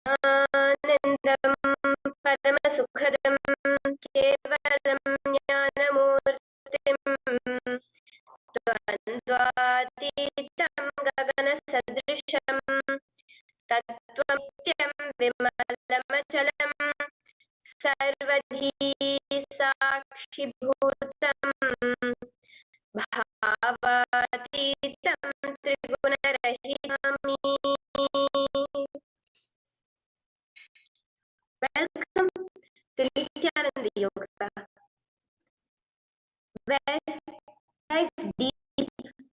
आनन्दं परमसुखदं केवलं ज्ञानमूर्तिं द्वन्द्वातीतं गगनसदृशं तत्त्वनित्यं विमलमचलं सर्वधी साक्षिभूतं भावातीतं त्रिगुणरहितम्. Welcome to Nithyananda Yoga, where we dive deep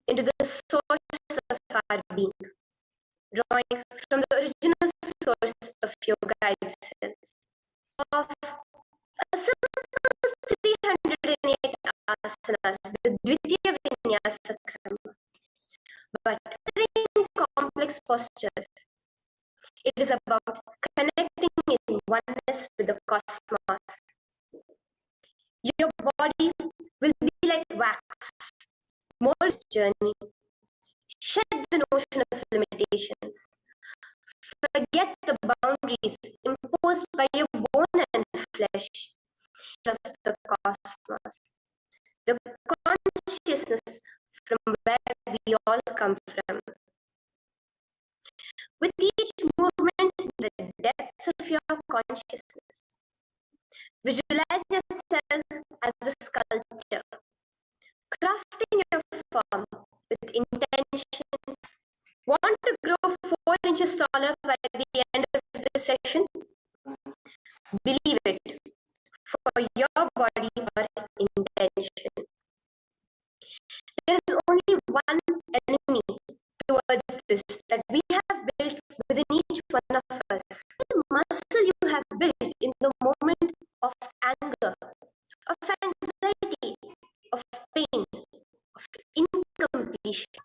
into the source of our being, drawing from the original source of yoga itself, of a simple 308 asanas, the Dvitiya Vinyasa Krama, but in complex postures. It is about connecting in oneness with the cosmos. Your body will be like wax. Mold this journey. Shed the notion of limitations. Forget the boundaries imposed by your bone and flesh of the cosmos. The consciousness from where we all come from. With each movement in the depths of your consciousness, visualize yourself as a sculptor, crafting your form with intention. Want to grow 4 inches taller by the end of this session? Believe it, for your body or intention. There is only one enemy towards this that we have built within each one of us. The muscle you have built in the moment of anger, of anxiety, of pain, of incompletion.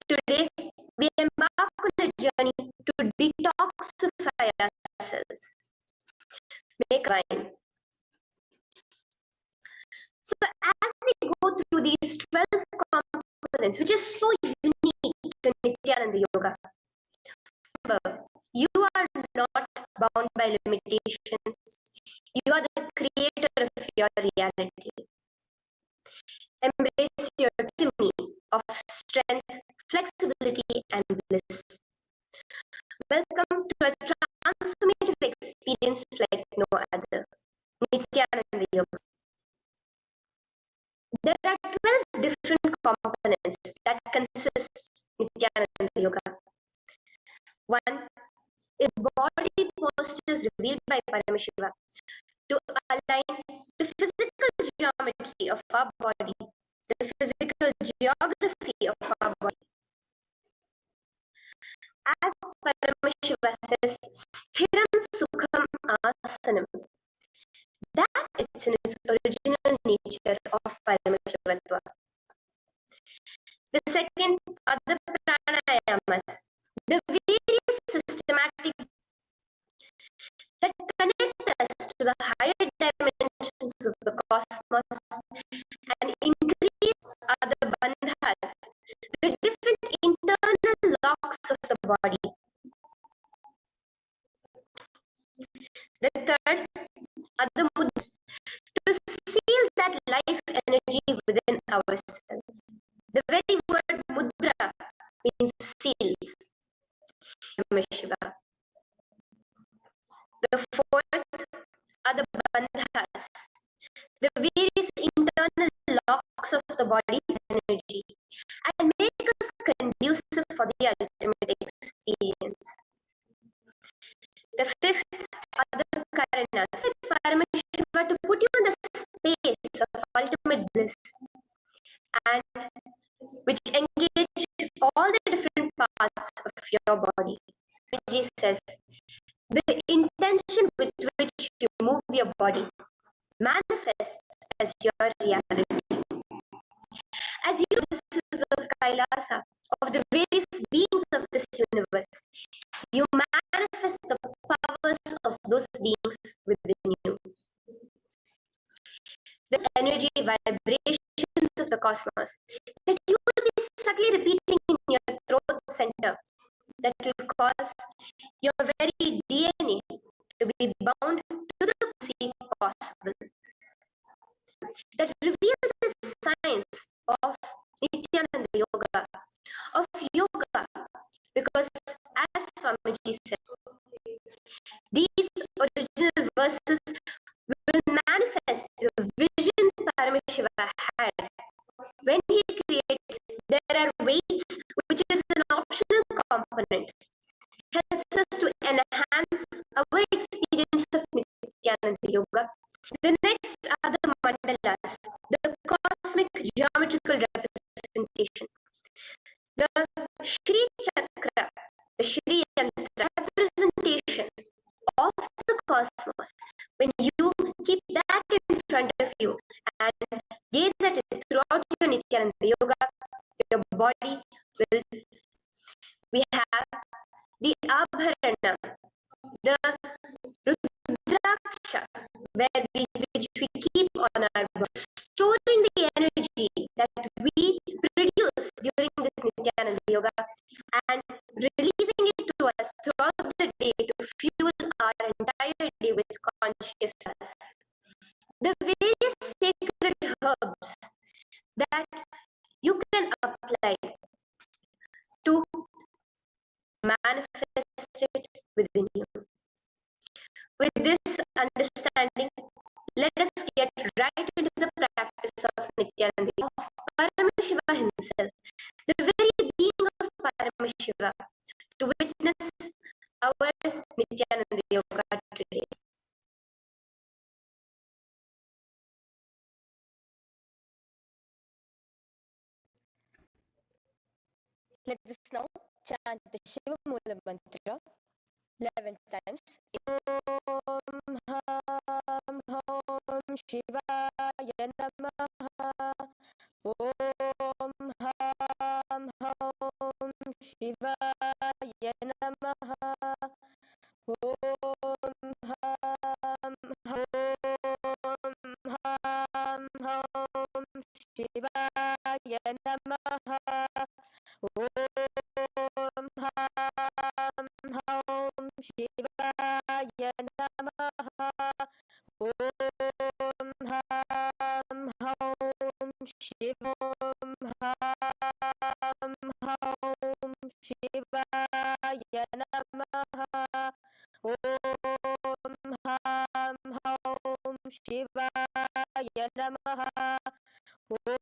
Today, we embark on a journey to detoxify ourselves. Make wine. So as we go through these 12 components, which is so unique to Nithyananda Yoga, remember, you are not bound by limitations. You are the creator of your reality. Embrace your autonomy of strength, flexibility, and bliss. Welcome to a transformative experience like no other. Nithyananda Yoga. There are 12 different components that consist Nithyananda Yoga. One is body postures revealed by Paramashiva to align the physical geometry of our body, the physical geography of our body. As Paramashiva says, Sthiram Sukham Asanam. That is in its original nature of Paramashivatva. The second are the pranayamas, the various systematic that connect us to the higher dimensions of the cosmos and increase other bandhas, the different internal locks of the body. The third are the mudras, to seal that life energy within ourselves. The very word mudra means seals. Shiva. The fourth are the bandhas, the various internal locks of the body energy, and make us conducive for the ultimate experience. The fifth are the karanas, Paramashiva, to put you in the space of ultimate bliss, and which engage all the different parts of your body. Ji says, the intention with which you move your body manifests as your reality. As you citizens of Kailasa, of the various beings of this universe, you manifest the powers of those beings within you. The energy vibrations of the cosmos that you will be subtly repeating in your throat center that will cause your very DNA to be bound to the seeing possible, that reveal the science of Nithyananda Yoga, of yoga, because as Swamiji said, these original verses will manifest the vision Paramashiva had when he created. There are weights, which is an optional component, helps us to enhance our experience of Nithyananda Yoga. The next are the mandalas, the cosmic geometrical representation. The Shri Chakra, the Shri Yantra representation of the cosmos. When you keep that in front of you and gaze at it throughout your Nithyananda Yoga, your body will. We have the Abharana, the Rudraksha, which we keep on our body, storing the energy that we produce during this Nithyananda Yoga and releasing it to us throughout the day to fuel our entire day with consciousness. The various sacred herbs that you can apply to manifest it within you. With this understanding, let us get right into the practice of Nithyananda, of Paramashiva himself, the very being of Paramashiva, to witness our Nithyananda Yoga today. Let us now chant the Shiva Mula mantra 11 times. Om Ham Hom Shivaya Namaha. Om Ham Hom Shivaya Namaha. Om Ham Hom Shivaya Namaha. Om Ham Hom Shivaya Namaha. Om Ham Hom Shivam Ham Hom Shivaya Namaha. Om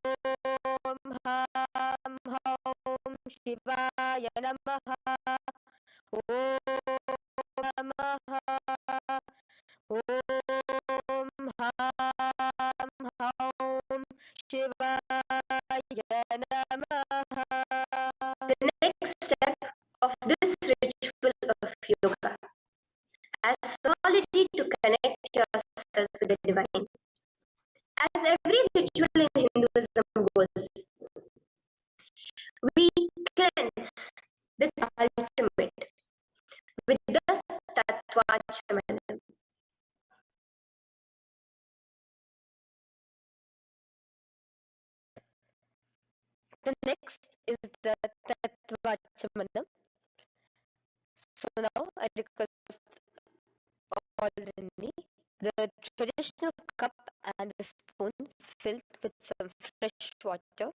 Ham Hom Shivaya Namaha. Om Ham Hom Shivaya Namaha. Om Namaha. Om Ham Hom Shivaya Namaha. The next step of this ritual of yoga, astrology to connect yourself with the divine. As every ritual in Hinduism goes, we cleanse the ultimate with the Tattvachamanam. The next is the Tattvachamanam. So now I request already the traditional cup and the spoon filled with some fresh water.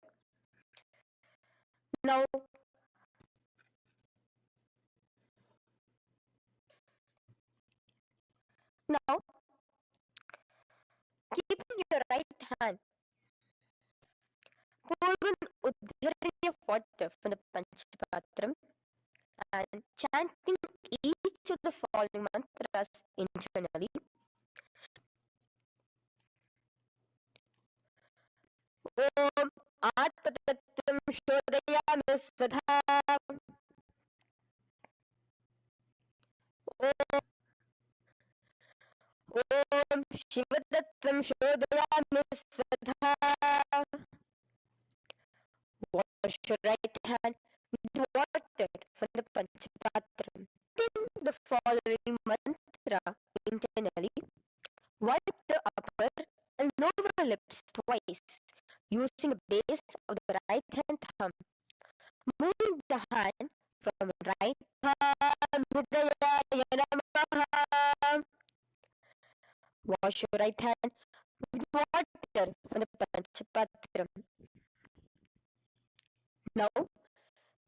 Now keeping your right hand, pour an udharani of water from the Panchapatram and chanting each of the following mantras internally. Om Atmatattvam Shodayami Svadha. Om Shivatattvam Shodayami Svadha. Wash your right hand with water from the Panchapatram. Then the following mantra internally. Wipe the upper and lower lips twice using the base of the right hand thumb. Moving the hand from right palm, Hridayaya Namaha. Wash your right hand with water from the Panchapatram. Now,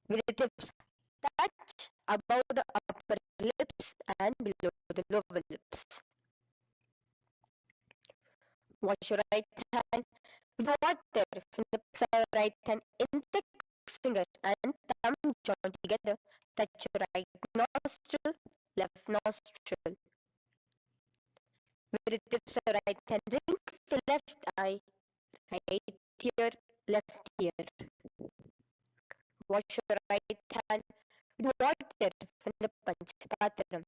with the tips touch above the upper lips and below the lower lips. Wash your right hand with water from the right hand index finger and thumb joined together. Touch your right nostril, left nostril. With the tips of right hand, drink the left eye, right ear, left ear. Wash your right hand with water from the Panchapatram.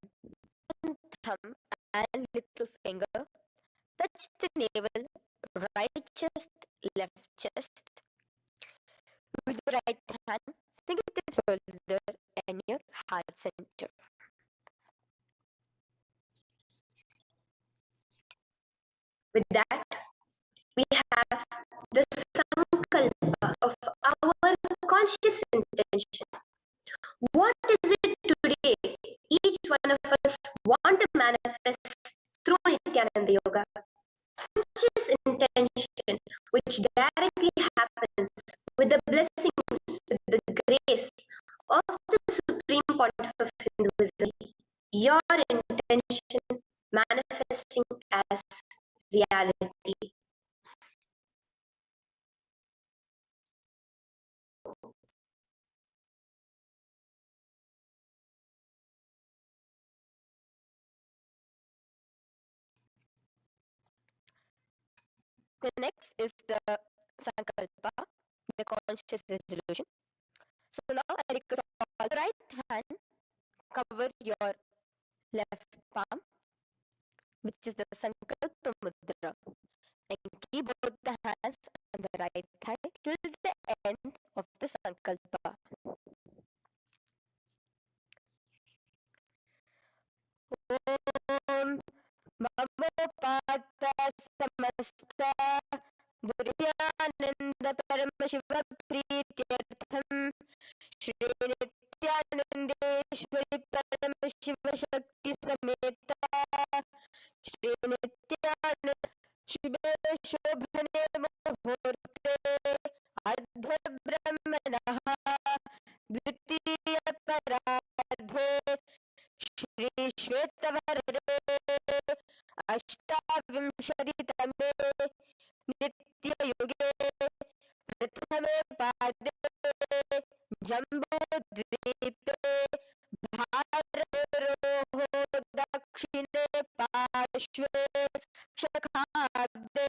Thumb and little finger touch the navel, right chest, left chest. With the right hand, fingertips shoulder and your heart center. With that, we have the sankalpa of our conscious intention. What is it today each one of us want to manifest through Nithyananda Yoga? Conscious intention, which directly happens with the blessings, with the grace of the Supreme Pontiff of Hinduism. Your intention manifesting as reality. The next is the sankalpa, the conscious resolution. So now I request all the right hand cover your left palm, which is the sankalpa mudra, and keep both the hands on the right thigh till the end of the sankalpa. Om Mamopata Samasta Nithyananda Paramashiva Prityartham Shri Nithyanandeshwari Paramashiva Shakti Sameta Shri Nithyananda Shive Shobhane Muhurte Adha Brahmanaha Dvitiya Paradhe Shri Shvetavare अष्टाविंशतितमे नित्ययुगे प्रथमे पादे जम्बूद्वीपे भारतयोः दक्षिणे पार्श्वे शखाब्दे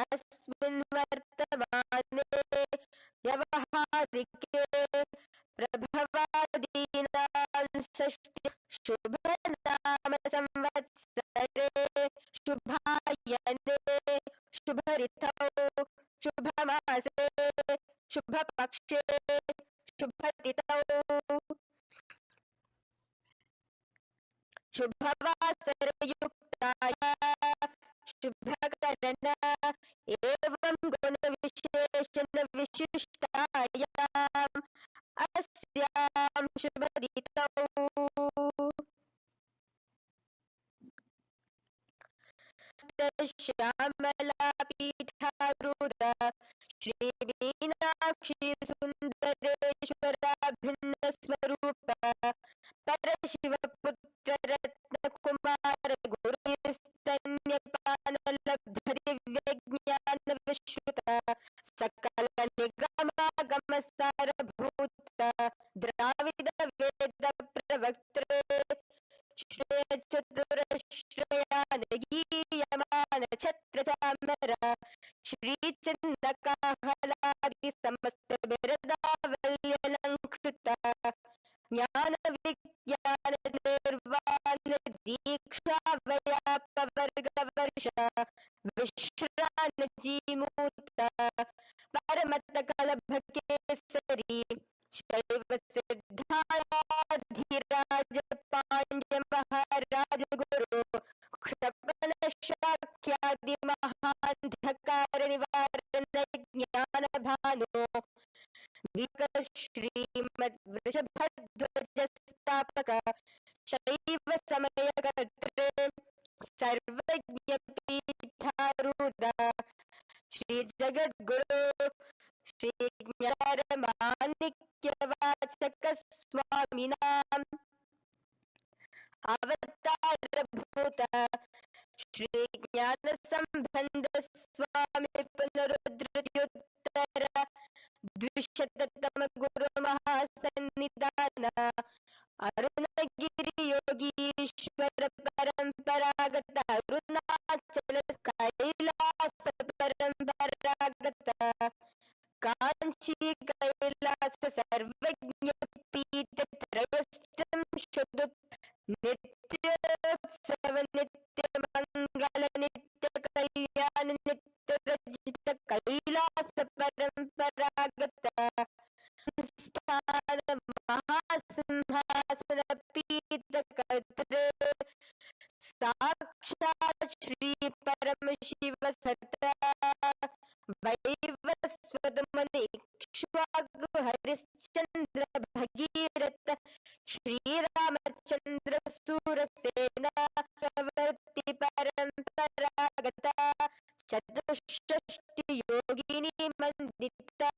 अस्मिन् वर्तमाने व्यवहारिके प्रभवादीनां षष्ठी शुभनाम संवत्सरे शुभायने शुभऋतौ शुभमासे शुभपक्षे शुभतिथौ शुभवासरयुक्ताय शुभकरण एवं गुणविशेषण विशिष्टायाम् अस्यां शुभतिथौ श्यामलापीठारूढ श्रीमीनाक्षी सुन्दरेश्वराभिन्नस्वरूप परशिवपुत्र रत्नकुमार गुरुस्तन्यपानलब्धदिव्यज्ञानविश्रुत सकल निगमागमसारभूत द्राविड वेद प्रवक्त्रे चतुरश्रयान गीयमान छत्रचामर श्रीचन्दकाहलादि समस्त बिरदावल्यलङ्कृत ज्ञान विज्ञान निर्वाण दीक्षा व्यापवर्गवर्ष विश्रान जीमूत परमत कलभ केसरी शैव सिद्धाधिराज पांड्य महाराज गुरु क्षपन शाक्यादि महांधकार निवारण ज्ञान भानु विक श्रीमद वृषभध्वजस्थापक शैव समयकर्त्रे सर्वज्ञपीठारूढ श्रीजगद्गुरो श्रीज्ञानमाणिक्यवाचक स्वामिनाम् अवतारभूत श्री ज्ञान संबंध स्वामी पुनरुद्धृत्युत्तर द्विशततम गुरु महासन्निधान अरुणगिरि योगीश्वर परंपरागत अरुणाचल कैलास परंपरागत कांची कैलास सर्वज्ञ पीठ त्रयस्थम शुद्ध नित्योत्सव नित्य मंगल नित्य कल्याण नित्य रजित कैलास परंपरागत स्थान महासिंहासन पीठ कर्त्रे साक्षात् श्री परम शिव सत्ता वैवस्वतमनीक्ष्वाकु हरिश्चंद्र भगीरथ श्री रामचंद्र सूरसेना प्रवर्ति परंपरागता चतुष्षष्टि योगिनी मंडिता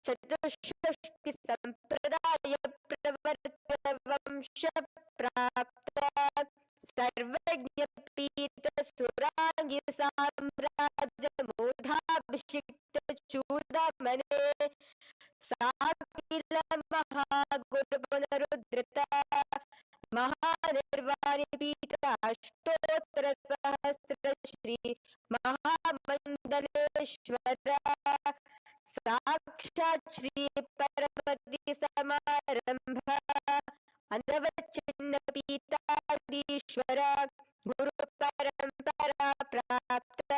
चतुष्षष्टि संप्रदाय प्रवर्तक वंश प्राप्त सर्वज्ञ पीठ सुरांगी साम्राज्य मोधाभिषिक्त चूड़ामणे साकिल महागुरु पुनरुद्धृता महानिर्वाणी पीठ अष्टोत्तर सहस्र श्री महामंडलेश्वर साक्षात् श्री परमति समारंभ अनवचिन्न पीताधीश्वर गुरु परंपरा प्राप्त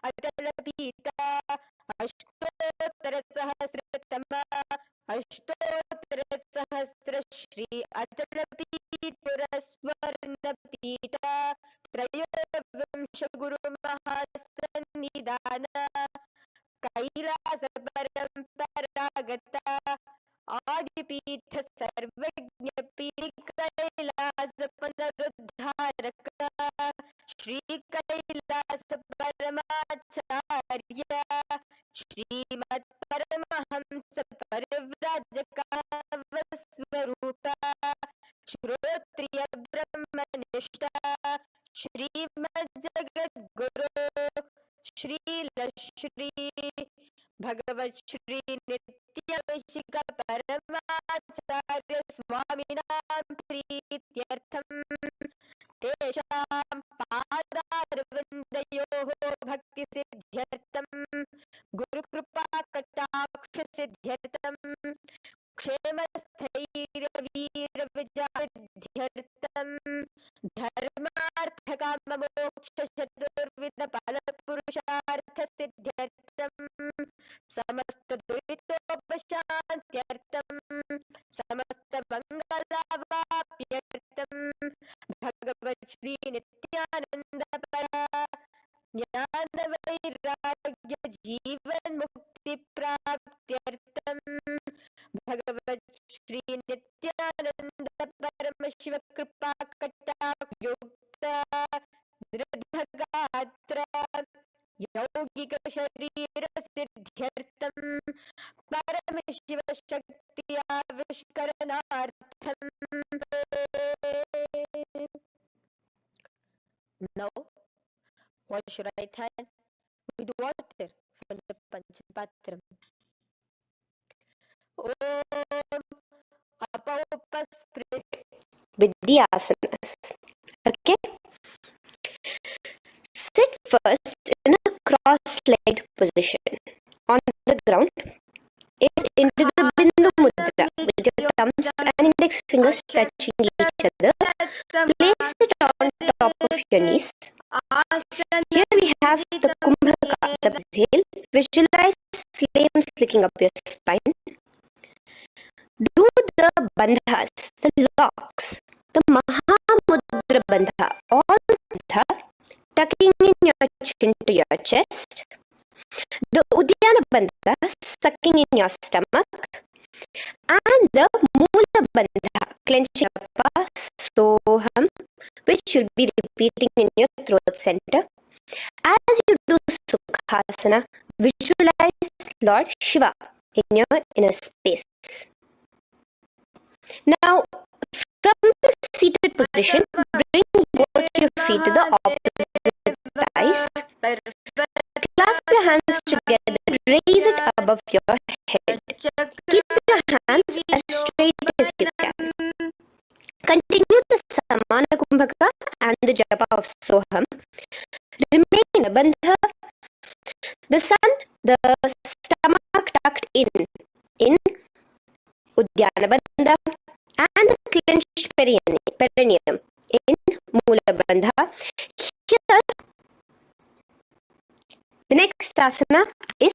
अतल पीता अष्टोत्तर सहस्रतम अष्टोत्तर सहस्र श्री अतल पीठ स्वर्ण पीता त्रयोविंश गुरु महासन्निधान कैलास परंपरागत आदिपीठ सर्वज्ञ पीठ कैलास पुनरुद्धारक श्री कैलास परमाचार्य श्रीमत् परमहंस परिव्राजक स्वरूप श्रोत्रिय ब्रह्मनिष्ठ श्रीमद् जगद्गुरु श्रील श्री भगवत श्री नित्याभिषेक परमाचार्य स्वामिनां प्रीत्यर्थं तेषां पादारविन्दयोः भक्ति सिद्ध्यर्थं गुरुकृपा कटाक्ष सिद्ध्यर्थं क्षेमस्थैर्यवीरविजयार्थं धर्मार्थकाममोक्ष चतुर्विध फलपुरुषार्थ सिद्ध्यर्थं समस्त दुरितोपशान्त्यर्थं समस्त मंगलावाप्यर्थं भगवत् श्री नित्यानंद परा ज्ञान वैराग्य जीवन मुक्ति प्राप्त्यर्थं भगवत् श्री नित्यानंद परम शिव कृपा कटाक्ष युक्त दृढ़गात्र यौगिक शरीर सिद्ध्यर्थं परम Shiv Shakti आविष्करणार्थं Now, what should I thank with water from the Panchapatram? Om Apaupas with the asanas. Okay? Sit first in a cross-legged position on the ground. Is into the Bindu Mudra with your thumbs and index fingers touching each other. Place it on top of your knees. Here we have the Kumbhaka, the exhale. Visualize flames licking up your spine. Do the bandhas, the locks, the Mahamudra bandha, all bandha, tucking in your chin to your chest. The Uddiyana bandha, sucking in your stomach. And the Mula Bandha, clenching up Soham, which you'll be repeating in your throat center. As you do Sukhasana, visualize Lord Shiva in your inner space. Now, from the seated position, bring both your feet to the opposite thighs. Clasp your hands together, raise it above your head. Keep your hands as straight as you can. Continue the Samana Kumbhaka and the Japa of Soham. Remain in Bandha. The sun, the stomach tucked in Udyana Bandha, and the clenched perineum in Mula Bandha. Here, the next asana is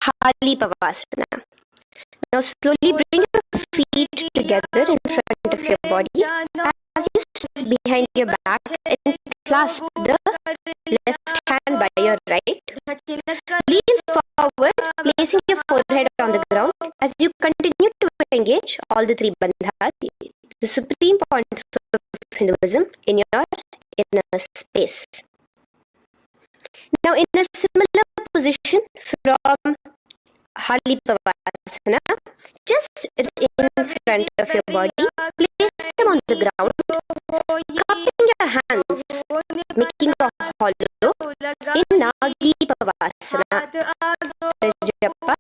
Hali Pavasana. Now slowly bring your feet together in front of your body as you stretch behind your back and clasp the left hand by your right. Lean forward, placing your forehead on the ground as you continue to engage all the three bandhas, the supreme pontiff of Hinduism, in your inner space. Now, in a similar position from Hali Pavasana, just in front of your body, place them on the ground, cupping your hands, making a hollow in Nagi Pavasana, the Japa,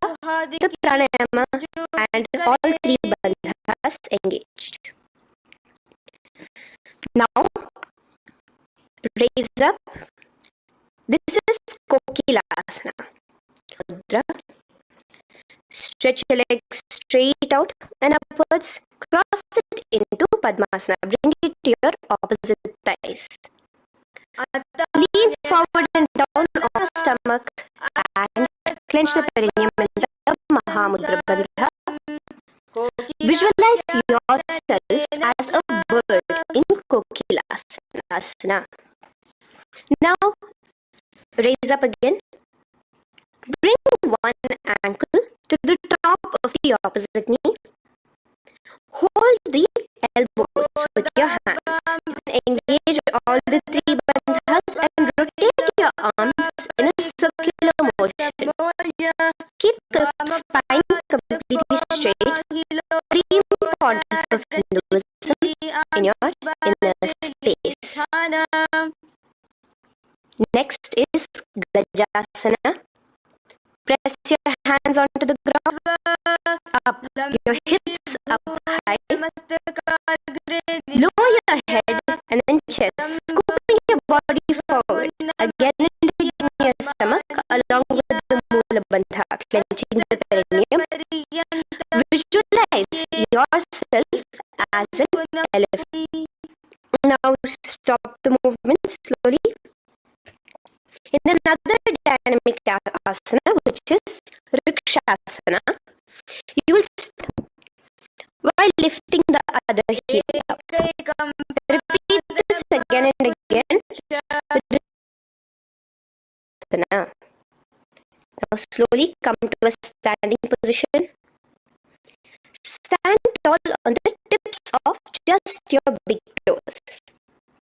the Pranayama, and all three bandhas engaged. Now, raise up. This is Kokilasana. Mudra. Stretch your legs straight out and upwards. Cross it into Padmasana. Bring it to your opposite thighs. Lean forward and down on your stomach and clench the perineum in the Mahamudra Bandha. Visualize yourself as a bird in Kokilasana. Now, raise up again. Bring one ankle to the top of the opposite knee. Hold the elbows with your hands. Engage all the three bandhas and rotate your arms in a circular motion. Keep the spine completely straight. Supreme Pontiff of Hinduism in your inner space. Next is Gajasana. Press your hands onto the ground, up, your hips up high, lower your head and then chest, scooping your body forward, again into your stomach along with the Mula Bandha, clenching the perineum. Visualize yourself as an elephant. Now stop the movement slowly. In another dynamic asana, which is Rikshasana, you will while lifting the other heel up. Repeat this again and again. Now slowly come to a standing position. Stand tall on the tips of just your big toes.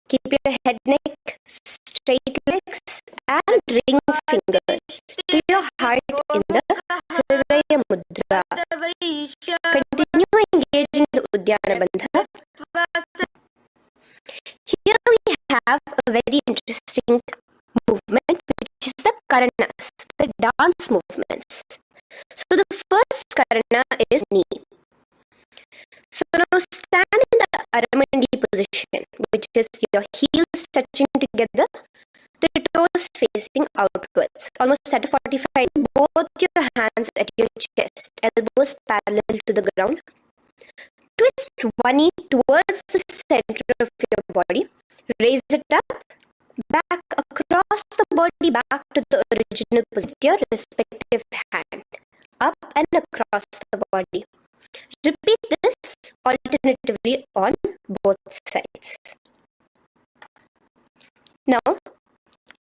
Keep your head, neck, straight legs and ring fingers to your heart in the Hridaya Mudra. Continue engaging the Udyana Bandha. Here we have a very interesting movement, which is the Karanas, the dance movements. So the first Karana is knee. So now stand in the Aramandi position, which is your heels touching together, the toes facing outwards, almost at a 45. Both your hands at your chest, elbows parallel to the ground. Twist one knee towards the center of your body. Raise it up, back across the body, back to the original position, your respective hand, up and across the body. Repeat this alternatively on both sides. Now,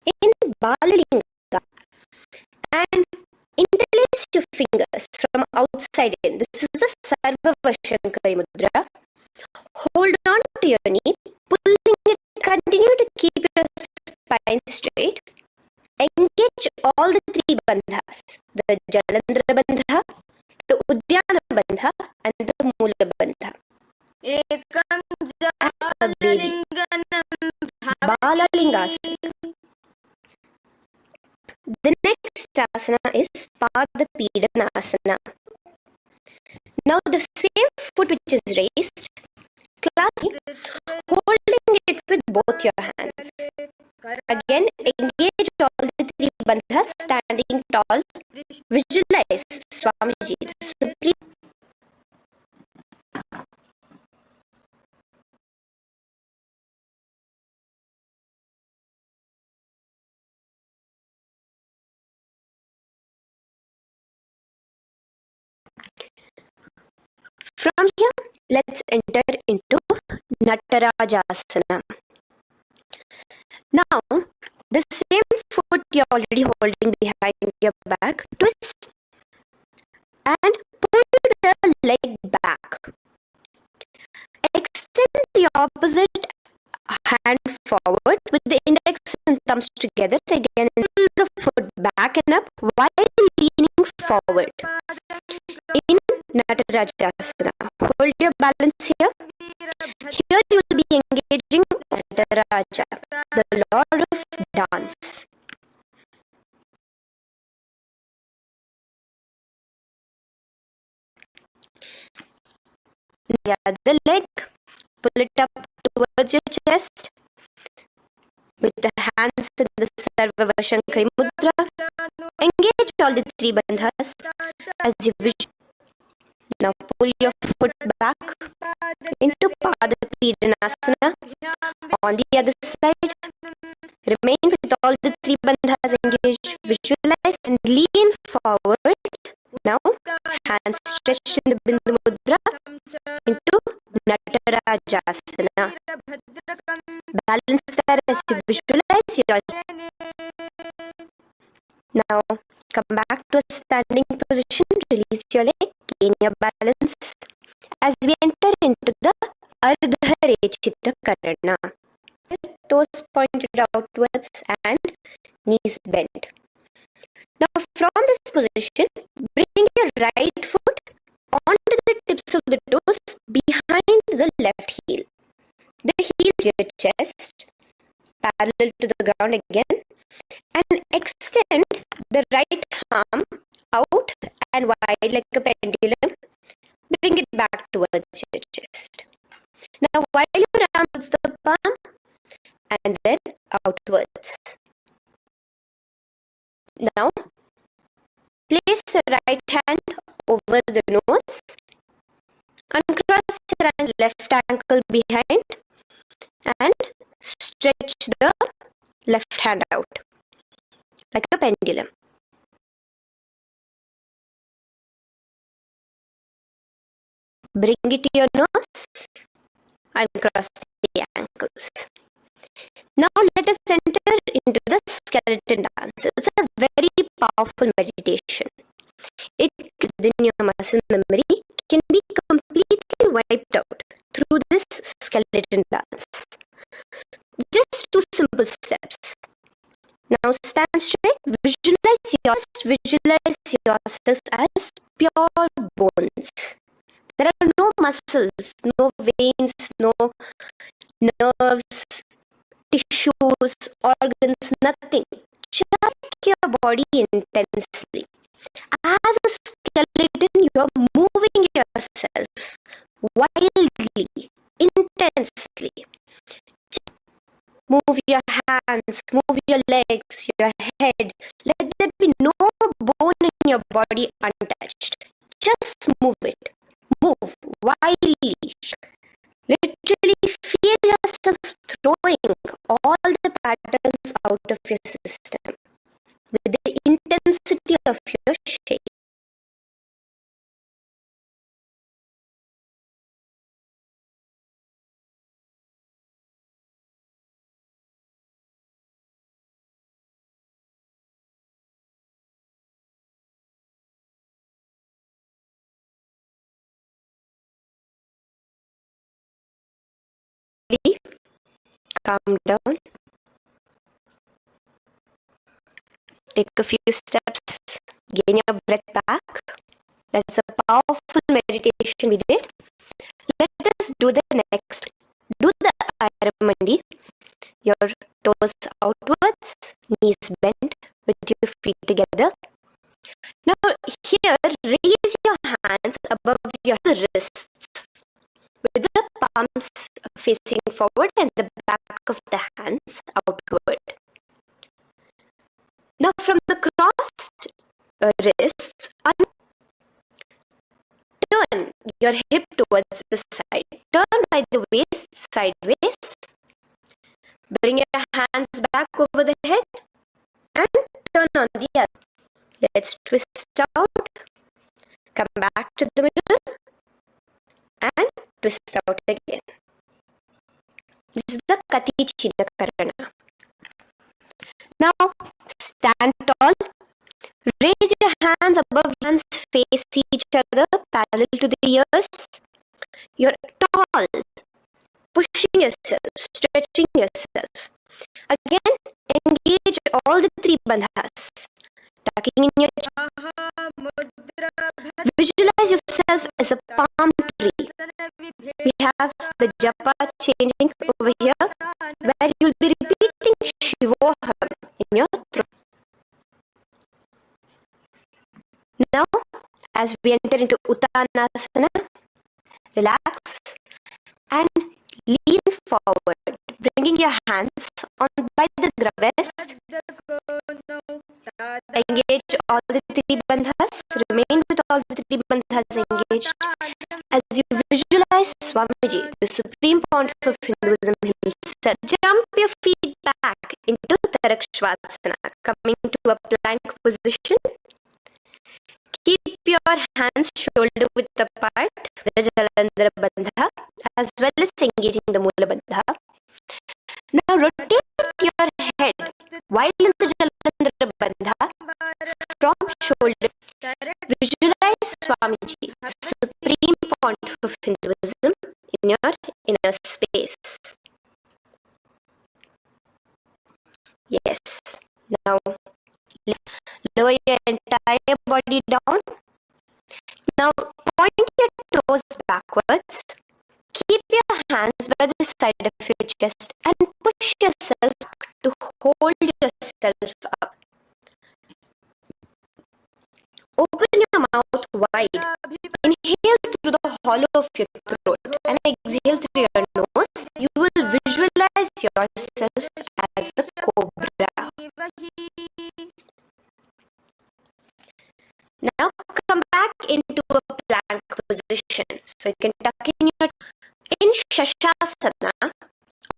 in Balalinga and interlace Visualize your fingers from outside in. This is the Sarvavashankari Mudra. Hold on to your knee, pulling it. Continue to keep your spine straight. Engage all the three bandhas, the Jalandhara bandha, the Udyana bandha, and the Mula bandha. Ekam Balalingasana. The next asana is Padapidanasana. Now the same foot which is raised, clasp, holding it with both your hands. Again, engage all the three bandhas, standing tall. Visualize Swamiji, the Supreme. From here, let's enter into Natarajasana. Now, the same foot you're already holding behind your back, twist and pull the leg back. Extend the opposite hand forward with the index and thumbs together. Again, pull the foot back and up while leaning forward. In Natarajasana, hold your balance here. Here you will be engaging Nataraja, the Lord of Dance. The other leg, pull it up towards your chest with the hands in the Sarvavashankari Mudra. Engage all the three bandhas as you wish. Now pull your foot back into Padapidanasana. On the other side, remain with all the three bandhas engaged. Visualize and lean forward. Now, hands stretched in the Bindu Mudra into Natarajasana. Balance there as you visualize your. Now, come back to a standing position. Release your leg. Gain your balance as we enter into the Ardha Rechita Karana. Toes pointed outwards and knees bent. Now from this position, bring your right foot onto the tips of the toes behind the left heel. The heel to your chest, parallel to the ground again, and extend the right arm out and wide like a pendulum. Bring it back towards your chest. Now while your arm is the palm and then outwards. Now place the right hand over the nose, uncross your left ankle behind and stretch the left hand out like a pendulum. Bring it to your nose, uncross the ankles. Now let us enter into the skeleton dance. It's a very powerful meditation. It within your muscle memory can be completely wiped out through this skeleton dance. Just two simple steps. Now stand straight, visualize yourself as pure bones. There are no muscles, no veins, no nerves, tissues, organs, nothing. Check your body intensely. As a skeleton, you are moving yourself wildly, intensely. Move your hands, move your legs, your head. Let there be no bone in your body untouched. Just move it. Move wildly. Literally feel yourself throwing all the patterns out of your system with the intensity of your shape. calm down. Take a few steps, gain your breath back. That's a powerful meditation we did. Let us do the next. Do the Aramandi. Your toes outwards, knees bent with your feet together. Now here, raise your hands above your wrists with the palms facing forward and the back of the hands outward. Now from the crossed wrists, turn your hip towards the side. Turn by the waist sideways. Bring your hands back over the head and turn on the other. Let's twist out. Come back to the middle and twist out again. This is the Kati Chida Karana. Now stand tall. Raise your hands above, hands face each other, parallel to the ears. You're tall, pushing yourself, stretching yourself. Again, engage all the three bandhas. Tucking in your chest. Visualize yourself as a palm tree. We have the japa changing over here, where you'll be repeating Shivoham in your throat. Now, as we enter into Uttanasana, relax and lean forward, bringing your hands on by the breast. Engage all the three bandhas. Remain with all the three bandhas engaged. As you visualize Swamiji, the Supreme Pontiff of Hinduism himself, jump your feet back into Tarakshvasana, coming to a plank position. Keep your hands shoulder width apart, the Jalandhara Bandha, as well as engaging the Mula Bandha. Now rotate your head while in the Jalandhara Bandha from shoulder. Visualize Swamiji, the Supreme Pontiff of Hinduism, in your inner space. Yes. Now lower your entire body down. Now point your toes backwards. Keep your hands by the side of your chest and push yourself to hold yourself up. Open your mouth wide. Inhale through the hollow of your throat and exhale through your nose. You will visualize yourself as a cobra. Now come back into a plank position. So you can tuck in your in Shashasana,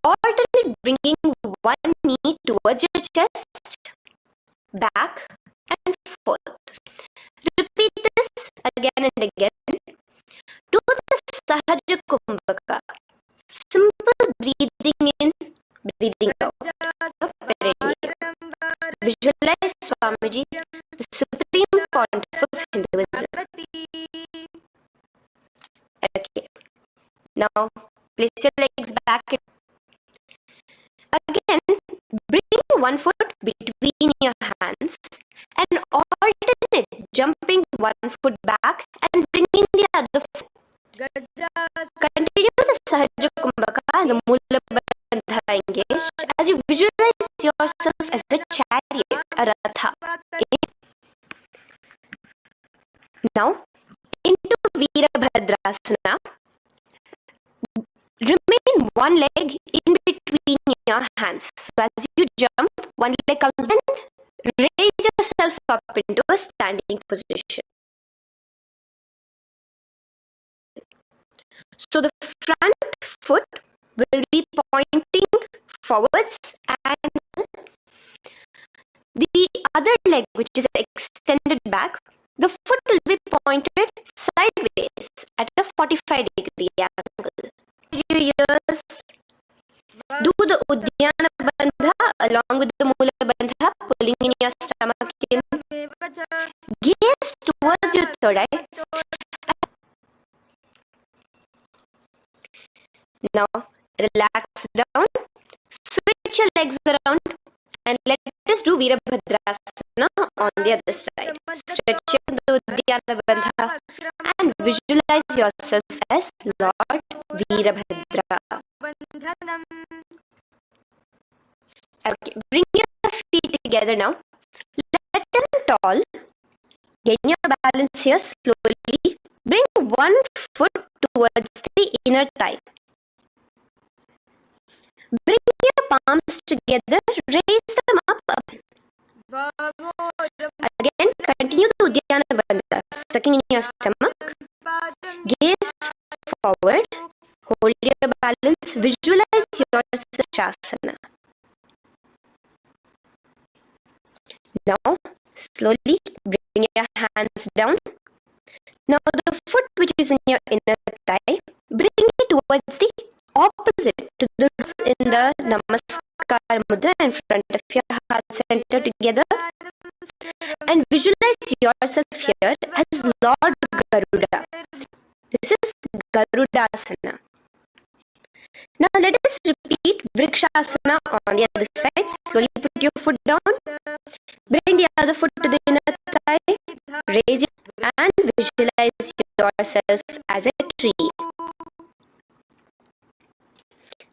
alternate bringing one knee towards your chest, back and forth. Repeat this again and again. Do the Sahaja Kumbhaka. Simple breathing in, breathing out. Visualize Swamiji, the Supreme Pontiff of Hinduism. Okay. Now place your legs back. Again, bring one foot between your hands and alternate jumping one foot back and bringing the other foot. Continue the Sahaja Kumbhaka and the Mula Bandha engaged as you visualize yourself as a chariot, a ratha. Now, into Virabhadrasana. Remain one leg in between your hands. So as you jump, one leg comes and raise yourself up into a standing position. So the front foot will be pointing forwards and the other leg, which is extended back, the foot will be pointed sideways at a 45-degree angle. Your ears. Do the Uddiyana Bandha along with the Mula Bandha, pulling in your stomach in. Gaze towards your third eye. Now relax down. Virabhadrasana on the other side. Stretch the Uddiyana Bandha and visualize yourself as Lord Virabhadra. Okay, bring your feet together now. Let them tall. Gain your balance here slowly. Bring one foot towards the inner thigh. Bring your palms together. Raise them up. Again, continue the Uddiyana Bandha. Sucking in your stomach. Gaze forward. Hold your balance. Visualize yourself Shasana. Now, slowly bring your hands down. Now, the foot which is in your inner thigh, bring it towards the opposite to the roots in the Namaskar Mudra in front of your heart center together. And visualize yourself here as Lord Garuda. This is Garudasana. Now let us repeat Vrikshasana on the other side. Slowly put your foot down. Bring the other foot to the inner thigh. Raise it and visualize yourself as a tree.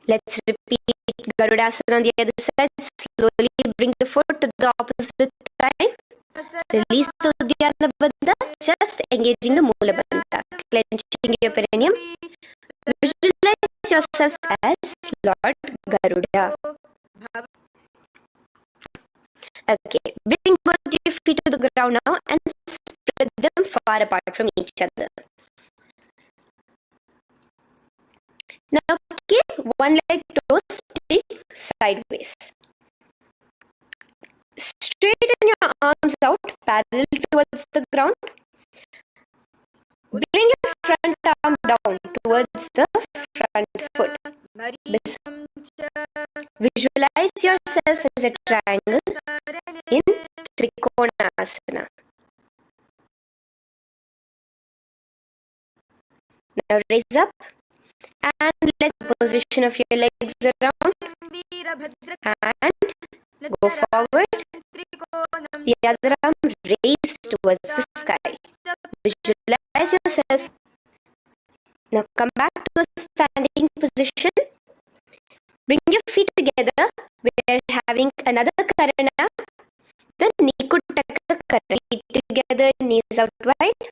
Let's repeat Garudasana on the other side. Slowly bring the foot to the opposite thigh. Release the Uddiyana Bandha. Just engaging the Mula Bandha. Clenching your perineum. Visualize yourself as Lord Garuda. Okay, bring both your feet to the ground now and spread them far apart from each other. Now keep one leg toes stick sideways. Straighten your arms out parallel towards the ground. Bring your front arm down towards the front foot. Visualize yourself as a triangle in Trikonasana. Now raise up and let the position of your legs around and go forward. The other arm raised towards the sky. Visualize yourself. Now come back to a standing position. Bring your feet together. We are having another Karana. The Nikutaka Karana. Feet together, knees out wide.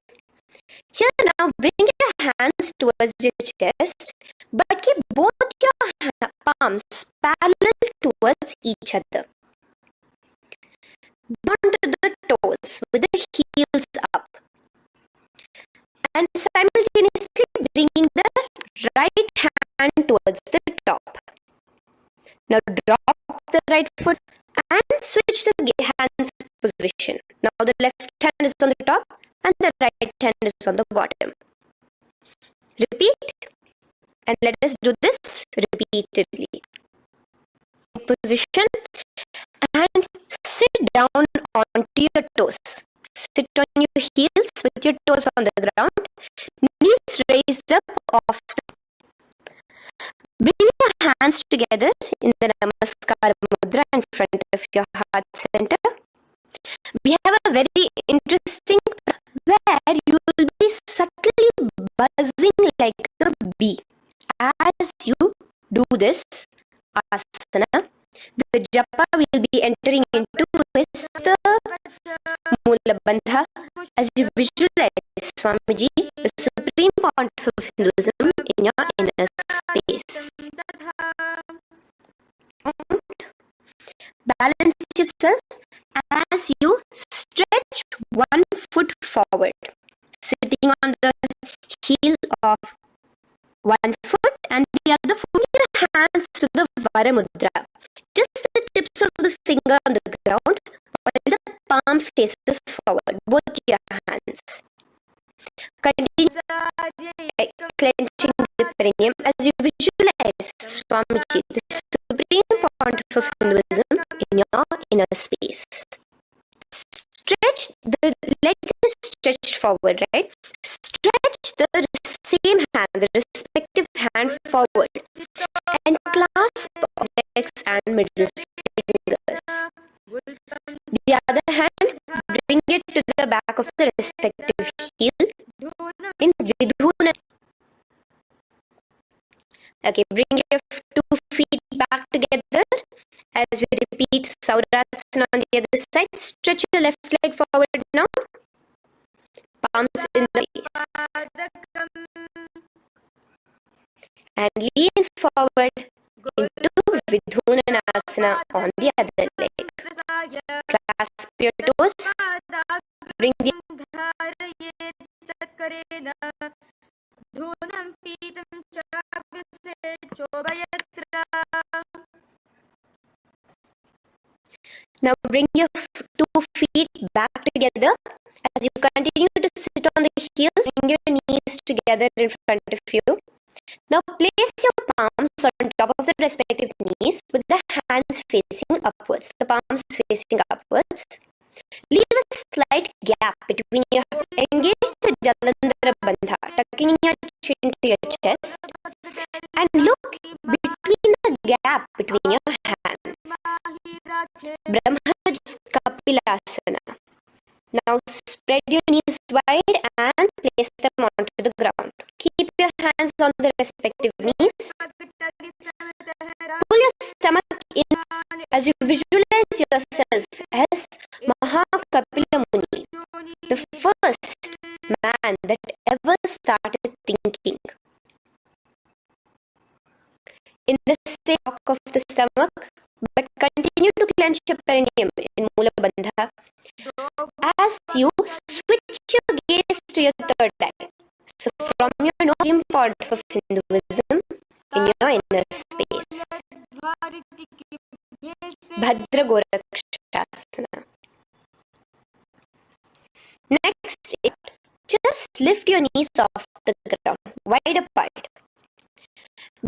Here now bring your hands towards your chest, but keep both your palms parallel towards each other. Down to the toes with the heels up. And simultaneously bringing the right hand towards the top. Now drop the right foot and switch the hands position. Now the left hand is on the top and the right hand is on the bottom. Repeat and let us do this repeatedly. Position and sit down onto your toes. Sit on your heels with your toes on the ground. Knees raised up off the. Bring your hands together in the Namaskar Mudra in front of your heart center. We have a very interesting where you will be subtly buzzing like a bee. As you do this asana, the japa will be entering into is the Mula Bandha as you visualize Swamiji, the Supreme Pontiff of Hinduism, in your inner space. Balance yourself as you stretch one foot forward, sitting on the heel of one foot and the other foot, your hands to the Vara Mudra. Just the tips of the finger on the ground while the palm faces forward, both your hands. Continue clenching the perineum as you visualize Swamiji, the Supreme Pontiff of Hinduism, in your inner space. Stretch, the leg is stretched forward, right? Stretch the same hand, the respective hand forward and clasp index and middle fingers. the other hand, bring it to the back of the respective heel in Vidhuna. Okay, bring your 2 feet back together as we repeat Saurasana on the other side. Stretch your left leg forward now. Palms in the face. And lean forward into Vidhunanasana on the other leg. Clasp your toes. Bring the Now bring your 2 feet back together. As you continue to sit on the heel, bring your knees together in front of you. Now place your palms on top of the respective knees with the hands facing upwards, the palms facing upwards. Leave a slight gap between your engage the Jalandhara Bandha, tucking in your chin to your chest, and look between the gap between your hands. Brahma's Kapilasana. Now spread your knees wide and place them onto the ground. Keep your hands on the respective knees. Pull your stomach in as you visualize yourself as Mahakapila Muni, the first man that ever started thinking. In the same block of the stomach, but continue to clench your perineum in Mula Bandha as you switch your gaze to your third eye. So from your Supreme Pontiff of Hinduism in your inner space. Bhadra Gorakshasana. Next, just lift your knees off the ground, wide apart.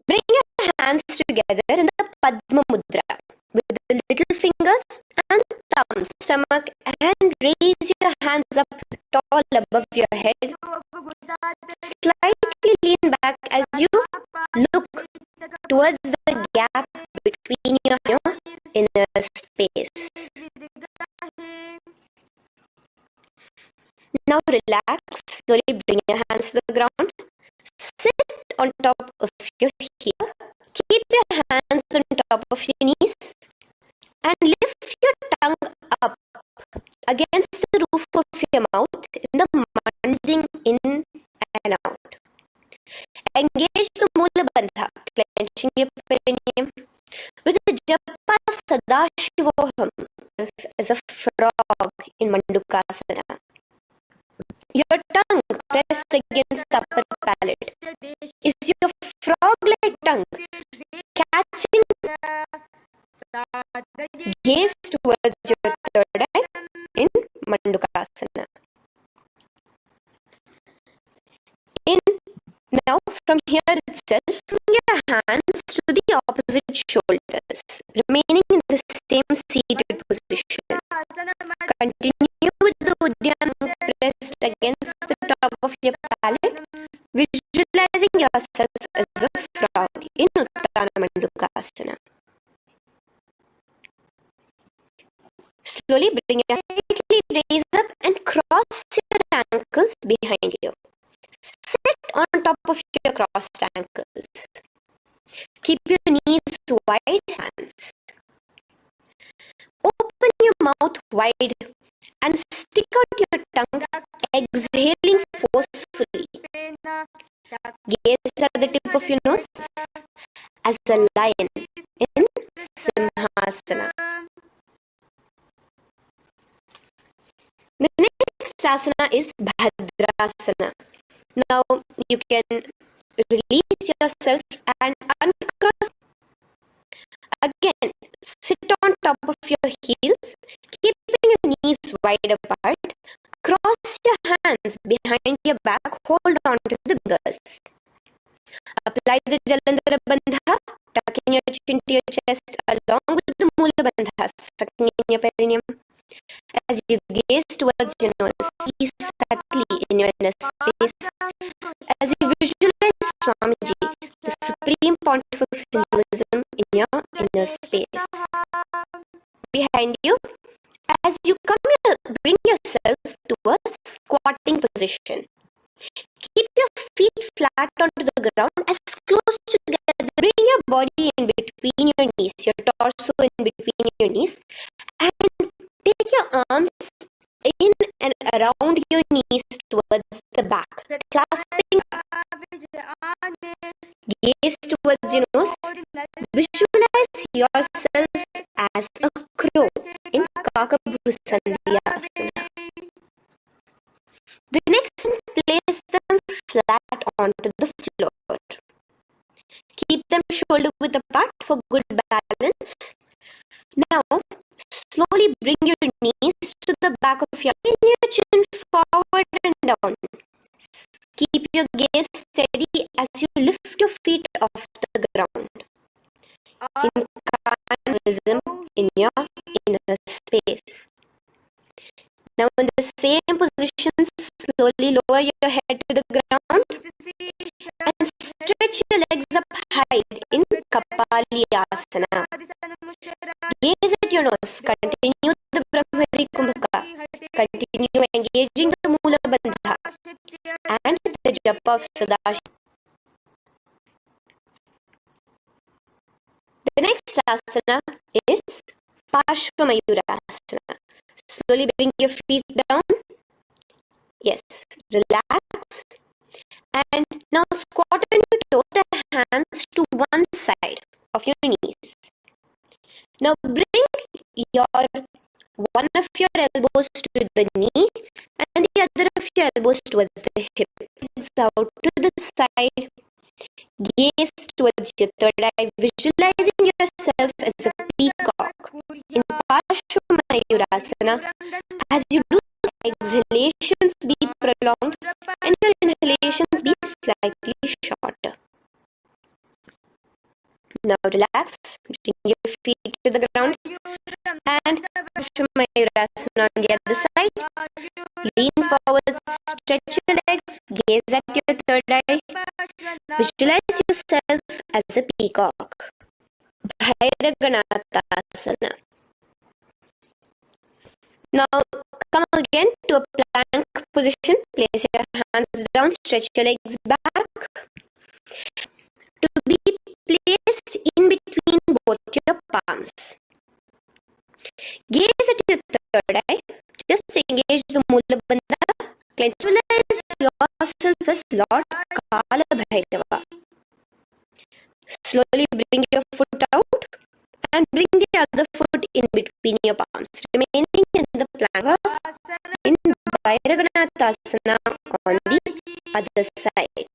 Bring your hands together in the Padma Mudra with the little fingers and thumbs, stomach, and raise your hands up tall above your head. Slightly lean back as you look towards the gap between your inner space. Now relax, slowly bring your hands to the ground. Sit on top of your heel. Keep your hands on top of your knees and lift your tongue up against the roof of your mouth in the manding in and out. Engage the Mula Bandha, clenching your perineum with the Japa Sadashivoham as a frog in Mandukasana. Your tongue pressed against the upper palate. Is your frog-like tongue catching gaze towards your third eye in Mandukasana? Now from here itself, bring your hands to the opposite shoulders, remaining in the same seated position. Continue with the Uddiyana pressed against the top of your palate, visualizing yourself as a frog in Uttana Mandukasana. Slowly bring your slightly raise up and cross your ankles behind you. Sit on top of your crossed ankles. Keep your knees wide, hands. Open your mouth wide and stick out your tongue, exhaling forcefully. Gaze at the tip of your nose as a lion in Simhasana. The next asana is Bhadrasana. Now you can release yourself and uncross. Again, sit on top of your heels, keeping your knees wide apart. Cross your hands behind your back, hold on to the fingers. Apply the Jalandhara Bandha, tucking your chin to your chest along with the Mula Bandha, sucking in your perineum. As you gaze towards your nose, see subtly in your inner space. As you visualize Swamiji, the Supreme Pontiff of Hinduism in your inner space. Behind you, As you come here, bring yourself to a squatting position. Keep your feet flat onto the ground as close together. Bring your body in between your knees, your torso in between your knees, and take your arms in and around your knees towards the back, clasping gaze towards your nose. Visualize yourself as a crow in Kakabhusandhyasana. The next, place them flat onto the floor. Keep them shoulder width apart for good balance. Now, slowly bring your knees to the back of your head, your chin forward and down. Keep your gaze steady as you lift your feet off the ground. In Hinduism, in your inner space. Now in the same position, slowly lower your head to the ground and stretch your legs up high in Kapalyasana. Gaze at your nose, continue the Brahmari Kumbhaka, continue engaging the Mula Bandha and the Japa of Sadashiva. The next asana is Parshvamayurasana. Slowly bring your feet down. Yes, relax. And now squat on your toe, the hands to one side of your knees. Now bring one of your elbows to the knee and the other of your elbows towards the hip. Legs out to the side. Gaze towards your third eye, visualizing yourself as a peacock in Parshvamayurasana. As you do, exhalations be prolonged and your inhalations be slightly shorter. Now relax, bring your feet to the ground and Parshvamayurasana on the other side. Lean forward, stretch your legs, gaze at your third eye. Visualize yourself as a peacock. Bhairaganattasana. Now come again to a plank position. Place your hands down, stretch your legs back. To be placed in between both your palms. Gaze at your third eye. Just engage the Mula Bandha. Visualize yourself as Lord Kala Bhairava. Slowly bring your foot out and bring the other foot in between your palms, remaining in the plank in Bhairaganattasana on the other side.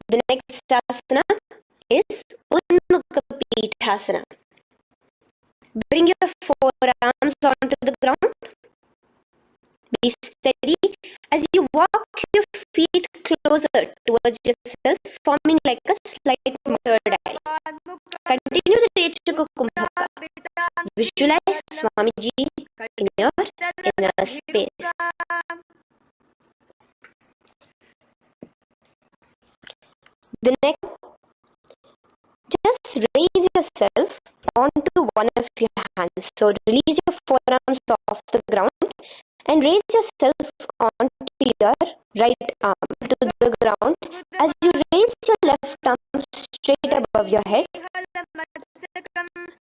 The next asana is Unmukha Pithasana. Bring your forearms onto the ground. Be steady as you walk your feet closer towards yourself, forming like a slight third eye. Continue the Rechaka Kumbhaka. Visualize Swamiji in your inner space. The next, just raise yourself onto one of your hands. So release your forearms off the ground and raise yourself onto your right arm to the ground. As you raise your left arm straight above your head,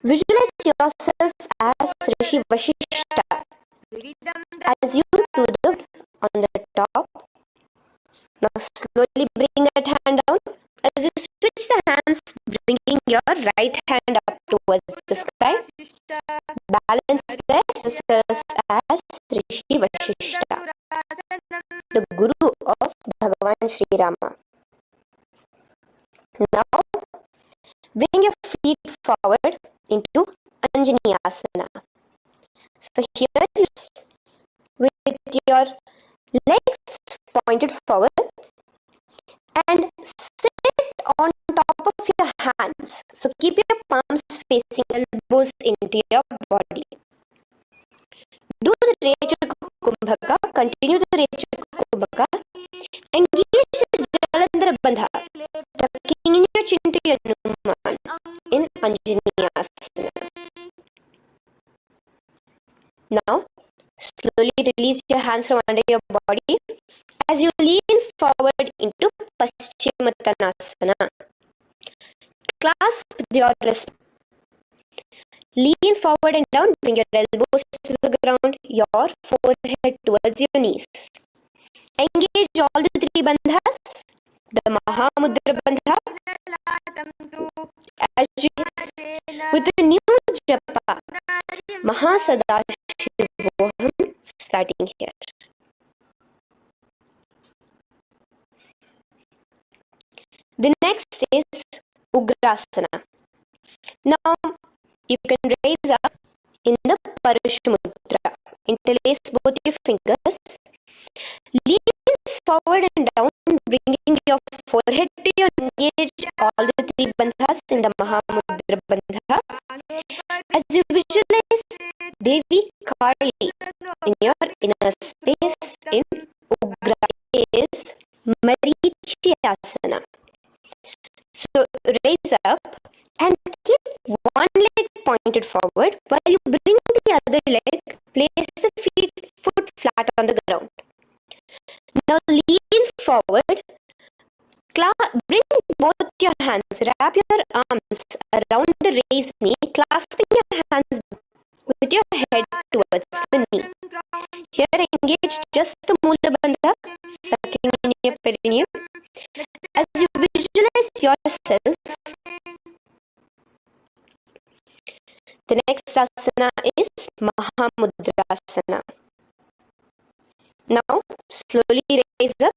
visualize yourself as Rishi Vashishta. As you do the on the top, now slowly bring that hand down. As you switch the hands, bringing your right hand up towards the sky. Balance there yourself as Rishi Vashishta, the Guru of Bhagavan Sri Rama. Now, bring your feet forward into Anjaneyasana. So here, with your legs pointed forward and sit on top of your hands. So keep your palms facing elbows into your body. Do the Rechaka Kumbhaka, continue the Rechaka Kumbhaka, engage the Jalandhara Bandha, tucking in your chin to your Hanuman in Anjaneyasana. Now, slowly release your hands from under your body as you lean forward into Paschimottanasana. Clasp your wrist. Lean forward and down. Bring your elbows to the ground, your forehead towards your knees. Engage all the three bandhas. The Mahamudra Bandha. As you with the new japa, Mahasadashivoham, starting here. The next is Ugrasana. Now you can raise up in the Parashmudra. Interlace both your fingers. Lean forward and down, bringing your forehead to your engage all the three bandhas in the Mahamudra Bandha. As you visualize Devi Kali in your inner space in Ugra is Marichyasana. So raise up and keep one leg pointed forward while you bring the other leg. Place the foot flat on the ground. Now lean forward. Bring both your hands. Wrap your arms around the raised knee, clasping your hands with your head towards the knee. Here engage just the Mula Bandha, sucking in your perineum. As you visualize yourself, the next asana is Mahamudrasana. Now slowly raise up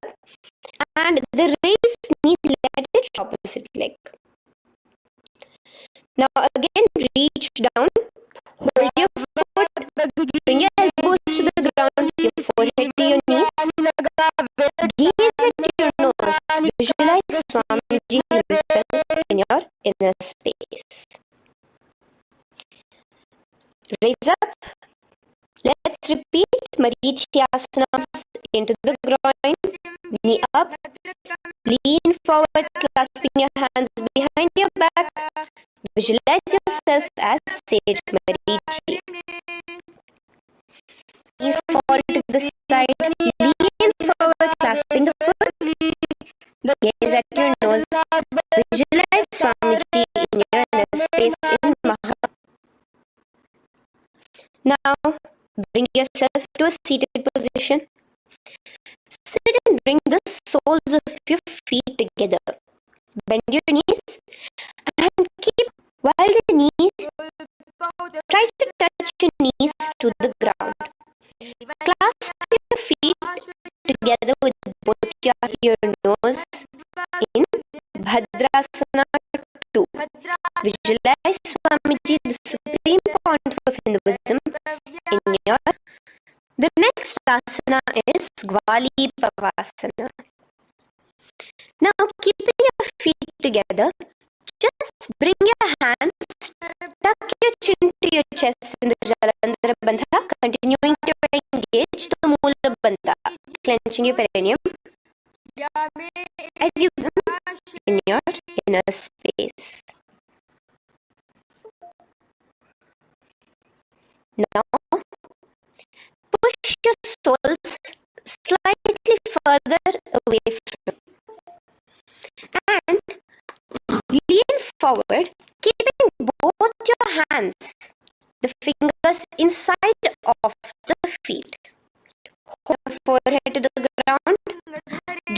and the raised knee, let it opposite leg. Now again reach down, hold your foot, bring your elbows to the ground, your forehead to your knees. Gaze at your nose, visualize Swamiji himself in your inner space. Raise up. Let's repeat Marichyasana into the groin, knee up, lean forward, clasping your hands behind your back. Visualize yourself as Sage Marichi. You fall to the side, lean forward, clasping the foot. Gaze at your nose. Visualize Swamiji in your inner space in Maha. Now, bring yourself to a seated position. Sit and bring the soles of your feet together. Bend your knees and keep while the knee. Try to touch your knees to the ground. Clasp your feet together with both your nose in Bhadrasana 2. Visualize Swamiji, the Supreme Pontiff of Hinduism, in your. The next asana is Gwali Pavasana. Now, keeping your feet together, just bring your hands, tuck your chin to your chest in the Jalandhara Bandha, continuing to engage the Mula Bandha, clenching your perineum as you in your inner space. Now, push your soles slightly further away from and lean forward, keeping both your hands, the fingers inside of the feet. Hold your forehead to the ground,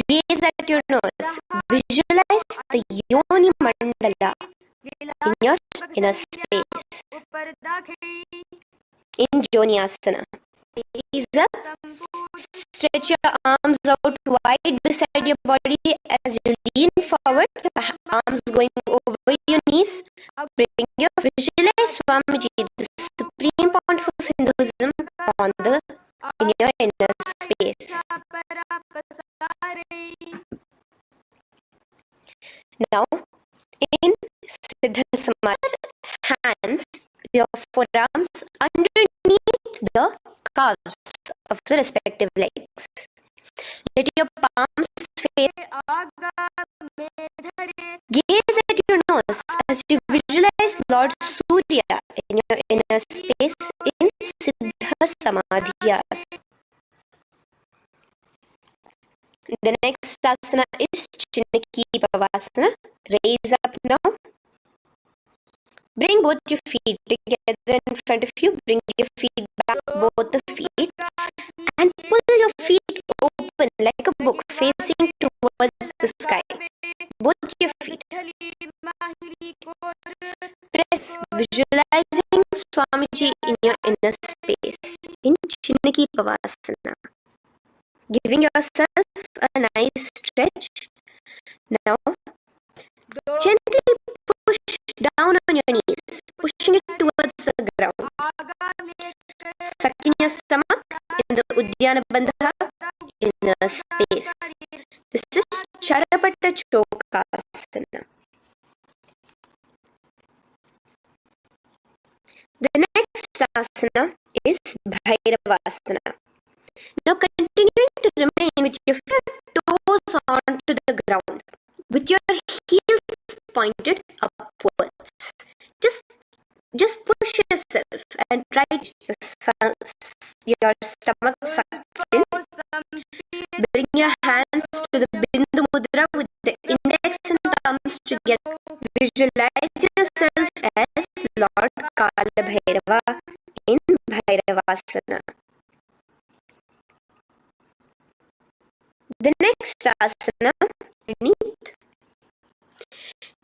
gaze at your nose, visualize the Yoni Mandala in your inner space. In Joniasana. Raise up, stretch your arms out wide beside your body as you lean forward, your arms going over your knees. Bring your visualize Swamiji, the Supreme Pontiff of Hinduism, in your inner space. Now, in Siddha Samadhi, hands, your forearms underneath the calves of the respective legs. Let your palms face. Gaze at your nose as you visualize Lord Surya in your inner space in Siddha Samadhyas. The next asana is Chinaki Pavasana. Raise up now. Bring both your feet together in front of you. Bring your feet back, both the feet. And pull your feet open like a book facing towards the sky. Both your feet. Press, visualizing Swamiji in your inner space in Chinaki Pavasana. Giving yourself a nice stretch. Now, gently push down on your knees, pushing it towards the ground. Suck in your stomach in the Uddiyana Bandha inner space. This is Charapata Chokasana. The next asana is Bhairavasana. Now continuing to remain with your toes onto the ground, with your heels pointed upwards. Just push yourself and try your stomach sucked in. Bring your hands to the Bindu Mudra with the index and thumbs together. Visualize yourself as Lord Kala Bhairava in Bhairavasana. The next asana, beneath.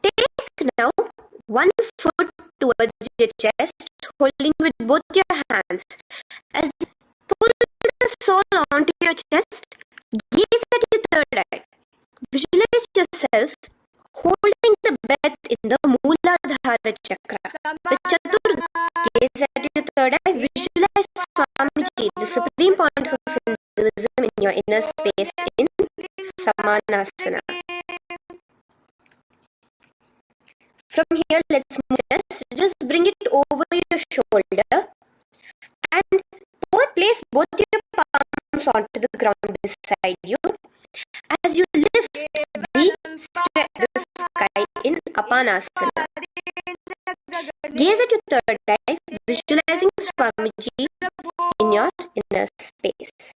Take now one foot towards your chest, holding with both your hands. As you pull the soul onto your chest, gaze at your third eye. Visualize yourself holding the breath in the Mooladhara chakra. The Chaturanga. Gaze at your third eye. Visualize Swamiji, the Supreme Pontiff of Hinduism, in your inner space in Samanasana. From here, let's move this. Just bring it over your shoulder and place both your palms onto the ground beside you. As you lift the sky in Apanasana. Gaze at your third eye, visualizing Swamiji in your inner space.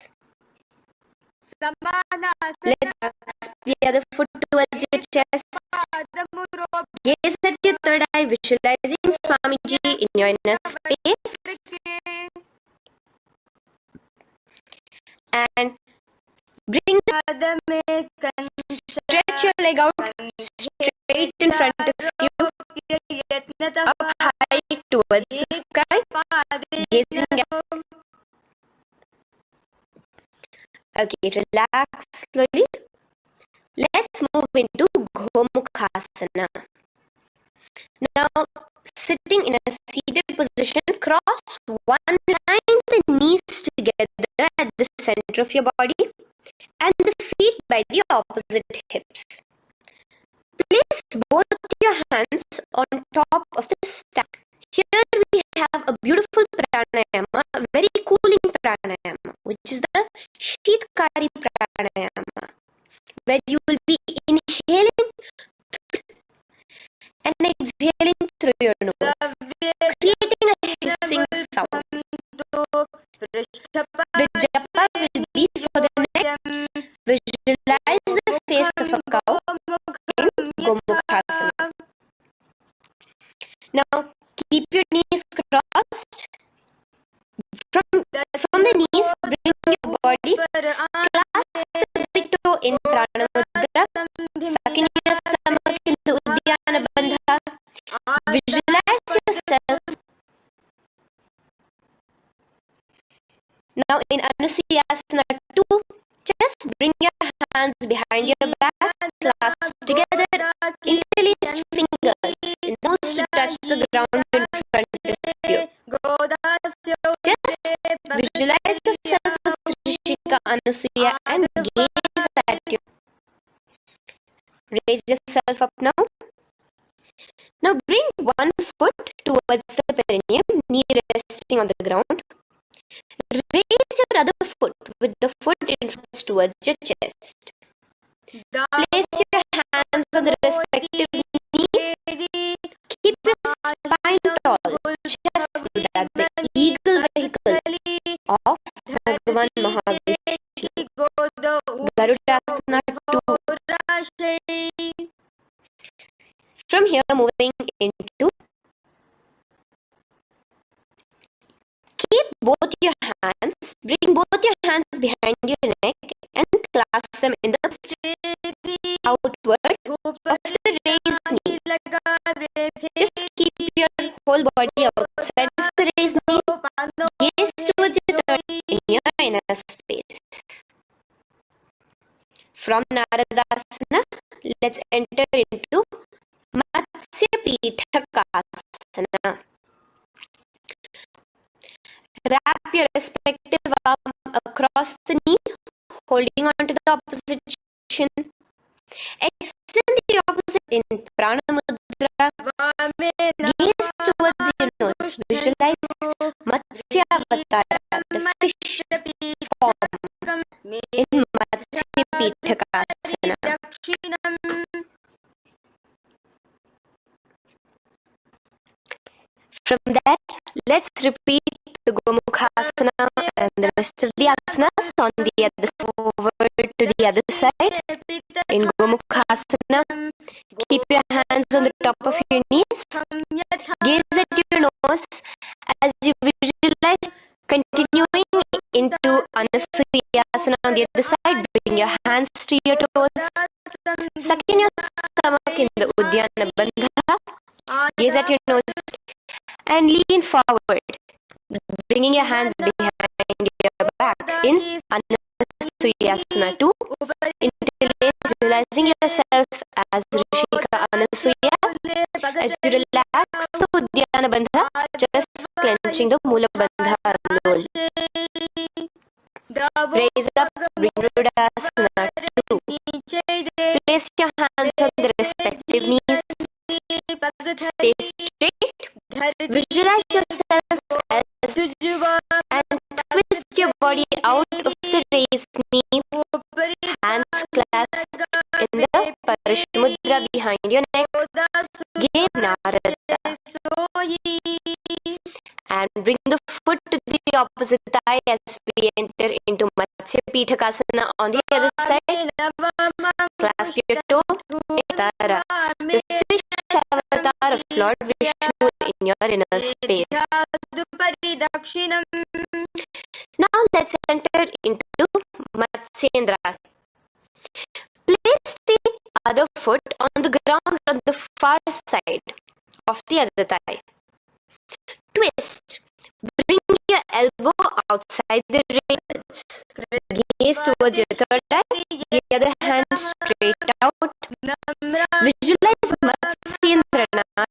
Let's clasp the other foot towards your chest. Gaze at your third eye, visualizing Swamiji in your inner space. And bring stretch your leg out straight in front of you, up high towards the sky, gazing at. Okay, relax slowly. Let's move into Gomukhasana. Now, sitting in a seated position, cross one line the knees together at the center of your body and the feet by the opposite hips. Place both your hands on top of the stack. Here we have a beautiful pranayama, a very cooling pranayama, which is the Sheetkari pranayama, where you will be inhaling and exhaling through your nose, creating a hissing sound. The japa will be for the neck. Visualize the face of a cow in Gomukhasana. Now, keep your knees crossed. From the knees, bring your body, clasp the big toe in Prana Mudra, suck in your stomach in the Uddiyana Bandha. Visualize yourself. Now in Anusuyasana 2, just bring your hands behind your back, clasp together, interlace fingers, and nose to touch the ground in front of you. Just visualize yourself as Rishika Anusuya and gaze at you. Raise yourself up now. Now bring one foot towards the perineum, knee resting on the ground. Raise your other foot with the foot in front towards your chest. Place your hands on the respective knees. Keep your spine tall, just like the eagle vehicle Muddrasana 2. From here, moving into, keep both your hands, bring both your hands behind your neck and clasp them in the outward of the raised knee. Just keep your whole body outside of the raised knee. Gaze towards your third in your inner space. From Naradasana, let's enter into Matsya-Pitakasana. Wrap your respective arm across the knee, holding on to the opposite chin. Extend the opposite in Prana Mudra. Gaze towards your nose. Visualize Matsya Avatara, the fish form in Matsya Pitakasana. From that, let's repeat the Gomukhasana and the rest of the asanas on the other side. Over to the other side. In Gomukhasana, keep your hands on the top of your knees. Gaze at your nose as you visualize continuing into Anusuyasana on the other side. Bring your hands to your toes. Suck in your stomach in the Uddiyana Bandha. Gaze at your nose and lean forward, bringing your hands behind your back in Anusuyasana 2. Interlace, visualizing yourself as Rishika Anasuya. As you relax the Uddiyana Bandha, just clenching the Mula Bandha alone. Raise up, bring Rudasana 2. Place your hands on the respective knees. Stay straight. Visualize yourself as and twist your body out of the raised knee. Hands clasped in the Parashmudra behind your neck. Gain Narada. And bring the foot to the opposite thigh as we enter into Matsya Pitakasana on the other side. Clasp your toe. Tara, the fish avatar of Lord Vishnu in your inner space. Now let's enter into Matsyendra. Place the other foot on the ground on the far side of the other thigh. Twist. Bring your elbow outside the ribs. Gaze towards your third eye. The other hand straight out. Visualize Matsyendranatha,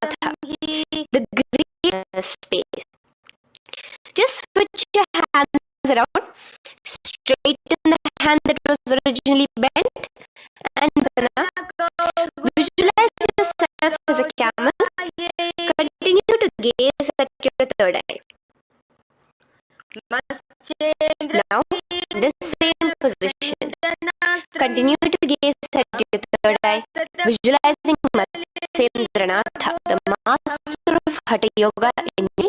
the green space. Just switch your hands around. Straighten the hand that was originally bent. And visualize yourself as a camel. Continue to gaze at your third eye. Now, in the same position, continue to gaze at your third eye, visualizing Matsyendranatha, the master of Hatha Yoga in me.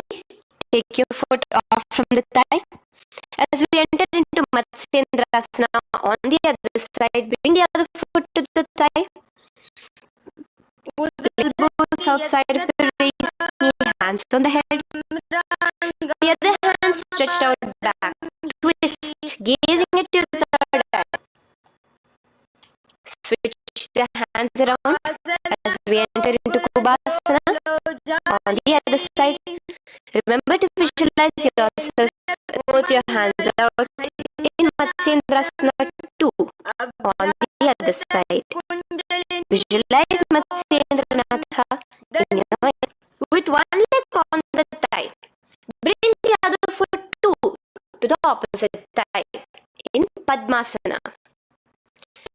Take your foot off from the thigh. As we enter into Matsyendrasana on the other side, bring the other foot to the thigh. Elbows outside of the raised knee, hands on the head. The other hand stretched out back. Twist, gazing at your third eye. Switch the hands around as we enter into Kubhasana on the other side. Remember to visualize yourself with your hands out in Matsyendrasana 2 on the other side. Visualize Matsyendranatha in your mind with one leg on the thigh. Bring the other foot too to the opposite thigh in Padmasana.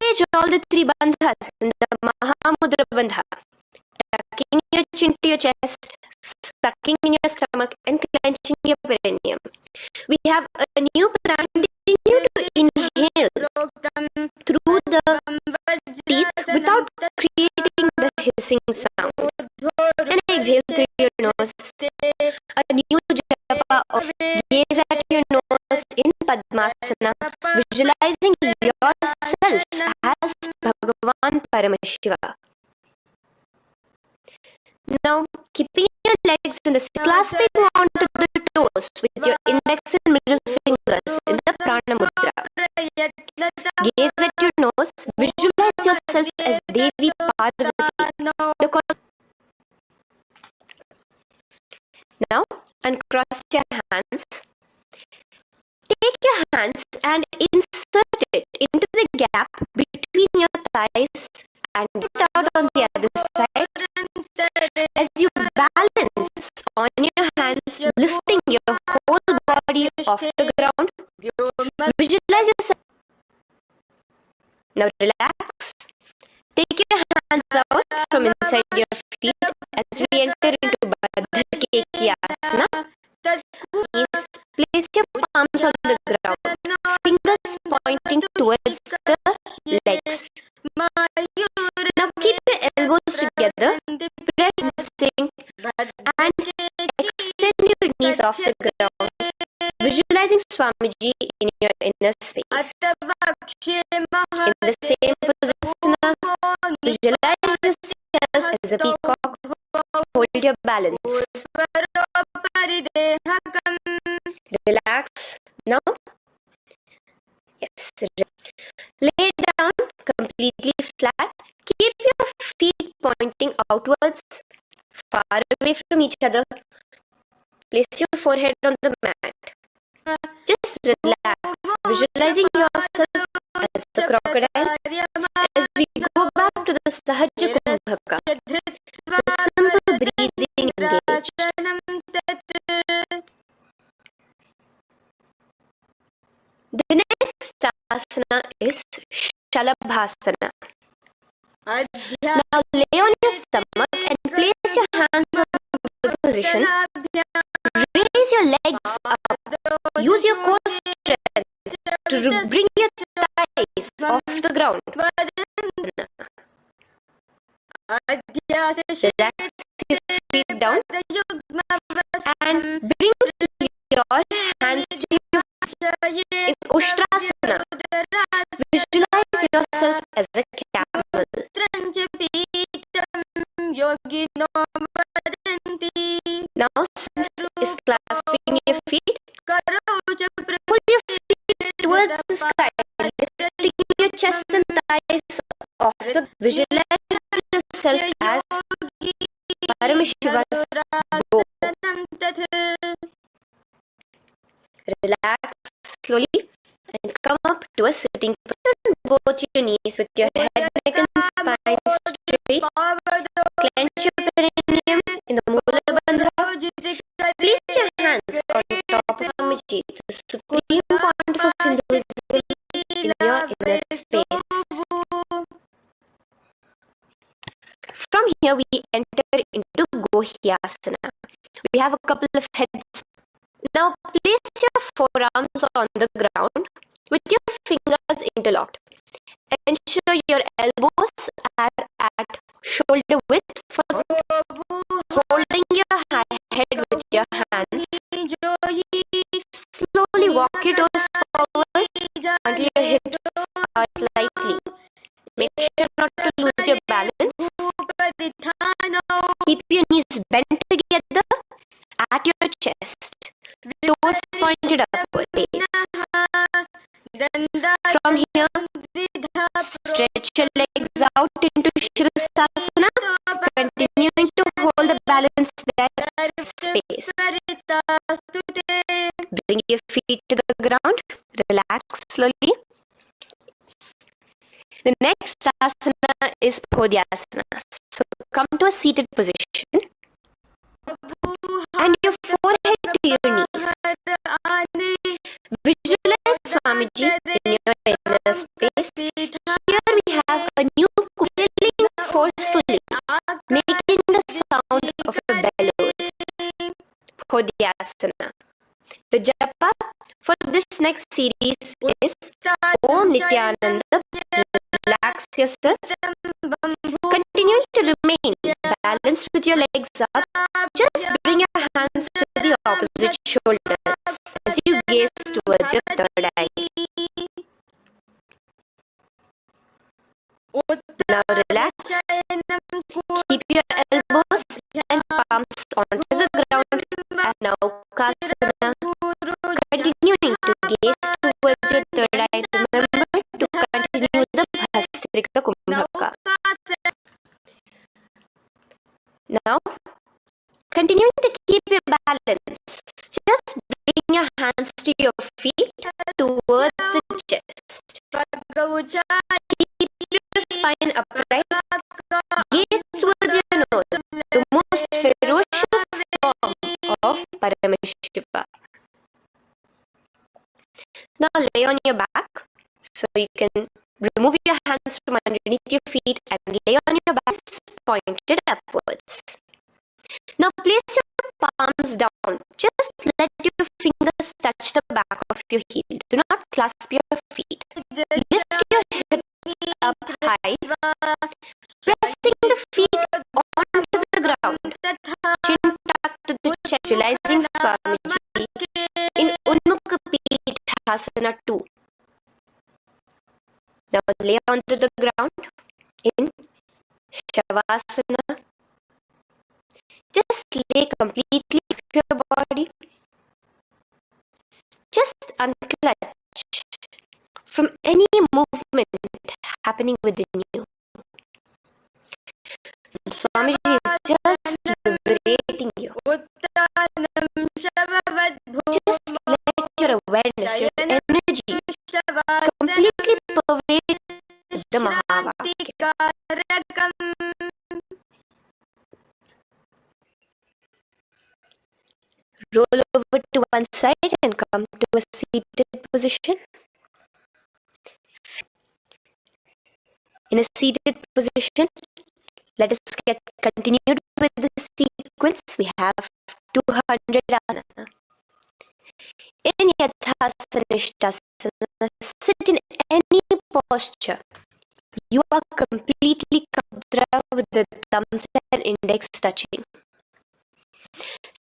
Engage all the three bandhas in the Mahamudra Bandha. Tucking your chin to your chest, sucking in your stomach and clenching your perineum. We have a new prana. Continue to inhale through the teeth without creating the hissing sound. And exhale through your nose. A new japa of gaze at your nose in Padmasana, visualizing yourself as Bhagavan Paramashiva. Now, keeping your legs in the clasping onto the toes with your index and middle fingers in the Prana Mudra. Gaze at your nose. Visualize yourself as Devi Parvati. Now, uncross your hands. Take your hands and insert it into the gap between your thighs and it out on the other side. As you balance on your hands, lifting your whole body off the ground, visualize yourself. Now relax. Take your hands out from inside your feet as we enter into Baddha Kekiasana. Please place your palms on the ground, fingers pointing towards the legs. Now keep your elbows together, pressing and extend your knees off the ground, visualizing Swamiji in your inner space. In the same position, visualize yourself as a peacock. Hold your balance. Relax. Now, yes. Lay down completely flat. Keep your feet pointing outwards, far away from each other. Place your forehead on the mat. Just relax, visualizing yourself as a crocodile. As we go back to the Sahaja Kumbhaka, the simple breathing engaged. The next asana is Shalabhasana. Now lay on your stomach and place your hands on the position. Raise your legs up. Use your core strength to bring your thighs off the ground. Relax your feet down and bring your hands to your feet in Ushtrasana. Visualize yourself as a camel. Now is clasping your feet. Pull your feet towards the sky, lifting your chest and thighs off the. Visualize yourself as Paramashiva's bow. Relax slowly and come up to a sitting position. Both your knees with your head, neck and spine straight. Clench your perineum in the Moola Bandha. Place your hands on top of Swamiji, the Supreme Pontiff of Hinduism, in your inner space. From here we enter into Gohyasana. We have a couple of heads. Now place your forearms on the ground with your fingers interlocked. Ensure your elbows are at shoulder width, holding your head with your hands. Slowly walk your toes forward until your hips are slightly. Make sure not to lose your balance. Keep your knees bent together at your chest. Toes pointed upwards. From here, stretch your legs out into Shirasasana, continuing to hold the balance that space. Bring your feet to the ground. Relax slowly. The next asana is Podhyasana. So come to a seated position and your forehead to your knees. Visualize Swamiji in your inner space. Here we have a new quilling forcefully, making the sound of a bellows. Podhyasana. The japa for this next series is Om Nithyananda. Relax yourself. Continue to remain balanced with your legs up. Just bring your hands to the opposite shoulders. as you gaze towards your third eye. Now relax. Keep your elbows and palms onto the ground. And now Kasana. Continuing to gaze towards your third eye. Remember to continue the Bhastrika Kumbhaka. Now, continuing to keep your balance. Just bring your hands to your feet towards the chest. Keep your spine upright. Gaze towards your nose, the most ferocious form of Paramashiva. Now lay on your back so you can remove your hands from underneath your feet and lay on your back pointed upwards. Now place your palms down. Just let your fingers touch the back of your heel. Do not clasp your feet. Lift your hips up high, pressing the feet onto the ground. Chin tucked to the chest, visualizing Swamiji in Unmukha Pithasana 2. Now lay onto the ground in Shavasana. Just lay completely with your body. Just unclutch from any movement happening within you. Swamiji is just liberating you. Just let your awareness, your energy completely pervade the Mahavakya. Roll over to one side and come to a seated position. In a seated position, let us get continued with the sequence. We have 200 asana. In Yathasana, Ishtasana, sit in any posture. You are completely Mudra with the thumbs and index touching.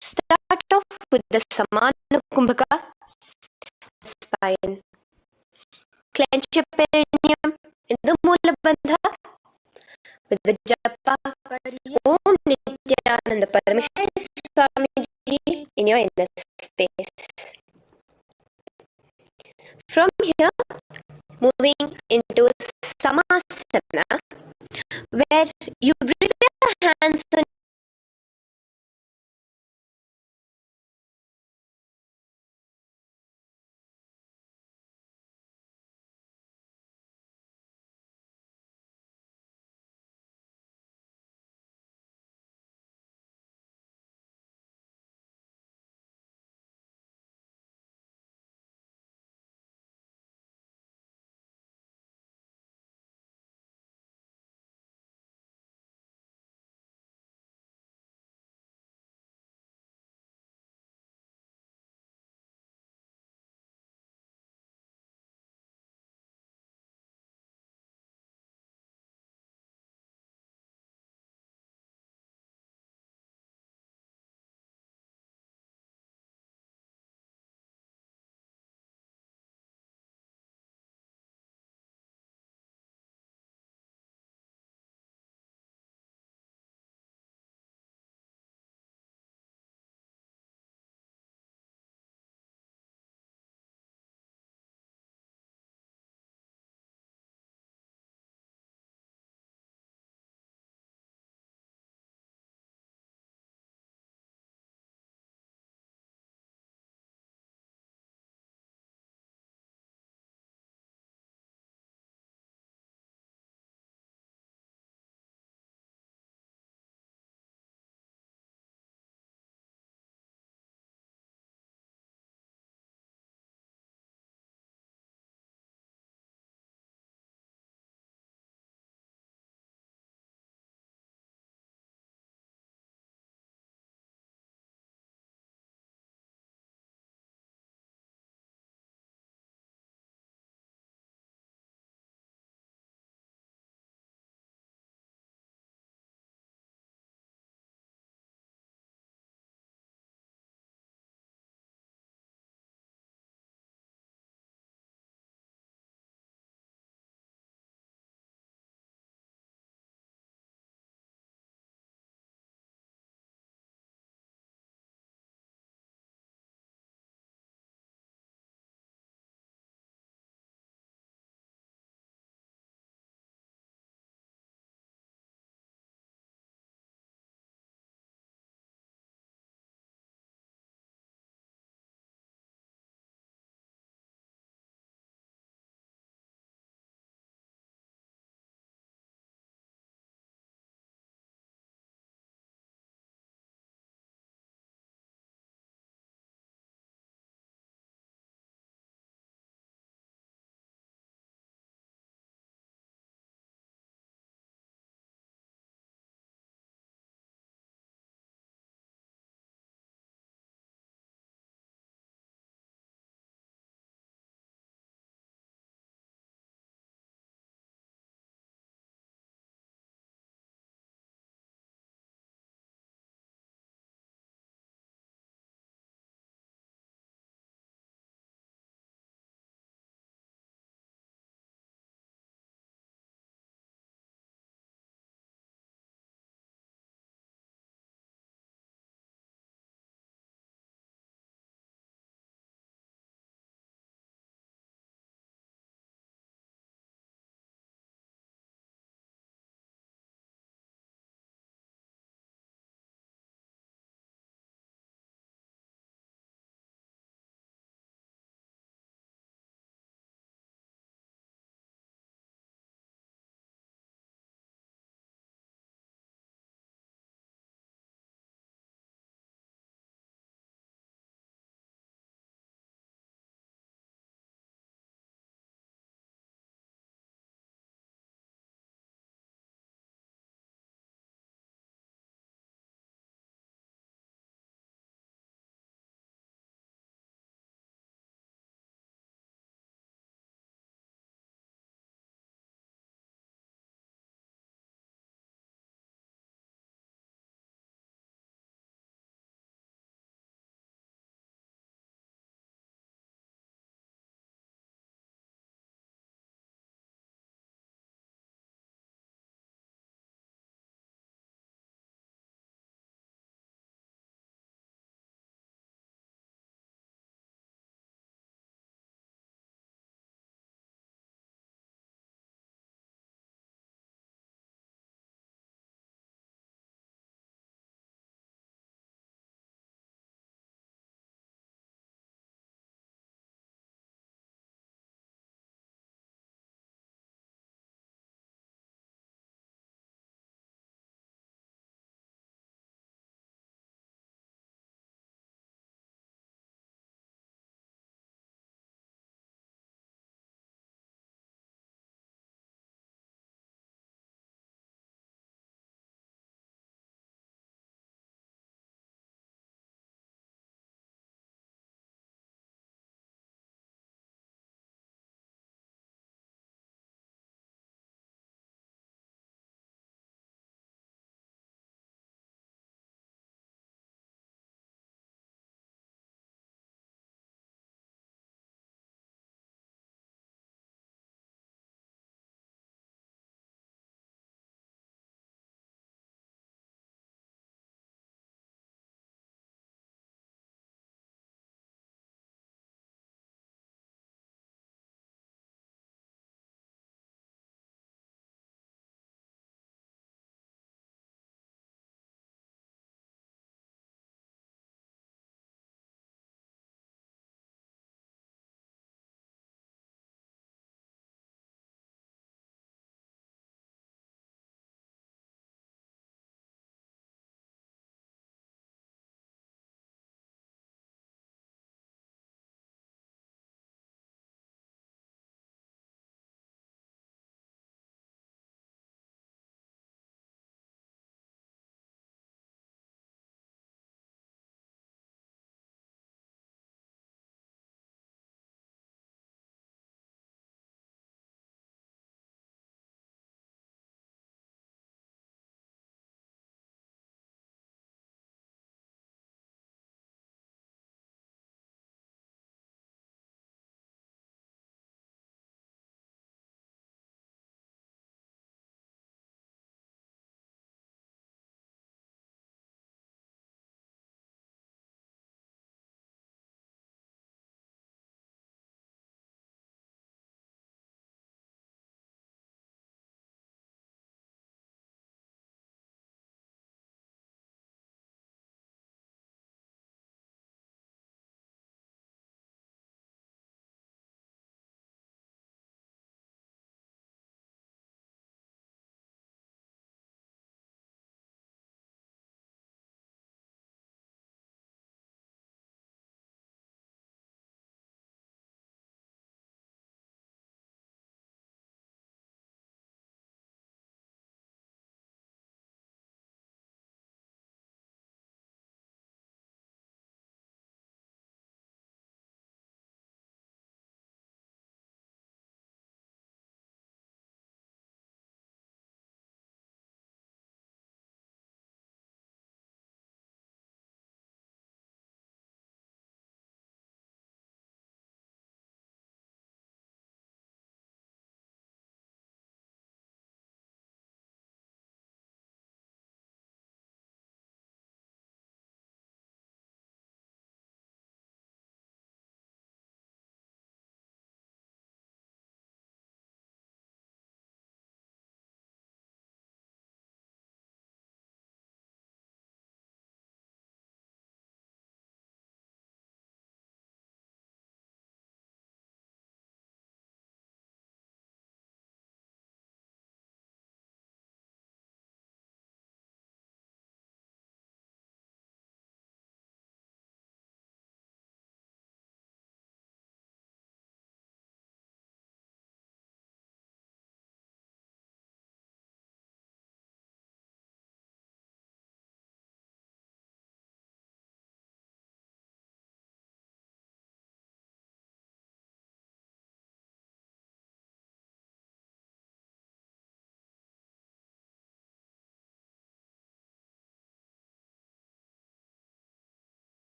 Start off with the Samana Kumbhaka, spine. Clench your perineum in the Mula Bandha with the Japa. Om Nithyananda Paramashivoham Swamiji in your inner space. From here, moving into Samasana, where you bring your hands on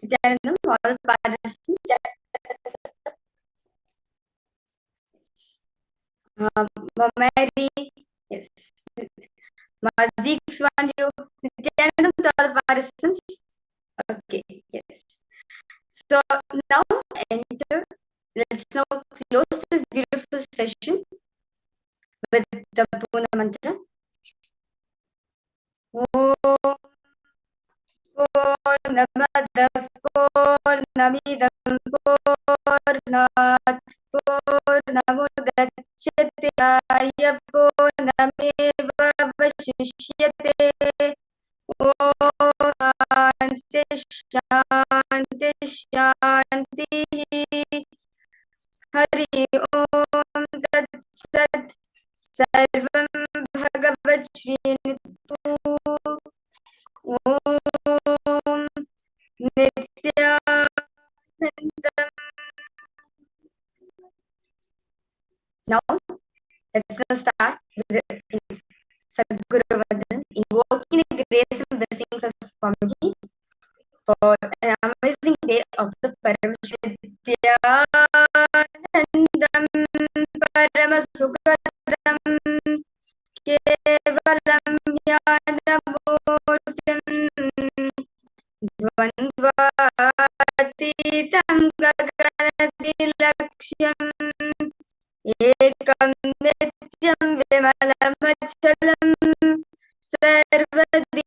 Nithyanandam, all participants. Mary, yes. Mazik's one, you. Nithyanandam to all participants. Okay, yes. So now enter. Let's now close this beautiful session with the Puna mantra. Om Purnamada Purnamidam Purnat Purnamudachyate Purnameva Vashishyate. Om Shanti Shanti Shanti. Hari Om Tat Sat. Sarvam Bhagavat Shrinitu. Om Nithyanandam. Now, let's now start with the Sadguru Vandan, invoking the grace and blessings of Swamiji for an amazing day of the Nithyanandam Paramasukadam Kevalam Jnanamurtim Dvandvatitam Gaganasilakshyam Ekam Nityam Vimalamachalam Sarvadi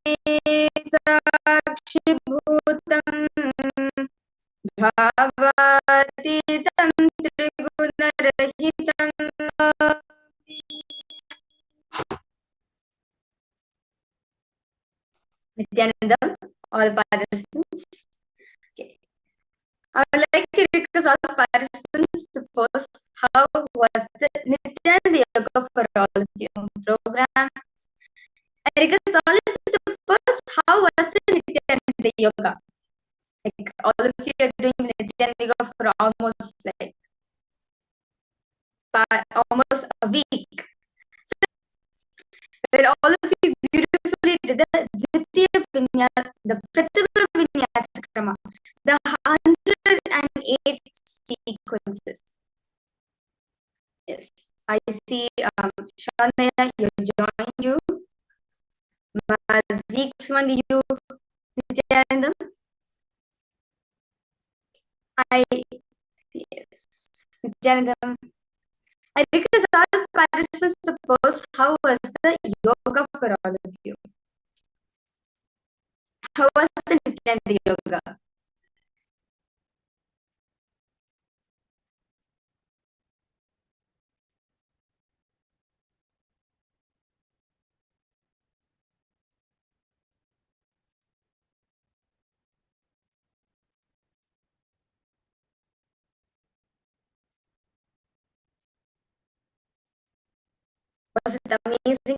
Sakshibhutam Bhavatitam Trigunarahitam. Nithyanandam, all participants. Okay. I would like to request all participants to post how was the Nithyananda Yoga for all of you program. I request all of you to post how was the Nithyananda Yoga. Like all of you are doing Nithyananda Yoga for almost almost a week. So where all of you beautifully did the Dvitiya Vinyasa, the Prathama Vinyasa Krama, the 108 sequences. Yes, I see Shanaya, you join you. Mazik's one, you, Nithyanandam. Yes, Nithyanandam. I request all participants to post how was the yoga for all of you. How was the Nithyananda Yoga? Was it amazing?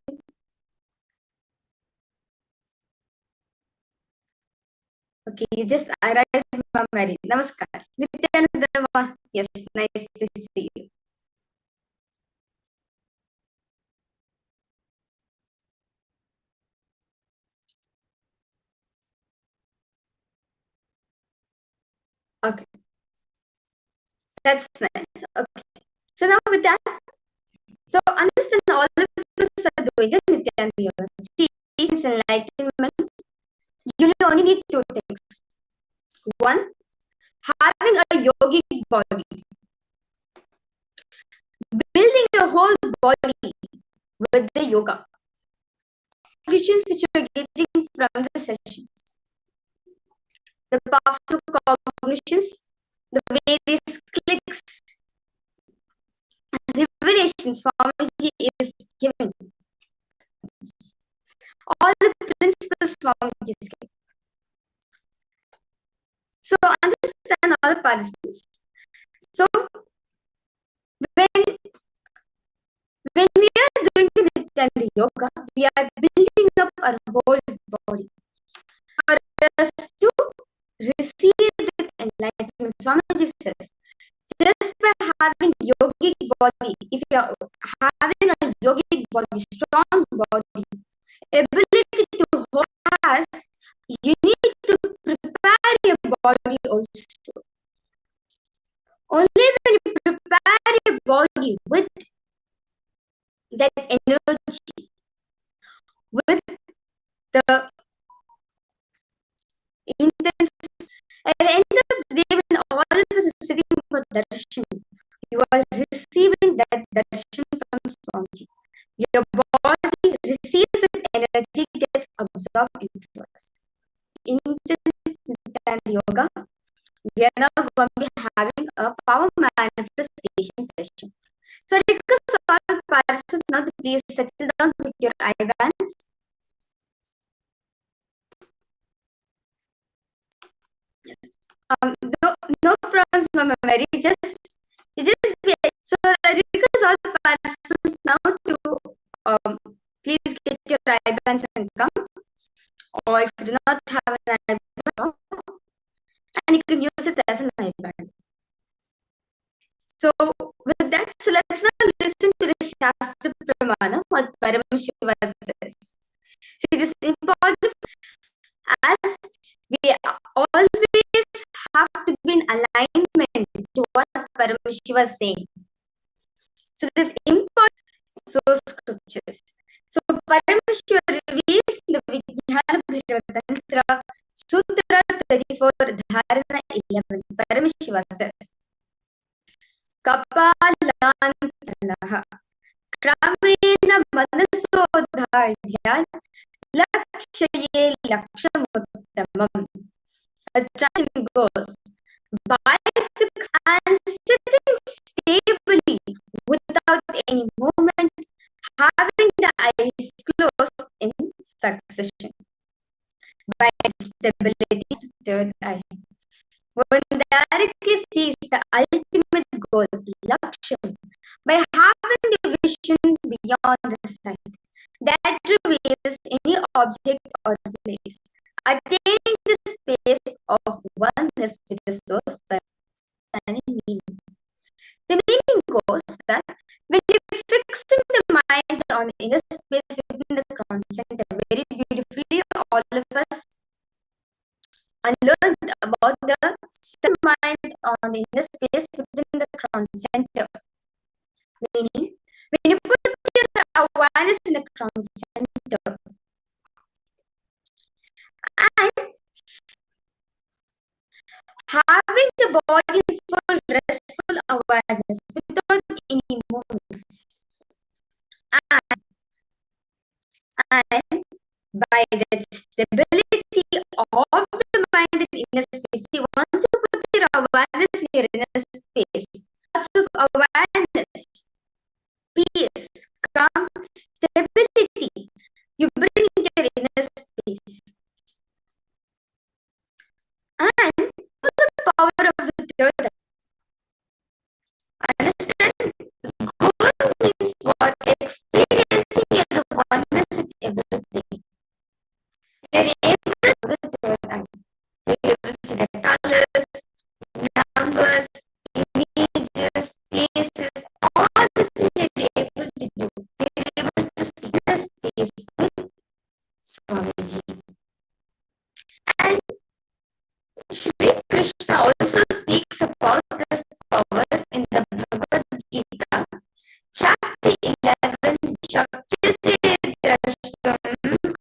Okay, you just arrived, Ma'am Mary. Namaskar. Nithyananda, yes, nice to see you. Okay, that's nice. Okay, so now with that, so understand all of us are doing the Nithyananda Yoga. See, it's enlightenment. You only need two things. One, having a yogic body. Building your whole body with the yoga. Solutions which you are getting from the sessions. The powerful cognitions, the various clicks, revelations Swamiji is giving. All the principles Swamiji is giving. So understand all the participants. So when we are doing the Nithyananda Yoga, we are building up our whole body. For us to receive the enlightenment, Swamiji says, just by having yogic body, if you are having a yogic body, strong body, ability to hold fast, you need to prepare your body body with that energy, with the intense. At the end of the day, when all of us are sitting for darshan, you are receiving that darshan from Swamiji. Your body receives that energy, gets absorbed into us. In this Nithyananda yoga, we are now going to be having a power manifestation session. So request all participants now to please settle down with your eye bands. Yes. No problems, Mama Mary. You just be. So request all participants now to please get your eye bands and come. Or if you do not have an eye band, and you can use it as an eye band. So with that, so let's now listen to the Shastra Pramana, what Paramashivoham says. See, this is important as we always have to be in alignment to what Paramashiva is saying. So this important source scriptures. So Paramashiva reveals the Vijnana Bhairava Tantra, Sutra 34, Dharana 11. Paramashiva says, Kapalantanaha Kramena Manasodhardhyan Lakshaye Lakshamuttamam. The translation goes, by fixed and sitting stably without any movement, having the eyes closed in succession. By stability, third eye. One directly sees the ultimate goal, Laksham, by having the vision beyond the sight that reveals any object or place, attaining the space of oneness with the source and meaning. The meaning goes that when you're fixing the mind on the inner space within the crown center, very beautifully, all of us and learned about the mind on the inner space within the crown center. Meaning, when you put your awareness in the crown center and having the body in full restful awareness without any movements, and by that stability of the mind in inner space, once you put your awareness in your inner space, lots of awareness, peace, calm, stability, you bring into your inner space. And the power of the third. Understand? Going means what? Experiencing the oneness with everything. You're able to the third eye. You're able to see the colors, numbers, images, places, all the things you're able to do. You're able to see the space with Swamiji. And Shri Krishna also speaks about this power in the Bhagavad Gita, chapter 11, Shakti Drashtam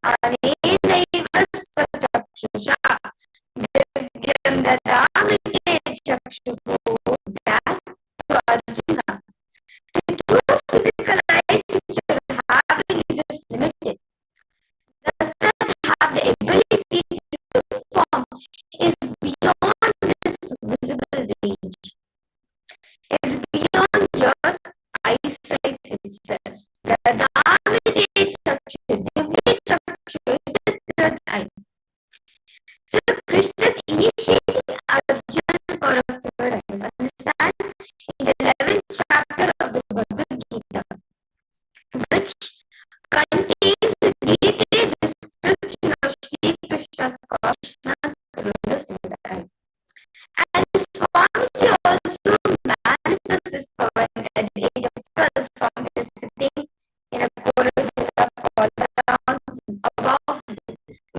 Anenaiva Svachakshusha Divyam Dadamite Chakshuhu, that to Arjuna. The two physical eyes which you are having is limited. Does that have the ability to perform is beyond this visible range. It's beyond your eyesight itself. Radhamide Chakshu, Divya Chakshu is the third eye. So Krishna is initiating Arjuna for a third eye. Understand? In the 11th chapter of the Bhagavad Gita, which contains the detailed description of Sri Krishna's Krishna through the third eye. And Swamiji also manifests this power at the age of 12. Swamiji is sitting in a corridor all around above him.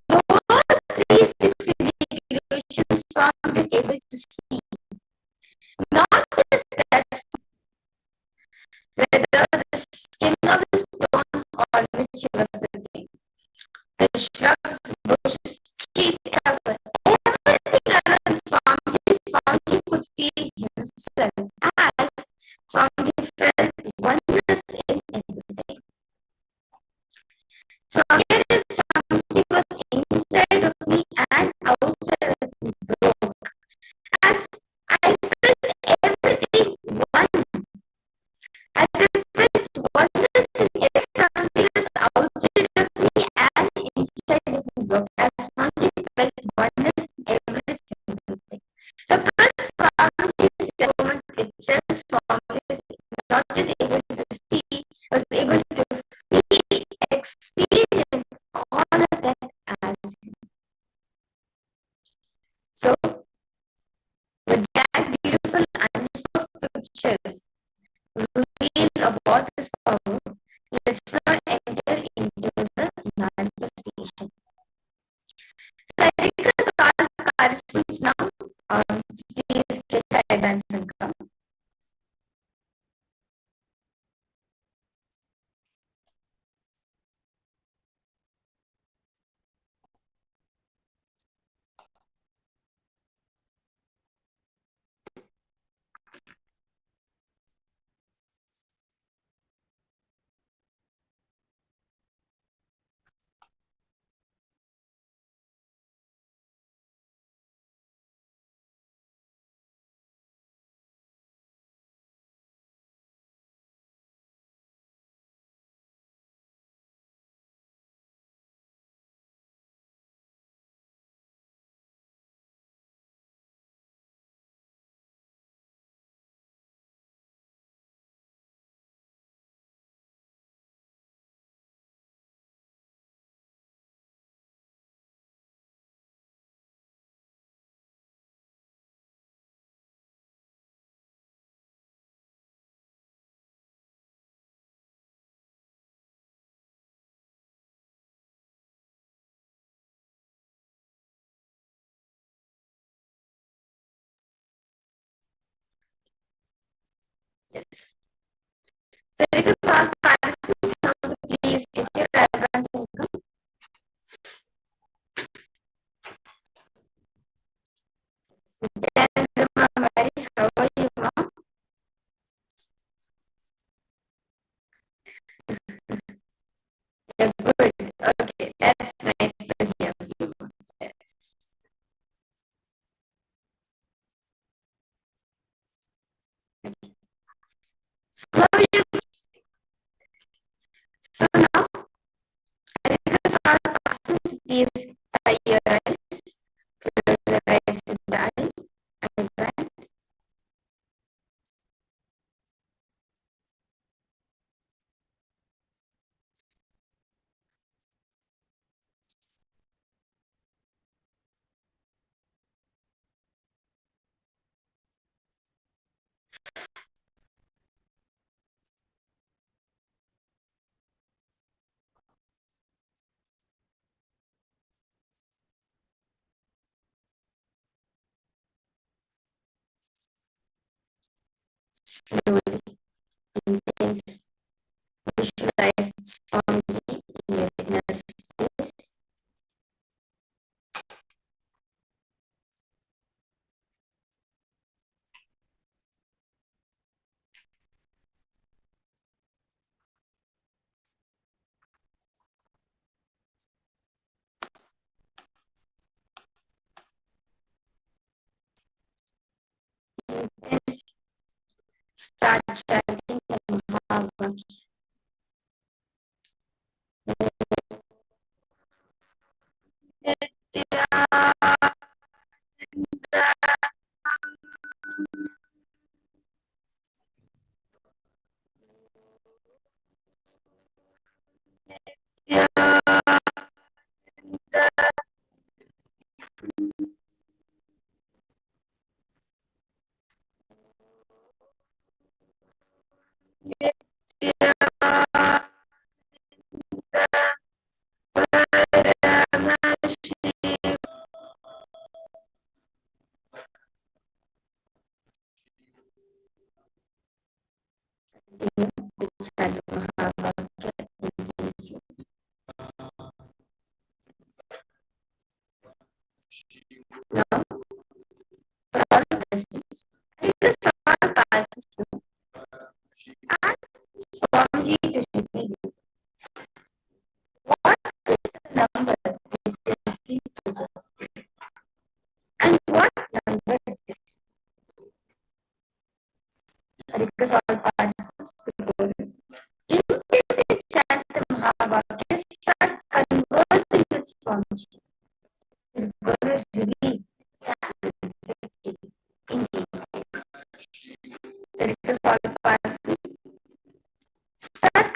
The whole 360-degree vision Swamiji is able to see. Not just that, Please get your advance income. Yes. So because all participants, please get your advance income. Then, Mary, how are you, ma'am? You're good. Okay, that's nice to hear you. Yes. So now you, so now, I request all participants, please tie your eyes, close your eyes with the eye, and right. Slowly, intense, visualize Swamiji in your inner space. Intense, start chanting the Mahavakya. Chant Mahavakya intensely. Now, for all questions, I request all participants to ask Swamiji to reveal what is the number which is represented and what number is this. I request all participants to go in. In case they chant the Mahavakya, start conversing with Swamiji. Is going to reveal the answer in details. I request all participants start.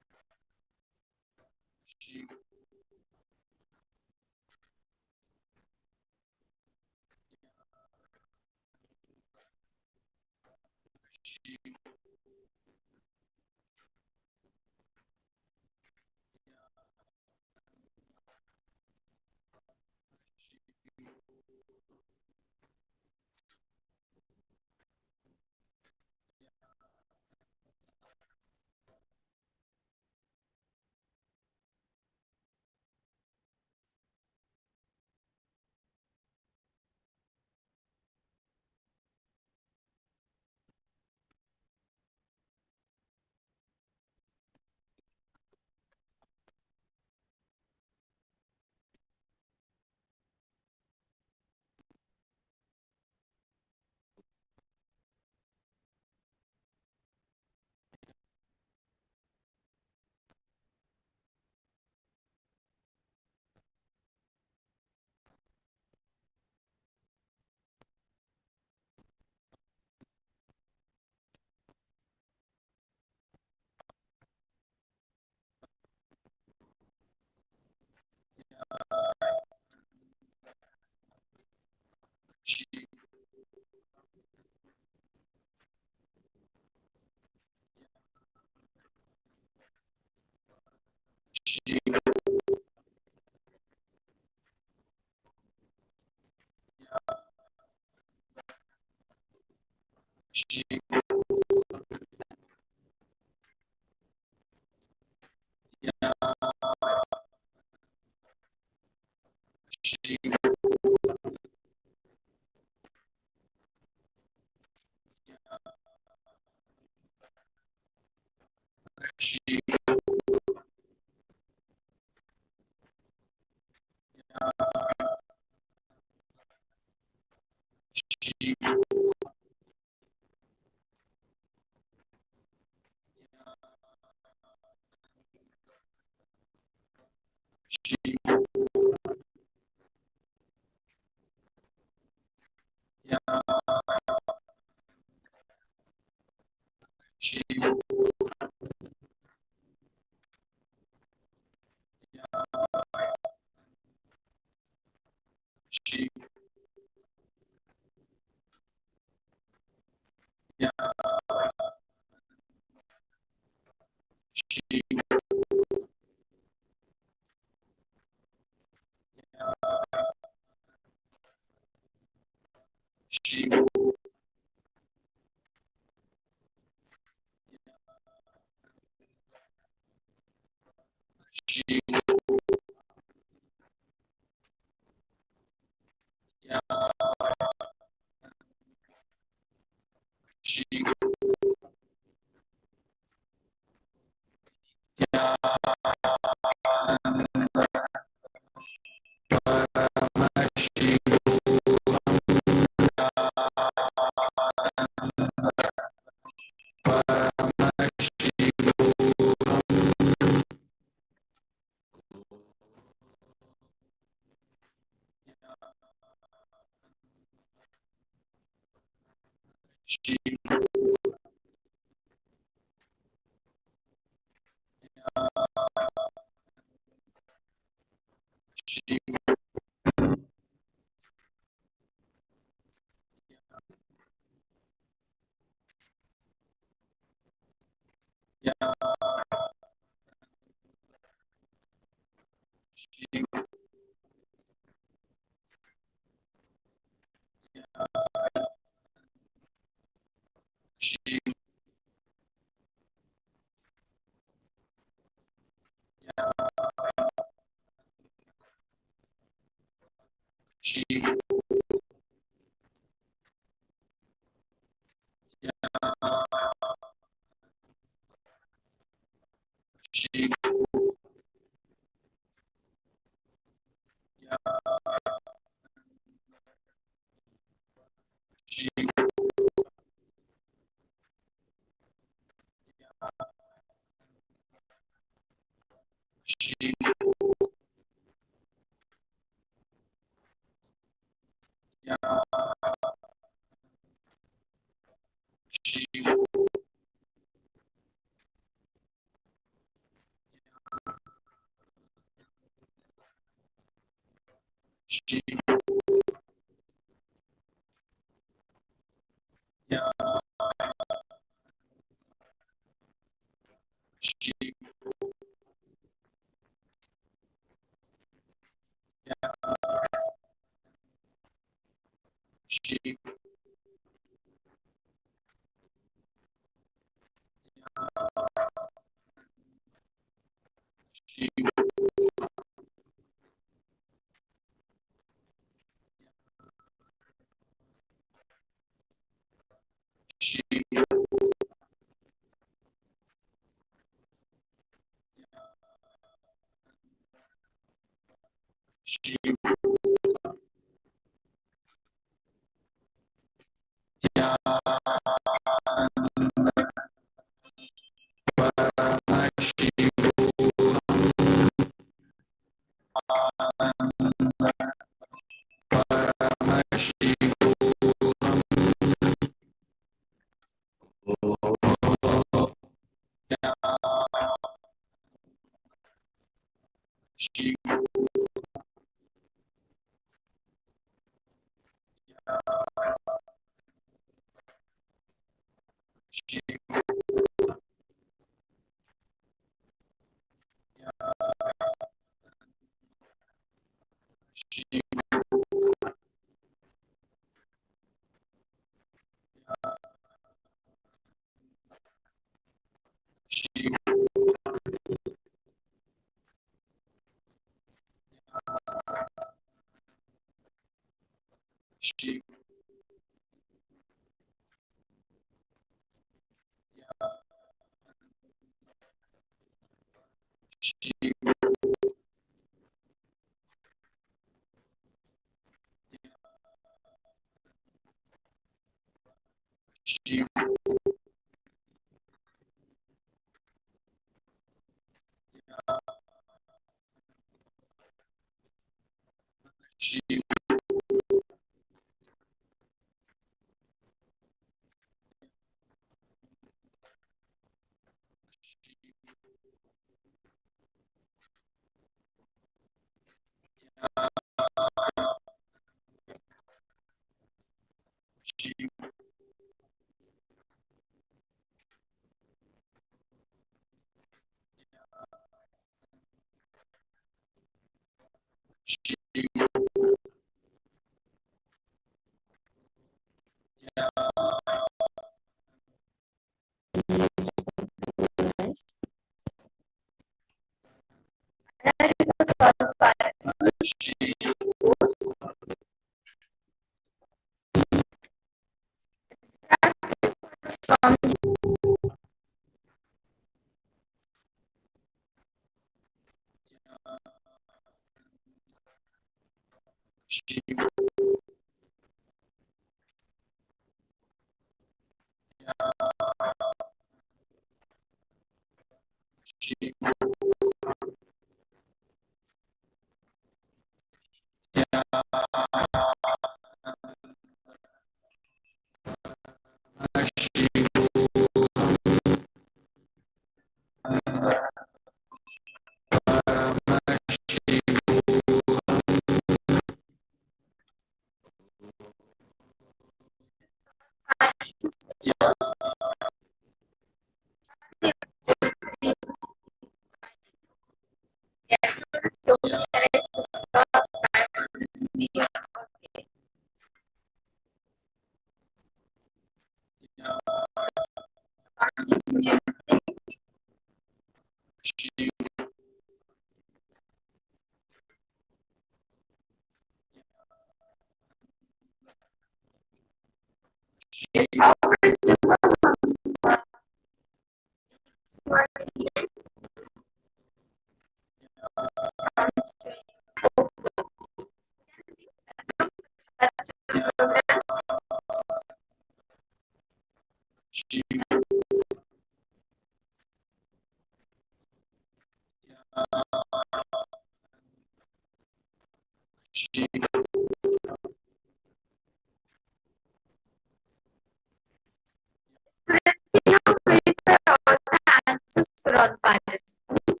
For all participants.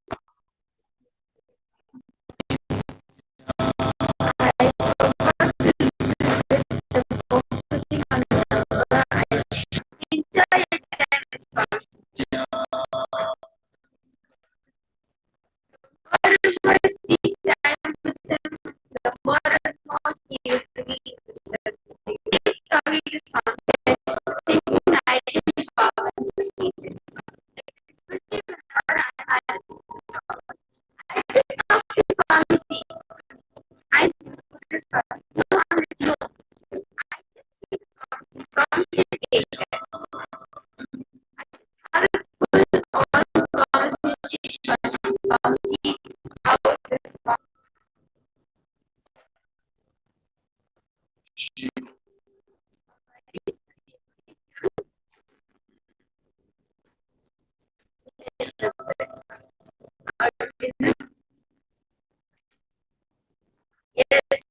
Focusing on the number and enjoy your time with Swami. The more you speak time with him, the more and more he is revealing himself. Keep talking to Swami, synchronizing power and state. Especially whenever I just talk to Swamiji. I do this one. No, I just speak Swamiji. Swamiji again. I just have a full on conversation with Swamiji about this one. Yes,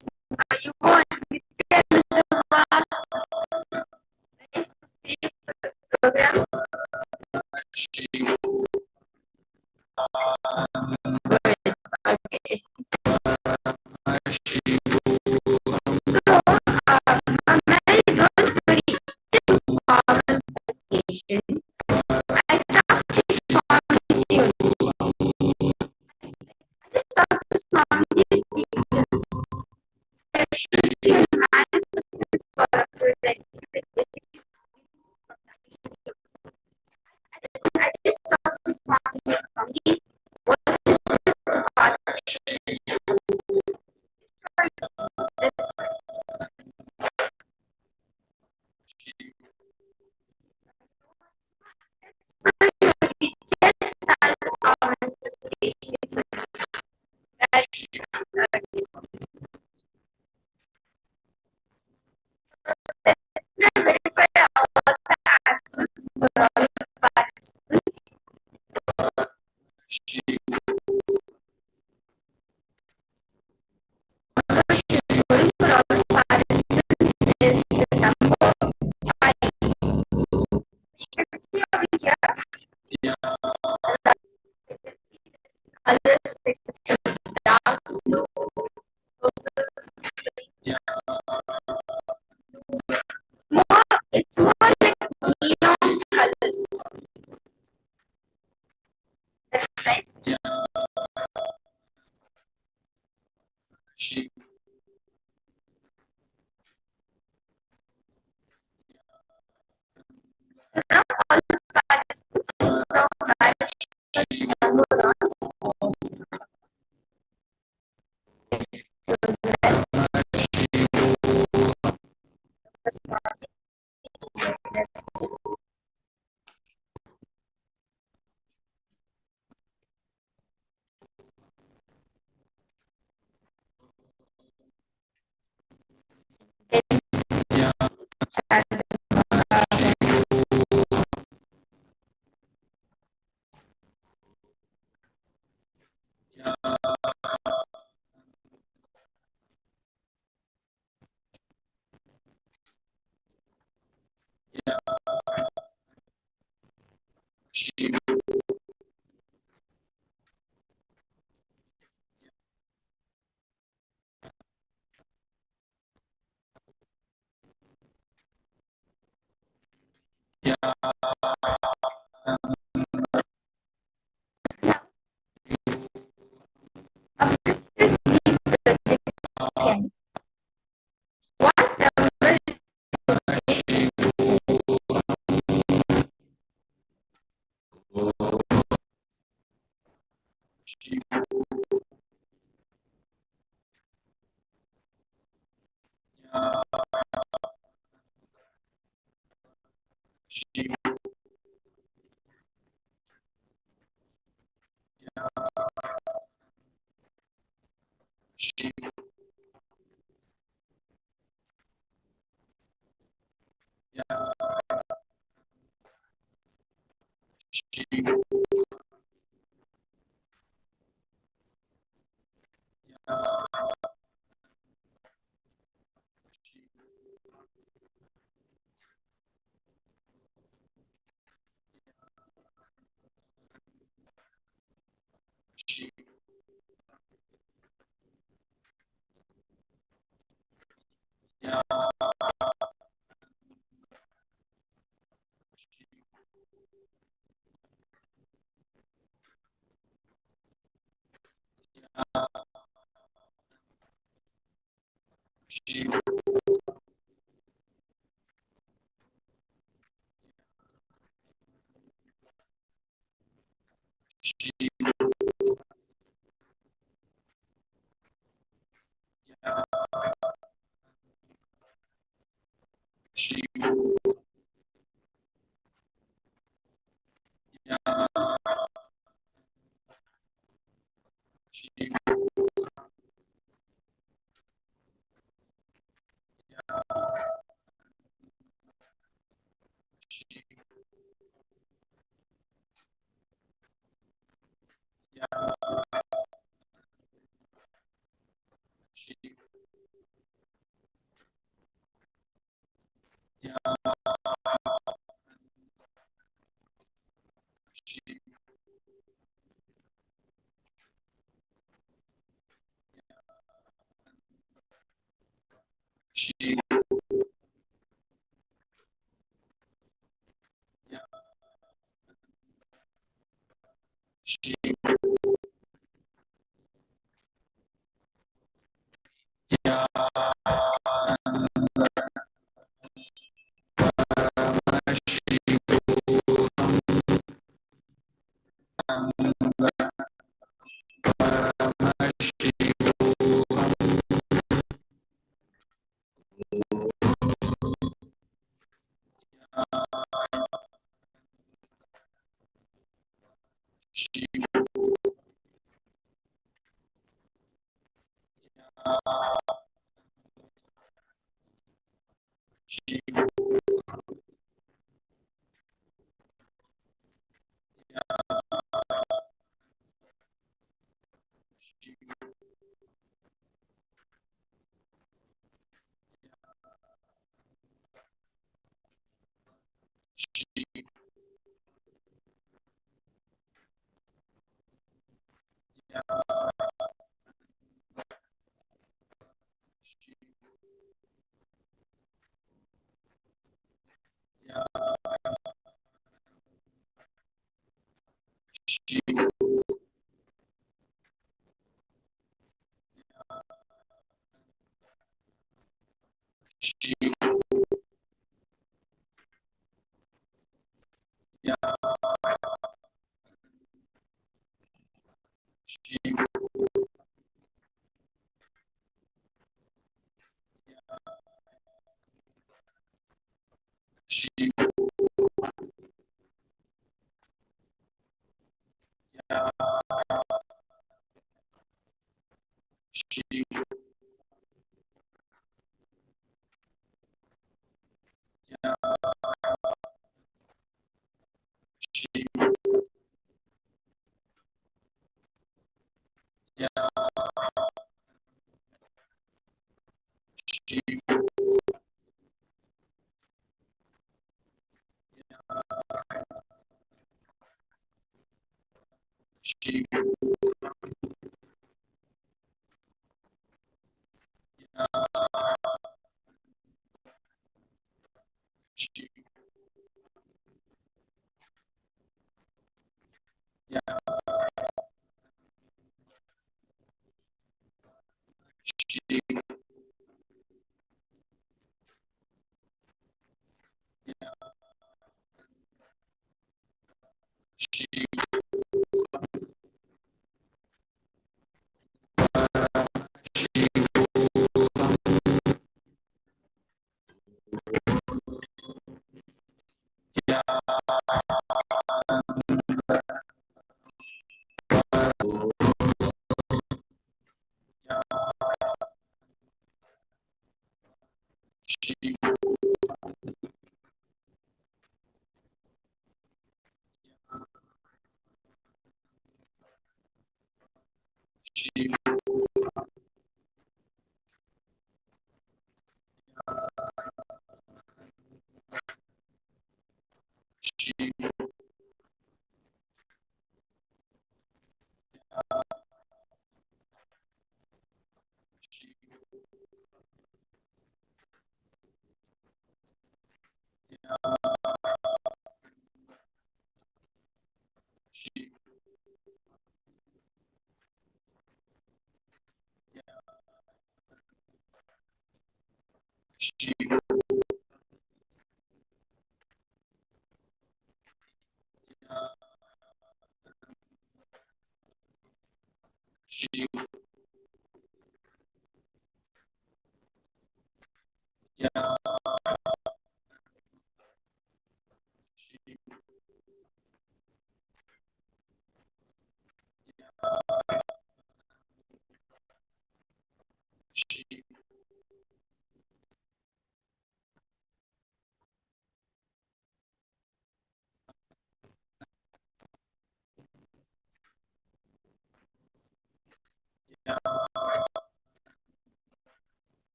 you want Nithyananda program. Okay. So, Mary, don't worry. Just formal manifestation. I talk to Swamiji only. I just talk to Swamiji speaking. Especially 9% for a project. I just talk to Swamiji. What is the part? We just had our manifestations for all participants. Going for all participants is the number 5. You can see over here. You can see this colors. This dark blue, purple, green. It's more like neon colors. That's nice. So now all the participants from Paramashivoham this big project scan. What number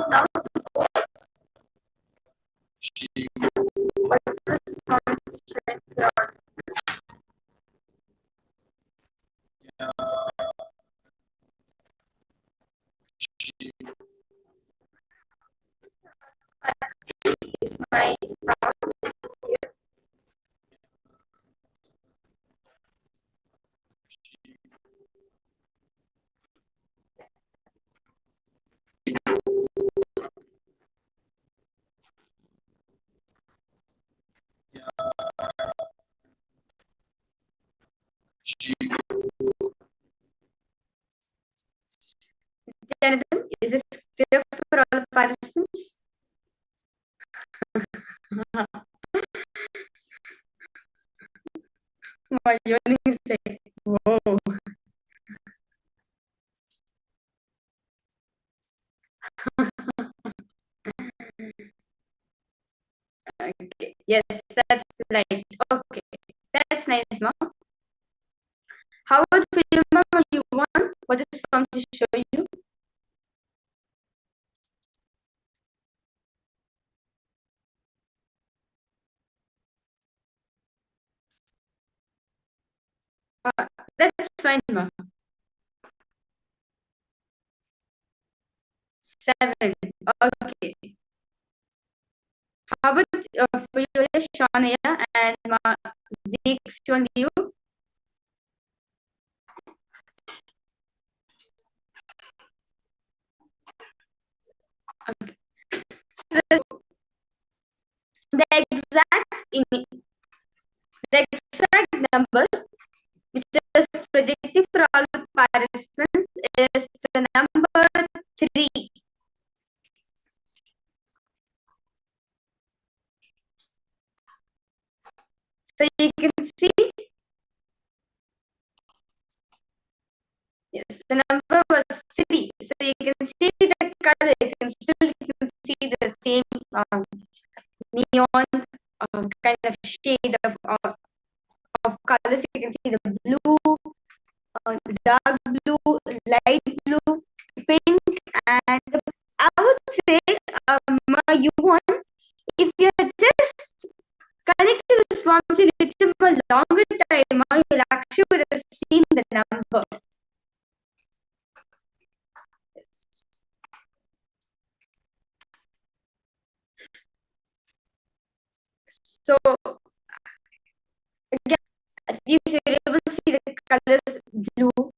Now, what's the sound strength? Is my sound here? Nithyananda, is this clear for all the participants? My yawning is like, whoa. Okay. Yes, that's right. Okay, that's nice, ma. How about for you, mama? You want what is from to show you? That's fine, ma. 7. Okay. How about for you, Shonaya and ma Zeke, on you? Okay. So the exact number which is projected for all the participants is the number 3. So you can see, yes, the number was 3. So you can see the color. You can see the same neon kind of shade of colors. You can see the blue, dark blue, light blue, pink, and I would say, you want, if you're just connected to the Swamiji little for a longer time, you'll actually would have seen the number. So again, at least you're able to see the colors blue.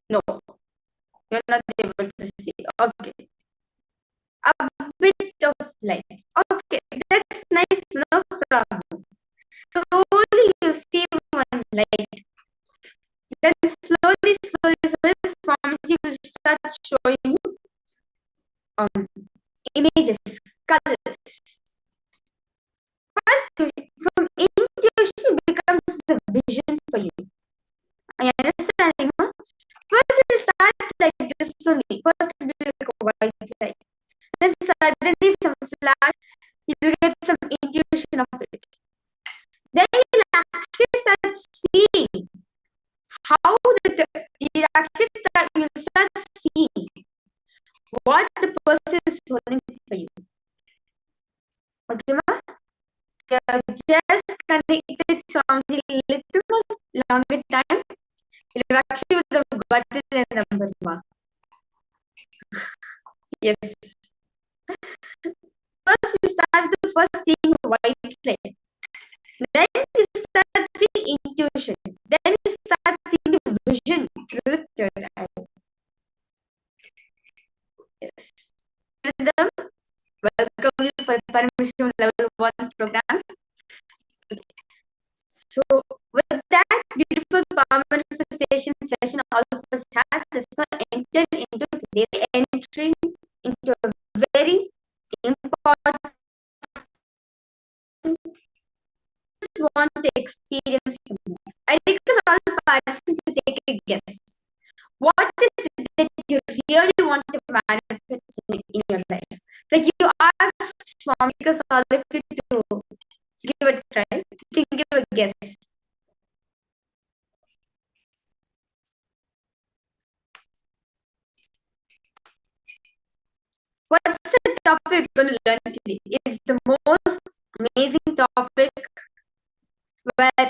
No, you're not able to see. Okay. A bit of light. Okay, that's nice, no problem. Slowly you see one light. Then slowly, Swamiji will start showing you images, colors. First, from intuition becomes a vision for you. Are you understanding? Huh? First, it will start like this only. First, it will be like a white light. Then suddenly, some flash, you will get some intuition of it. Then you'll actually start seeing how you'll start seeing what the person is holding for you. Okay, ma? You're just connected something little more longer time. You'll actually would have gotten a number, ma. Yes. First, you start the first seeing white light. Then you start seeing intuition. Then you start seeing the vision with your eye. Yes. Rhythm, welcome you for Paramashivoham Level-1 program. So, with that beautiful power manifestation session all of us had, let's now enter into today, entering into a very important, want to experience the most. I request all the participants to take a guess. What is it that you really want to manifest in your life? Like you ask Swami, because all of you to give it a try. You can give a guess. What's the topic we're going to learn today? It's the most amazing topic where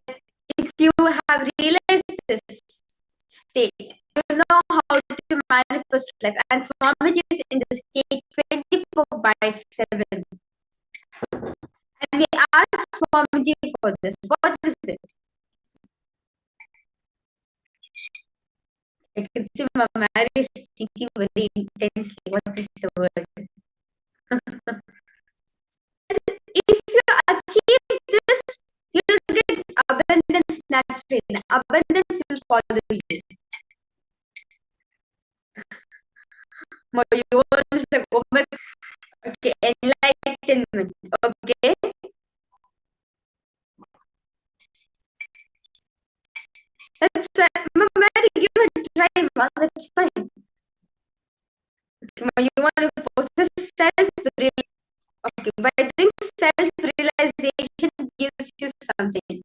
if you have realized this state, you know how to manifest life. And Swamiji is in the state 24/7. And we ask Swamiji for this. What is it? I can see my Mary is thinking very intensely. What is the word? If you achieve this, you will get abundance naturally. Abundance will follow you. Okay, enlightenment. Okay. That's right. Mary, give it a try, ma. That's fine. You want to possess self-realization. Okay, but I think self-realization gives you something.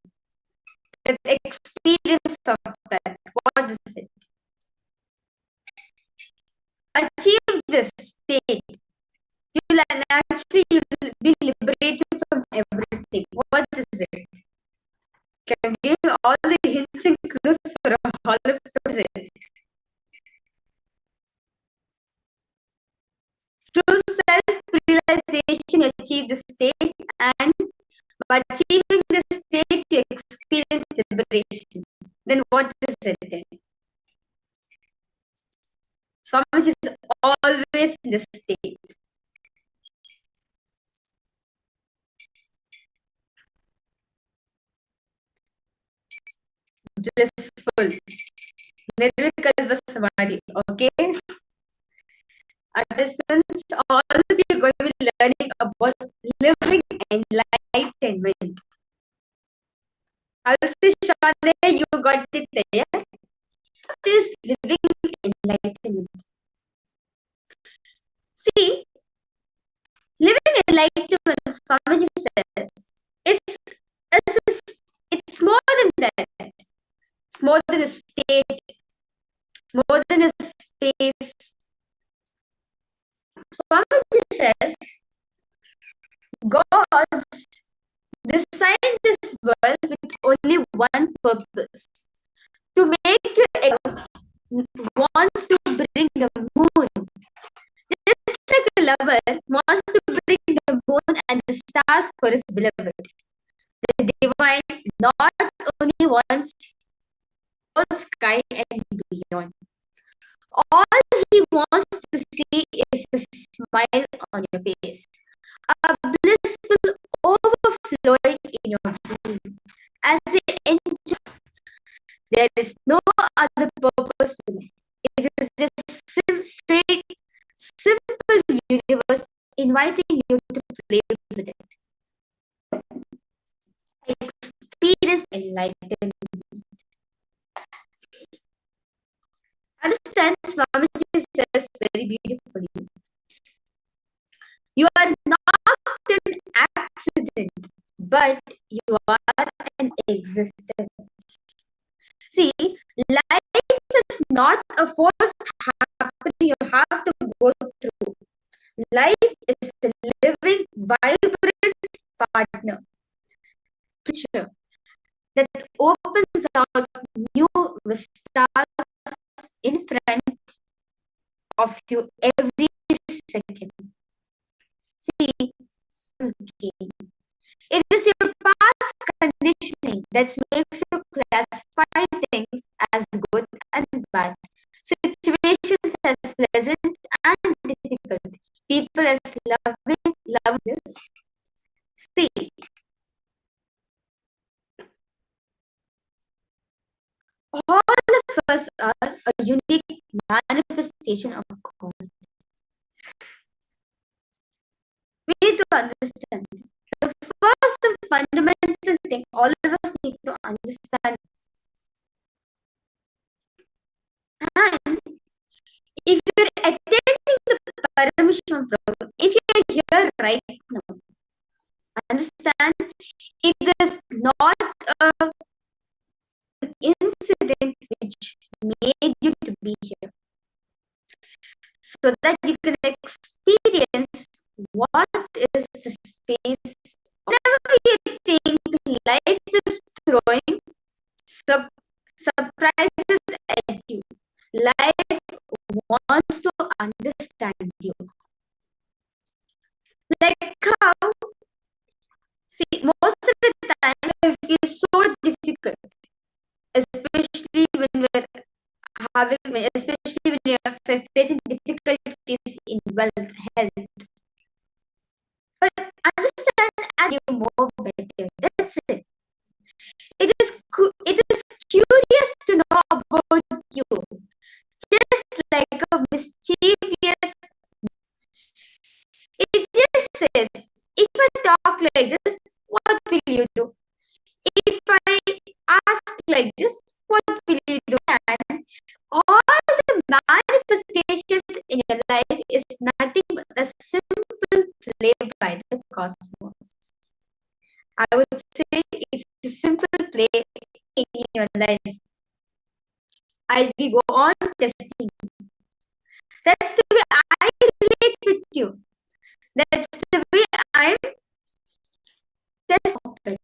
The experience of that. What is it? Achieve this state. You will be liberated from everything. What is it? Can give you all the hints and clues for all of those. Through self-realization, you achieve the state, and by achieving the state, you experience liberation. Then what is it then? Swamiji is always in the state. Blissful. Nirvikalpa Samadhi. Okay? Participants, all of you are going to be learning about living enlightenment. I'll say, Shane, you got it there. What is living enlightenment? See, living enlightenment, Swamiji says, it's more than that. It's more than a state, more than a space. Swamiji says, God designed this world with only one purpose. To make you wants to bring the moon. Just like a lover wants to bring the moon and the stars for his beloved. The divine not only wants all sky and beyond. All he wants to see is a smile on your face, a blissful overflowing in your being. As he enjoys, there is no other purpose to life. It is just straight, simple universe inviting you to play with it. Experience enlightenment. Understand, Swamiji says very beautifully. You are not an accident, but you are an existence. See, life is not a forced happening you have to go through. Life is a living, vibrant partner. Future that opens out new vistas in front of you every second. See, it is your past conditioning that makes you classify things as good and bad, situations as pleasant and difficult, people as loving this. See, all of us are a unique manifestation of God. We need to understand. The first and fundamental thing all of us need to understand. And if you're attending the Paramashivoham program, if you're here right now, understand it is not an incident which made you to be here. So that you can experience what is the space. Whenever you think life is throwing surprises at you, life wants to understand you. Like how, see, most of the time it feels so difficult, especially when we're especially when you're facing difficulties in wealth, health. But understand and you more better. That's it. It is curious to know about you. Just like a mischievous. It just says, if I talk like this, what will you do? If I ask like this, what will you do? And all the manifestations in your life is nothing but a simple play by the cosmos. I would say it's a simple play in your life. I'll be go on testing. That's the way I relate with you. That's the way I'm testing.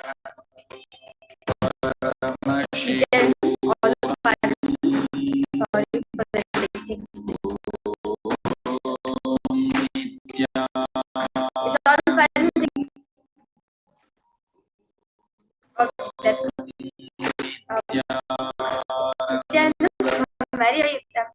We can all file. Sorry for the mistake. Is all file music? Okay, let's go. Nithyananda, Mary, are you there?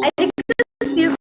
I request you.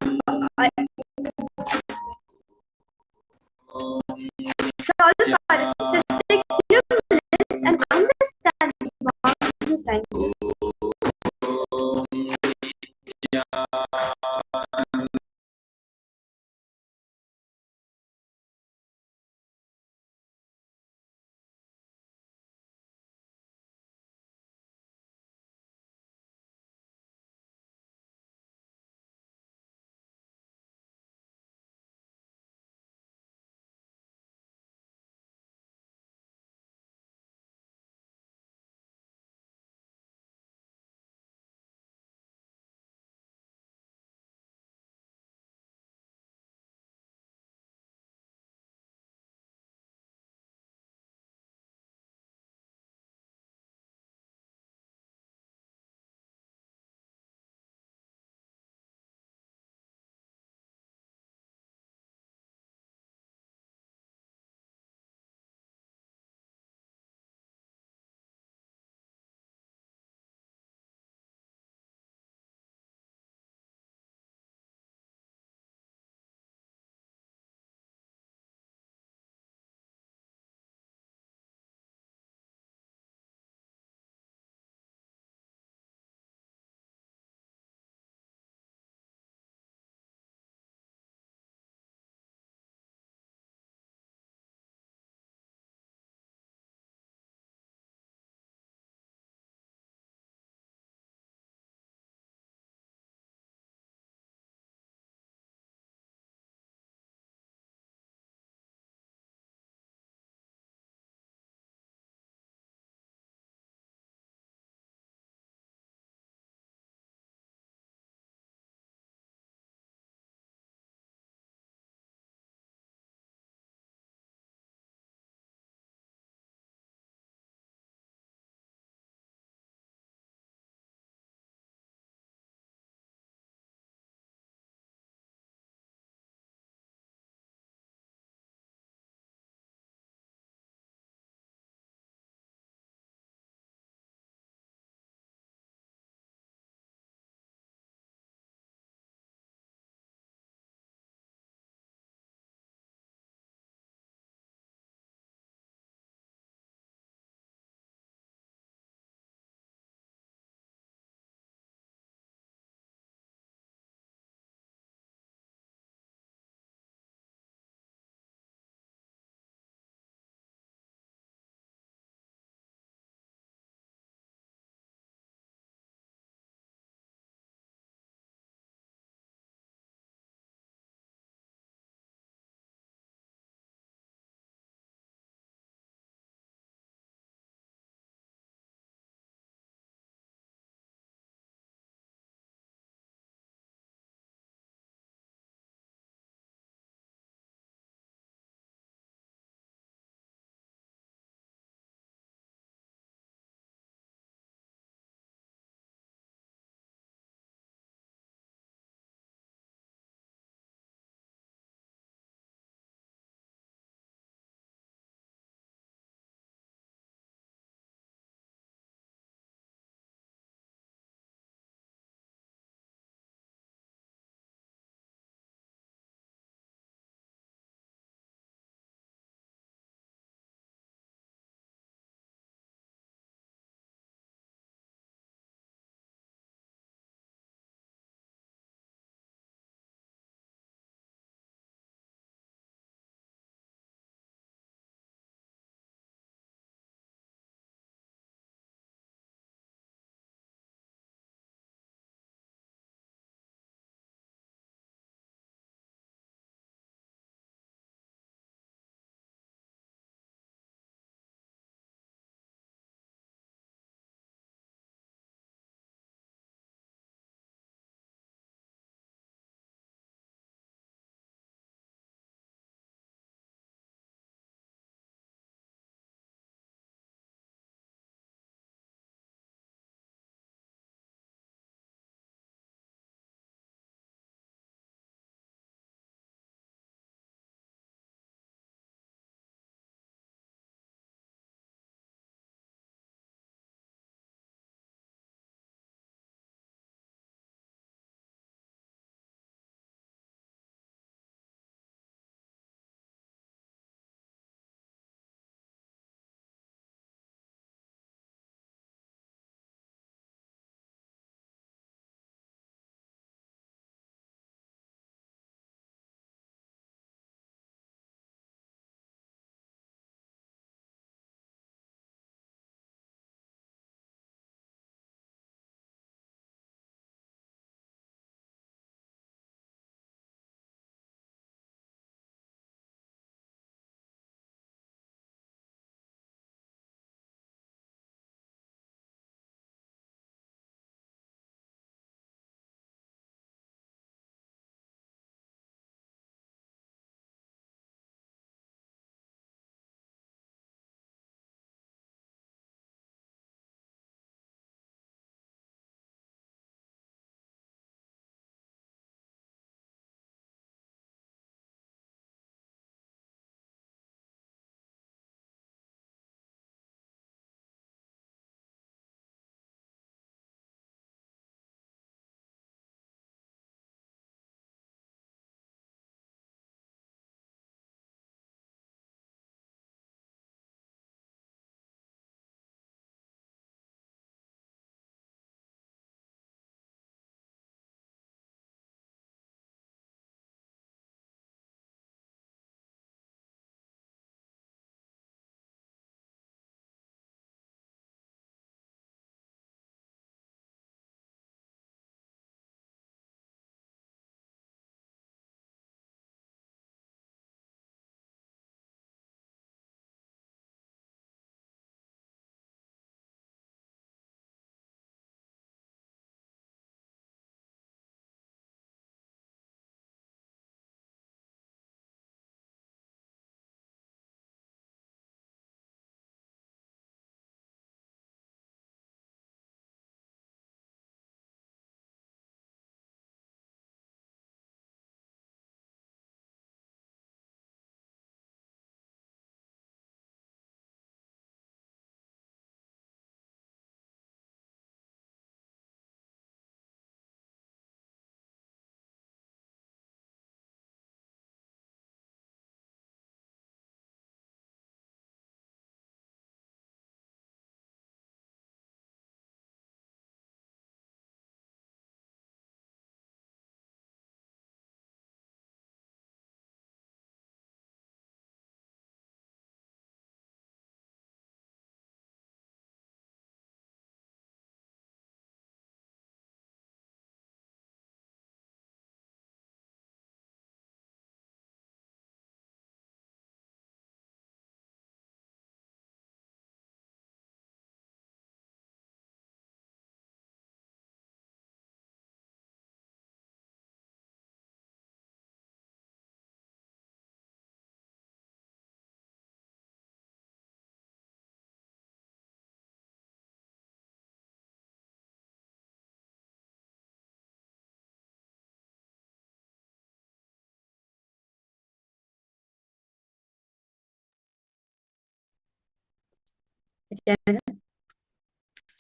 Nithyananda,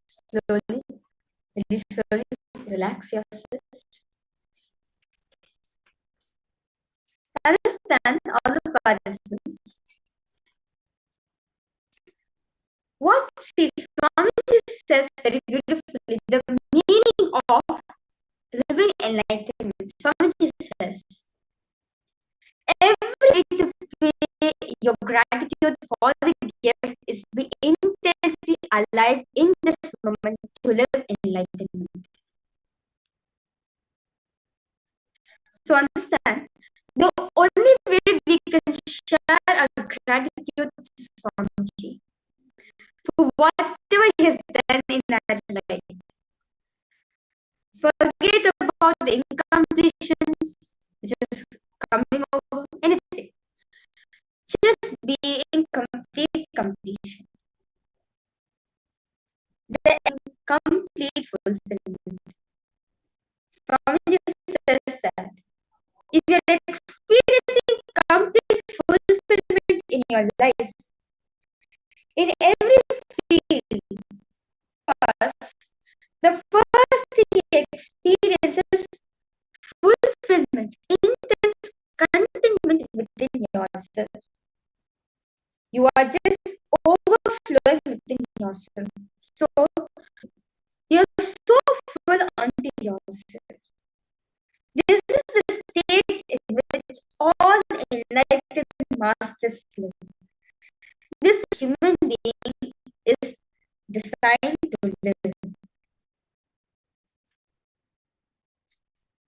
slowly, very slowly, relax yourself. Understand all the participants. What Swamiji says very beautifully, the meaning of living enlightenment. Swamiji says, every way to pay your gratitude for the gift is be intensely alive in this moment to live enlightenment. So understand, the only way we can share our gratitude to Swamiji for whatever he has done in our life. Forget about the incompletions, just coming over, anything. Just be in complete completion. The complete fulfillment. Swamiji says that if you're experiencing complete fulfillment in your life, in every field, first, the first thing you experience is fulfillment, intense contentment within yourself. You are just overflowing within yourself. So, you're so full onto yourself. This is the state in which all enlightened masters live. This human being is designed to live.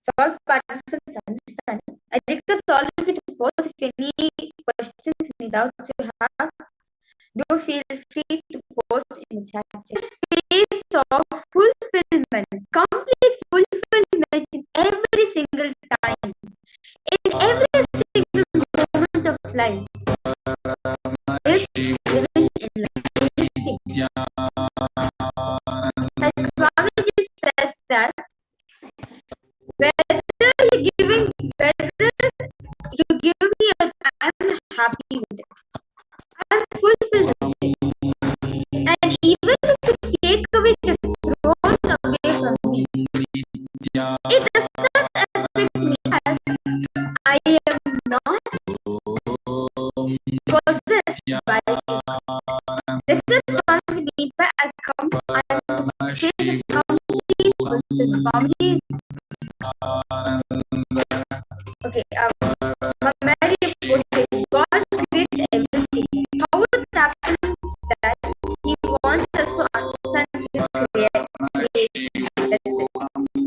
So all participants understand. I request all of you to pause if any questions, any doubts you have. Do feel free to post in the chat. This phase of fulfillment, complete fulfillment in every single time, in every single moment of life, is living in life. As Swamiji says that whether you give me I'm happy with it. I'm fulfilled with it. And even if you take away the throne away from me, it does not affect me as I am not possessed by it. This is Swamiji means by I'm complete fulfilled. Swamiji is okay, Mary says God creates everything. How it happens that He wants us to understand His creation. That's it.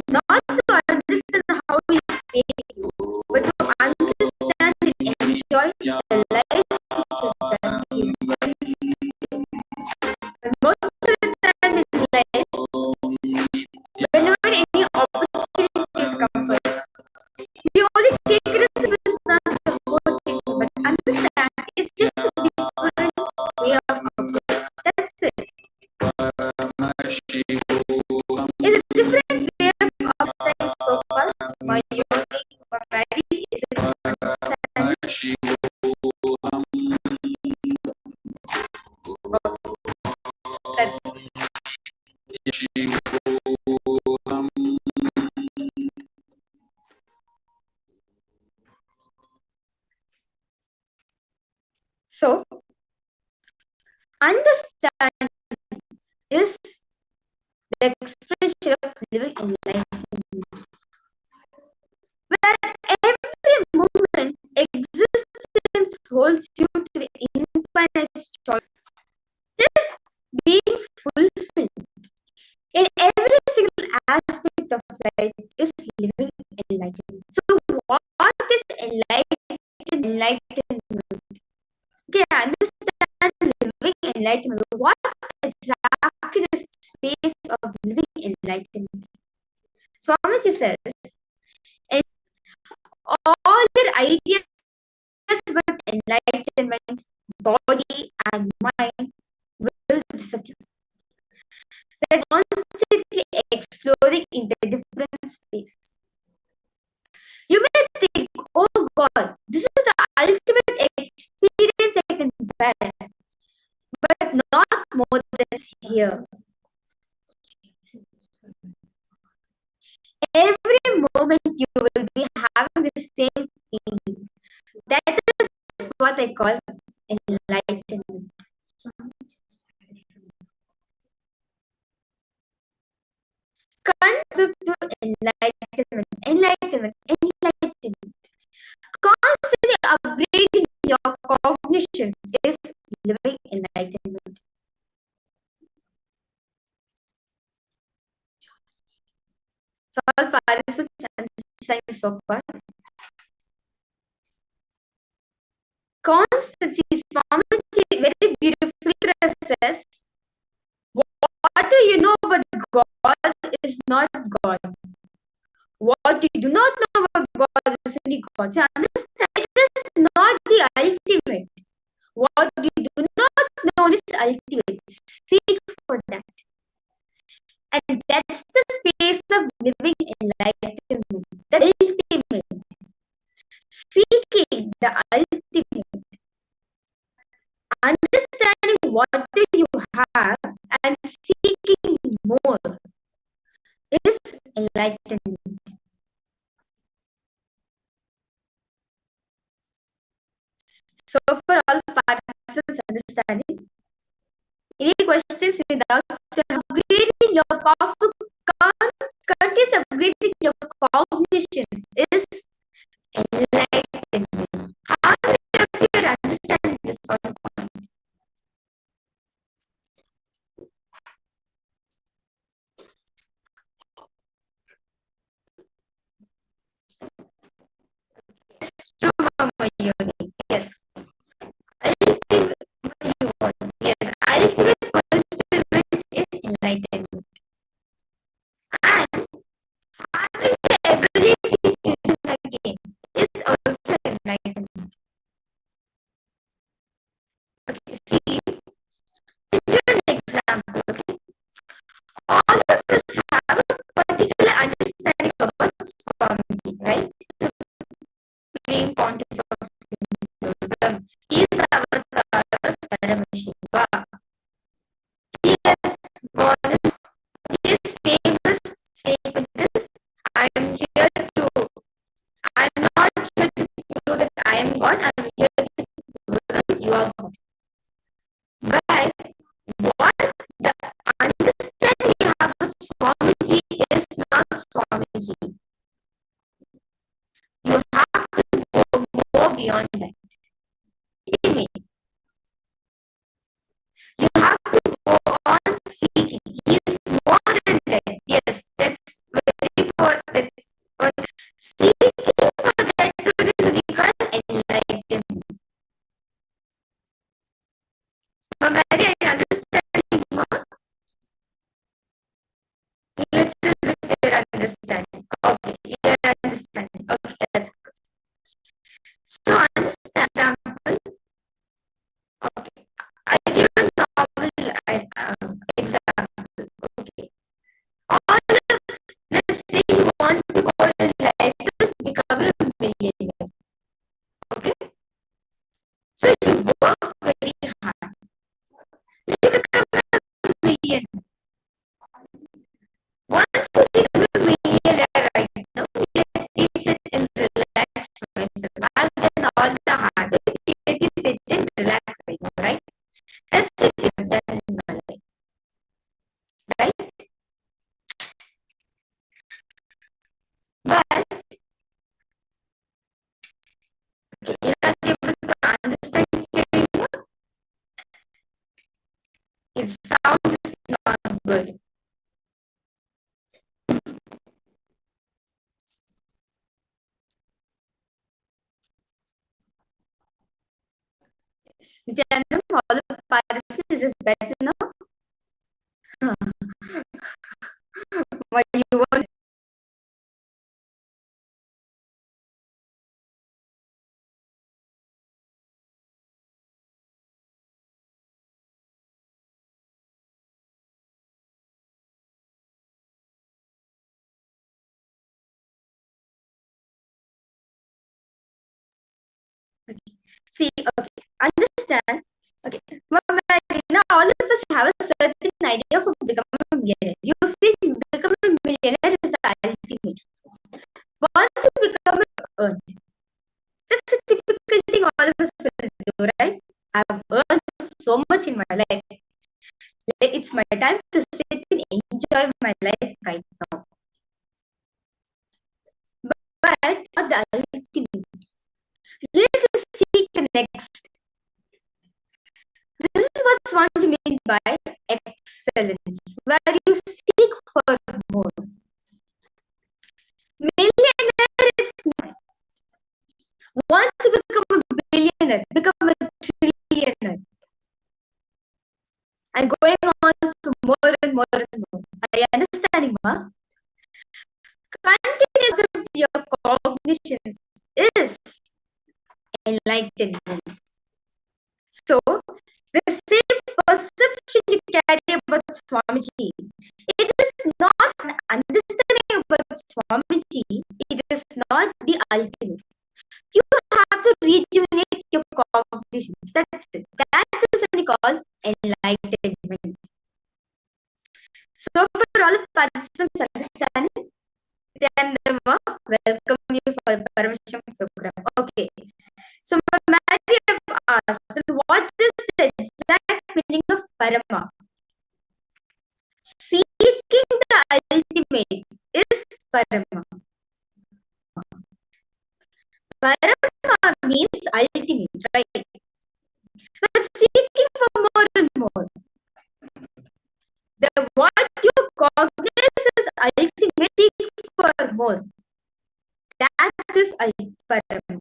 Not to understand how He made you, but to understand and enjoy the life which is done Him. And most of the time in life, whenever any opportunities come for us, we only take responsibility for it, but understand it's just a different way of approach. That's it. It's a different way of saying so called my yogi or married is a understanding. That's it. So, understand is the expression of living enlightenment, where every moment existence holds you to the infinite choice. Just being fulfilled in every single aspect of life is living enlightenment. So, what is enlightenment? Okay, I understand living enlightenment. What exactly the space of living enlightenment? Swamiji says, and all your ideas about enlightenment, body and mind will disappear. They're constantly exploring in the different space. You may think, oh God, this is the ultimate experience I can bear. But not more that's here. Every moment you will be having the same feeling. That is what I call enlightenment. Concept to enlightenment. Constantly upgrading your cognitions is living enlightenment. So all participants understand so far. Constancy, Swamiji very beautifully says, what do you know about God is not God. What you do not know about God is only God. So understand, it is not the ultimate. What you do not know is ultimate. Seek for that. And that's the space of living enlightenment. The ultimate. Seeking the ultimate. Understanding what do you have and seeking more is enlightenment. So for all participants understanding, any questions, any doubts, upgrading your powerful, continuous upgrading your cognitions is enlightenment. How many of you are understanding this one point? Yes, true, Mama Yoni. Yes. Ultimate, yes, ultimate fulfillment is enlightenment. And having the ability to do again is also enlightenment. Okay, see, to give an example, okay, all of us have a particular understanding about Swamiji, right? Supreme Pontiff of Hinduism. He is the avatar of Paramashivoham. He has gone, his famous statement is, I am here to, I am not here to prove that I am God, I am here to prove that you are God. But what the understanding you have of Swamiji is not Swamiji. You have to go beyond that. You have to go on seeking. He is more than that. Yes, that's very important. Seeking for that is we call enlightenment. Mary, are you understanding more? Little bit you're understanding. Okay, you're understanding. Okay, that's good. So understand example. Okay, I give a normal example. Okay, all of, let's say you want to go in life to become a millionaire. Okay, so you work very hard. You become a millionaire. Once you become a millionaire right now, let me sit and relax myself. I've done all the hard work. Let me sit and relax right now, right? That's it, I've done in my life. Right? But you're not able to understand clearly. His sound is not good. Nithyananda, all the participants is better now. What you want? Okay. See, okay, understand. Okay, Mary, now all of us have a certain idea of becoming a millionaire. You feel becoming a millionaire is the ultimate. Once you become earned, that's a typical thing all of us will do, right? I've earned so much in my life. It's my time to sit and enjoy my life right now. But not the ultimate. Let's seek the next. This is what Swamiji meant by excellence, where you seek for more. Millionaire is nice. Once you become a billionaire, become a trillionaire, and going on to more and more and more. Are you understanding, ma? Continuous of your cognitions is enlightenment. So, the same perception you carry about Swamiji, it is not an understanding about Swamiji, it is not the ultimate. You have to rejuvenate your cognitions. That's it. That is what we call enlightenment. So, for all the participants understanding, then welcome you for the Paramashivoham program. Okay. So, Mary have asked, what is the exact meaning of Parama? Seeking the ultimate is Parama. Parama means ultimate, right? But seeking for more and more. What you cognize is ultimate, seek for more. That is Parama.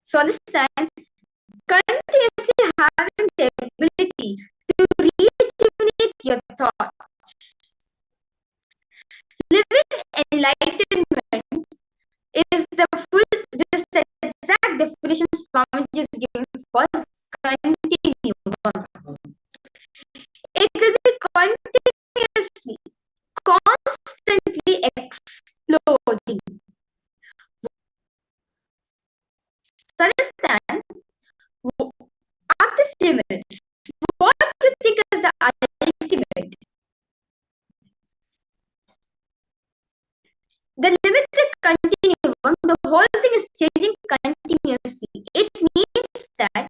So understand, continuously having the ability to rejuvenate your thoughts. Living enlightenment is the exact definition Swamiji is giving for continuum. It will be continuously, constantly exploding. So understand, after a few minutes, what do you think is the ultimate? The limited continuum, the whole thing is changing continuously. It means that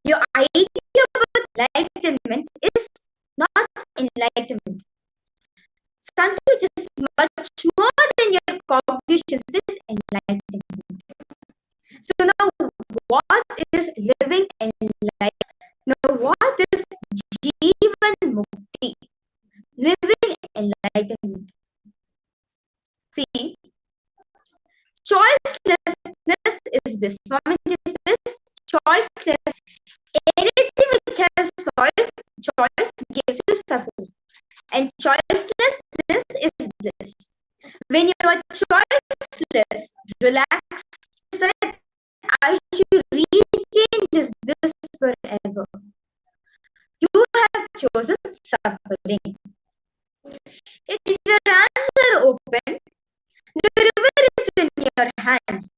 your idea about enlightenment is not enlightenment. Something which is much more than your cognitions is enlightenment. So now, what is living enlightenment? Now, what is Jivan Mukti? Living enlightenment. See, choicelessness is bliss. Swamiji says choiceless. Anything which has choice gives you suffering. And choicelessness is bliss. When you are choiceless, relaxed, I should retain this bliss forever. You have chosen suffering. If your hands are open, the river is in your hands.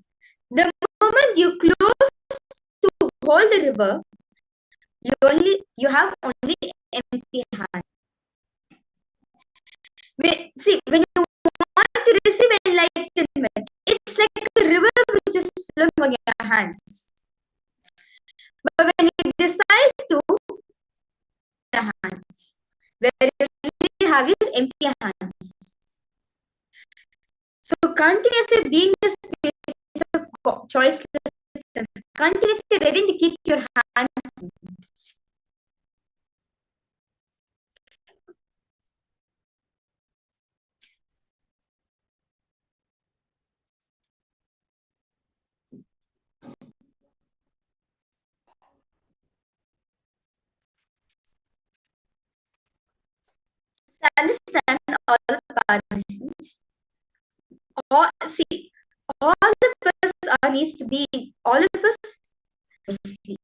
The moment you close to hold the river, you have only empty hands. When you want to receive enlightenment, it's like a river which is flowing on your hands. But when you decide to your hands, where you really have your empty hands. So continuously being the space of choicelessness, continuously ready to keep your hands. Understand all the participants. All of us needs to be all of us asleep.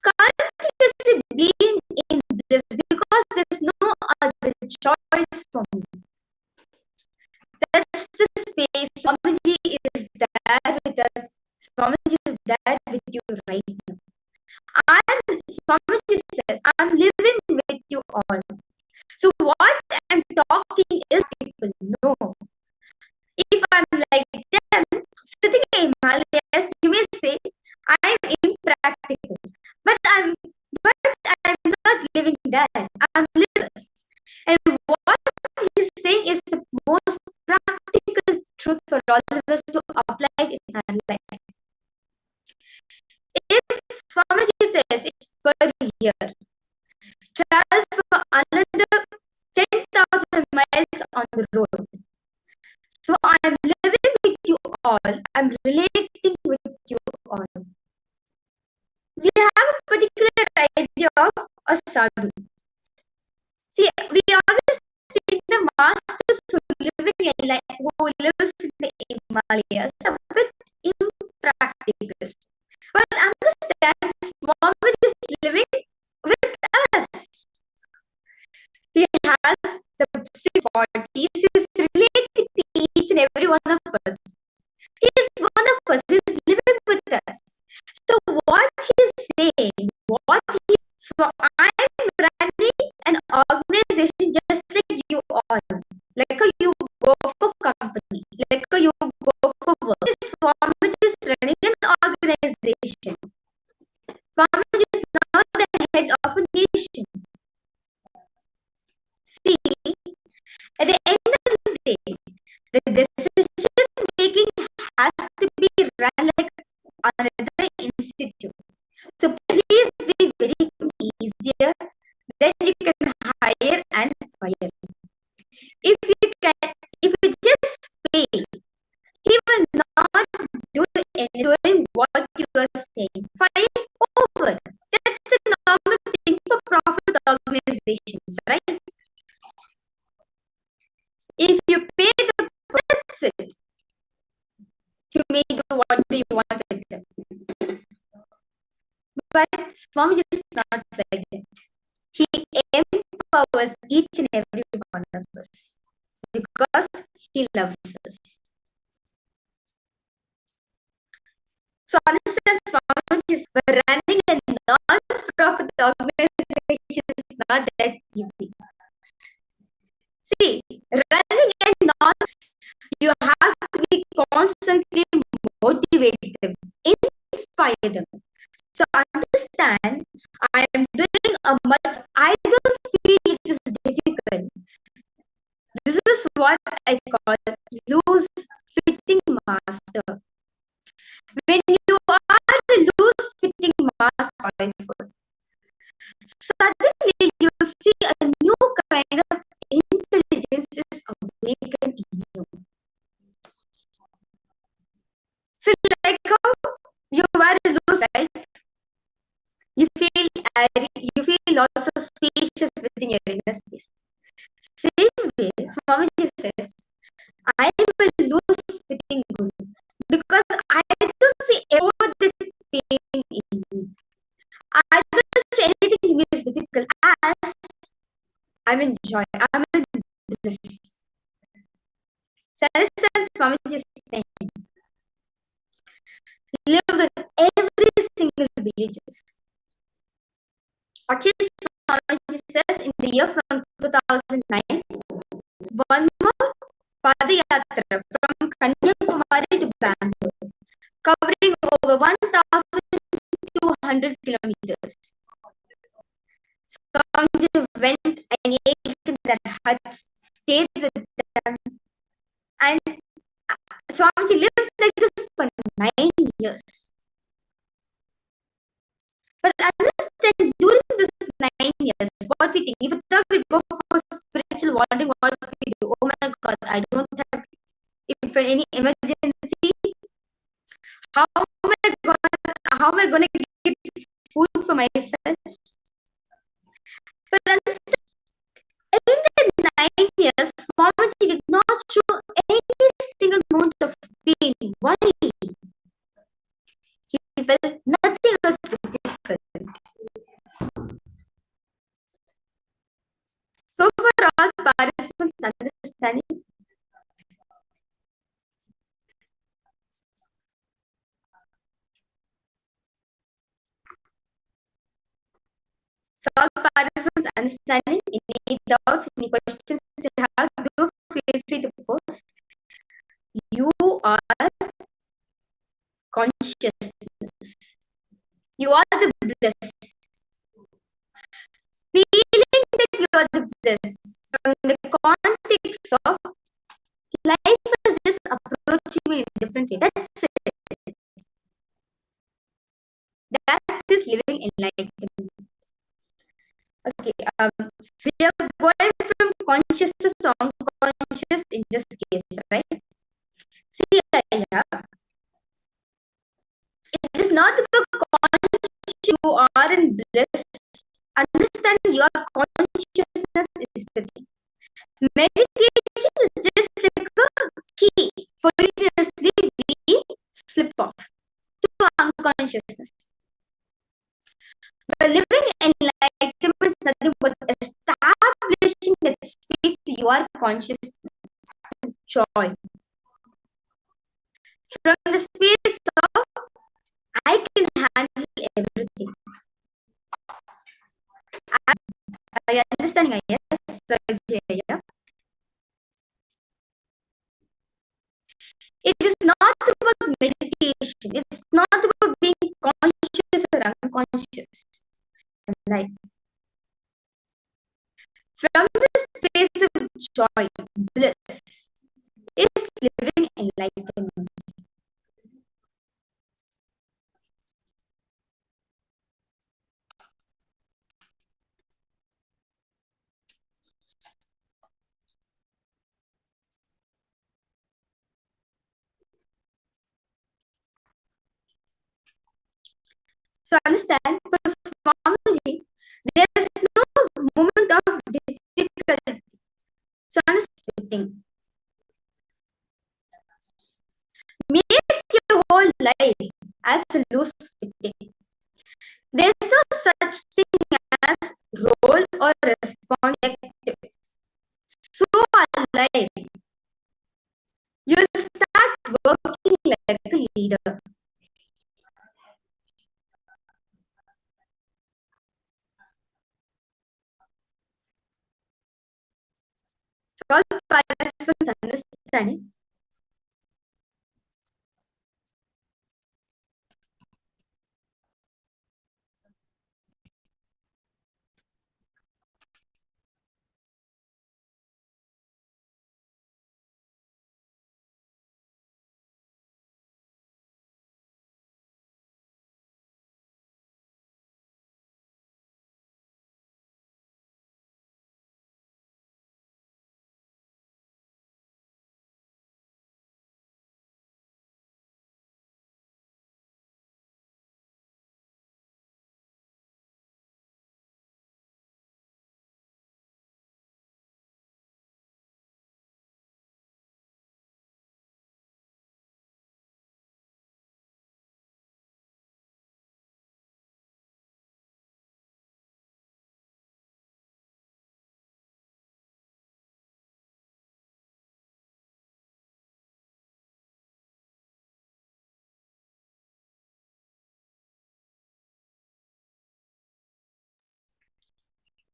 continuously being in bliss because there's no other choice for me. That's the space. Swamiji is there with us. Swamiji is there with you right now. Swamiji says, I'm living with you all. So what I'm talking is people know. If I'm like them, sitting in Himalayas, you may say I'm impractical. But I'm not living there. I'm living. And what he's saying is the most practical truth for all of us to apply it in our life. If Swamiji says it's per year, travel for another 10,000 miles on the road. So I'm living with you all. I'm relating with you all. We have a particular idea of a sadhu. See, we always think the masters who lives in the Himalayas are a bit impractical. But understand, Swamiji is living with us. He has the 640s. He is related to each and every one of us. He is one of us. He is living with us. So what he is saying, so I am running an organization just like you all. Like you go for company. Like you go for work. Swamiji is running an organization. Swamiji is now the head of a nation. See, at the end of the day, the decision making has to be run like another institute. So please be very easier. Then you can hire and fire. If you just pay, he will not do doing what you are saying. Fire over. That's the normal thing for profit organizations, right? If you pay the that's it. You may do what you want with them. But Swamiji is not like that. He empowers each and every one of us because he loves us. So understand, Swamiji is running a non-profit organization is not that easy. See, running a you have to be constantly motivate them, inspire them. So understand, I am doing I don't feel it is difficult. This is what I call loose fitting master. When you are a loose fitting master, suddenly you will see a new kind of intelligence is awakened in you. So like how you are loose, right? You feel airy, you feel lots of spacious within your inner space. Same way, Swamiji says, I am a loose fitting guru because I don't see ever the pain in me. I don't see anything which is difficult as I'm in joy, I'm in bliss. So understand, Swamiji is saying, live with every single villages. Actually, Swamiji says in the year from 2009, one more Padayatra from Kanyakumari to Bangalore, covering over 1,200 kilometers. Swamiji went and ate in their huts, stayed with them, and Swamiji lived like this for 9 years. But understand, during this 9 years, what we think, even though we go for spiritual wandering, what we do, oh my God, I don't have, if any emergency, how am I going to get food for myself? But understand, in the 9 years, Swamiji did not show any single moment of pain. Why? He felt nothing was difficult. understanding? So all participants understanding? Any doubts, any questions you have, do feel free to post. You are consciousness. You are the bliss. Feeling that you are the bliss from the context of life is just approaching you in a different way. That's it. That is living enlightenment. Okay, so we are going from consciousness to unconscious in this case, right? See, yeah, it is not about conscious, you are in bliss. Understand your consciousness is the thing. Meditation is just like a key for you to slip off to unconsciousness. But living enlightenment is nothing but establishing that space you are conscious joy. From the space of I can handle everything. Are you understanding? Yes, yeah. It is not about meditation. It's not about being conscious or unconscious. Right. From the space of joy, bliss, is living enlightenment. So understand, for Swamiji, there is no moment of difficulty. So understanding. Make your whole life as a loose fitting. There's no such thing as role or responsibility. So alive. You'll start working like a leader. So all participants understanding.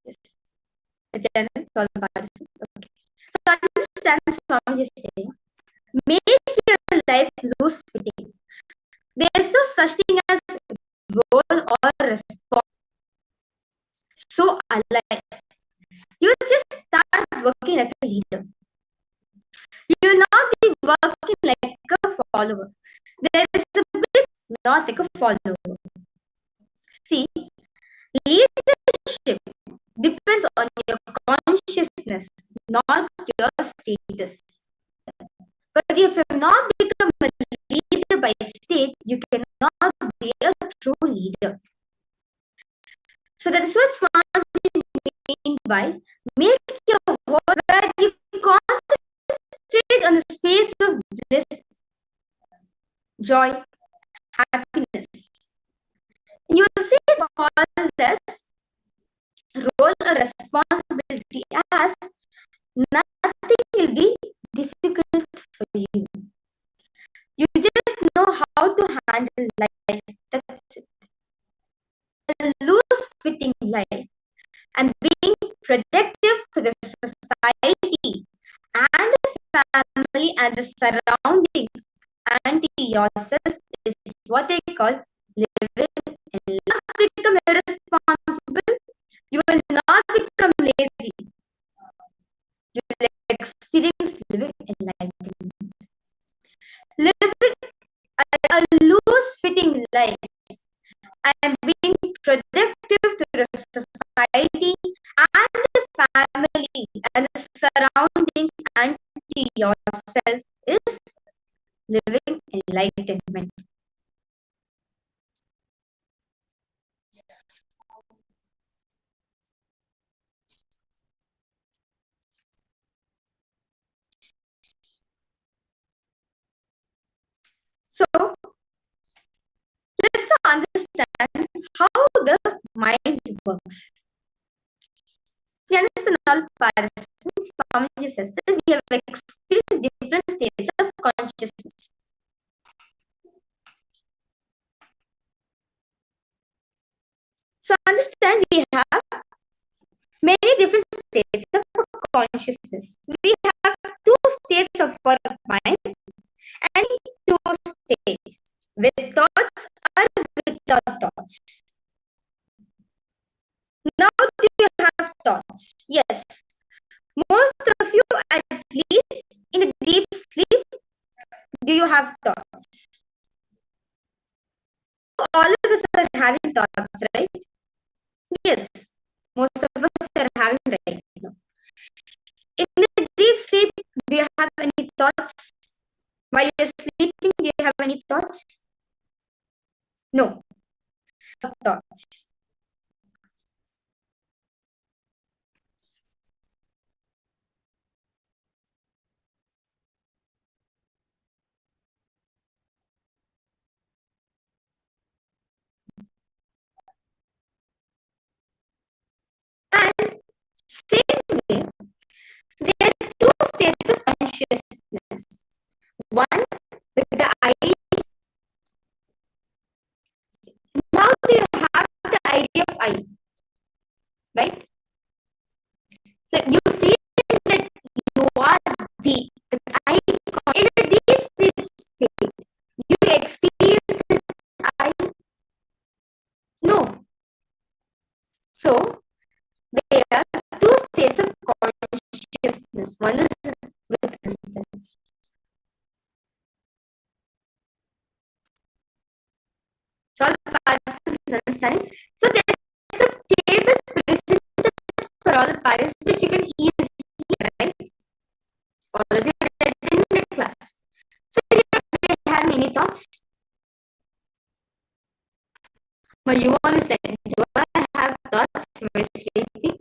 Yes. Nithyananda, all participants. Okay. So understand Swami is saying, make your life loose fitting. There's no such thing as role or response. So alive. You just start working like a leader. You will not be working like a follower. There is a bit not like a follower. See, leadership depends on your consciousness, not your status. But if you have not become a leader by state, you cannot be a true leader. So that is what Swami means by make your whole where you concentrate on the space of bliss, joy, happiness. You will see all this role or responsibility as nothing and being productive to the society and the family and the surroundings and to yourself is what they call living and not become irresponsible. You will not become lazy. You will experience living enlightenment. Living a loose fitting life and being productive to the society and the family and the surroundings and to yourself is living enlightenment. So let's now understand how the mind works. See, understand all participants, Swamiji says that we have experienced different states of consciousness. So understand we have many different states of consciousness. We have two states of our mind and two states, with thoughts or without thoughts. Now do you have thoughts? Yes. Most of you, at least in a deep sleep, do you have thoughts? All of us are having thoughts, right? Yes. Most of us are having right now. In the deep sleep, do you have any thoughts? While you're sleeping, do you have any thoughts? No. Thoughts. And same way, there are two states of consciousness. One with the idea. Now you have the idea of I, right? So you feel that you are the I. In a deep sleep state, you experience that I. No. So there are two states of consciousness. One is with distance. So all participants understanding. So there's a table presented for all the participants which you can easily write. All of you are attending the class. So do you have any thoughts? But you want to say, do I have thoughts when I'm sleeping?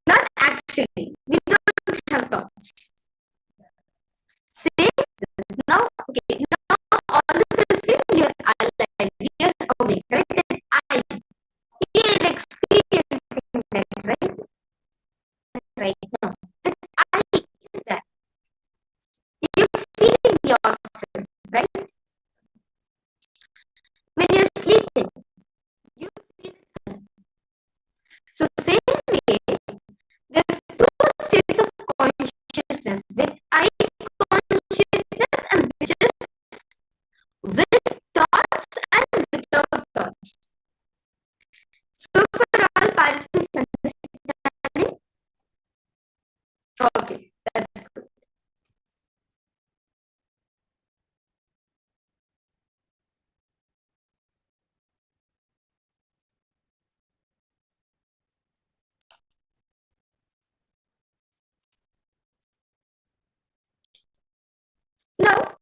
Not actually. We don't have thoughts. Say this. Now, okay, now all of us feel you're alive, you're awake, right? That I, you're experiencing that, right? Right now. That I is that. You're feeling yourself, right? When you're sleeping, you feel it. So same way, there's two states of consciousness, with I consciousness and which is with thoughts and without thoughts. So for all participants understanding, okay, that's good. Now,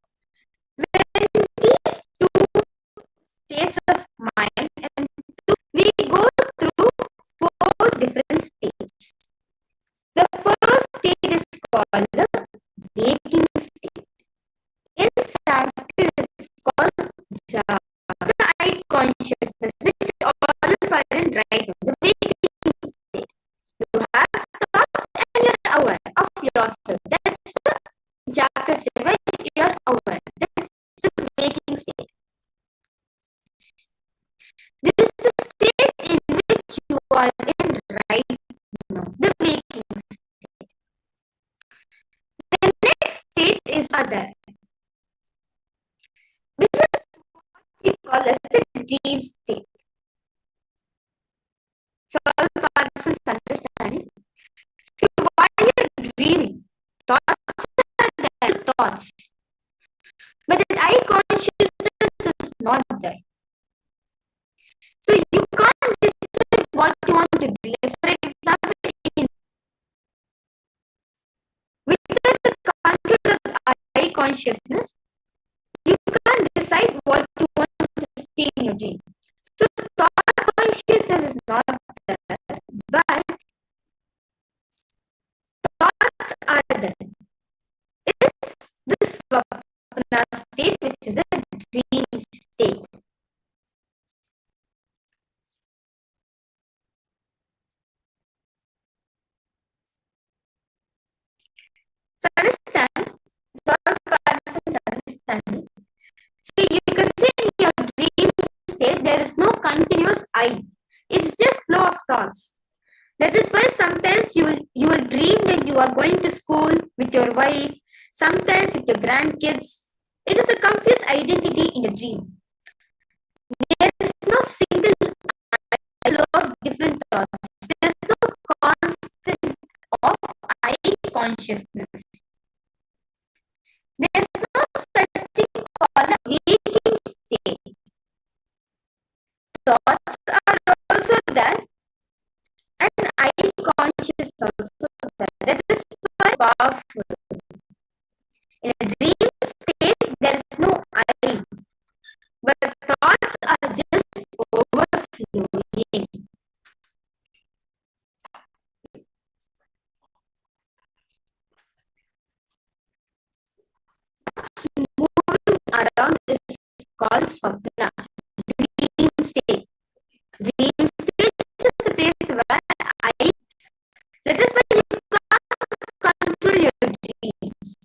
when these two states of mind and we go through four different states. The first state is called the waking state. In Sanskrit, it's called Jagra. The I consciousness, which all of are in right now, the waking state. You have thoughts and you're aware of yourself. That's the Jagra state, right? You're aware. That's the waking state. This is the state are there. This is what we call as the dream state. So all the participants understand. So why you're dreaming? Thoughts are there, thoughts. But that I consciousness is not there. So you can't decide what you want to do. For example, without the control of I consciousness, you can't decide what you want to see in your dream. So thought consciousness is not there, but thoughts are there. It's this Swapna state, which is a dream state. So understand, so all the participants understand. So you can say in your dream state there is no continuous I. It's just flow of thoughts. That is why sometimes you will dream that you are going to school with your wife, sometimes with your grandkids. It is a confused identity in the dream. There is no single flow of different thoughts. There is no constant of I consciousness. There is no such thing called a waking state. Thoughts are also there, and I conscious also there. That is why powerful. In a dream state, there is no I, but thoughts are just overflowing. Moving around is called Swapna, dream state. Dream state is the place where I. That is why you can't control your dreams.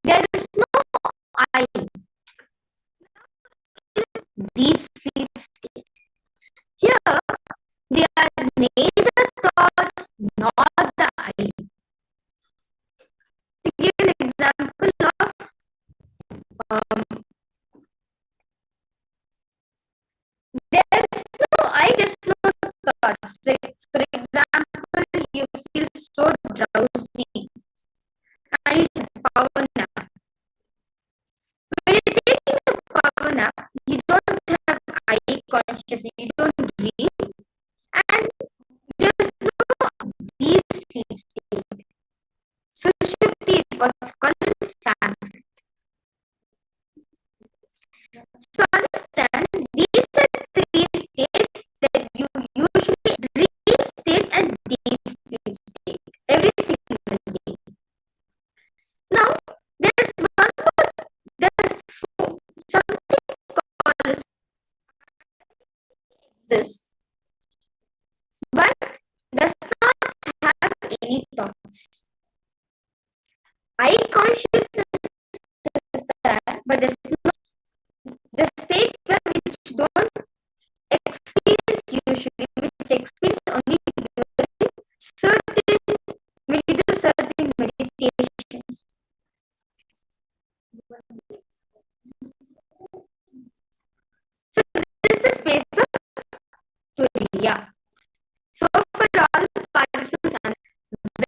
There is no I. Deep sleep state. Here, they are neither thoughts nor the I. To give an example of there's no I, there's no thoughts. Like, for example, you feel so drowsy and you take a power nap. When you're taking a power nap, you don't have I consciousness, you don't dream, and there's no deep sleep state. So Shukti is what's called in Sanskrit. So understand, these are three states that you usually dream state and deep sleep state every single day. Now, there's one more, there's something called as exists, but does not have any thoughts. I consciousness is there, but there's no the state where which don't experience usually, which experience only during certain when you do certain meditations. So this is the space of Turiya. So for all participants,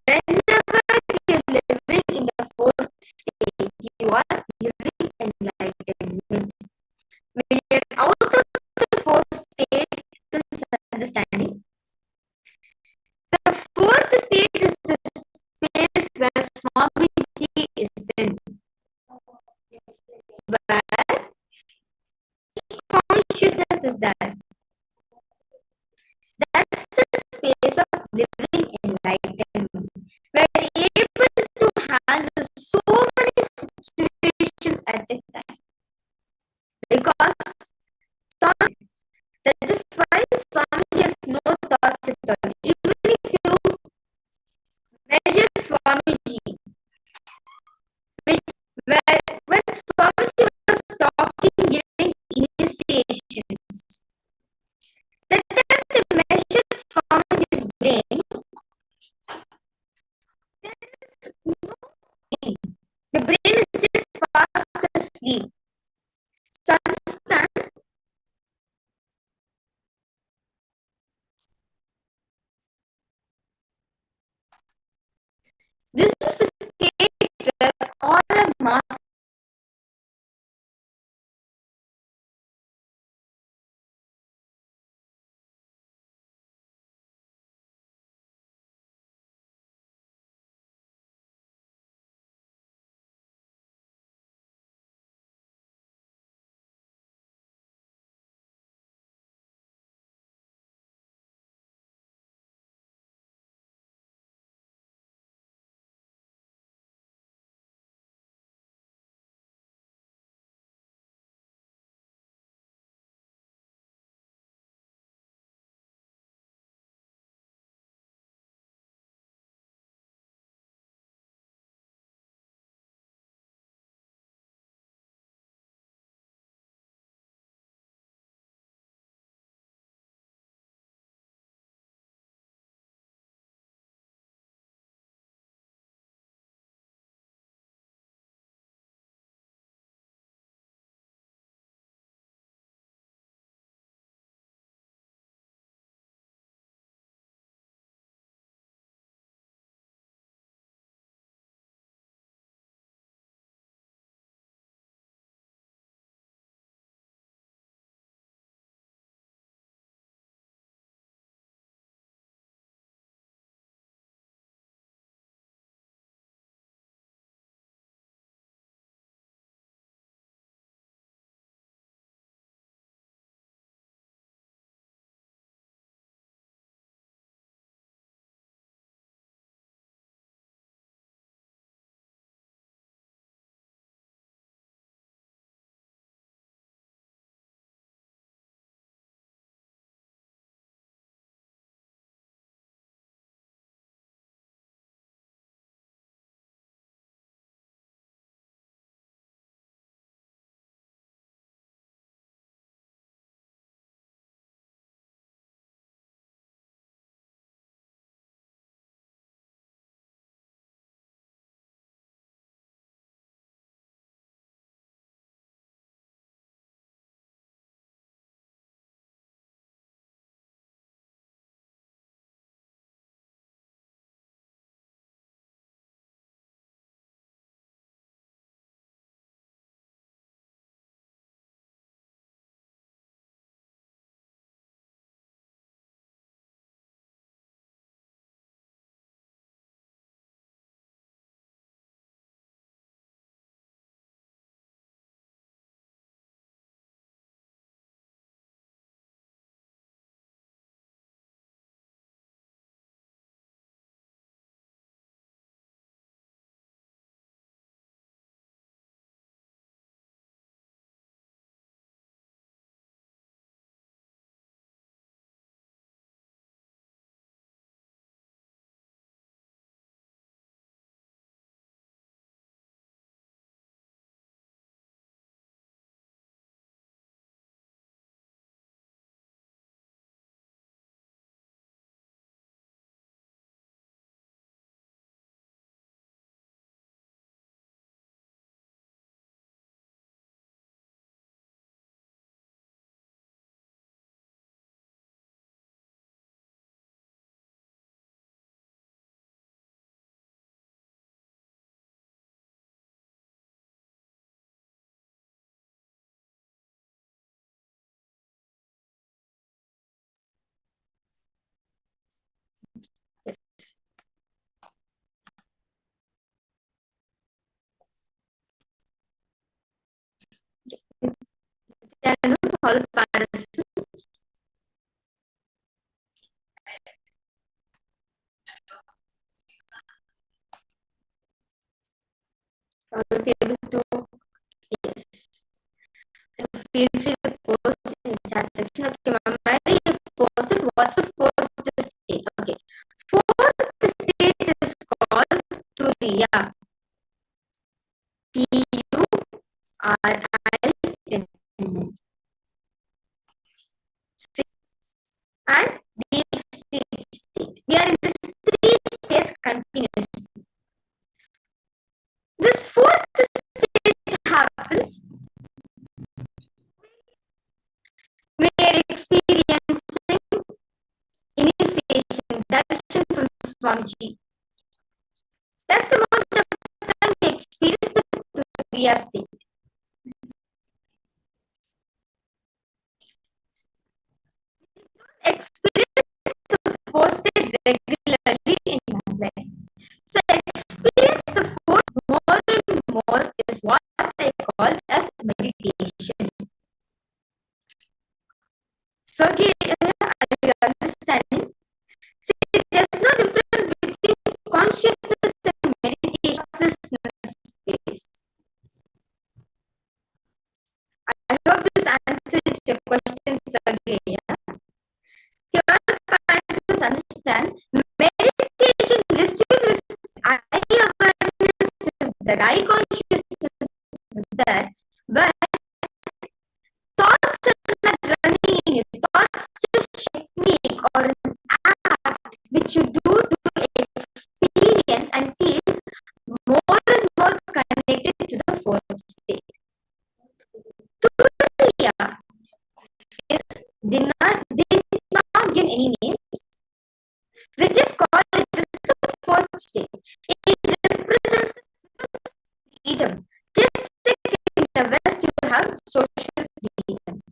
whenever you're living in the fourth state, you are living enlightenment. When you're out of the fourth state, understanding. The fourth state is the space where Swamiji is in. Where consciousness is there. That's the space of living enlightenment. We're able to handle so many situations at a time. Because thought, that is why Swamiji has no thoughts at all. Even if you measure Swamiji, when Swamiji was talking during initiations, that time they measured Swamiji's brain, there is no brain. The participants. All of you able to? Yes. Feel free to post in the chat section. Okay, Mama Mary, you posted what's the fourth state? Okay. Fourth state is called Turiya. Turiya. And deep sleep state. We are in this three states continuously. This fourth state happens when we are experiencing initiation, darshan from Swamiji. That's the moment of time we experience the Turiya state. Experience the fourth state regularly in our life. So experience the fourth more and more is what I call as meditation. So are you understanding? See, there's no difference between consciousness and meditation. Space. I hope this answers your question, Sergey. Yeah? So all participants understand meditation distributes eye awareness is that eye consciousness is there, but thoughts are not running in you. Thoughts just technique or an act which you do to experience and feel more and more connected to the fourth state. Turiya is did not give any names. They just call it the fourth state. It represents freedom. Just like in the West, you have social freedom.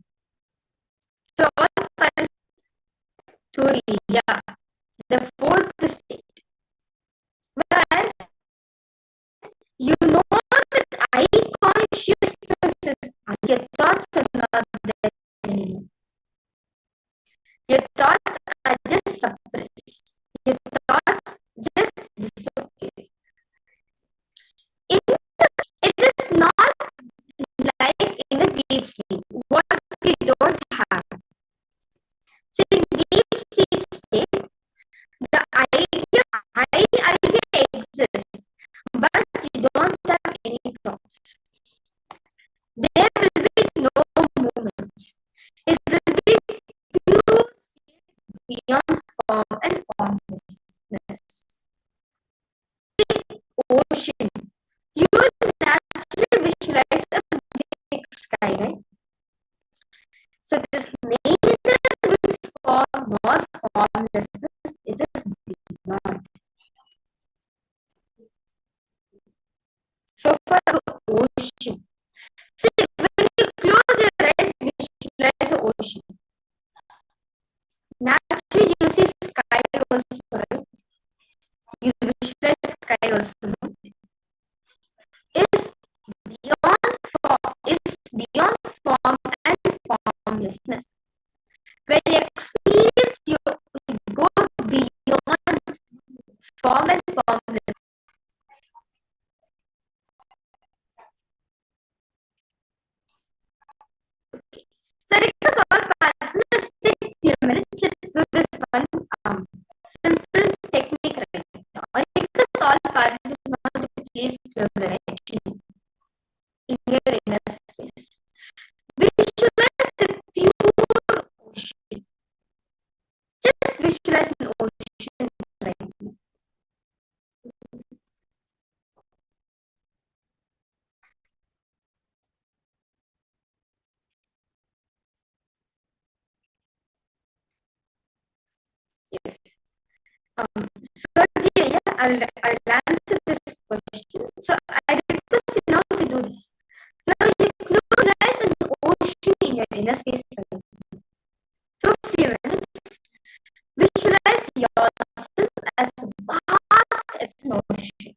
So all Turiya, the fourth state, where you know that I consciousness is your thoughts are not there anymore. Your thoughts are just suppressed. Your thoughts just disappear. It is not like in a deep sleep, what we don't have. So in deep sleep state, the idea exists, but you don't have any thoughts. There will be no movements. It will be pure beyond form and formlessness. Ocean. You will naturally visualize a big sky, right? So this neither with form nor formlessness, it is beyond. So for ocean. See, when you close your eyes, visualize the ocean. Naturally, you see sky also, right? You visualize sky also. Is beyond form and formlessness. When you experience, you go beyond form and formlessness. Okay. So request all participants, take a few minutes. Let's do this one simple technique right now. I request all participants to please close their eyes in your inner space. Visualize the pure ocean. Just visualize the ocean right now. Yes. So yeah, I'll answer this question. So I request you now to do this. Now you close your eyes and the ocean in your inner space right now. For a few minutes, visualize yourself as vast as an ocean.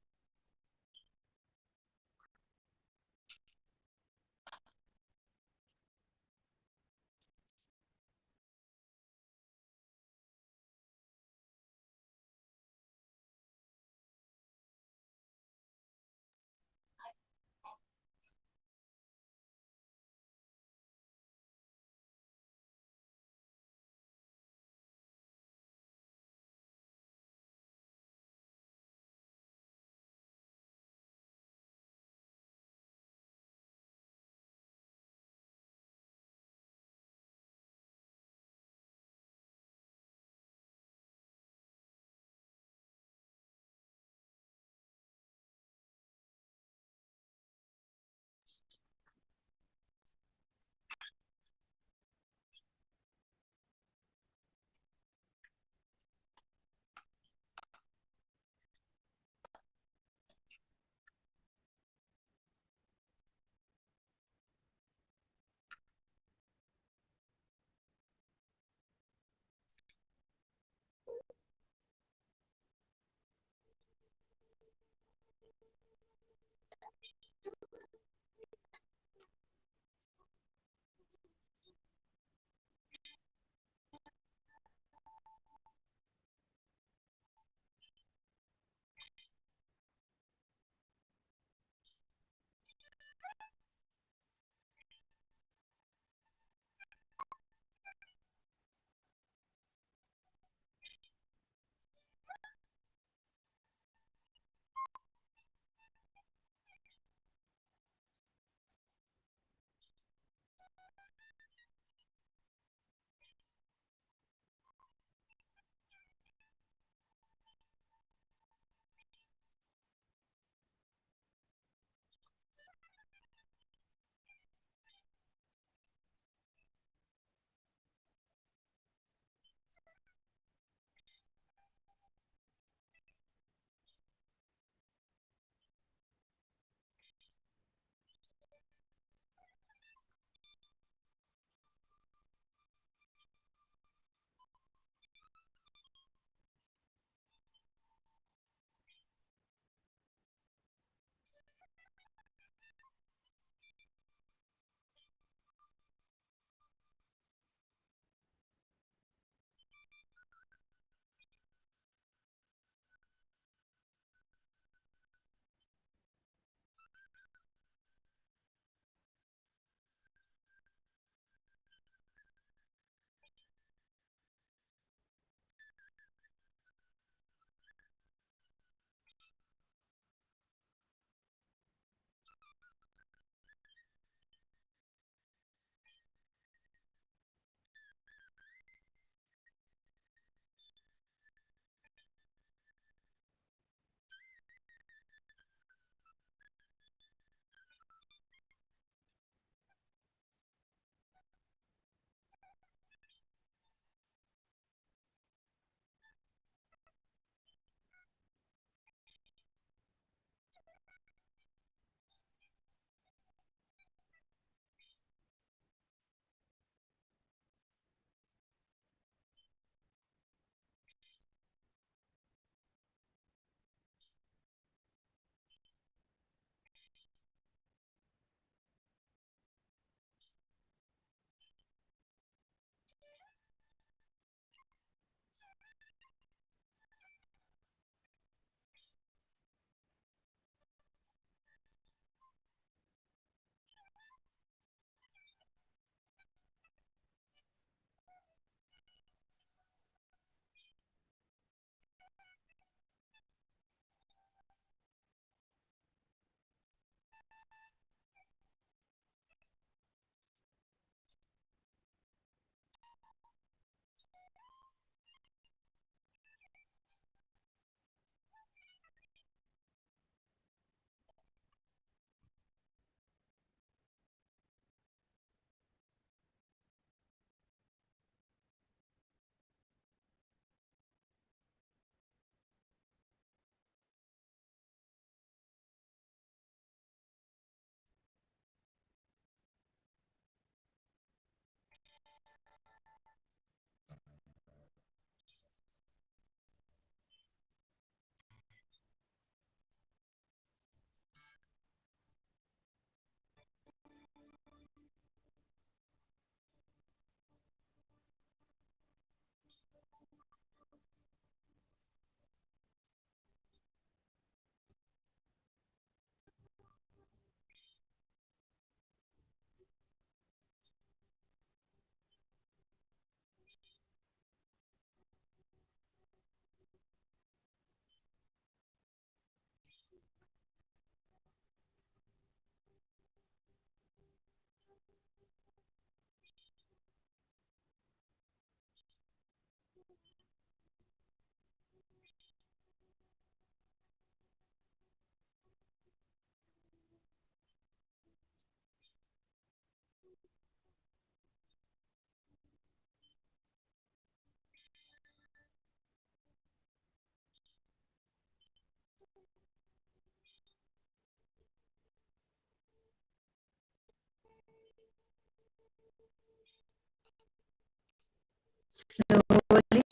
Slowly,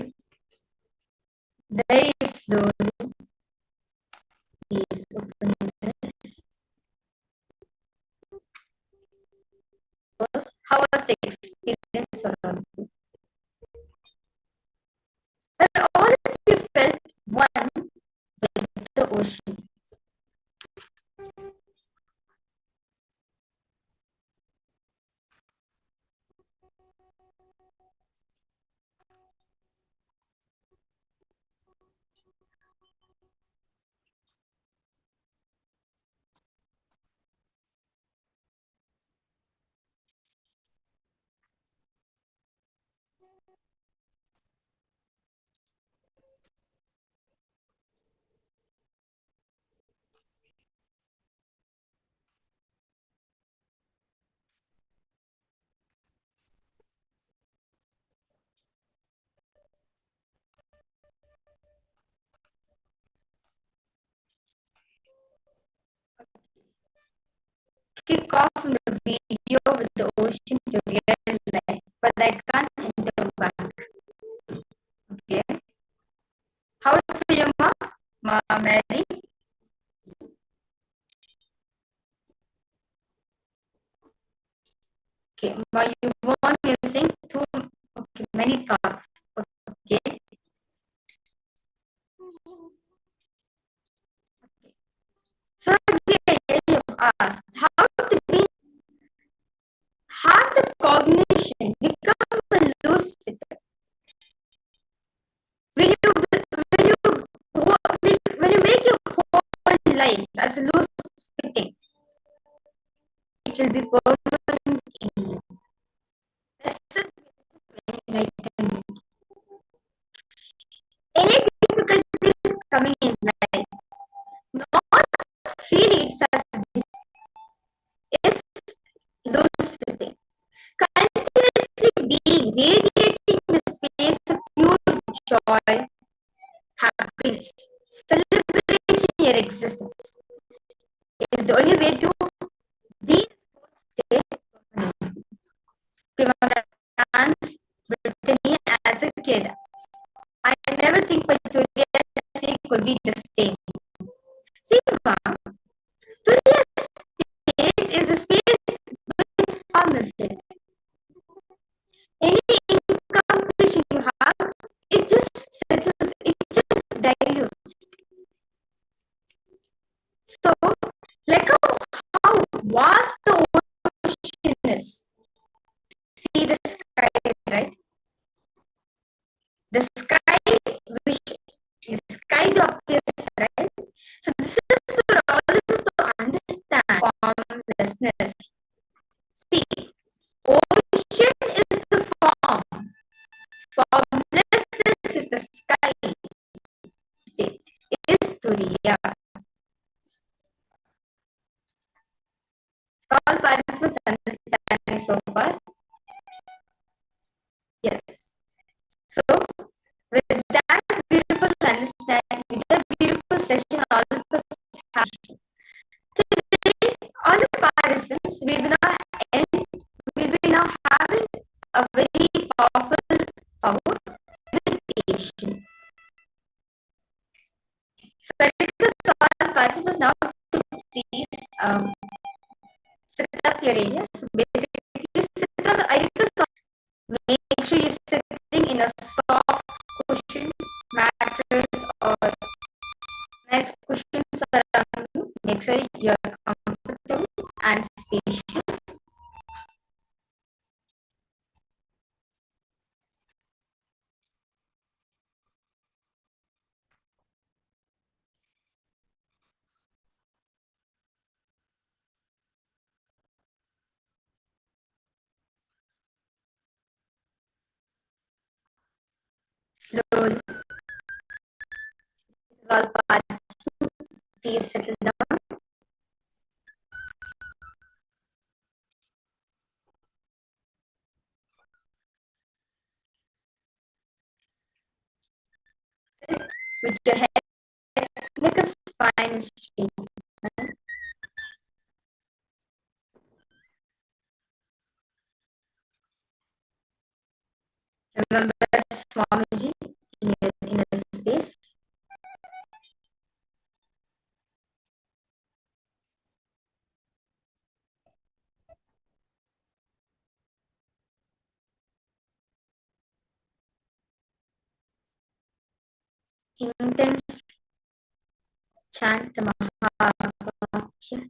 very slowly, please open your eyes. How was the experience around you? And all of you felt one with the ocean. Kick off from the video with the ocean to real life, but I can't enter back. Okay. How for you, Mary? Okay, but you weren't using too many thoughts. Okay. So again, you asked how to be have the cognition become a loose fitter. When you make your whole life as a loose fitting, it will be permanent in you. This is enlightenment. Any difficulties coming in life, not feeling it as is loose fitting. Continuously being radiating the space of pure joy, happiness, celebrating your existence is the only way to be stay permanently. Dance Brittany as a kid. I never think Victoria's State could be the same. See, Mom, Victoria's State is a space with pharmacy. Any income which you have, it just settles, it just dilutes. So, like how vast the ocean is. See the sky, right? The sky, which is sky to appears, right? So this is for all of us to understand formlessness. See, ocean is the form. Formlessness is the sky state. Is Turiya. All participants understanding so far? Yes. So, with that beautiful understanding, with that beautiful session, all of us have today, all the participants, we will be now having a very powerful power meditation. So, I request all participants now to please set up your areas. So basically, sit on. I request make sure you're sitting in a soft cushion, mattress, or nice cushions around you. Make sure you're comfortable and spacious. Slowly, all participants, please settle down. With your head, make a spine straight. Remember Swamiji in your inner space. Intense chant the Mahavakya.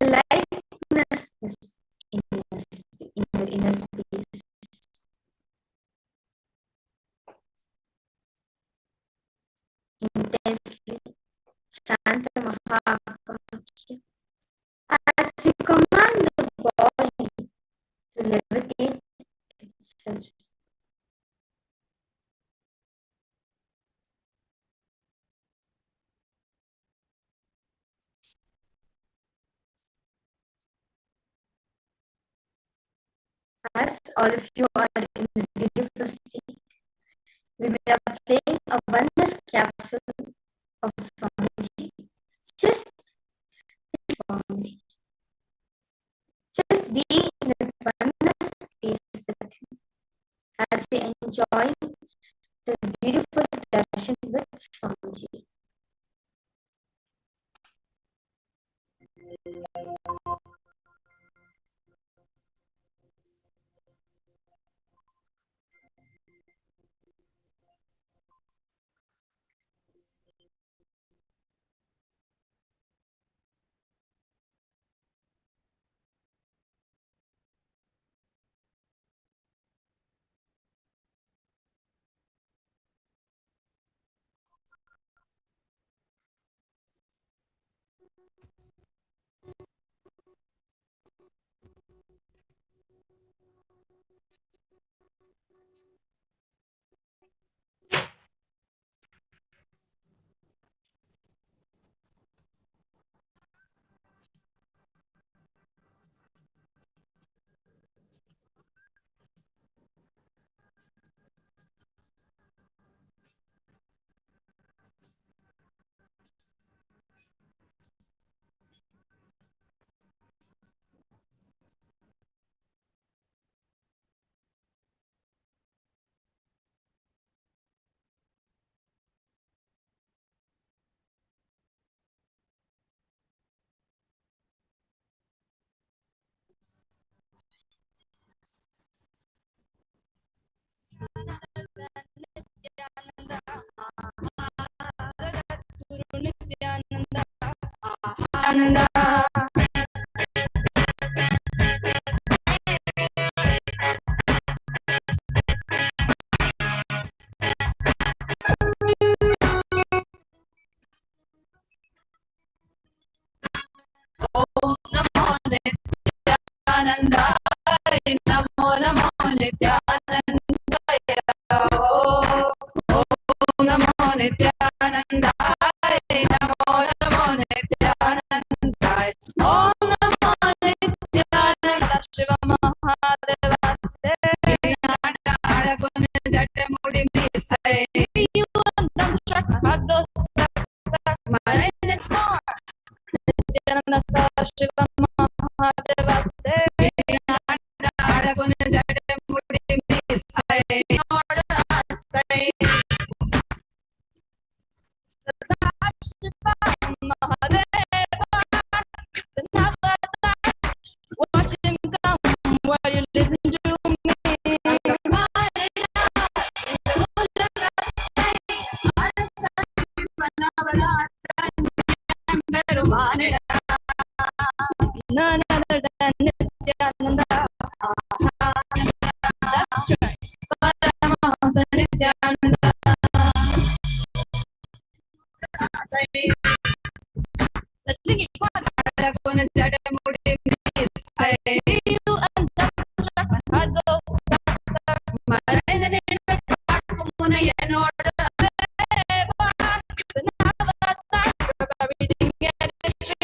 The lightness is in your inner space. Intensely chant the Mahavakya as you command the body to levitate itself. As all of you are in this beautiful state, we are playing a oneness capsule of Swamiji. Just Swamiji. Just be in the oneness space with him as we enjoy this beautiful darshan with Swamiji. Nithyananda, Ananda. Om Namo Nithyananda, Namo Namo Nithyananda. Om Namo Nithyananda, Namo Namo Nithyananda. Om Namo Nithyananda, Shiva Mahadeva Nithyananda, Gun Jate Mudi Misai. You am Shak Hados Mind and more. Nithyananda Shiva Mahadeva Nithyananda, Gun Jate Mudi Misai. Say Shiva Mahadeva, watch him come while you listen None other than Nithyananda. That's right. Paramahamsa Nithyananda. Let's sing it once. Jadaguna Jadamudi Misai. You and my heart goes. Marayana Kumuna Yanora. Everything at its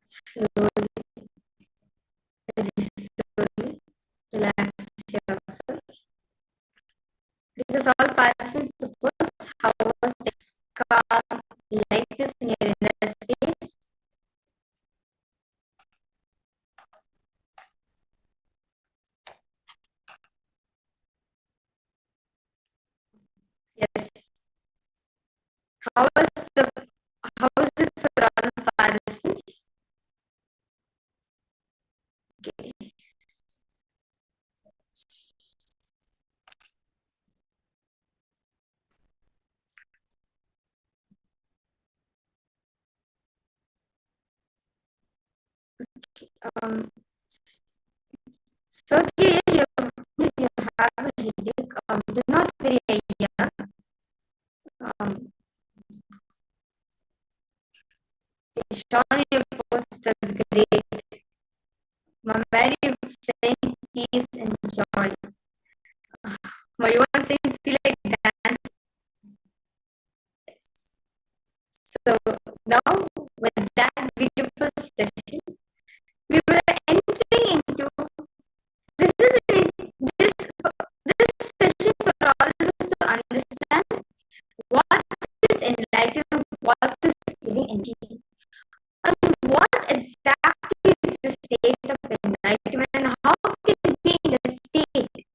Slowly, very slowly, relax yourself. Because all participants suppose how was this calm, lightness in your inner space. Yes. How is it for all the participants? Okay. Um, so okay, you have a headache. Do not worry. Um, Sean, your post is great. Mary saying peace and joy. My own saying feel like dance. Yes. So now with that beautiful session, we were entering into this is this session for all of us to understand what is enlightenment, what is living energy, and what exactly is the state of enlightenment, and how can we be in a state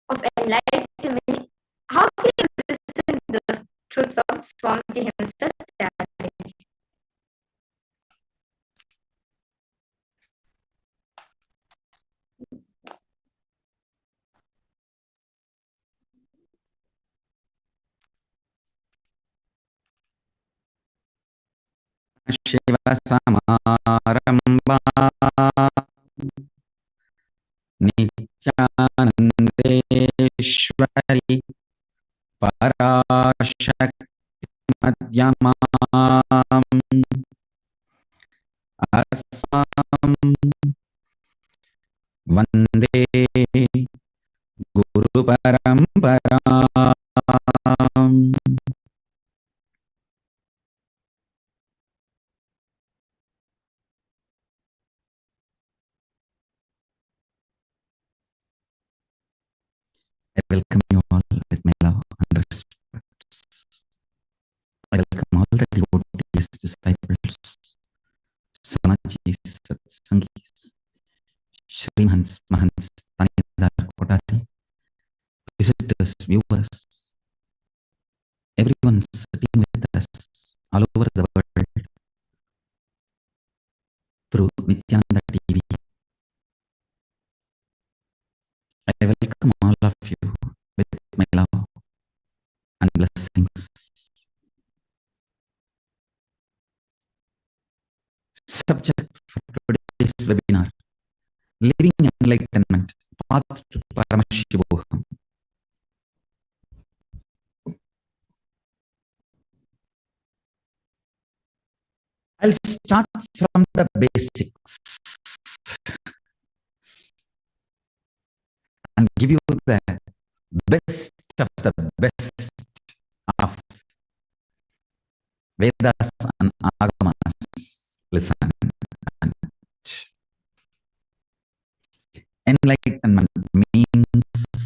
of enlightenment? How can we listen to the truth of Swamiji himself? Shiva-samarambha Nithyanandeshwari Parashakti Madhyamam Asam Vande Guru Paramparam. I welcome you all with my love and respect. I welcome all the devotees, disciples, Samajis, Satsangis, Shrimans, Mahants, Tanidar, Kodari, visitors, viewers, everyone sitting with us all over the world through Nithyananda TV. I welcome all of you with my love and blessings. Subject for today's webinar: Living Enlightenment, Path to Paramashivoham. I'll start from the basics and give you the best of the best of Vedas and Agamas. Listen. Enlightenment means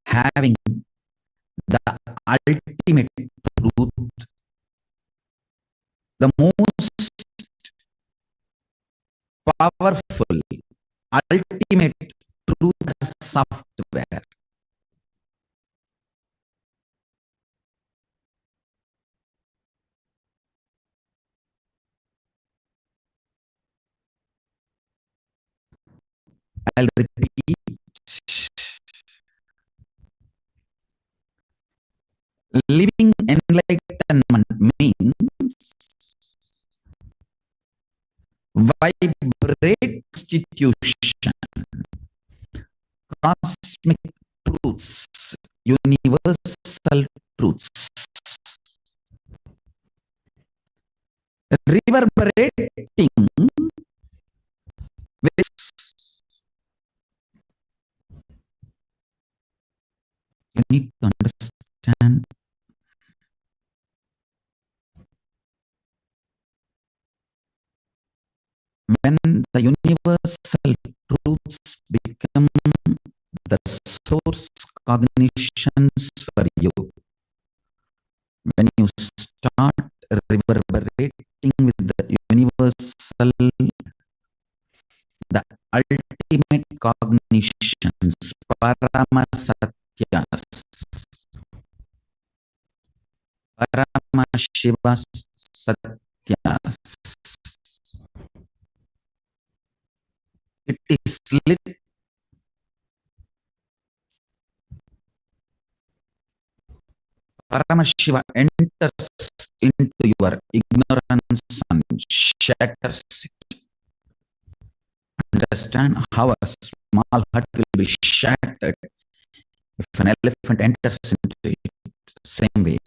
having the ultimate truth, the most powerful, ultimate truth software. I'll repeat. Living enlightenment means vibrate constitution, cosmic truths, universal truths, reverberating with you need to understand when the universal truths become the source cognitions for you, when you start reverberating with the universal, the ultimate cognitions, Paramasatyas, Paramashivoham, it is lit. Paramashiva enters into your ignorance and shatters it. Understand how a small hut will be shattered if an elephant enters into it. Same way,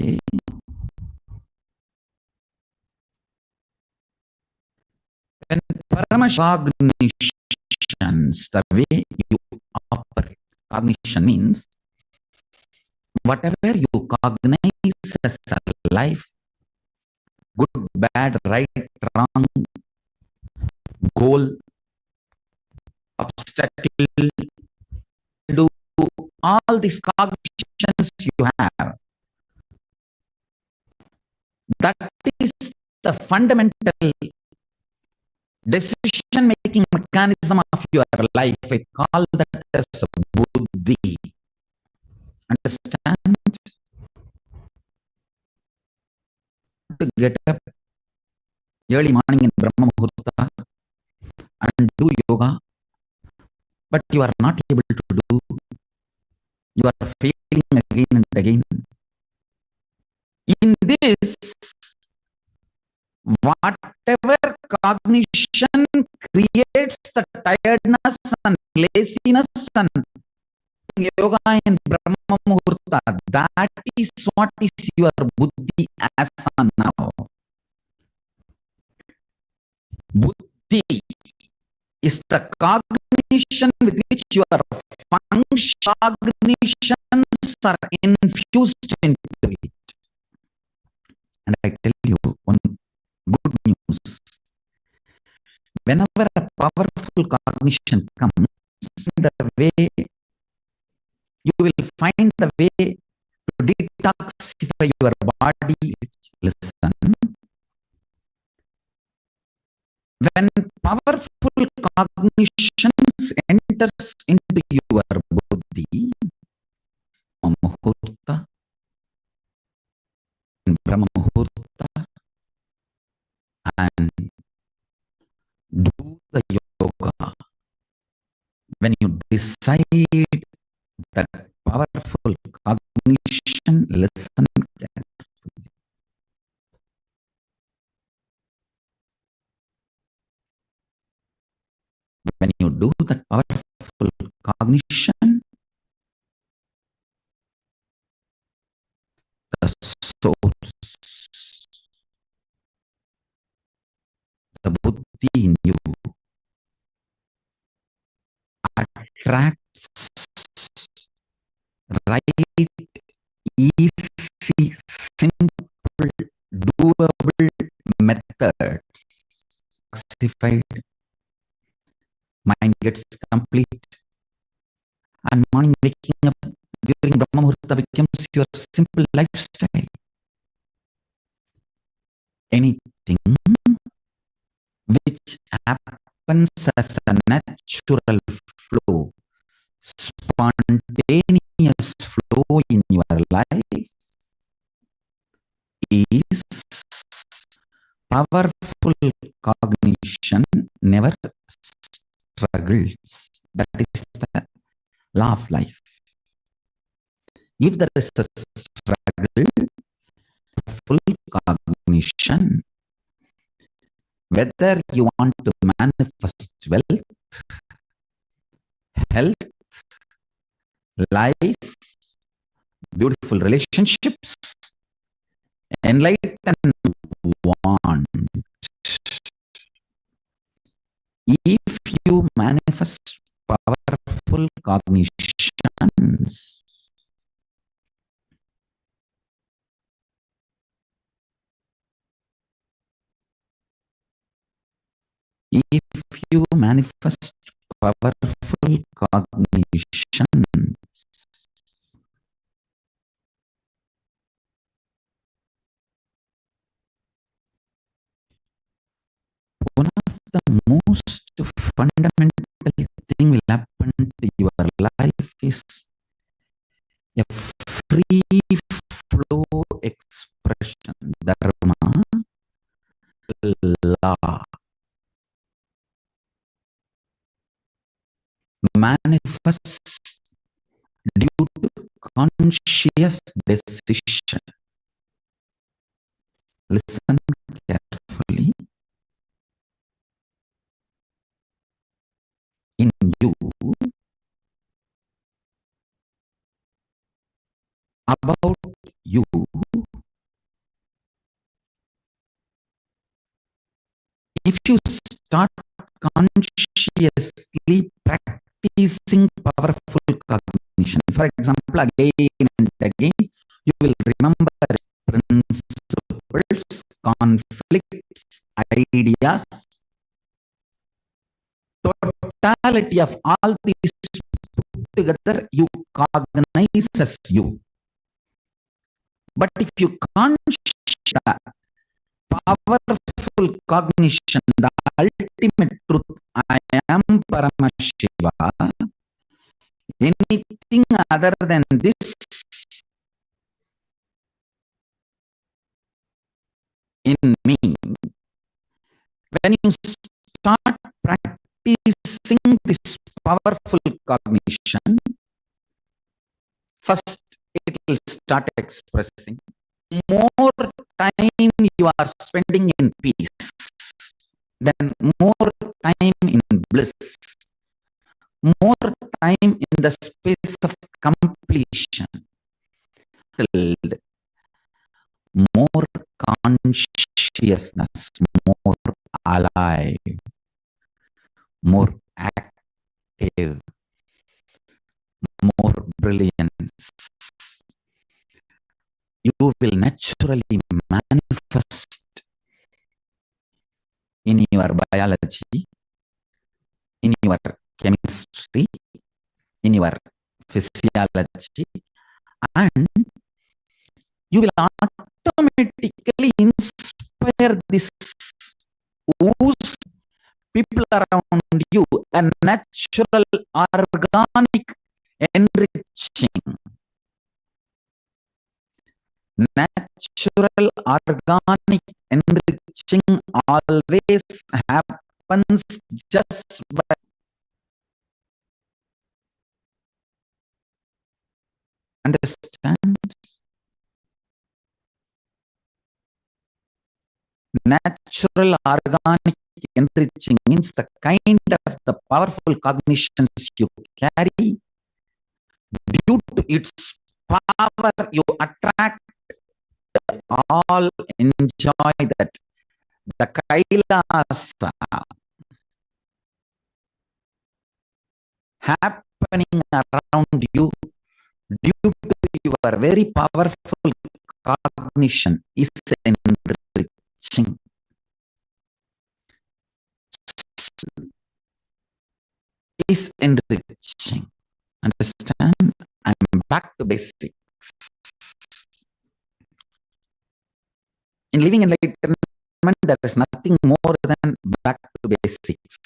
when Paramashiva cognitions, the way you operate, cognition means whatever you cognize as a life, good, bad, right, wrong, goal, obstacle, do all these cognitions you have. That is the fundamental decision-making mechanism of your life. I call that as buddhi. Understand? To get up early morning in Brahma Muhurta and do yoga, but you are not able to do. You are failing again and again. In this, whatever cognition creates the tiredness and laziness and yoga in Brahma Muhurta, that is what is your buddhi as on now. Buddhi is the cognition with which your cognitions are infused into it. And I tell you one good news. Whenever a powerful cognition comes, the way you will find the way to detoxify your body. Listen. When powerful cognitions enters into your buddhi, Muhurta, in Brahma Muhurta, and do the yoga, when you decide that powerful cognition, listen carefully. When you do that powerful cognition, the source, the buddhi in you attracts right, easy, simple, doable methods. Classified, mind gets complete, and morning waking up during Brahma Muhurta becomes your simple lifestyle. Anything which happens as a natural flow, spontaneous flow in your life is powerful cognition never struggles, That is the law of life. If there is a struggle, full cognition, whether you want to manifest wealth, health, life, beautiful relationships, enlightened want. If you manifest powerful cognitions, if you manifest powerful cognitions, one of the most fundamental thing will happen to your life is a free flow expression, dharma, law, manifests due to conscious decision. Listen carefully. In you, about you, if you start consciously practicing powerful cognition, for example, again and again, you will remember principles, conflicts, ideas, totality of all these put together, you cognize as you. But if you conscious powerful cognition, the ultimate truth, I am Paramashiva, anything other than this in me, when you start practicing this powerful cognition, first it will start expressing. More time you are spending in peace, then more time in bliss, more time in the space of completion, more consciousness, more alive, more active, more brilliance. You will naturally manifest in your biology, in your chemistry, in your physiology, and you will automatically inspire this whose people around you, a natural, organic, enriching, natural, organic, enriching always happens just by understand. Natural, organic, enriching means the kind of the powerful cognitions you carry, due to its power, you attract, all enjoy that. The Kailasa happening around you due to your very powerful cognition is enriching. Is enriching. Understand? I'm back to basics. In Living Enlightenment, there is nothing more than back to basics.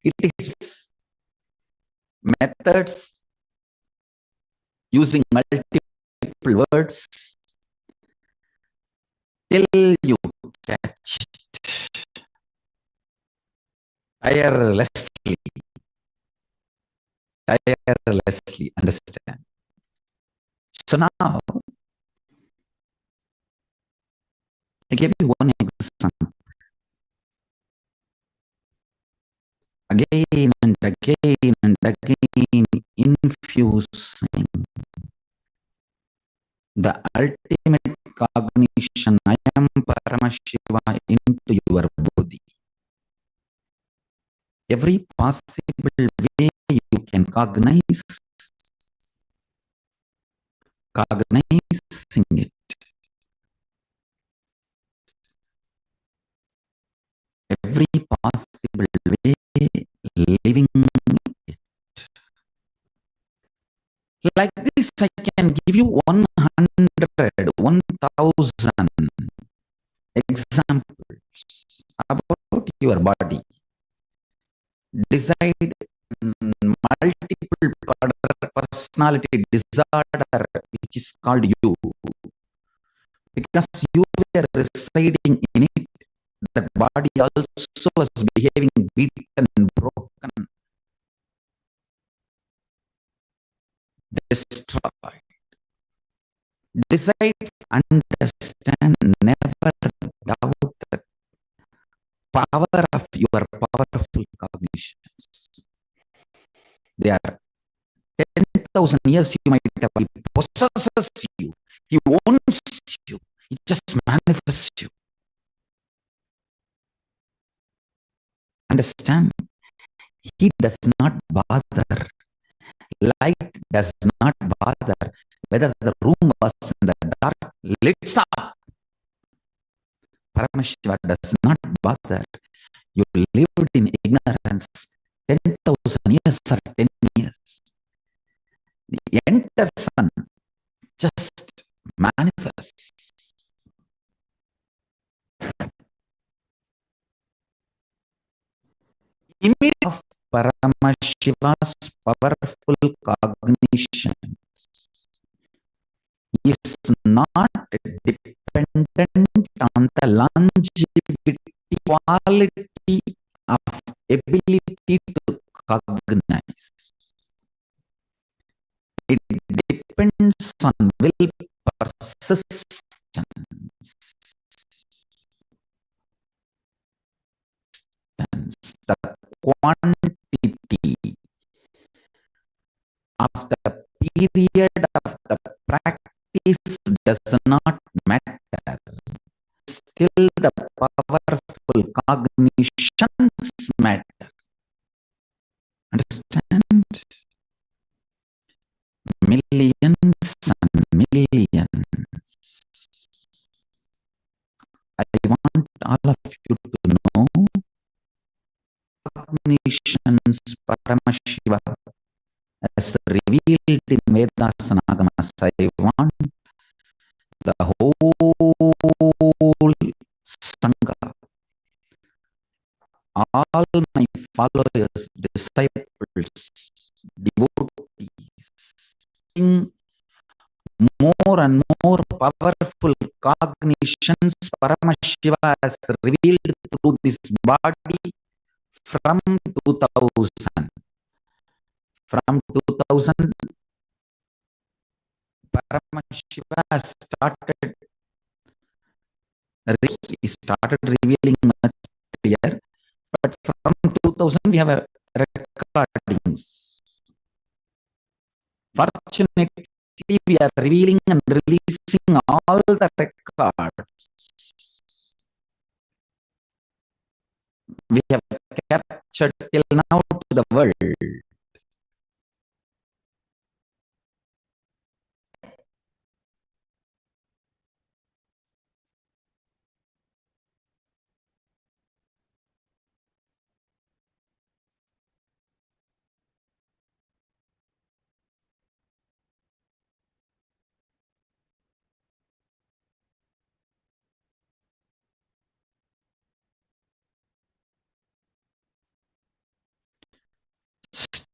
It is methods using multiple words till you catch it tirelessly. tirelessly. Understand? So now, I give you one example. Again and again and again, infusing the ultimate cognition, I am Paramashiva, into your body. Every possible way you can cognizing it. Every possible way, living it. Like this, I can give you 100, 1,000 examples about your body. Decide multiple personality disorder, which is called you. Because you were residing in it, that body also was behaving beaten, broken, destroyed. Decide, understand, never doubt the power of your powerful cognitions. They are 10,000 years you might have, he possesses you, he owns you, he just manifests you. Understand? He does not bother. Light does not bother whether the room was in the dark, lit up. Paramashiva does not bother. You lived in ignorance 10,000 years or 10 years. The entire sun just manifests. Image of Paramashiva's powerful cognition is not dependent on the longevity, quality of ability to cognize. It depends on will persistence. The quantity of the period of the practice does not matter. Still, the powerful cognitions matter. Understand? Millions and millions. I want all of you to know cognitions Paramashiva as revealed in Vedas and Agamas. I want the whole Sangha, all my followers, disciples, devotees, more and more powerful cognitions Paramashiva has revealed through this body from 2000. From 2000, Paramashiva has started revealing much clear, but from 2000 we have recordings. Fortunately, we are revealing and releasing all the records. We have captured till now to the world.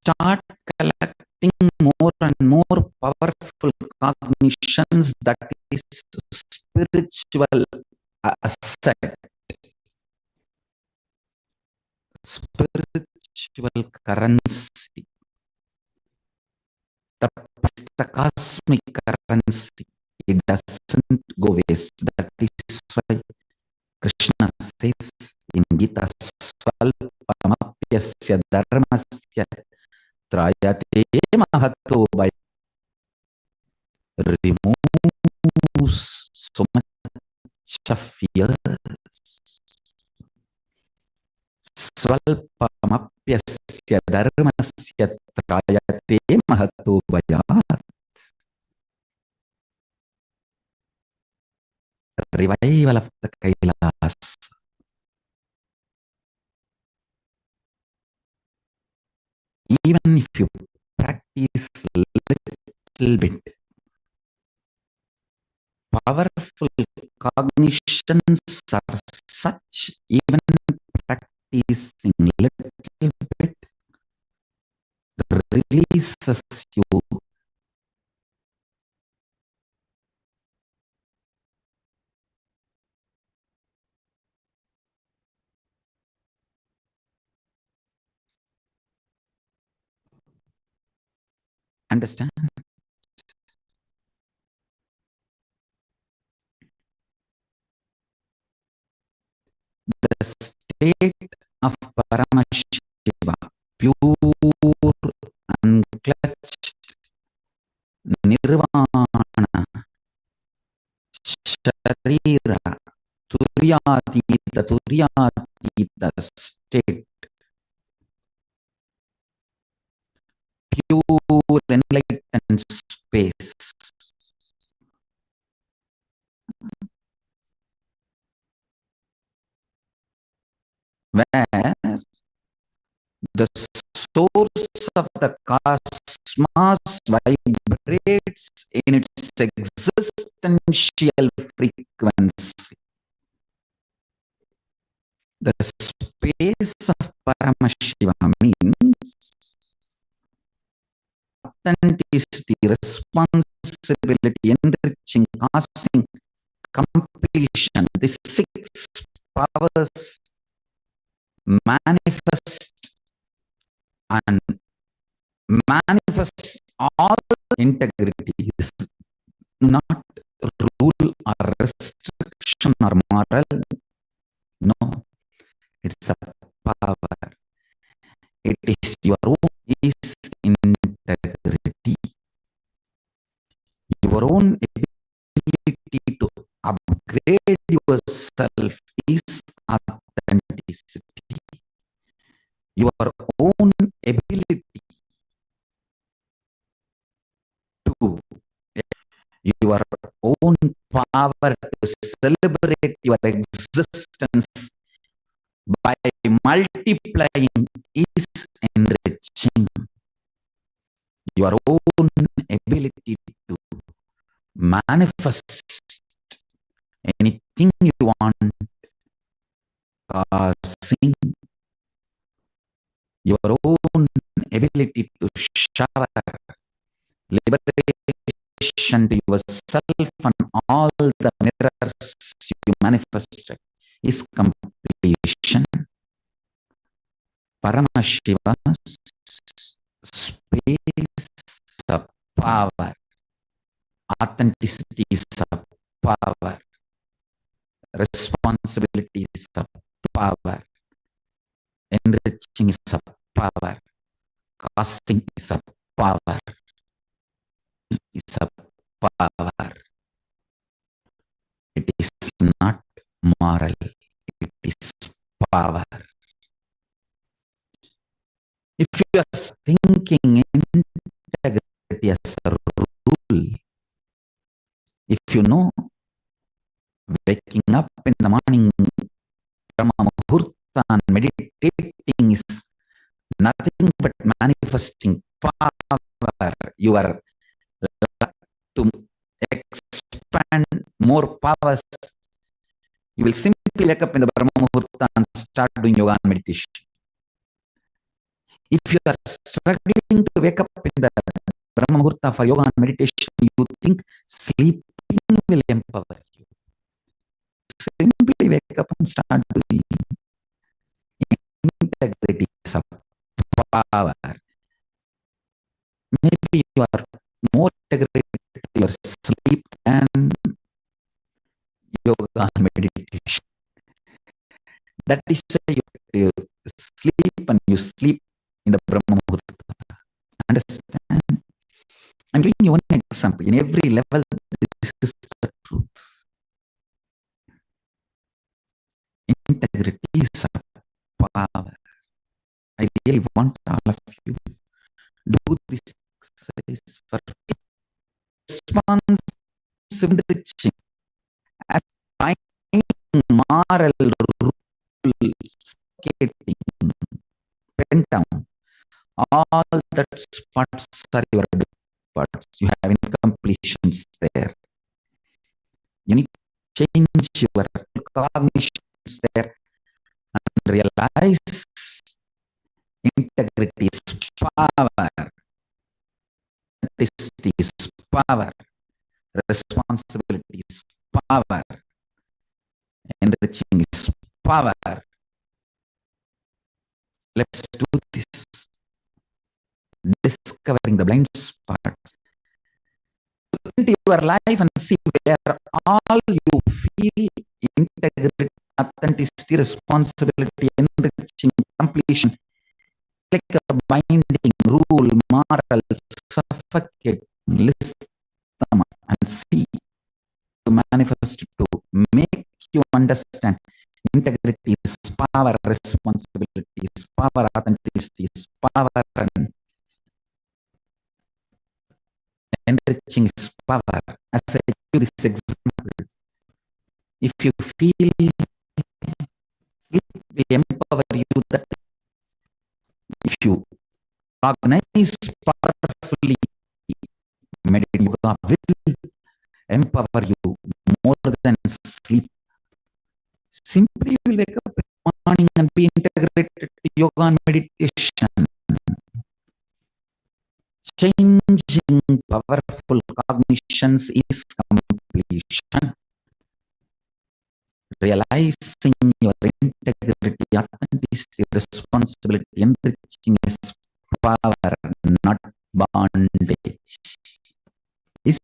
Start collecting more and more powerful cognitions, that is spiritual asset, spiritual currency. the cosmic currency. It doesn't go waste. That is why Krishna says in Gita, Swalpamapyasya dharmasya trayate mahato by removes so much of fears. Swalpamapyasya dharmasya trayate mahato bayat. Revival of the Kailas. Even if you practice little bit, powerful cognitions are such, even practicing little bit releases you. Understand? The state of Paramashiva, pure, unclutched, nirvana, sharira, turyatita state, pure enlightened space. Where the source of the cosmos vibrates in its existential frequency. The space of Paramashiva means authenticity, responsibility, enriching, causing, completion. The six powers manifest and manifest all integrity is not rule or restriction or moral. No, it's a power. It is your own integrity, your own ability to upgrade yourself is authenticity. Your own ability to, your own power to celebrate your existence by multiplying is enriching. Your own ability to manifest anything you want, causing, your own ability to shower liberation to yourself and all the mirrors you manifested is completion. Paramashiva's space of power, authenticity is a power, responsibility is a power, enriching is a power, casting is a power, is a power. It is not moral, it is power. If you are thinking integrity as a rule, if you know waking up in the morning, Brahma Muhurta and meditating is nothing but manifesting power, you are to expand more powers. You will simply wake up in the Brahma Muhurta and start doing yoga and meditation. If you are struggling to wake up in the Brahma Muhurta for yoga and meditation, you think sleeping will empower you. Simply wake up and start doing. Integrity is a power. Maybe you are more integrate your sleep and yoga and meditation. That is why you sleep and you sleep in the Brahma Muhurta. Understand? I'm giving you one example. In every level, this is the truth. Integrity is a power. I really want all of you do this exercise for response enriching as finding moral rules, skating, pen down. All that spots are your parts. You have incompletions there. You need to change your cognitions there and realize integrity is power. Honesty is power. Responsibility is power. Enriching is power. Let's do this. Discovering the blind spots. Look into your life and see where all you feel integrity, authenticity, responsibility, enriching, completion, like a binding, rule, moral, suffocate, list them and see to manifest to make you understand integrity is power, responsibility is power, authenticity is power, and enriching is power. As I give this example, if you feel it will empower you, that if you recognize powerfully, meditation yoga will empower you more than sleep. Simply you will wake up in the morning and be integrated to yoga and meditation. Changing powerful cognitions is completion. Realizing your integrity, authenticity, responsibility, enriching is power, not bondage. Is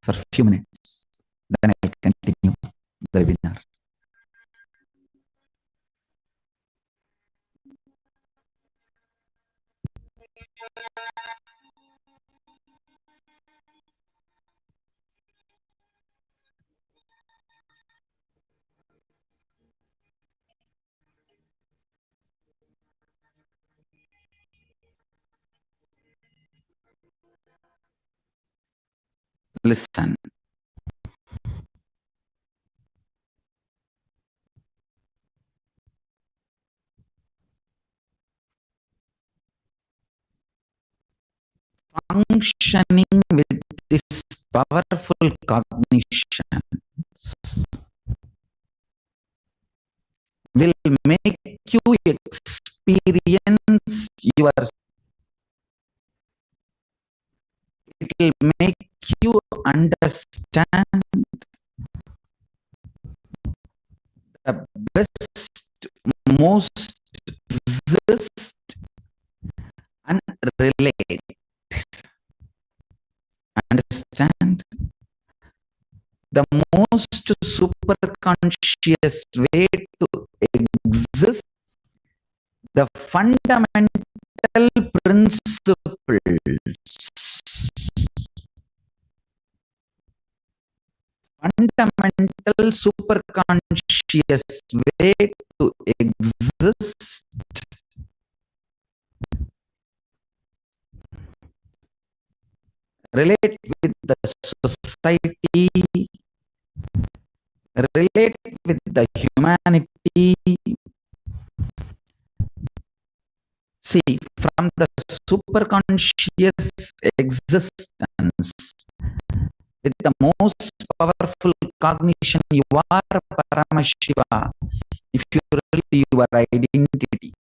for a few minutes, then I'll continue the webinar. Listen. Functioning with this powerful cognition will make you experience your, it will make you understand the best, most exist and relate. Understand? The most super conscious way to exist, the fundamental principles, fundamental super conscious way to exist relate with the society, relate with the humanity. See, from the superconscious existence, with the most powerful cognition, you are Paramashiva. If you really your identity,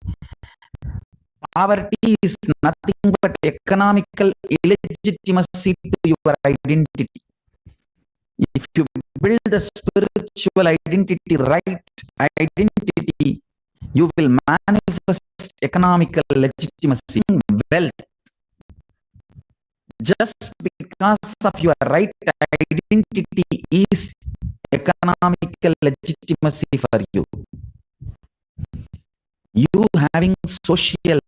poverty is nothing but economical illegitimacy to your identity. If you build the spiritual identity, right identity, You will manifest economical legitimacy, wealth, just because of your right identity is economical legitimacy for you. You having social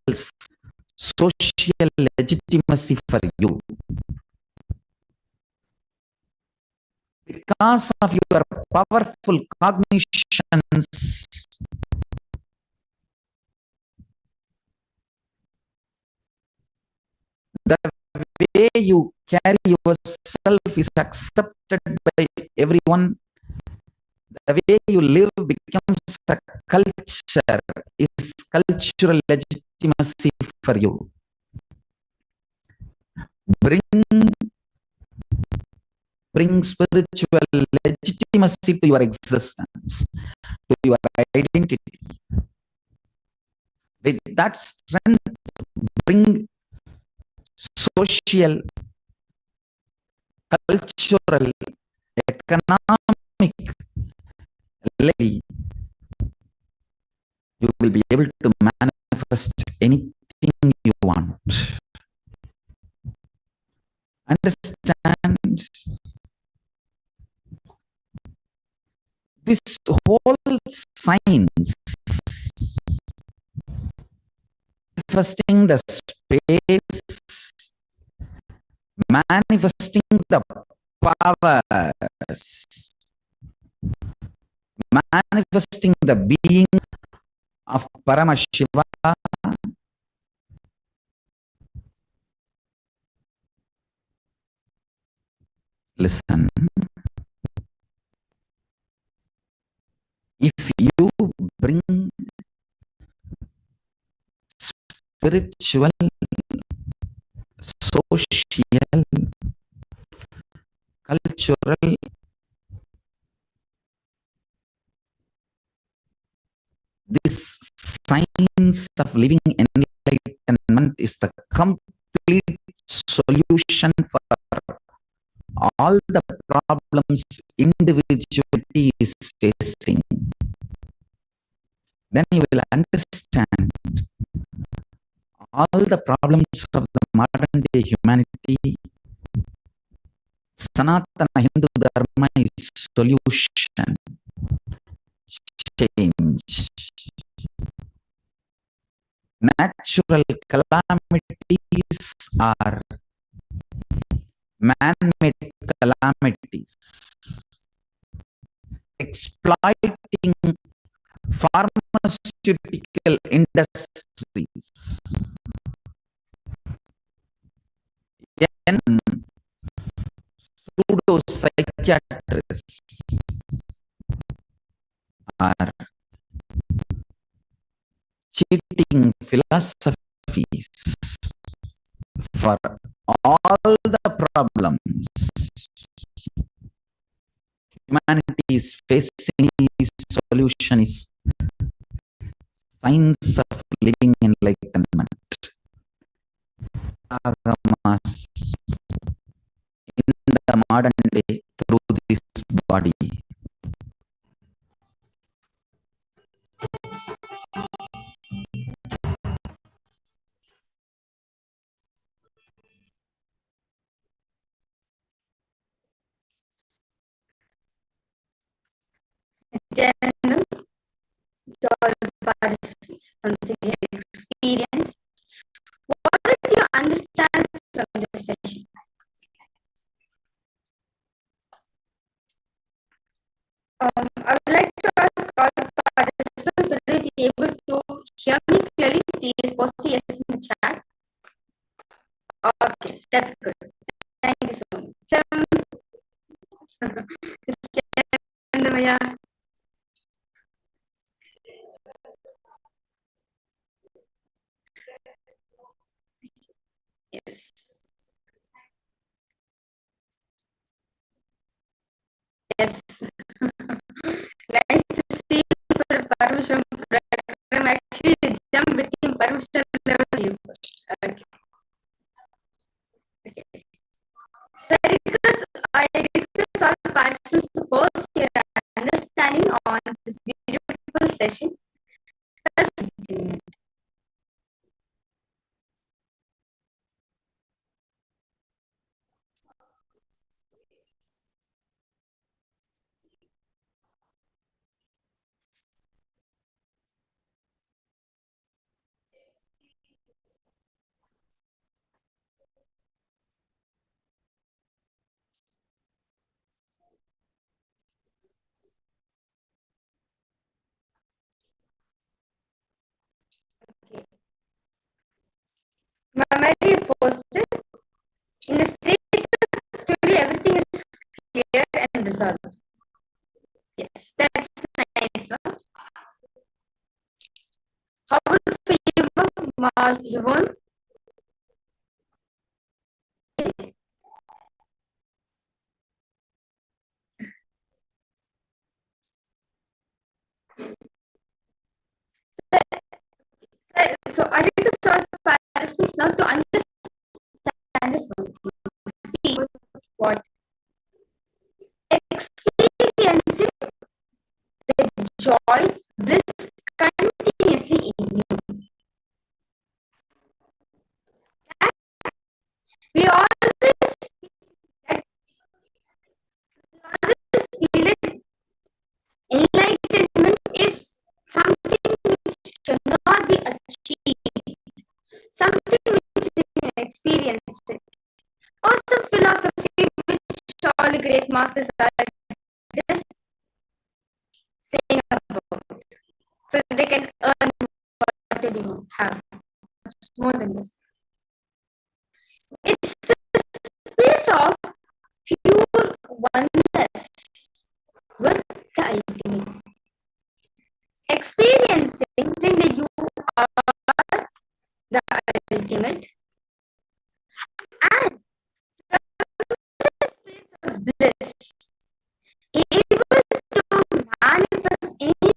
legitimacy for you. Because of your powerful cognitions, the way you carry yourself is accepted by everyone. The way you live becomes a culture, is cultural legitimacy for you. Bring spiritual legitimacy to your existence, to your identity. With that strength, bring social, cultural, economic level. You will be able to manifest anything you want. Understand? This whole science, manifesting the space, manifesting the powers, manifesting the being of Paramashiva, listen. If you bring spiritual, social, cultural, this science of living enlightenment is the complete solution for all the problems individuality is facing. Then you will understand all the problems of the modern day humanity. Sanatana Hindu Dharma is solution, change. Natural calamities are man-made calamities. Exploiting pharmaceutical industries and pseudo-psychiatrists are cheating philosophies for all the problems humanity is facing. Solution is science of living enlightenment. Agamas in the modern day through this body. Nithyananda, to all the participants, once again experience. What did you understand from this session? I would like to ask all the participants whether if you're able to hear me clearly, please post the yes in the chat. Okay, that's good. Thank you so much. Yes. Yes. Nice to see you for Paramashivoham program. Actually, the jump between Paramashivoham level and you. Okay. Okay. So I request all the participants to post your understanding on this beautiful session. experiencing it. Okay. Memory posted. In the state of theory, everything is clear and resolved. Yes, that's nice one. How about for you, Yvonne? So I think it's all participants now to understand this one. See what experiencing the joy this continuously in you. We always feel that enlightenment is something which cannot be achieved, something which is an experience. Or some philosophy which all the great masters are just saying about, so they can earn what they have, much more than this. It's the space of pure oneness with the ultimate. Experiencing that you are the ultimate, and from the space of bliss, able to manifest any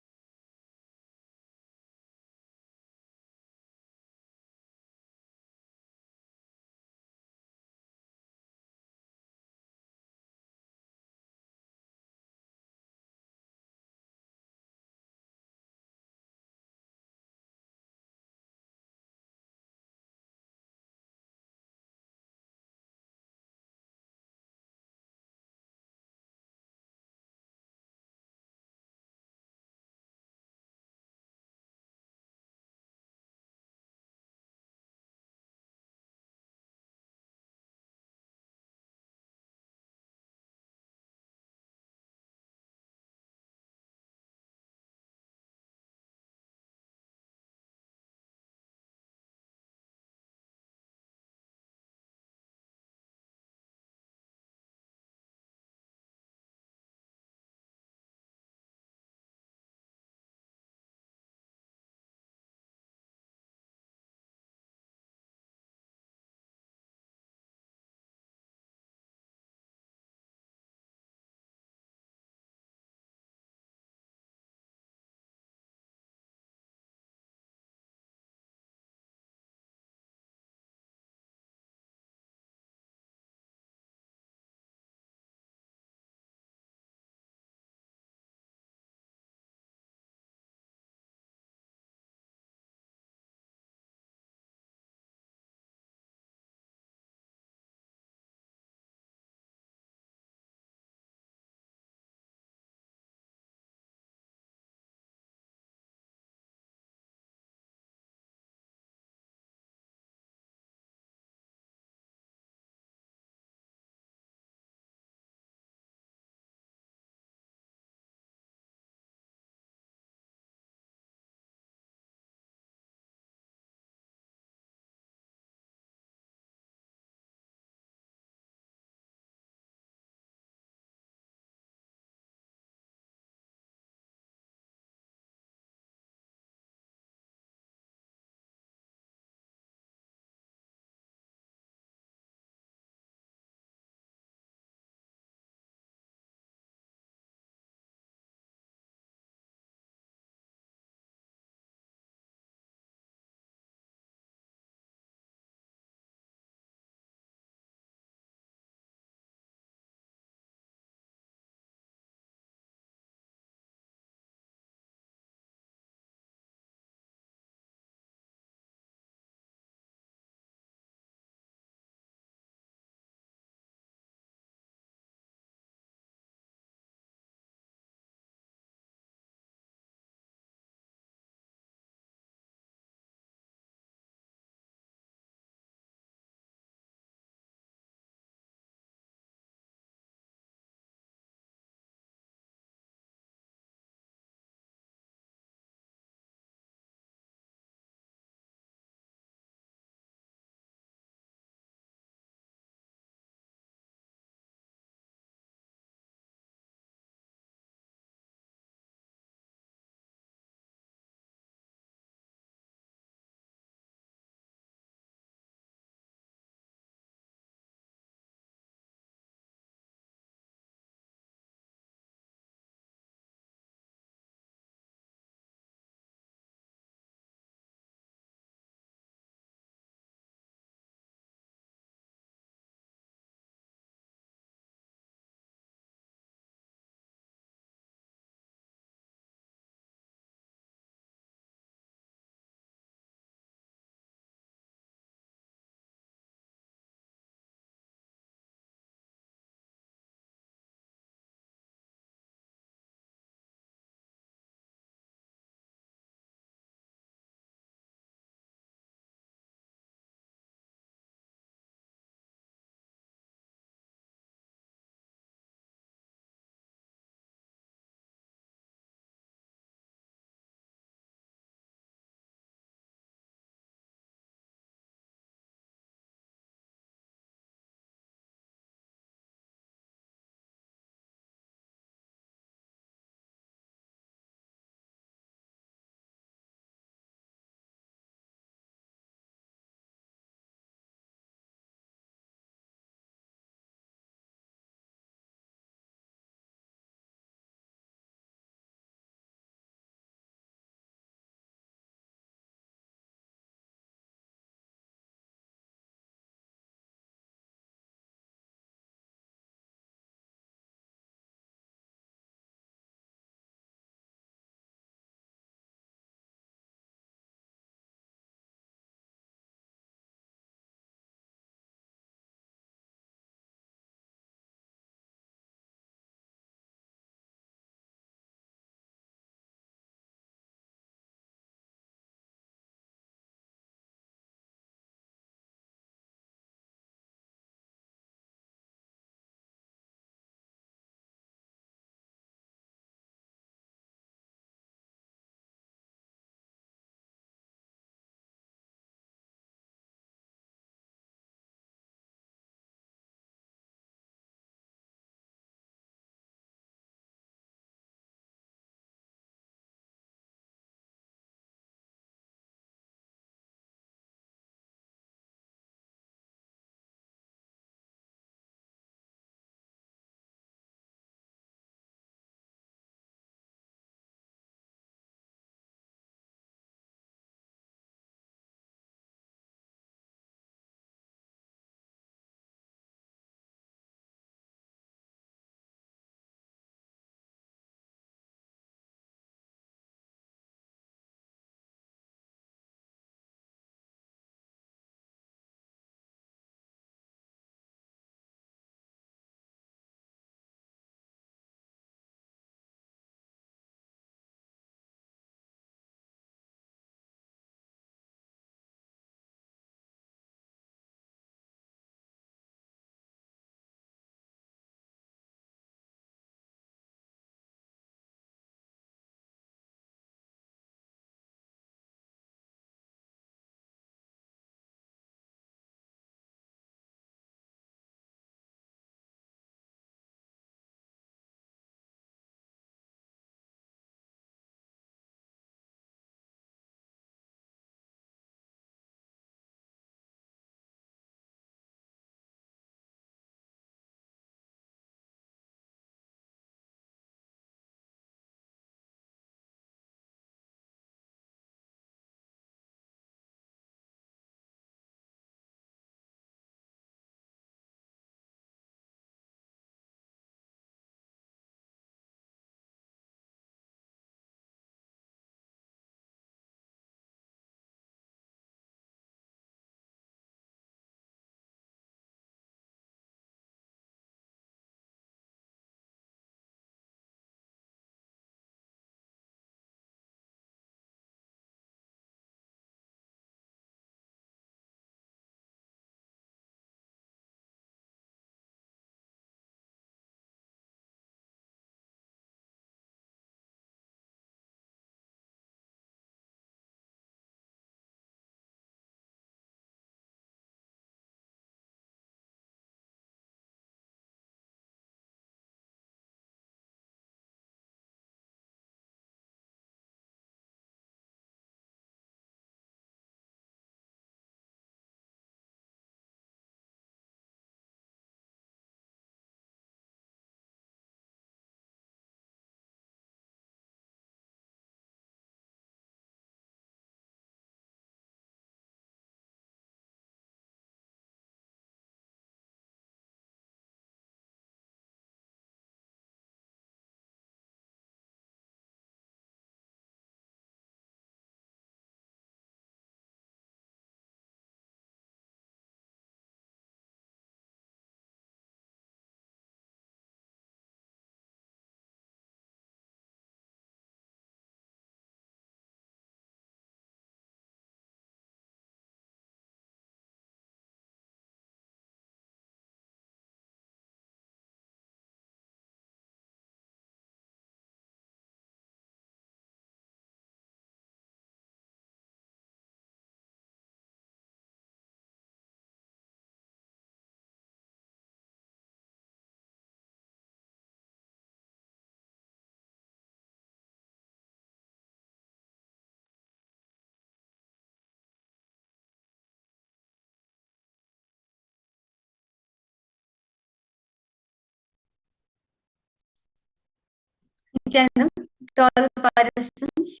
Nithyananda, to all participants,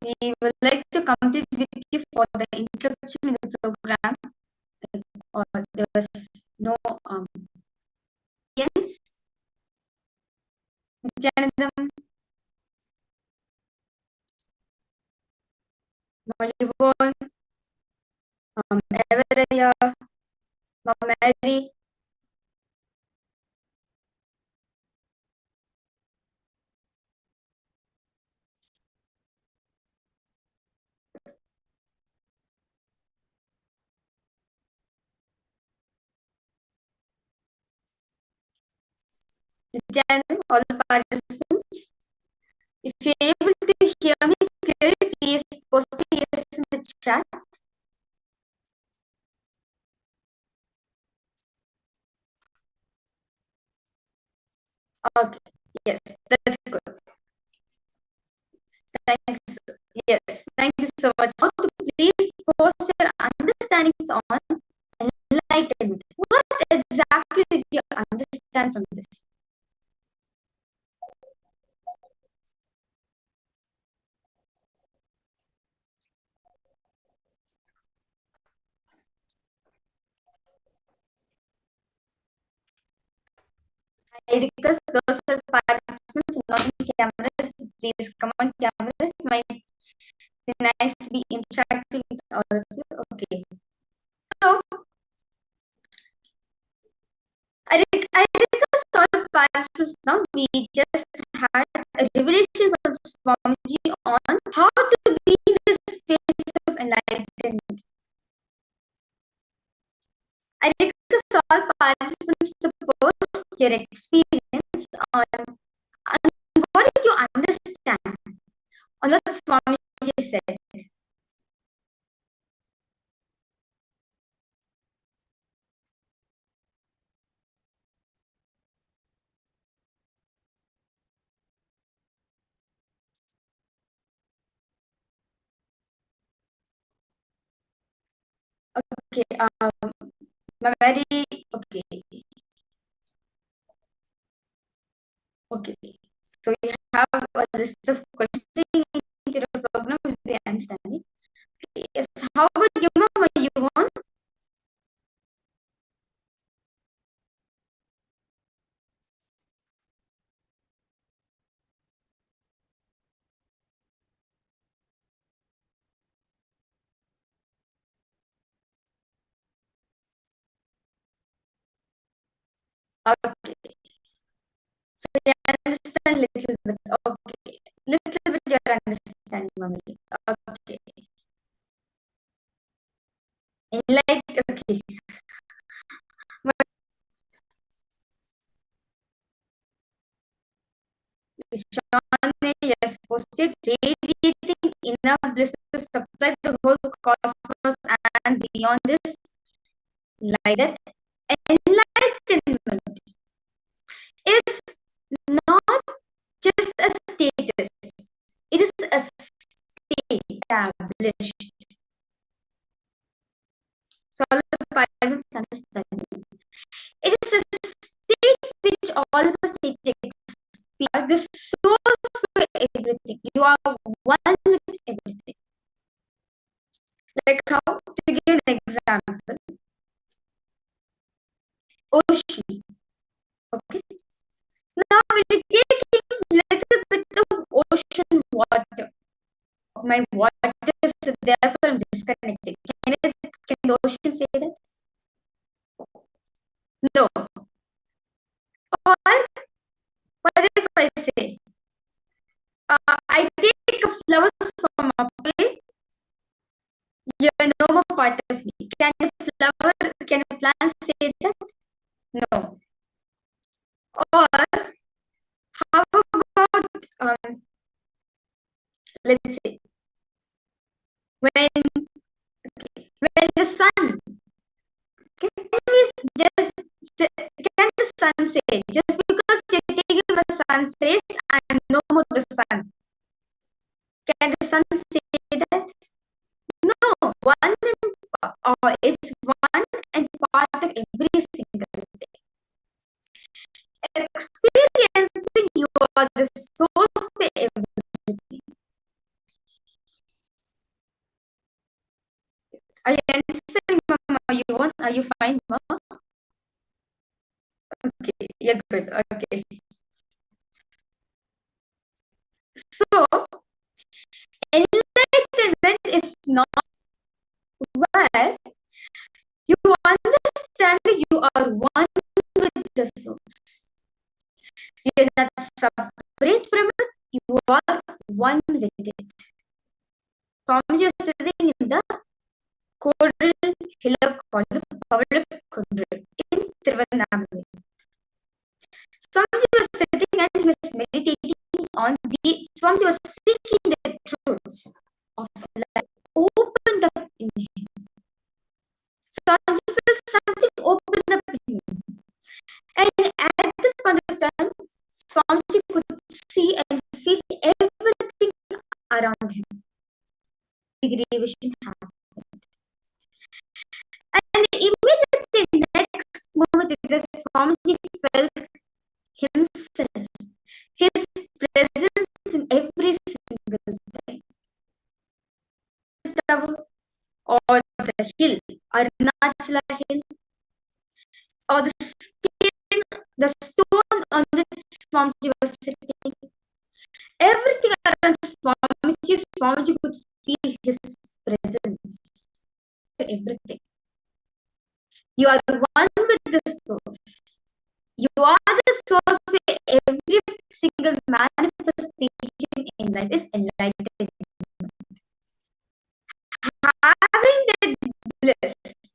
we would like to complete with you for the interruption in the program. Or there was no yes. Nithyanandam, Yvonne, Everaya, Mary. Nithyanandam, all participants, if you're able to hear me clearly, please post the yes in the chat. Okay, yes, that's good. Thanks. Yes, thank you so much. Now, to please post your understandings on enlightenment. What exactly did you understand from this? I request those are participants not in cameras, please come on cameras. Might be nice to be interacting with all of you. Okay. So I request all participants now. We just had a revelation from Swamiji on how to be in the space of enlightenment. I request all participants to post your experience on what did you understand on what Swamiji said. Okay, very okay. Okay, so we have a list of questions into the program will be understanding. Okay, yes, how about you, Mama? You want? Okay, so you understand little bit. Okay, little bit you understand, Mama. Okay, like okay. Sean, yes, posted radiating enough bliss to supply the whole cosmos and beyond this, like that. Enlightenment is not just a status, it is a state established. So, all the parents understand. It is a state which all of us need to experience. You are the source for everything. You are one with everything. Like how, to give you an example, ocean. Okay. Now we'll take a little bit of ocean water. My water is therefore I'm disconnected. Can the ocean say that? No. Or what if I say, I take flowers from up way, you're no more part of me. Can a plant say that? No. Or how about let's say when the sun, can the sun say just because you're taking the sun's rays, I'm no more the sun? Can the sun say that? No, it's one and part of every single thing. Experiencing yourself are the source for everything. Are you understanding, Mama? Are you fine, Mama? Okay, you're good. Okay. So, enlightenment is not where you understand that you are one with the source. You're not separate from it, you are one with it. Swamiji is sitting in the Kodral hillock called the Pavlip Kundral in Tiruvannamalai. Swamiji was sitting and he was meditating on Swamiji was seeking the truths of life opened up in him. Swamiji felt something opened up in him. And at that point of time, Swamiji could see and feel everything around him. Degradation happened. And immediately next moment, Swamiji felt himself, his presence in every single time. Or the hill, Arunachala hill, or the skin, the stone on which Swamiji was sitting. Everything around Swamiji could feel his presence. Everything. You are one with the source. You are the source where every single manifestation in life is enlightenment. Having that bliss,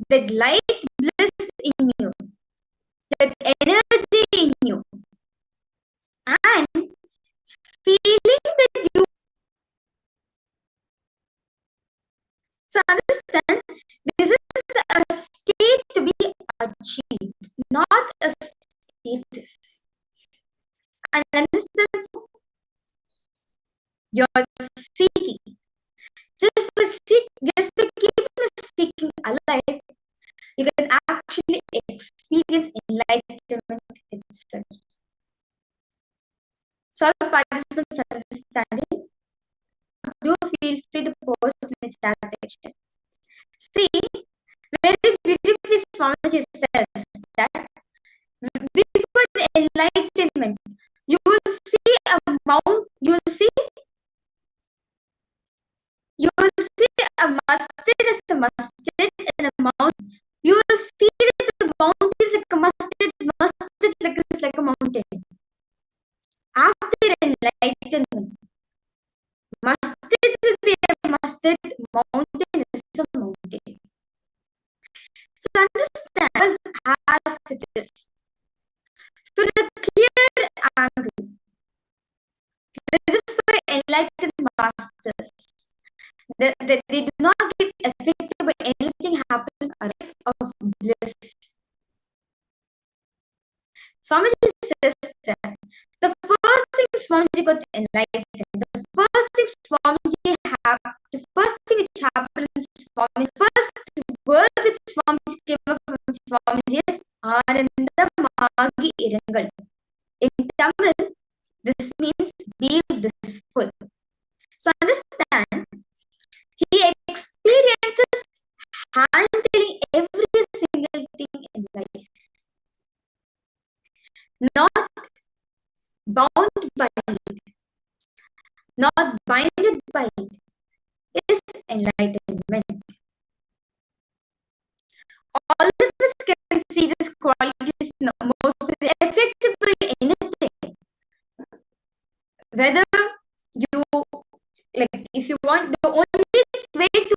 that light bliss in you, that energy in you, and feeling that you. So understand, this is a state to be achieved, not a status. And understand, you're seeking. Just by keeping the seeking alive, you can actually experience enlightenment itself. So, all participants understanding, do feel free to post in the chat section. See, very beautifully Swamiji says that before enlightenment, you will see a mount, you will see a masjid as a masjid and a mountain. You will see that the mountain is like a masjid like a mountain. After enlightenment, masjid will be a masjid, mountain is a mountain. So understand as it is. Through a clear angle, this is for enlightened masters. They do not get affected by anything happening of bliss. Swamiji says that the first thing Swamiji got enlightened, the first thing which happened in Swamiji, first word which Swamiji came up from Swamiji is Ananda Magi Irangal. In Tamil, this means be blissful. So understand, he experiences handling every single thing in life, not bound by it, not binded by it, is enlightenment. All of us can see this quality is mostly affected by anything. Whether you, like, if you want, the only way to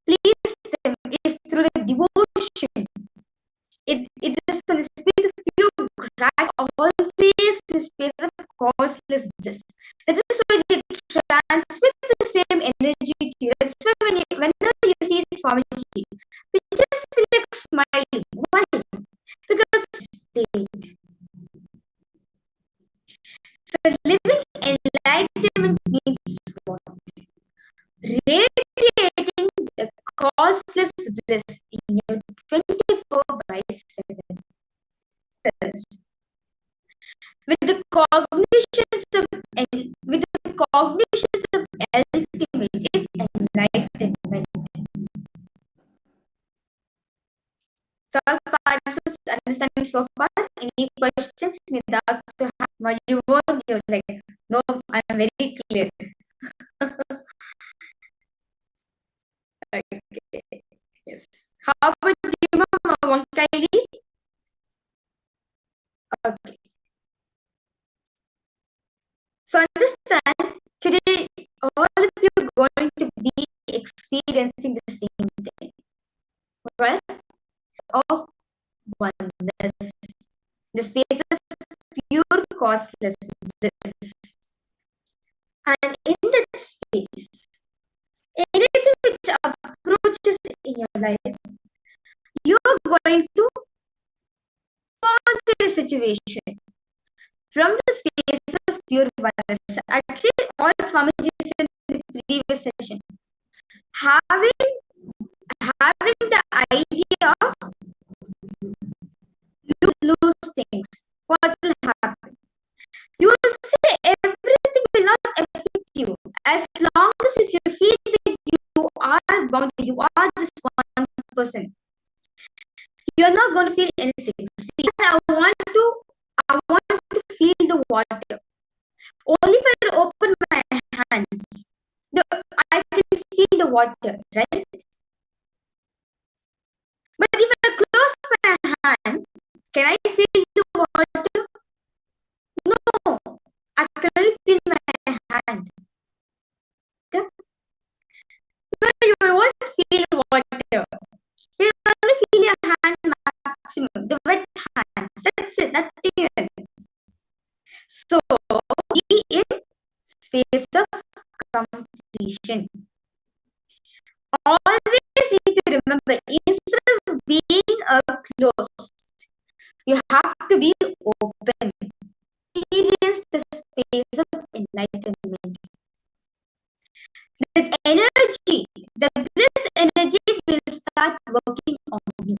please them is through the devotion. It is for the space of pure gratitude, always the space of causeless bliss. That is why they transmit the same energy to you. That's why whenever you see Swamiji, you just feel like smiling. Why? Because state. So living enlightenment means what? Radiating the causeless bliss in you 24/7. With the cognitions of with the cognitions of ultimate is enlightenment. So all participants understanding so far? Any questions, any doubts to have? You won't, you're like, no, I'm very clear. Okay. Yes. How about you, Mama Kylie? Okay. So understand, today all of you are going to be experiencing the same thing, right? Of oneness, the space of pure causelessness. And in that space, anything which approaches in your life, you are going to fall to the situation from the space of pure oneness. Actually, all Swamiji said in the previous session, having the idea of lose things, what will happen? You will say everything will not affect you as long as if you feel that you are bound, you are this one person. You are not going to feel anything. See, I want to feel the water. Only if I open my hands, I can feel the water, right? But if I close my hand, can I feel the water? No, I can only feel my hand. No, you won't feel water. You only feel your hand maximum, the wet hands. That's it, nothing else. So, be in space of completion. Always need to remember, instead of being closed, you have to be open. Experience the space of enlightenment. That energy, the bliss energy will start working on you.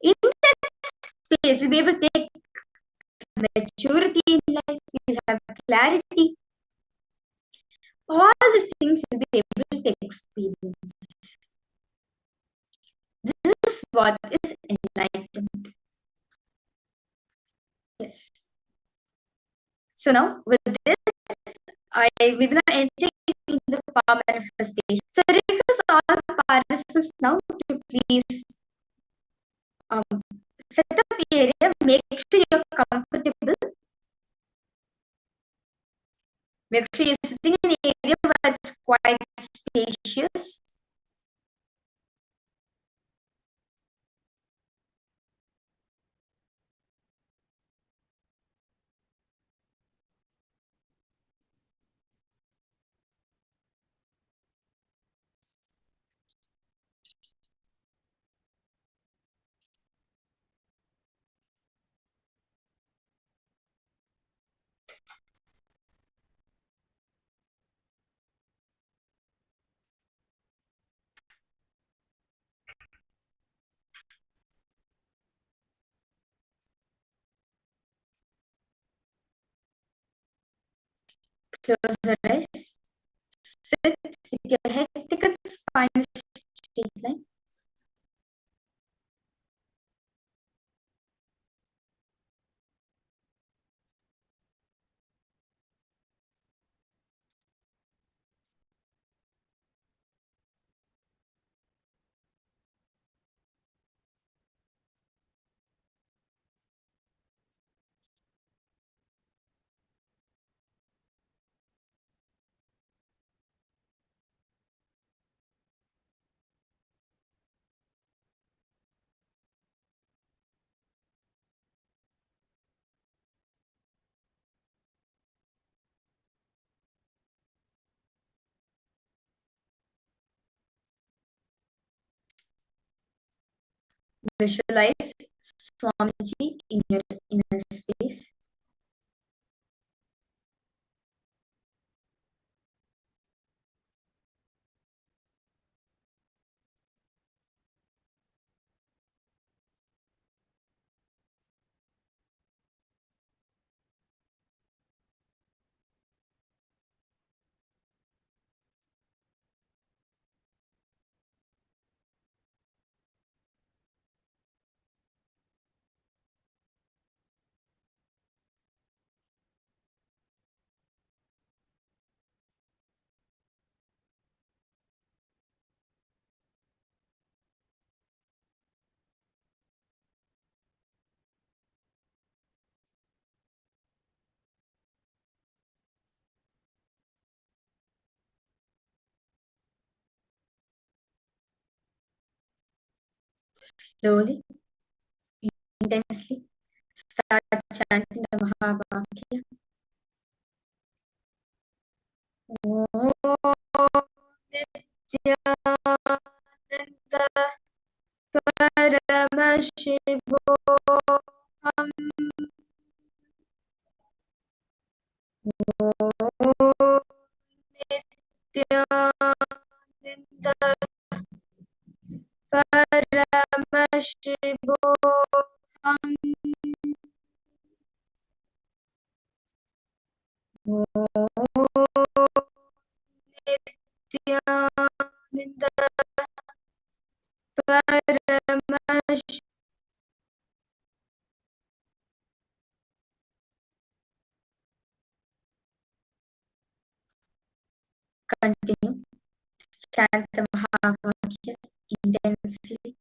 In that space, you'll be able to take maturity in life, you'll have clarity. All these things you'll be able to experience. This is what is enlightenment. Yes. So now, with this, we will now enter into the power manifestation. So request all participants now to please set up area, make sure you're comfortable. Make sure you're sitting in an area where it's quite spacious. Close your eyes. Sit with your head, take a spine straight line. Visualize Swamiji in your inner space. slowly, intensely. Start chanting the Mahavakya. Om Nithyananda Paramashivoham. Om Nithyananda Paramashivoham. Nithyananda Paramash. Continue. Chant the Mahavakya intensely.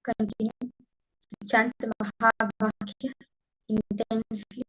Continue. Chant the Mahavakya intensely.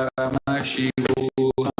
Paramashivoham.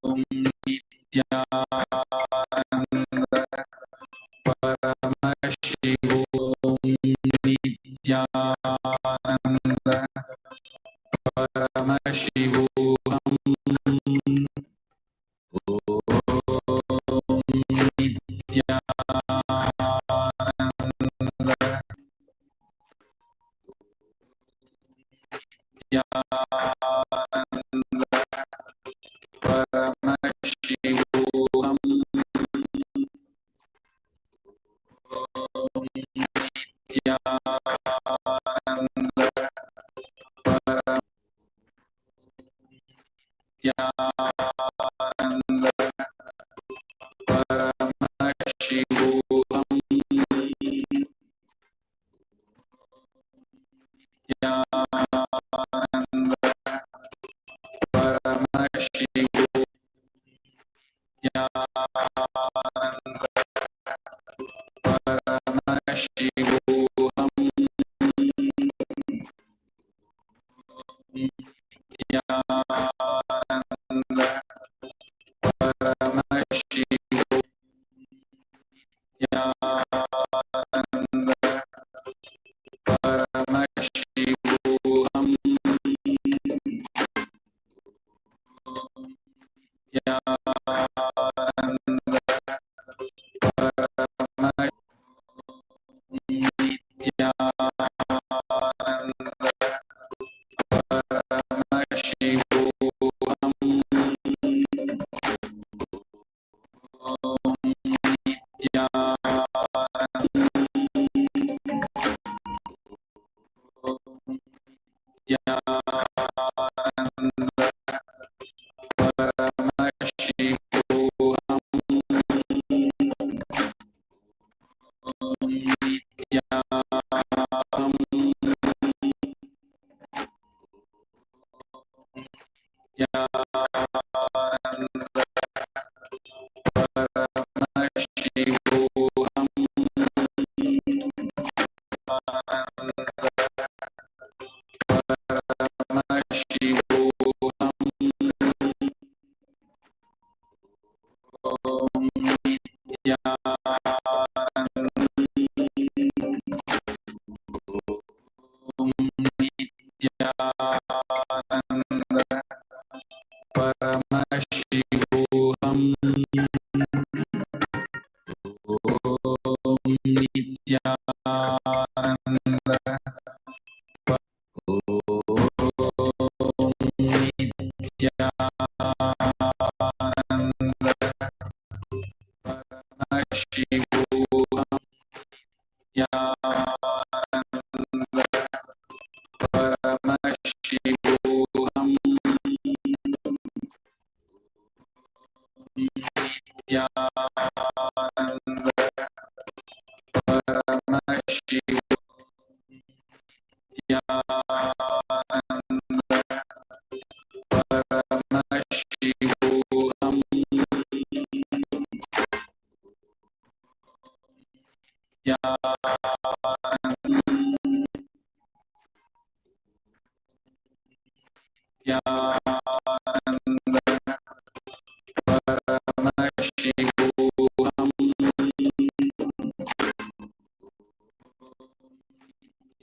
Om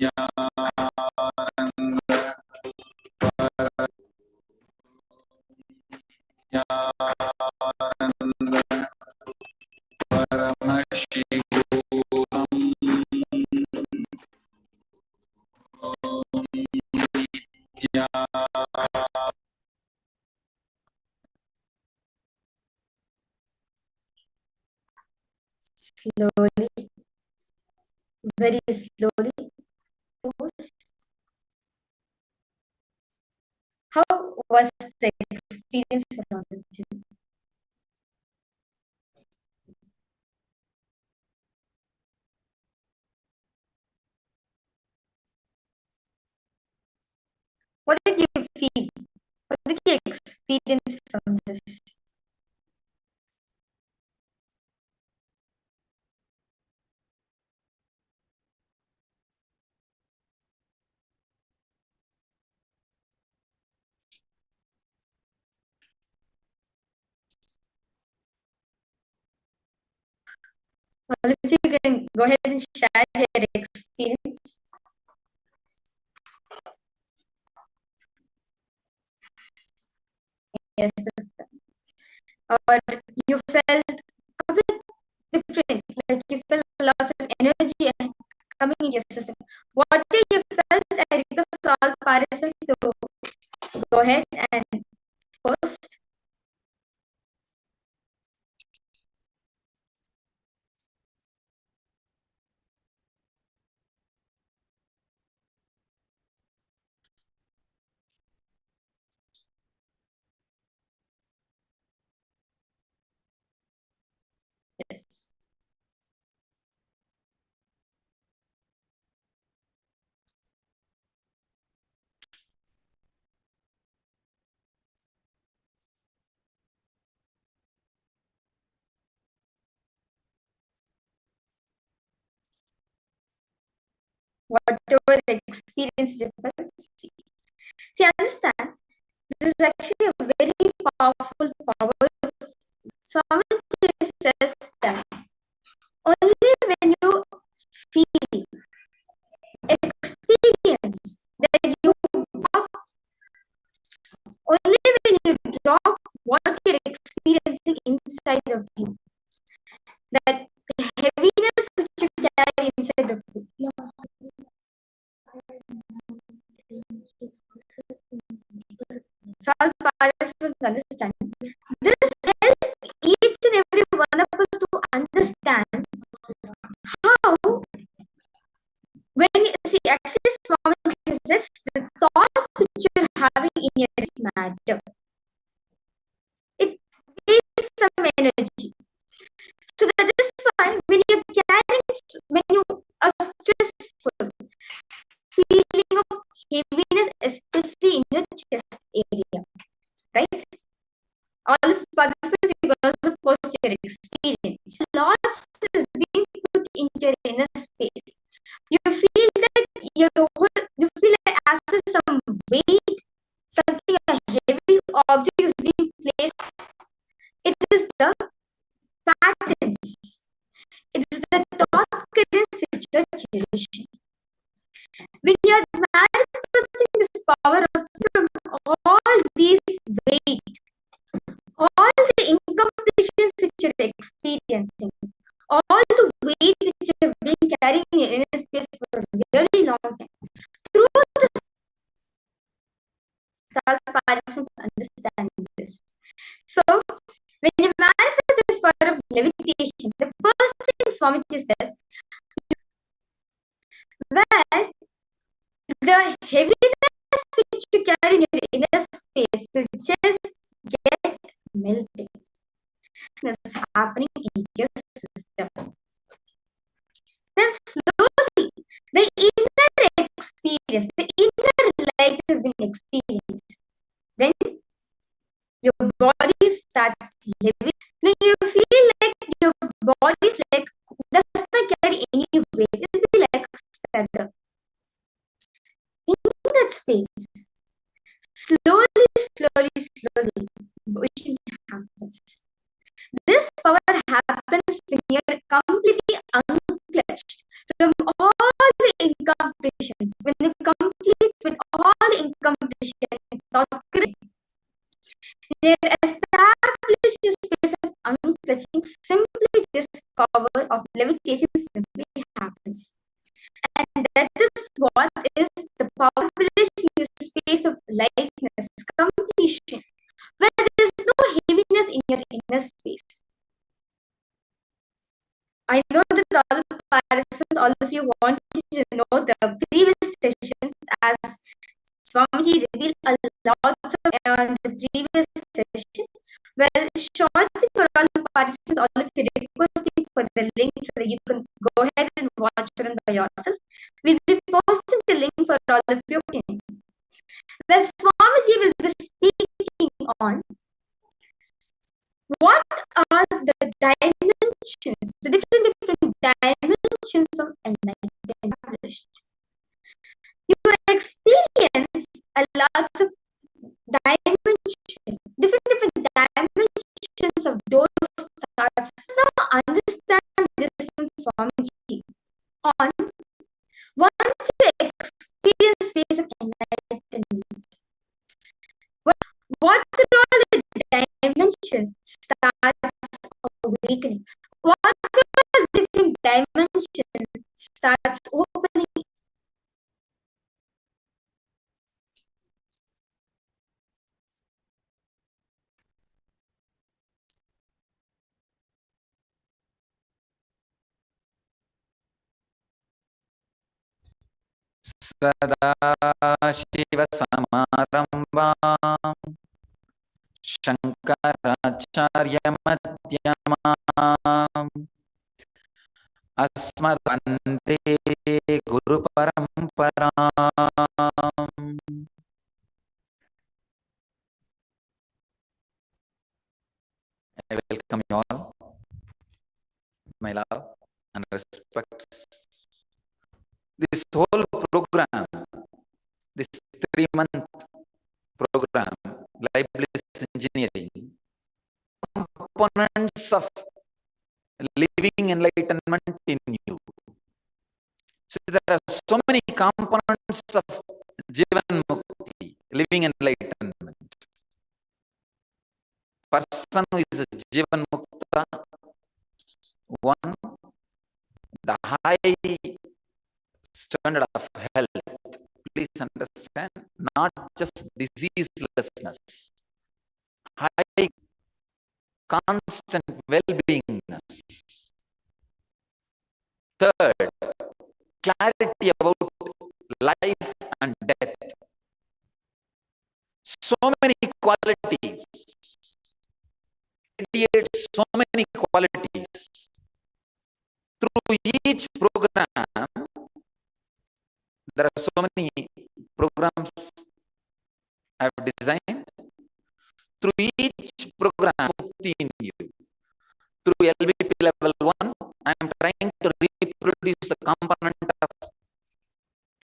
Slowly, very slowly. Pause. How was the experience for all of you? What did you feel? What did you experience from this? Well, if you can go ahead and share your experience. Yes, sister. Or you felt a bit different, like you felt lots of energy coming in your system. What did you felt? I request all participants to go ahead and post. Yes. Whatever experience you felt. See, understand, this is actually a very powerful power. Swamiji says that only when you feel, experience that you drop, only when you drop what you're experiencing inside of you, that the heaviness which you carry inside of you. So all participants understand. This helps each and every one of us to understand how, when you see, actually, Swami says the thoughts which you're having in your matter, it wastes some energy. So that is why when you carry, when you are stressful, feeling of heaviness, especially in your chest area, right? All the participants, you can also post your experience. Lots is being put into your inner space. You feel that you feel like as if some weight, something, a heavy object is being placed. It is the patterns. It is the thought currents which are cherishing. When you are manifesting this power from all these weight, all the incompletions which you're experiencing, all the weight which you have been carrying in your inner space for a really long time, through this, all participants understand this. So, when you manifest this power of levitation, the first thing Swamiji says, where the heaviness which you carry in your inner space will just get melted. That's happening in your system. Then slowly, the inner experience, the inner light has been experienced. Then your body starts living. Then you feel like your body is like, does not carry any weight. It will be like a feather. In that space, slowly, vision happens. This power happens when you're completely unclutched from all the incompletion, conditions, when you complete with all incompletion without critic, there established a space of unclutching, simply this power of levitation simply happens. And that is what is the power village in the space of lightness, completion, where there is no heaviness in your inner space. I know that all the participants, all of you want to know the previous sessions, as Swamiji revealed a lot on the previous session. Well, shortly for all the participants, all of you requesting for the link so that you can go ahead and watch it by yourself. We'll be posting the link for all of you. Where Swamiji will be speaking on what are the dimensions, the different dimensions of enlightenment. You will experience a lot of dimensions, different dimensions of those stars. Now understand this from Swamiji on once you experience space of enlightenment. What are all the dimensions starts awakening? What are all different dimensions starts opening? सदाशिवसमारम्भां शङ्कराचार्यमध्यमाम् अस्मद्वन्दे गुरुपरम्पराम्. I welcome you all, my love and respects. This whole program, this 3-month program, Life Bliss Engineering, components of living enlightenment in you. So there are so many components of Jivan Mukti, living enlightenment. Person who is a Jivan Mukta, one, the high standard of health. Please understand, not just diseaselessness, high constant well-beingness. Third, clarity about life and death. So many qualities, radiate so many qualities. Through each program, there are so many programs I have designed. Through each program in you, through LVP level 1, I am trying to reproduce the component of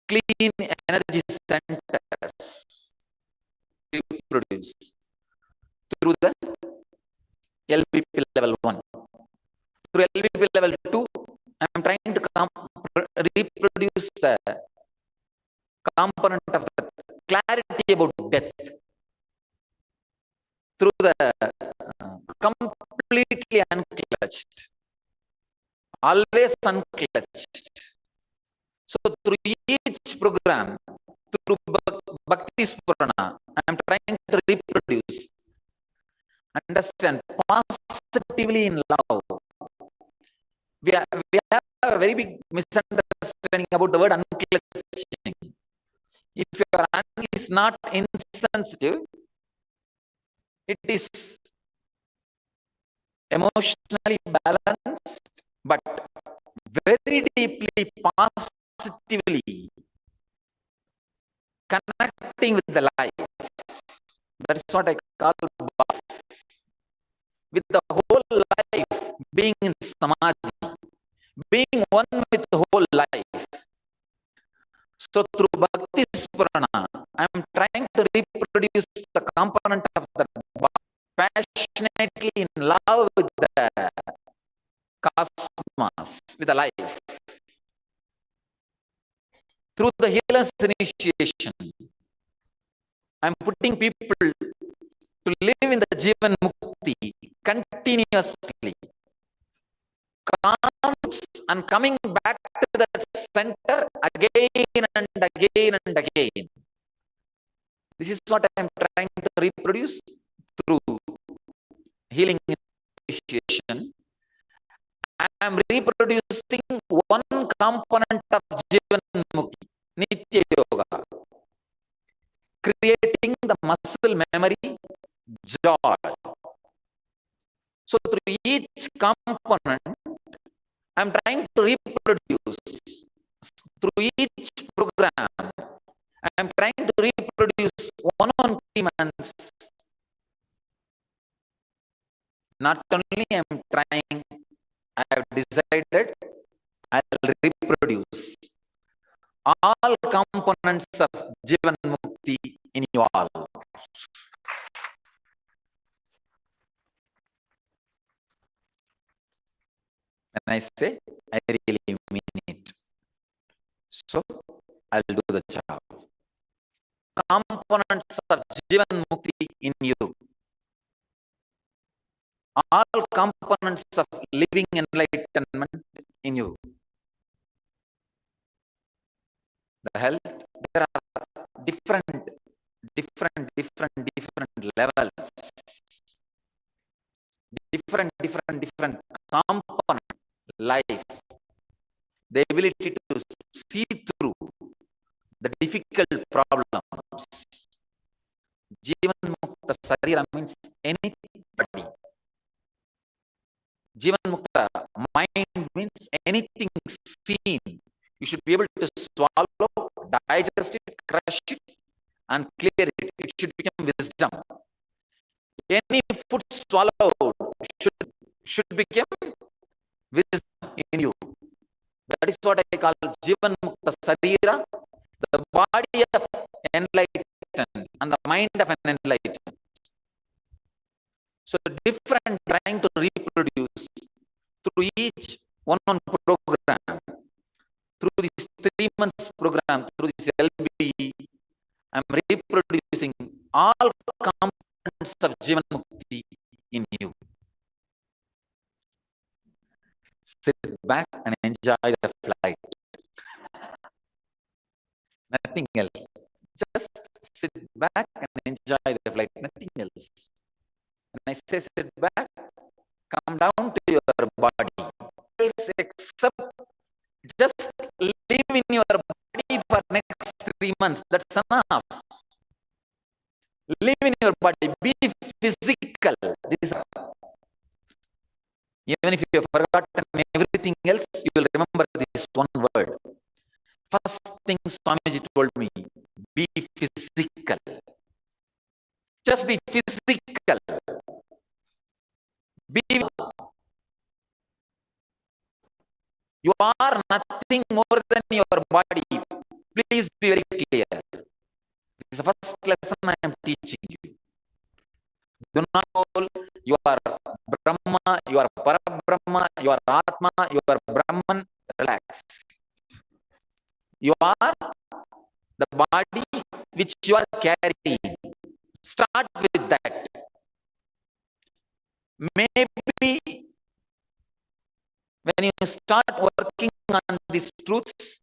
clean energy centers. Reproduce through the LVP level 1. Through LVP level 2, I am trying to reproduce the component of the clarity about death. Through the completely unclutched, always unclutched. So through each program, through Bhakti Spurana, I am trying to reproduce, understand, positively in love. We have a very big misunderstanding about the word unclutching. If your hand is not insensitive, it is emotionally balanced, but very deeply positively connecting with the life. That is what I call bhav. With the whole life being in samadhi, being one with the whole life. So through Bhakti Spurana, I am trying to reproduce the component of the bhav, passionately in love with the cosmos, with the life. Through the healer's initiation, I'm putting people to live in the Jivan Mukti continuously. Comes and coming back to that center again and again and again. This is what I am trying to reproduce through healing initiation. I am reproducing one component of Jivan Mukti, Nitya Yoga, creating the muscle memory, joy. So through each component, I am trying to reproduce. Through each program, I am trying to reproduce 1 months. Not only I am trying, I have decided I will reproduce all components of Jivan Mukti in you all. When I say, I really mean it. So, I'll do the job. Components of Jivan Mukti in you. All components of living enlightenment in you. The health, there are different levels. Different component life. The ability to see through the difficult problems. Jivan Mukta Sarira means anybody. Jivan Mukta mind means anything seen. You should be able to swallow, digest it, crush it, and clear it. It should become wisdom. Any food swallowed should become wisdom in you. That is what I call Jivan Mukta Sarira, the body of enlightened and the mind of an enlightened. So different, trying to reproduce through each one program, through this 3 months program, through this LBE, I am reproducing all components of Jivan Mukti in you. Sit back and enjoy the flight. Nothing else. Just sit back and enjoy the flight. Nothing else. And I say sit back, come down to your body. Except just live in your body for next 3 months. That's enough. Live in your body. Be physical. This is even if you have forgotten everything else, you will remember this one word. First thing Swamiji told me, be physical. Just be physical. You are nothing more than your body. Please be very clear. This is the first lesson I am teaching you. Do not call you are Brahma, you are Parabrahma, you are Atma, you are Brahman. Relax. You are the body which you are carrying. Start with that. Maybe when you start working on these truths,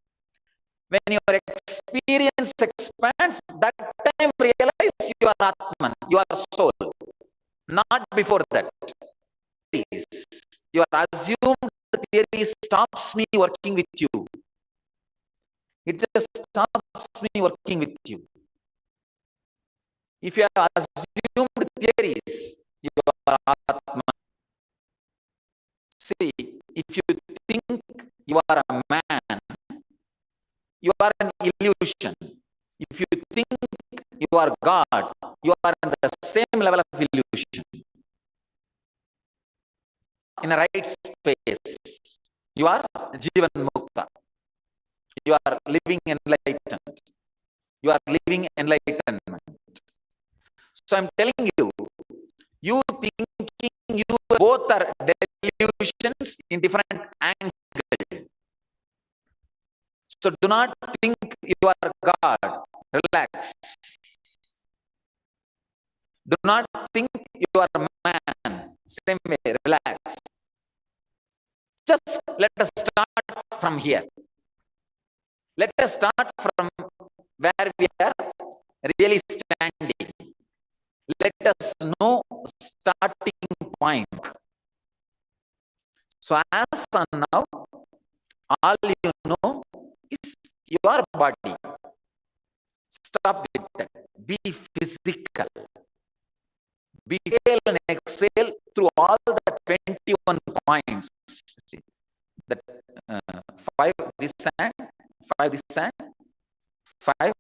when your experience expands, that time realize you are Atman, you are soul. Not before that. Your assumed theory stops me working with you. It just stops me working with you. If you have assumed theories, you are Atman. See, if you think you are a man, you are an illusion. If you think you are God, you are in the same level of illusion. In a right space, you are Jivan Mukta. You are living enlightened. You are living enlightenment. So I am telling you, you thinking you both are delusions in different angles. So do not think you are God. Relax. Do not think you are a man. Same way, relax. Just let us start from here. Let us start from where we are really standing. Let us know starting point. So as of now, all you know is your body. Stop with that. Be physical. Be inhale and exhale through all the 21 points. See, that 5 this hand, 5 this hand, 5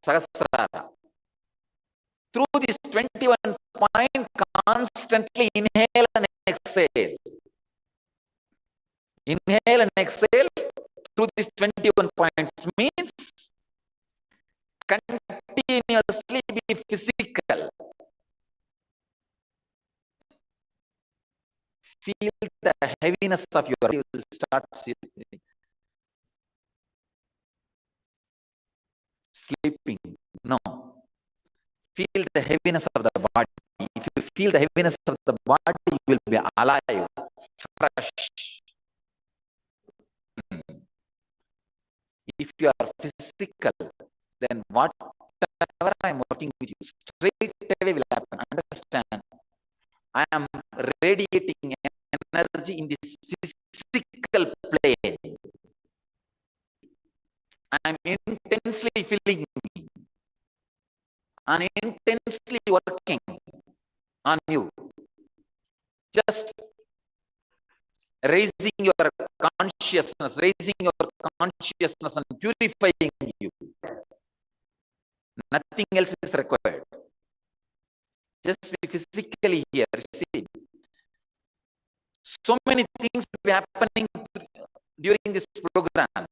Sahasrara. Through this 21 point, constantly inhale and exhale. Inhale and exhale through these 21 points means continuously be physical. Feel the heaviness of your, you will start sleeping. No. Feel the heaviness of the body. If you feel the heaviness of the body, you will be alive, fresh. If you are physical, then whatever I am working with you, straight away will happen. Understand? I am radiating energy in this physical plane. I am intensely feeling and intensely working on you. Just raising your consciousness and purifying you. Nothing else is required. Just be physically here. See, so many things will be happening during this program.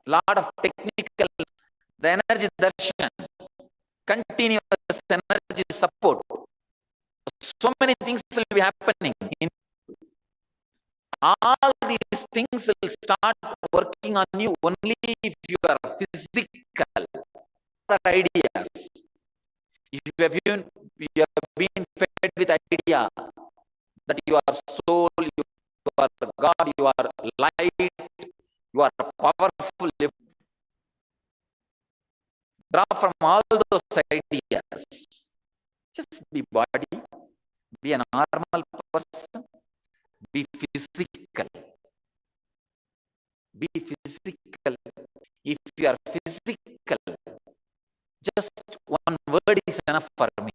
Lot of technical, the energy darshan, continuous energy support. So many things will be happening. All these things will start working on you only if you are physical. The ideas. If you have been fed with idea that you are soul, you are God, you are light, you are powerful. Draw from all those ideas. Just be body, be a normal person, be physical. Be physical. If you are physical, just one word is enough for me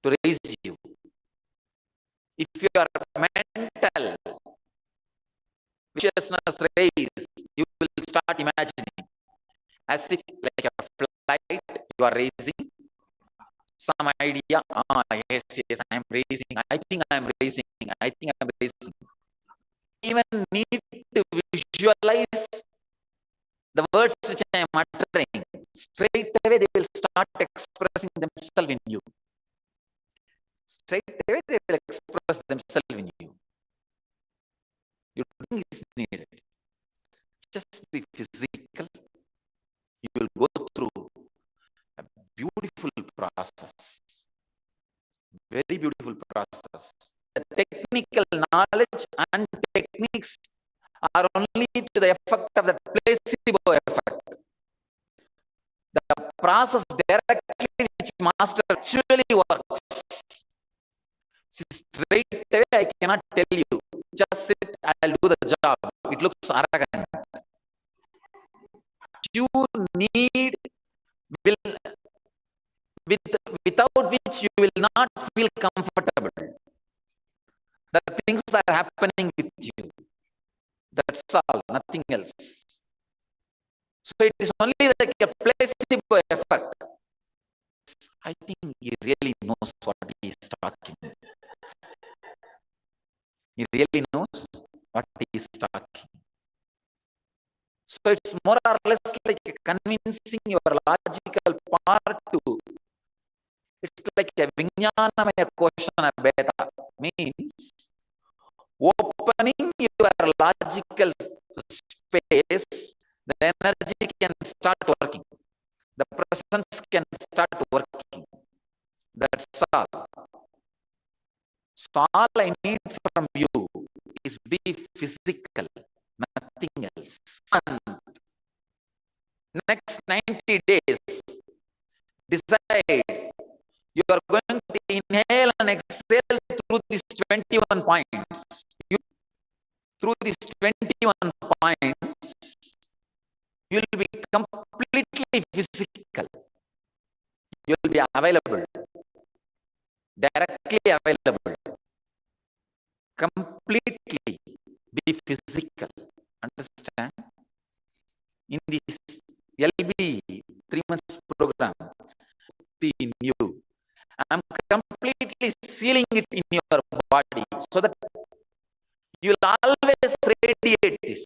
to raise you. If you are mental, viciousness raised, you will start imagining as if like a flight you are raising some idea. Yes, I am raising. I think I am raising. I think I am raising. Even need to visualize the words which I am uttering. Straight away they will start expressing themselves in you. Straight away they will express themselves in you. Your doing is needed. Just be physical. You will go through a beautiful process. Very beautiful process. The technical knowledge and techniques are only to the effect of the placebo effect. The process directly which master actually works. Straight away I cannot tell you. Just sit, I'll do the job. It looks arrogant. You need will without which you will not feel comfortable. The things are happening with you. That's all, nothing else. So it is only like a placebo effect. I think he really knows what he is talking. He really knows what he is talking. So it's more or less like convincing your logical part to. It's like a Vijnanamaya Koshana Beta. Means opening your logical space, the energy can start working. The presence can start working. That's all. So all I need from you is be physical, nothing else. And next 90 days, decide you are going to inhale and exhale through these 21 points. Through these 21 points, you will be completely physical. You will be available, directly available, completely be physical. Understand? In this LB 3 months program, in you, I'm completely sealing it in your body so that you will always radiate this.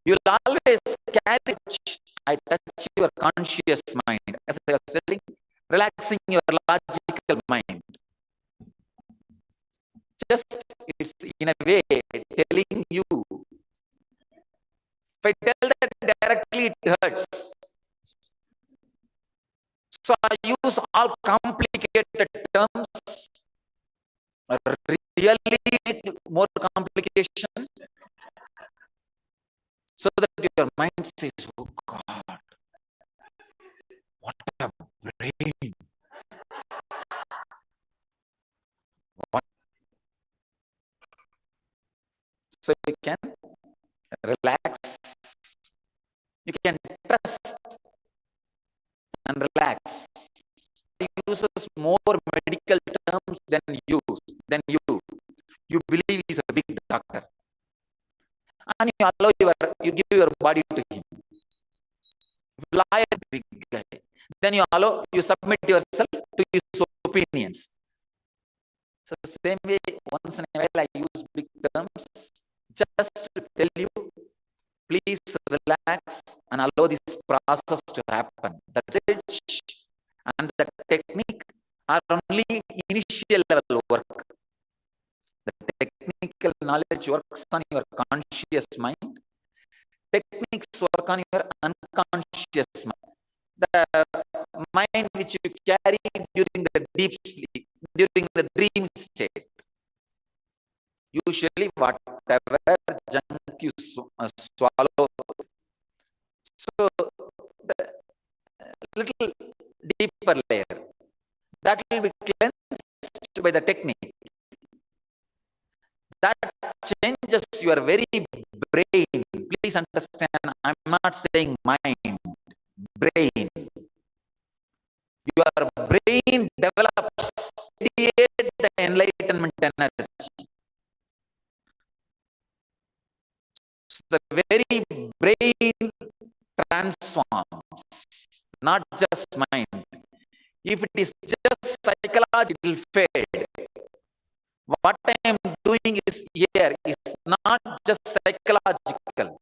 You will always carry it. I touch your conscious mind. As I was telling, relaxing your logical mind. Just, it's in a way telling you. If I tell that directly, it hurts. So I use all complicated terms, really more complication, so that your mind says, oh God, what a brain. What? So you can relax, you can trust and relax. He uses more medical terms than you. You believe he's a big doctor. And you allow you give your body to him. Lawyer, big guy. Then you submit yourself to his opinions. So same way, once in a while I use big terms just to tell you, please relax and allow this process to happen. That's it. And the technique are only initial level work. The technical knowledge works on your conscious mind. Techniques work on your unconscious mind. The mind which you carry during the deep sleep, during the dream state. Usually whatever junk you swallow, so the little deeper layer, that will be cleansed by the technique. That changes your very brain. Please understand, I'm not saying mind, brain. Your brain develops, radiate the enlightenment energy. So the very brain transforms, not just mind. If it is just psychological, it will fade. What I am doing is here is not just psychological,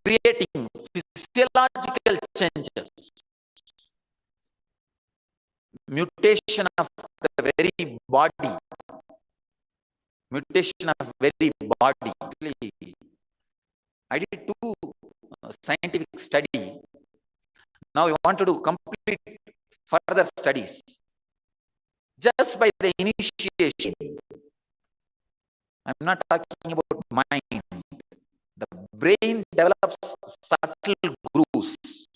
creating physiological changes, mutation of the very body, mutation of very body. I did 2 scientific study. Now we want to do complete further studies. Just by the initiation, I'm not talking about mind. The brain develops subtle grooves.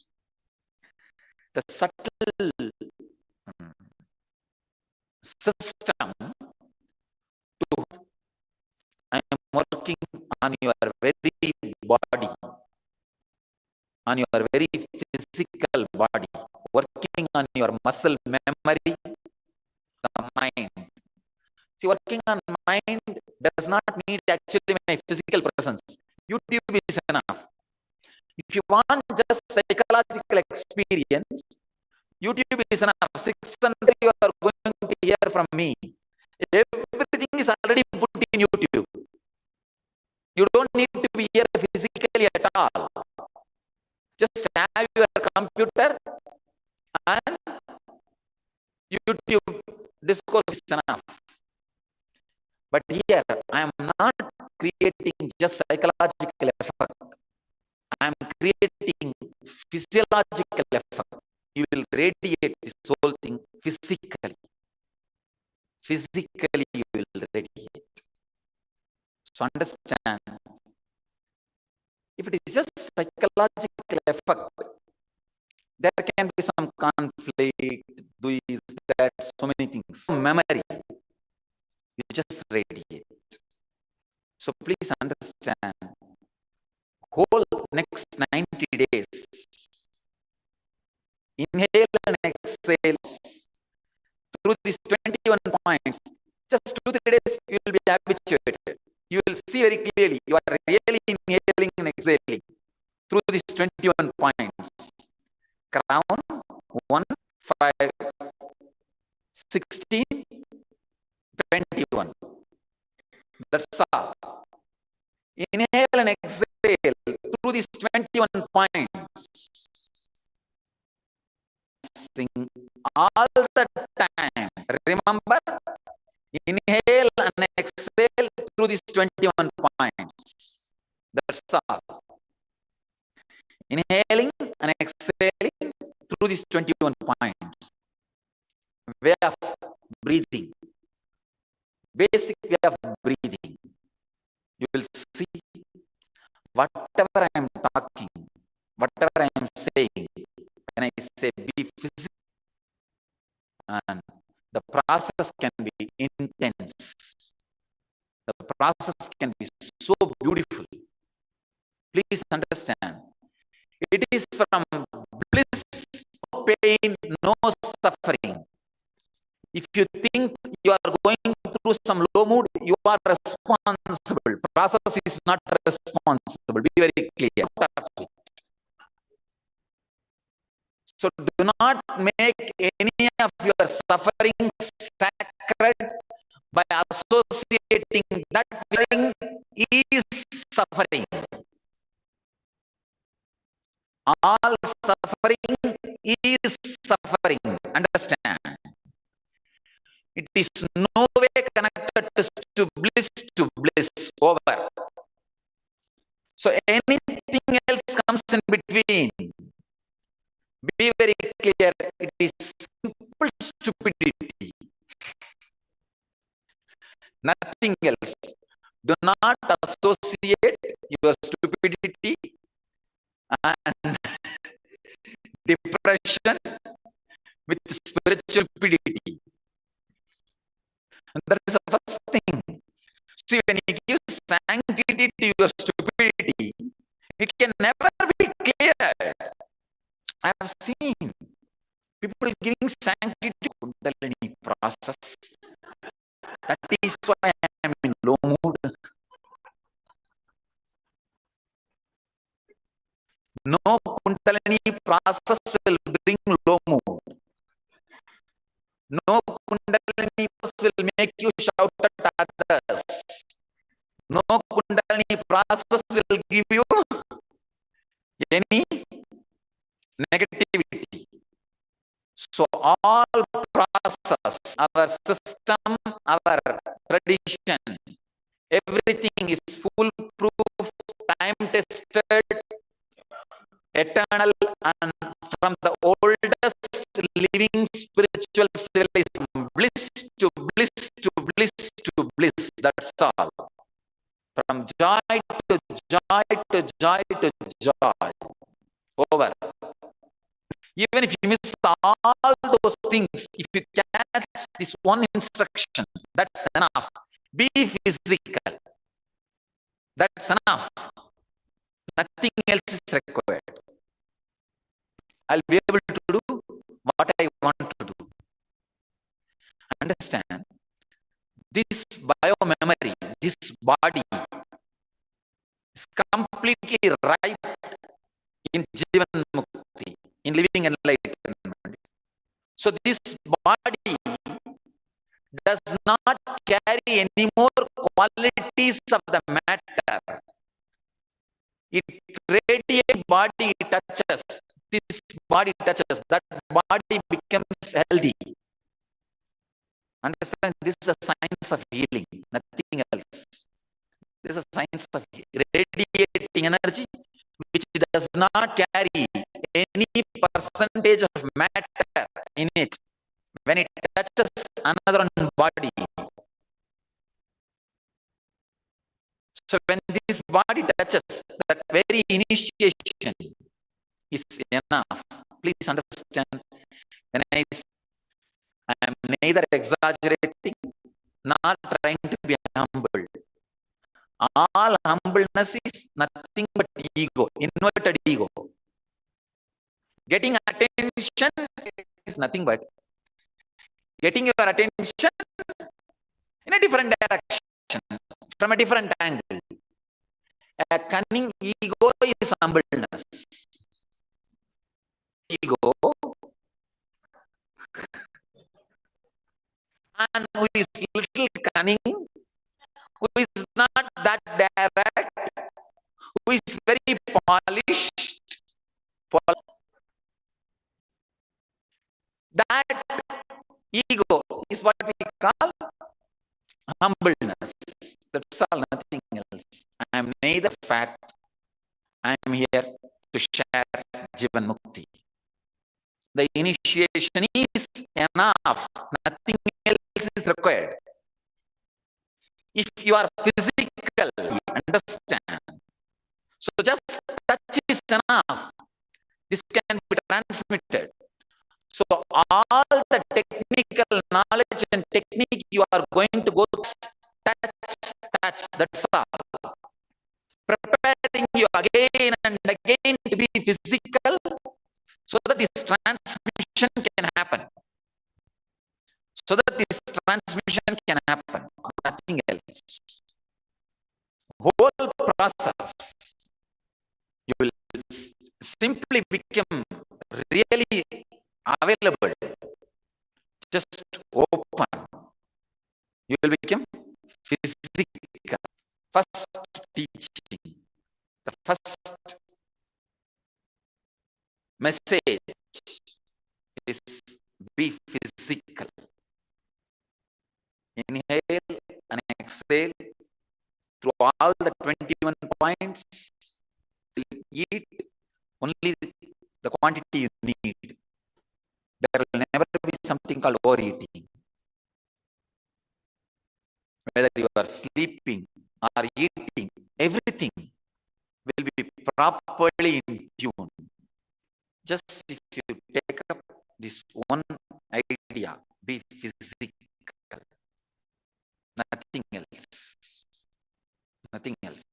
The subtle system to, I am working on your very body, on your very physical body, working on your muscle memory, the mind. See, working on mind does not need actually my physical presence. YouTube is enough. If you want just psychological experience, YouTube is enough. 600 you are going to hear from me. Everything is already put in YouTube. You don't need to be here physically at all. Just have your computer and YouTube discourse is enough. But here I am not creating just psychological effect. I am creating physiological effect. You will radiate this whole thing physically. Physically, you will radiate. So understand, if it is just psychological effect, there can be some conflict, this, that, so many things. Memory, you just radiate. So please understand, whole next 90 days, inhale and exhale through these 21 points. Just 2-3 days, you will be habituated. You will see very clearly, you are really inhaling and exhaling through these 21 points. Crown, 1, 5, 16, 21. That's all. Inhale and exhale through these 21 points. Sing all the time. Remember, inhale and exhale through these 21 points. That's all. Inhaling and exhaling through these 21 points. Way of breathing. Basic way of breathing. You will see whatever I am talking, whatever I am saying, when I say be physical, and the process can be intense. The process can be so beautiful. Please understand, it is from bliss, no pain, no suffering. If you think you are going through some low mood, you are responsible. Process is not responsible. Be very clear. So do not make any of your suffering sacred by associating that feeling is suffering. All suffering is suffering. Understand? It is no way connected to bliss, over. So anything else comes in between. Be very clear, it is simple stupidity. Nothing else. Do not associate your stupidity and depression with spiritual stupidity. And that is the first thing. See, when you give sanctity to your stupidity, it can never be clear. I have seen people giving sanctity to Kundalini process. That is why I am in low mood. No Kundalini process will bring low mood. No Kundalini process will make you shout at others. No Kundalini process will give you any negativity. So all process, our system, our tradition, everything is foolproof, time-tested, eternal, and from the oldest living spiritual civilization, bliss to bliss to bliss to bliss. That's all. From joy to joy to joy to joy. Over. Even if you miss all those things, if you catch this one instruction, that's enough. Be physical. That's enough. Nothing else is required. I'll be able to do what I want to do. Understand? This biomemory, this body is completely right in Jivan Mukti, in living enlightenment. So this body does not carry any more qualities of the matter. It radiates body touches. This body touches, that body becomes healthy. Understand? This is the science of healing, nothing else. This is a science of radiating energy which does not carry any percentage of matter in it. When it touches another body, so when this body touches, that very initiation is enough. Please understand, when I am neither exaggerating nor trying to be humble. All humbleness is nothing but ego, inverted ego. Getting attention is nothing but getting your attention in a different direction, from a different angle. A cunning ego is humbleness. Ego, and who is little cunning, who is not that direct, who is very polished, that ego is what we call humbleness. That's all, nothing else. I am neither fact. I am here to share Jivan Mukti. The initiation is enough. Nothing else is required. If you are physical, understand. So just touch is enough. This can be transmitted. So all the technical knowledge and technique you are going to go touch, that's all. Preparing you again and again to be physical so that this transmission can happen. So that this transmission can happen. Nothing else. Whole process, you will simply become really available. Just open. You will become physical. First teaching, the first message is be physical. Inhale and exhale through all the 21 points. Eat only the quantity you need. There will never be something called overeating. Whether you are sleeping or eating, everything will be properly in tune. Just if you take up this one idea, be physical. Nothing else. Nothing else.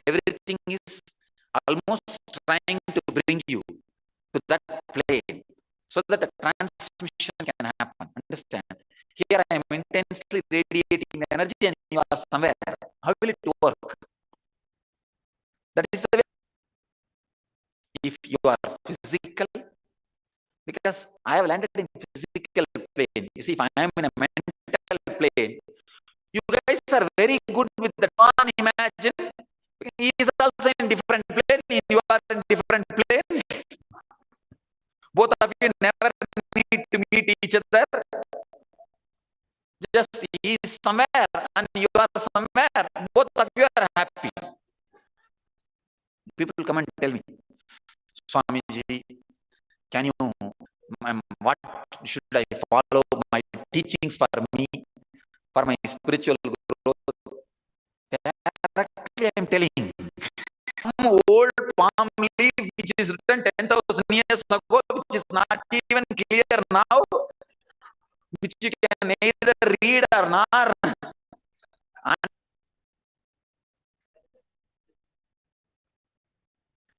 Everything is almost trying to bring you to that plane so that the transmission can happen. Understand? Here I am intensely radiating the energy and you are somewhere. How will it work? That is the way. If you are physical, because I have landed in physical plane. You see, if I am in a mental plane, you guys are very good with the one. Imagine he is also in different plane. You are in different plane. Both of you never need to meet each other. Just he is somewhere and you are somewhere. Both of you are happy. People come and tell me, Swamiji, can you, what should I follow my teachings for me, for my spiritual growth? Directly I am telling, some old palm leaf which is written 10,000 years ago, which is not even clear now, which you can neither read or not.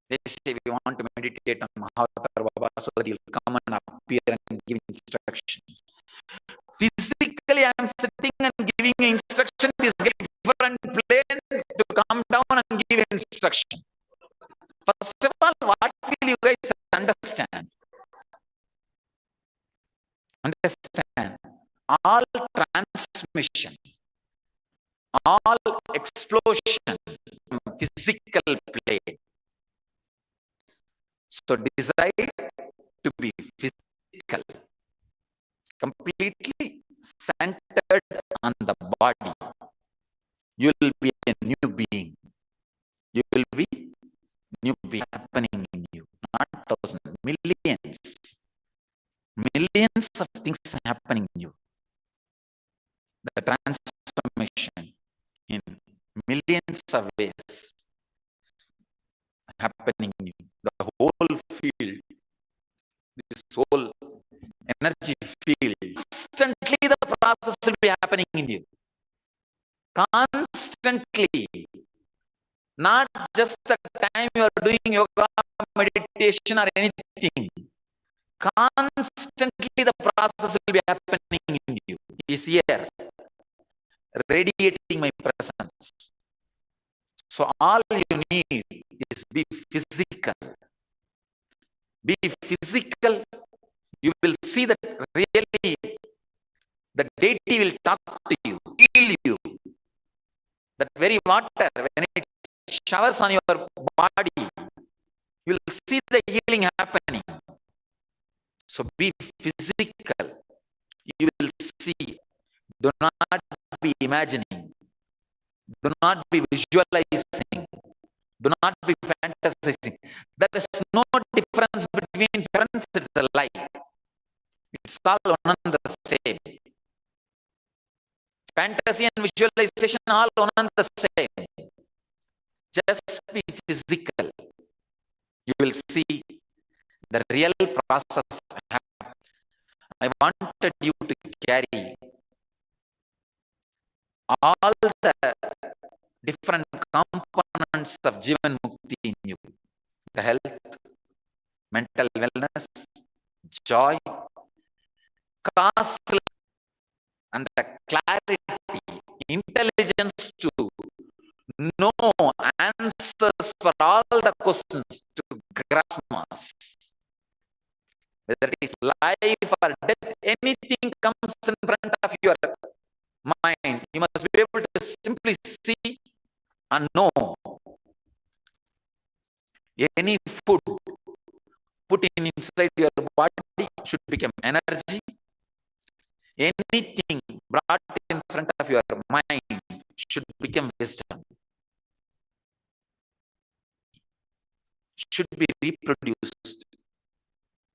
They say we want to meditate on Mahavatar Baba so that he'll come and appear and give instruction. Physically, I am sitting and giving instruction. This different plane to come down and give instruction. First of all, what will you guys understand? Understand. All transmission, all explosion from physical plane. So decide to be physical, completely centered on the body. You will be a new being. You will be new being happening in you. Not thousands, millions. Millions of things happening in you. The transformation in millions of ways happening in you. The whole field, this whole energy field, constantly the process will be happening in you. Constantly. Not just the time you are doing yoga, meditation or anything. Constantly the process will be happening in you. He is here, radiating my presence. So all you need is be physical. Be physical. You will see that really the deity will talk to you, heal you. That very water, when it showers on your body, you will see the healing happening. So be physical. You will see. Do not be imagining. Do not be visualizing. Do not be fantasizing. There is no difference between parents and the light. It's all one and the same. Fantasy and visualization all one and the same. Just be physical. You will see the real process happen. I wanted you to carry all the different components of Jivan Mukti in you. The health, mental wellness, joy, cause, and the clarity, intelligence to know answers for all the questions to grasp us. Whether it is life or death, anything comes in front of your mind, you must be able to simply see and know. Any food put in inside your body should become energy. Anything brought in front of your mind should become wisdom. Should be reproduced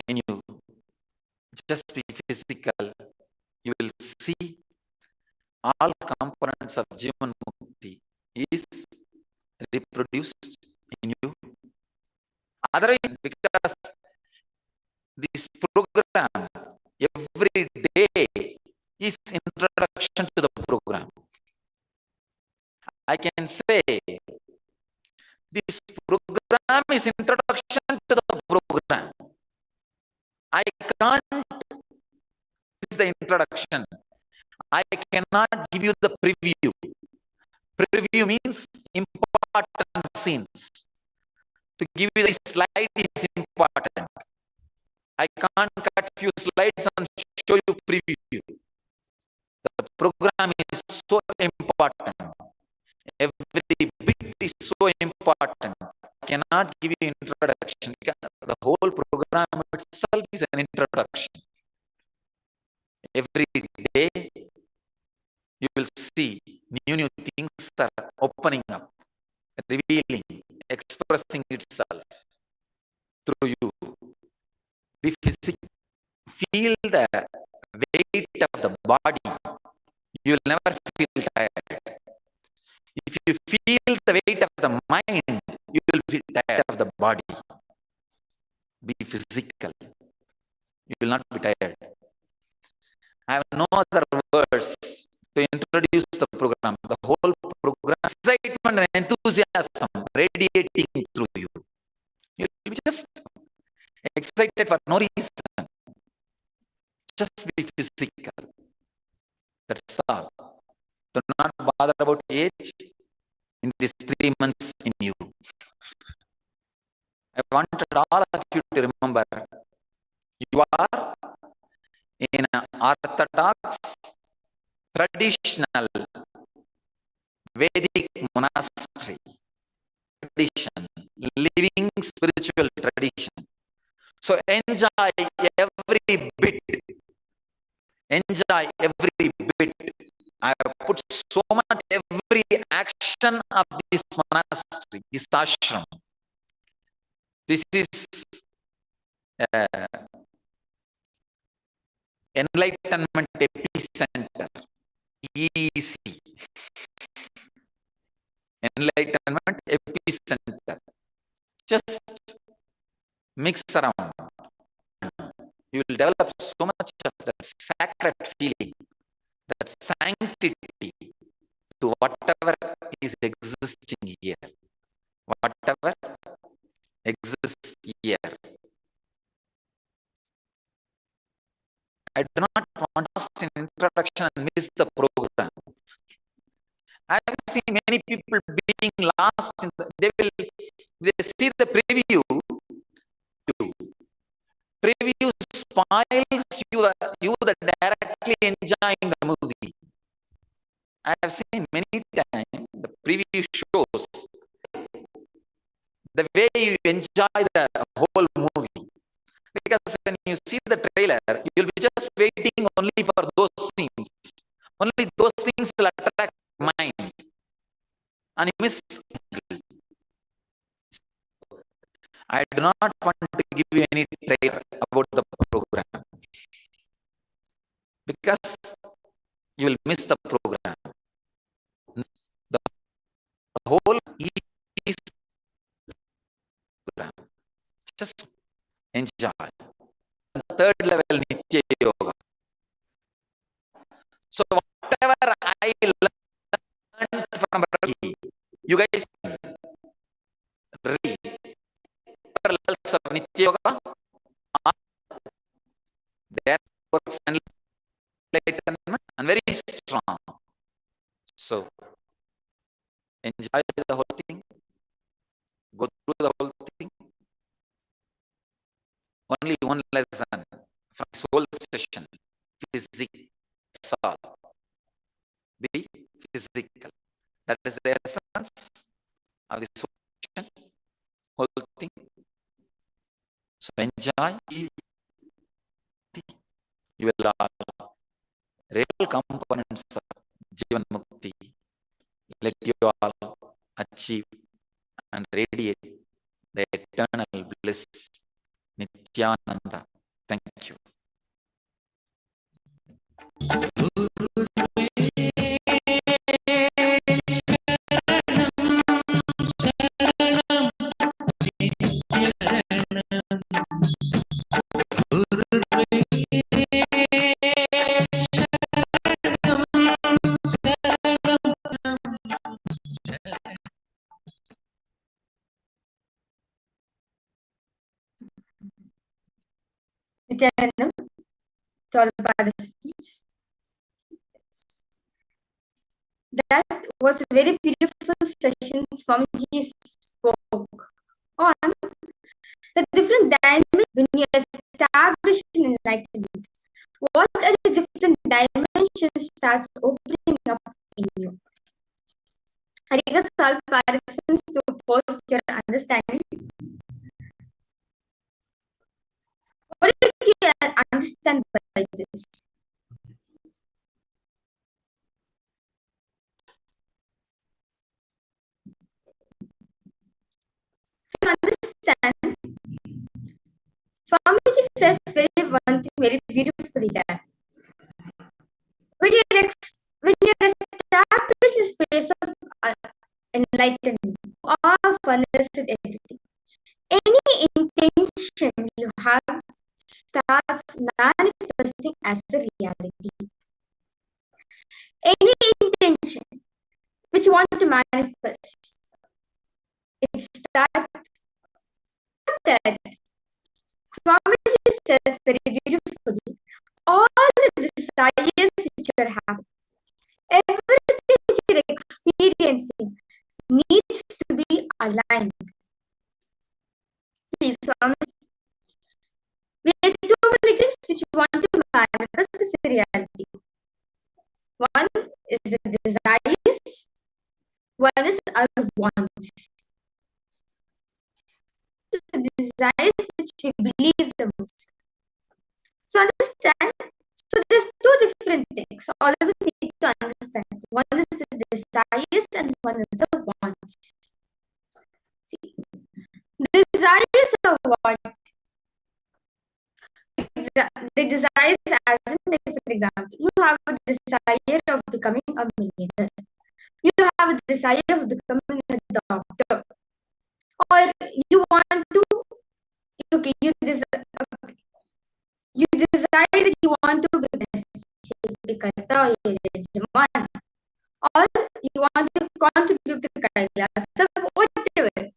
in you. Just be physical. You will see all components of Jivan Mukti is reproduced in you. Otherwise, because this program every day is introduction to the program. I can say this program is introduction to the program. I can't, this is the introduction. I cannot give you the preview. Preview means important scenes. To give you the slide is important. I can't cut few slides and show you preview. The program is so important. Every bit is so important. I cannot give you introduction because the whole program itself is an introduction. Every day you will see new things are opening up, revealing, expressing itself through you. Be physical. Feel the weight of the body. You will never feel tired. If you feel the weight of the mind, you will feel tired of the body. Be physical. You will not be tired. I have no other words to introduce the program. The whole program, excitement and enthusiasm radiating through you. You will be just excited for no reason. Just be physical. That's all. Do not bother about age in these 3 months in you. I wanted all of you to remember you are in an orthodox, traditional, Vedic monastery tradition, living spiritual tradition. So enjoy every bit. Enjoy every bit. I have put so much, every introduction of this monastery, this ashram. This is enlightenment epicenter, EC. Enlightenment epicenter. Just mix around. You will develop so much of that sacred feeling, that sanctity to whatever is existing here. Whatever exists here. I do not want just an introduction and miss the program. I have seen many people being lost in they see the preview. Preview spoils you that directly enjoying the movie. I have seen many times the preview shows the way you enjoy the whole movie. Because when you see the trailer, you'll be just waiting only for those scenes. Only those things will attract mind. And you miss. I do not want to give you any trailer about the program. Because you will miss the program. The whole is program. Just enjoy. Third level Nitya Yoga. So whatever I learned from Ravi, you guys read levels of Nitya Yoga are their works and enlightenment and very strong. So enjoy the whole thing. Go through the whole thing. Only one lesson from this whole session. Physical. Be physical. That is the essence of this whole thing. So enjoy. You will all real components of Jivan Mukti. Let you all achieve and radiate the eternal bliss. Nithyananda. Thank you. Nithyananda, to all the participants. That was a very beautiful session. Swamiji spoke on the different dimensions when you establish enlightenment. What are the different dimensions starts opening up in you? I request all participants to post your understanding. What do you understand by this? To understand, Swamiji says one thing very beautifully there. When you're established in the space of enlightenment, all understood everything. Any intention you have starts manifesting as a reality. Any intention which you want to manifest, it starts that. Swamiji says very beautifully, all the desires which you are having, everything which you are experiencing needs to be aligned. See, Swamiji, we have two many things which we want to manifest as a reality. One is the desires, one is our wants. The desires which we believe the most. So understand, so there's two different things. So all of us need to understand. One is the desires and one is the wants. See, desires are what? The desires, as in, like, for example, you have a desire of becoming a millionaire. You have a desire of becoming a doctor, or you want to. Okay, you desire that you want to be Srikanta or Yajman, or you want to contribute to Kailasa, whatever.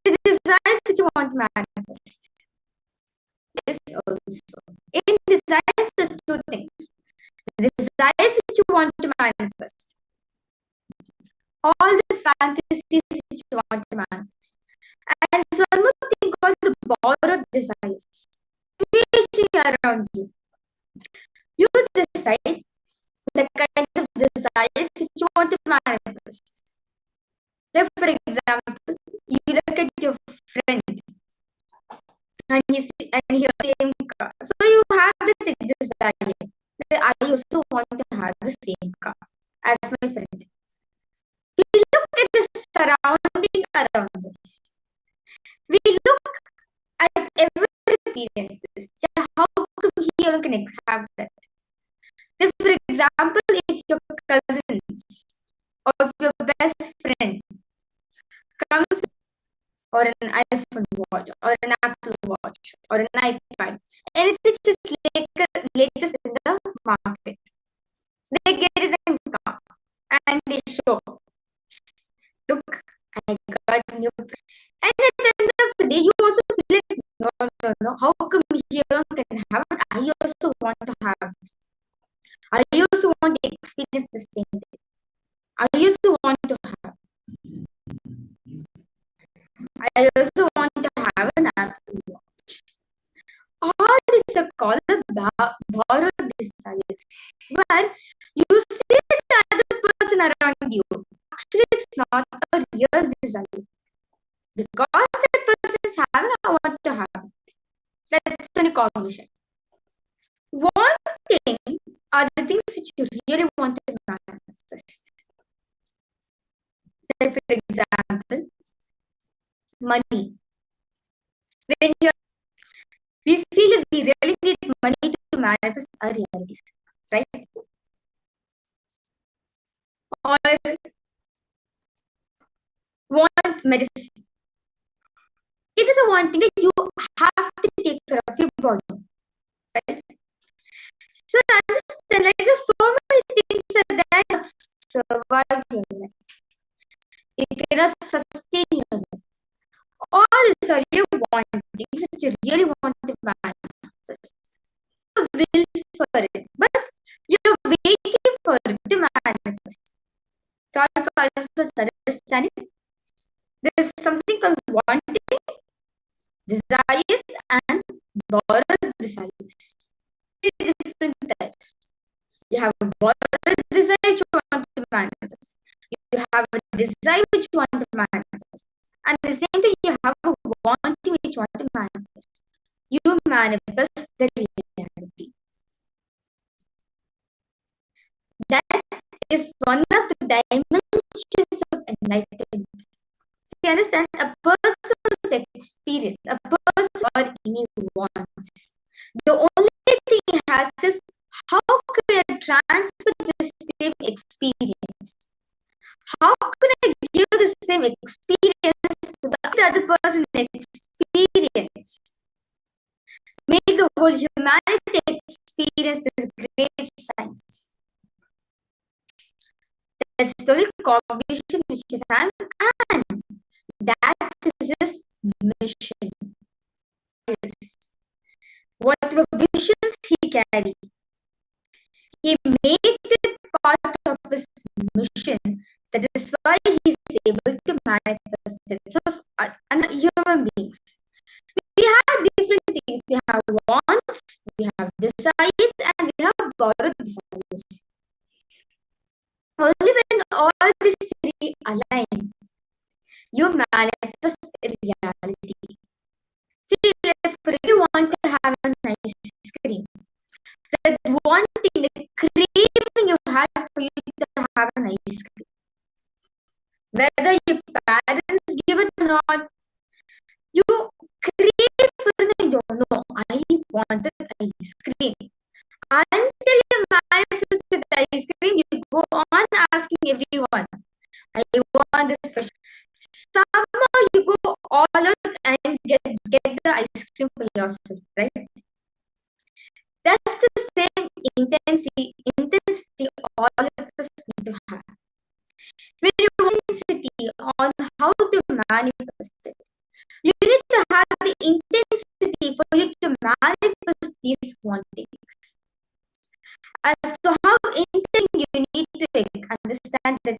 The desires that you want to manifest. Yes, also. In desires, there's two things. The desires which you want to manifest. All the fantasies which you want to manifest. And some thing called the borrowed desires. Wishing around you. You decide the kind of desires which you want to manifest. Like, for example, you look at your friend and he has the same car. So you have the desire that I also want to have the same car as my friend. We look at the surrounding around us. We look at every experiences. How come he alone can have that? If, for example, if your cousins or if your best friend comes or an iPhone watch or an Apple watch or an iPad, anything which is latest in the market, they get it in the car and they show, look, I got new. And at the end of the day, you also feel like, no, how come he can have it? I also want to have this. I also want to experience the same thing. I also want to have. I also want to have an Apple Watch. All these are called borrowed desires, where you see the other person around you. Actually, it's not a real desire. Because that person is having, I want to have. That's only cognition. Wanting are the things which you really want to manifest. Like, for example, money. When we feel that we really need money to manifest our realities, right? Or want medicine. It is a one thing that you have to take care of your body, right? So understand, like, there's so many things that survive your life. You cannot sustain your life. All these are your wanting things that you really want to manifest. You will for it, but you're waiting for it to manifest. Thought process understanding. There is something called wanting, desires, and borrowed desires. Three different types. You have a borrowed desire which you want to manifest. You have a desire which you want to manifest. And at the same time, you have a wanting which you want to manifest. You manifest the reality. That is one of the dimensions of enlightenment. So you understand, a person's experience, a person or any wants. The only thing he has is, how can I transfer the same experience? How can I give the same experience to the other person's experience? Make the whole humanity experience this great science. That's the only cognition which is having, and that is his mission. Whatever visions he carried, he made it part of his mission. That is why he is able to manifest it. So, and human beings, we have different things. We have wants, we have desires, and we have borrowed desires. Only when all these three align, you manifest reality. See, if you really want to have a nice screen, that wanting not, you crave for the no, I want the ice cream. Until you manifest the ice cream, you go on asking everyone, I want this special. Somehow you go all out and get the ice cream for yourself, right? That's the same intensity all of us need to have. When you have intensity on how to manifest it, you need to have the intensity for you to manifest these wantings. As to how intelligent you need to understand that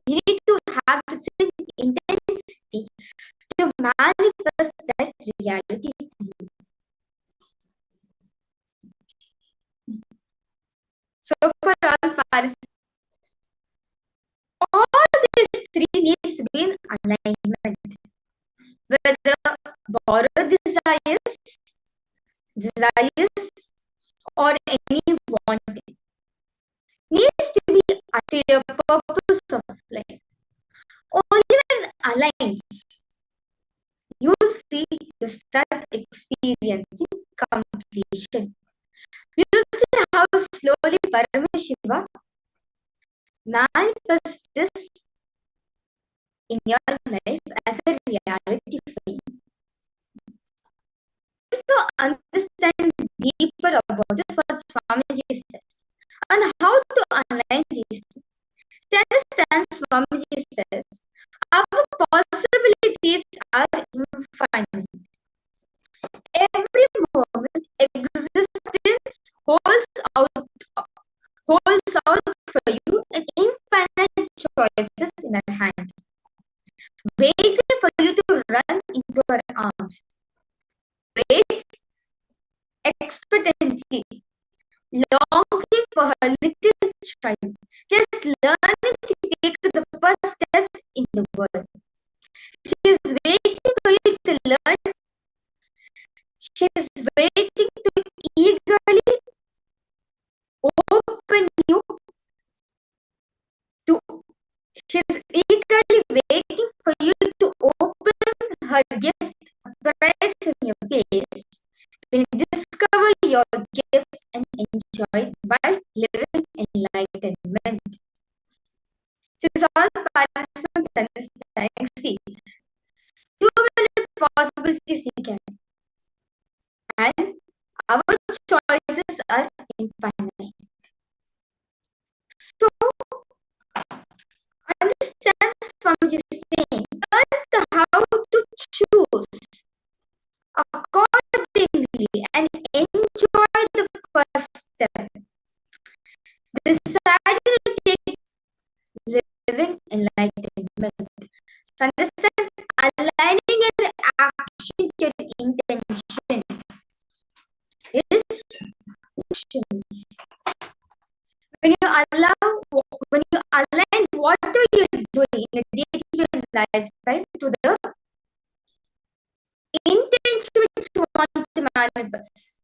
you need to have the same intensity to manifest that reality for you. So for all participants, all these three needs to be in alignment. Whether borrowed desires, or any wanting needs to be to your purpose of life. Only when it aligns, you see, you start experiencing completion. You see how slowly Paramashiva manifests this in your life as a reality for you. To understand deeper about this, what Swamiji says, and how to align these two. Understand, Swamiji says, our possibilities are infinite. Every moment, existence holds out for you an infinite choices in her hand, waiting for you to run into her arms. Wait expectantly, longing for her little child, just learning to take the first steps in the world. She is waiting for you to learn. She is waiting to eagerly open you to. She is eagerly waiting for you to open her gift, prize on your face. When you discover your gift and enjoy it by living enlightenment. This is all participants understanding. See, 2 minute possibilities we can, and our choices are infinite. So, understand from just saying, learn how to choose accordingly and enjoy the first step. Deciding to take living enlightenment. So understand, aligning your action to your intentions is actions. When you align what are you doing in a day-to-day lifestyle to the intention which you want to manifest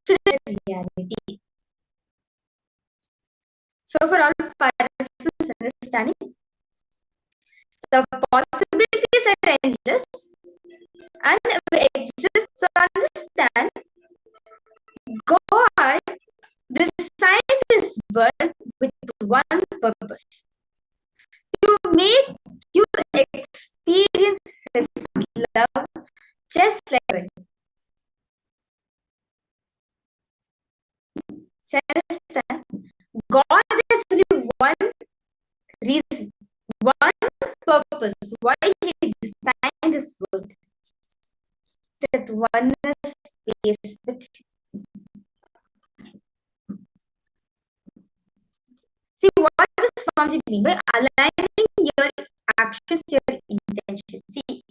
to the reality. So for all participants understanding, the possibilities are endless and we exist. So understand, God designed this world with one purpose: to make you experience His love just like it. So understand, God has only one reason, one purpose why He designed this world. That oneness space with Him. See, what does Swamiji mean by aligning your actions to your intentions? See,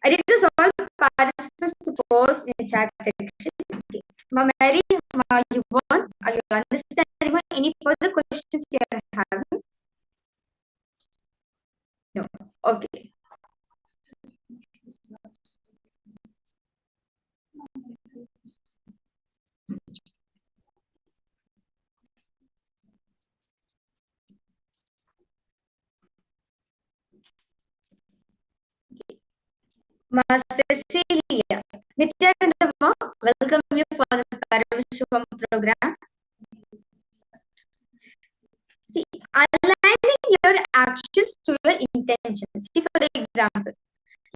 I did this all participants to post in the chat section. Okay. Mary, Yvonne, are you understanding any further questions you are having? No. Okay. Master Celia. Nithyananda, welcome you for the Paramashivoham program. See, aligning your actions to your intentions. See, for example,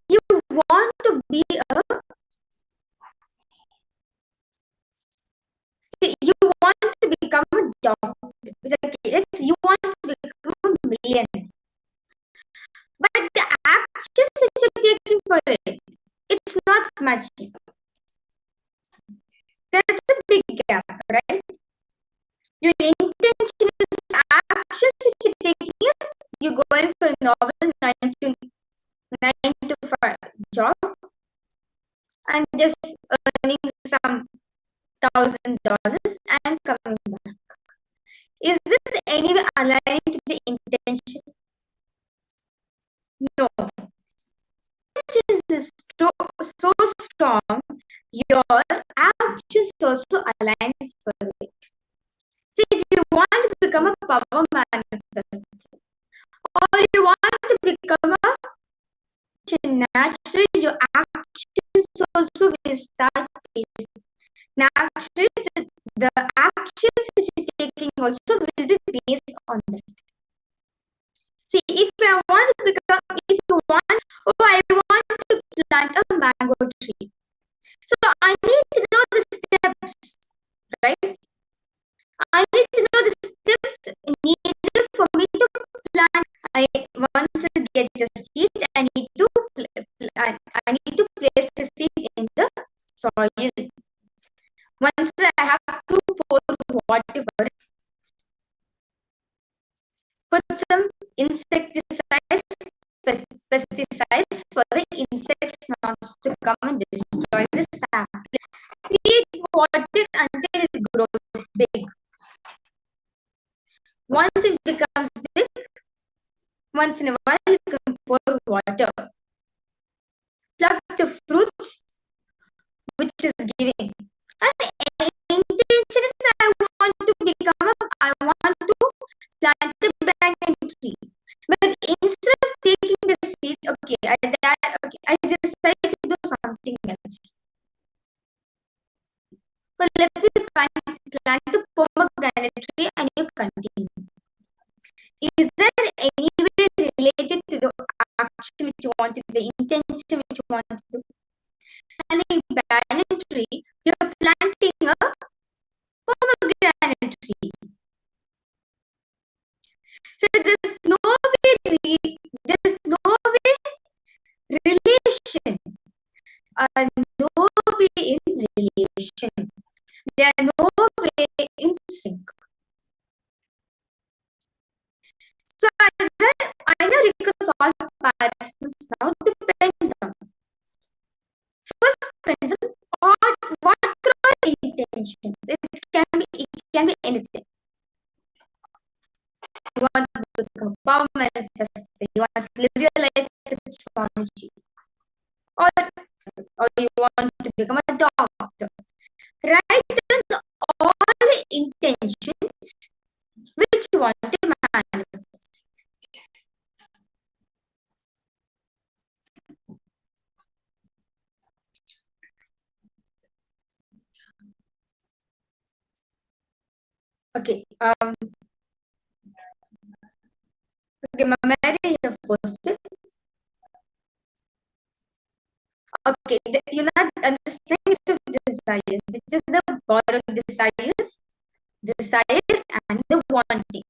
you want to be a you want to become a doctor. Yes, you want to become a millionaire. But the actions which you're taking for it, it's not matching. There's a big gap, right? Your intention is actions which you're taking is you're going for a normal 9 to 5 job and just earning some $1,000 and coming back. Is this anyway aligned to the intention? No. Intention is so strong, your actions also aligns for it. See, if you want to become a power manifestor, or you want to become a natural, your actions also will start based. Naturally, the actions which you're taking also will be based on that. See, if you want, I want to plant a mango tree. So I need to know the steps, right? I need to know the steps needed for me to plant. Once I get the seed, I need to place the seed in the soil. Once I have to pour water for it, put some insecticides, pesticides for the insects not to come and destroy the sap. Feed water until it grows big. Once it becomes big, once in a while you can pour water. Pluck the fruits which is giving. And the intention is I want to plant the banyan tree. But instead of taking the seed, I decide to do something else. Well, let me plant the pomegranate tree and you continue. Is there any way related to the action which you want to do, the intention which you want to do? And a banyan tree, you're planting a pomegranate tree. So there's no way relation, no way in relation. They are no way in sync. So I know because all participants now depend on. First, depend on what are the intentions. It can be anything. You want to become a power manifestor. You want to live your life with Swamiji. Or you want to become a doctor. Write down all the intentions which you want to manifest. Okay. Mary, you have posted. Okay, you're not understanding the desires, which is the borrowed desire and the wanting.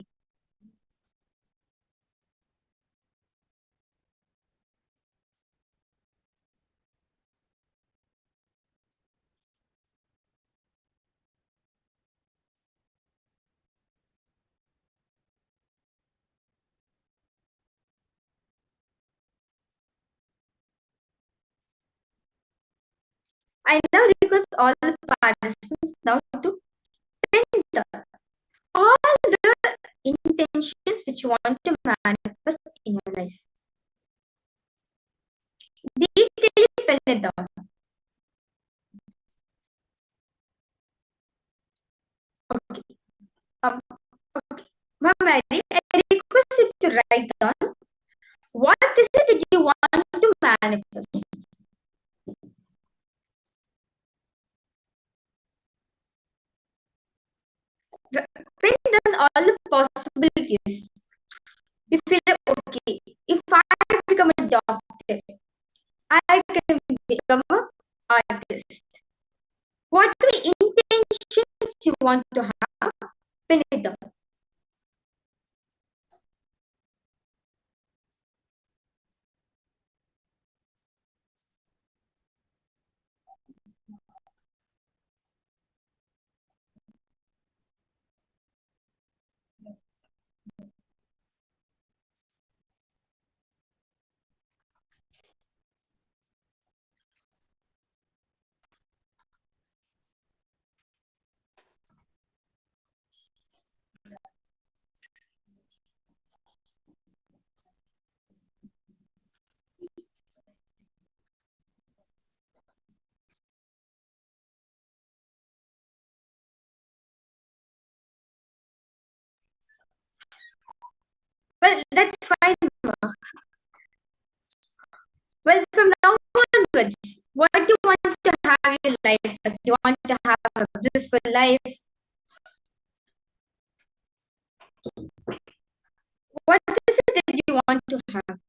I now request all the participants now to enter all the intentions which you want to manifest in your life. Detail pen it down. Okay. Okay. Mary, I request you to write down what is it that you want to manifest. When done all the possibilities, we feel like, okay, if I become a doctor, I can become an artist. What the intentions you want to have, when it done? Well, that's fine, Mark. Well, from now onwards, what do you want to have your life as? Do you want to have a blissful life? What is it that you want to have?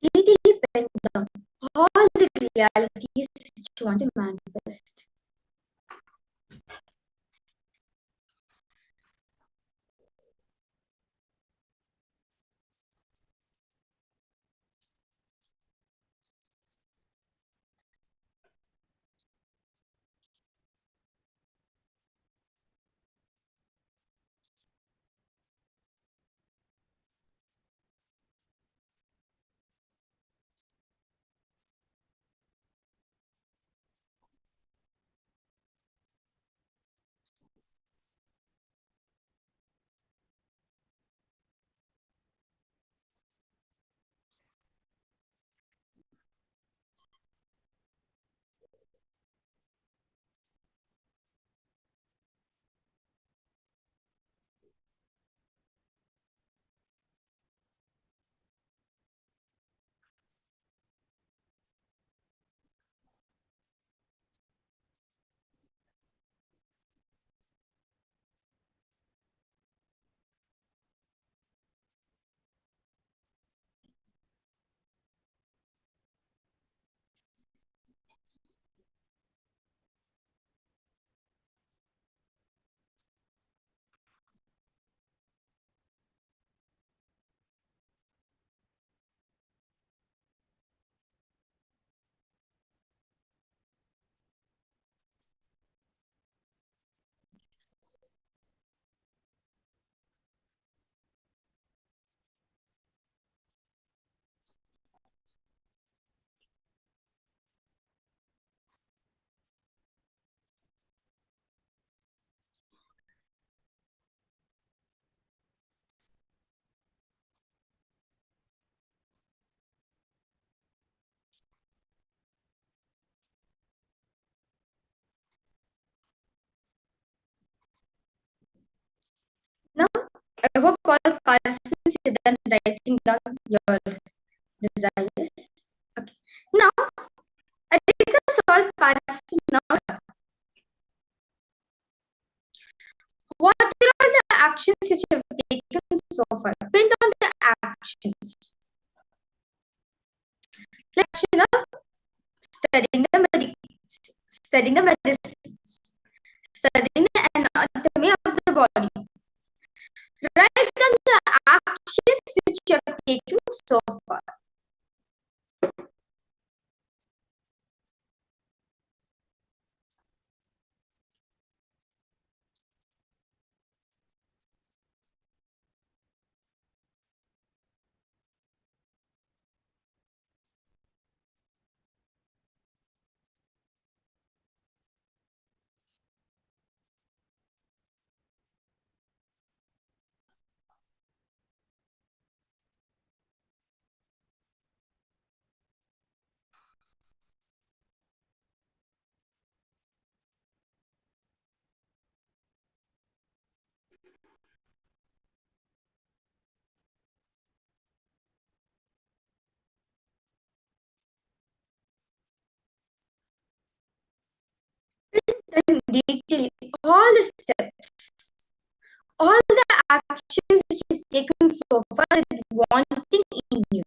It depends on all the realities which you want to manifest. I hope all participants are done writing down your desires. Okay. Now, I request all participants now. What are the actions that you have taken so far? Print on the actions. The action of studying the medicines, studying the anatomy of the body. Write down the actions which you have taken so far. Then detail all the steps, all the actions which you've taken so far that wanting in you.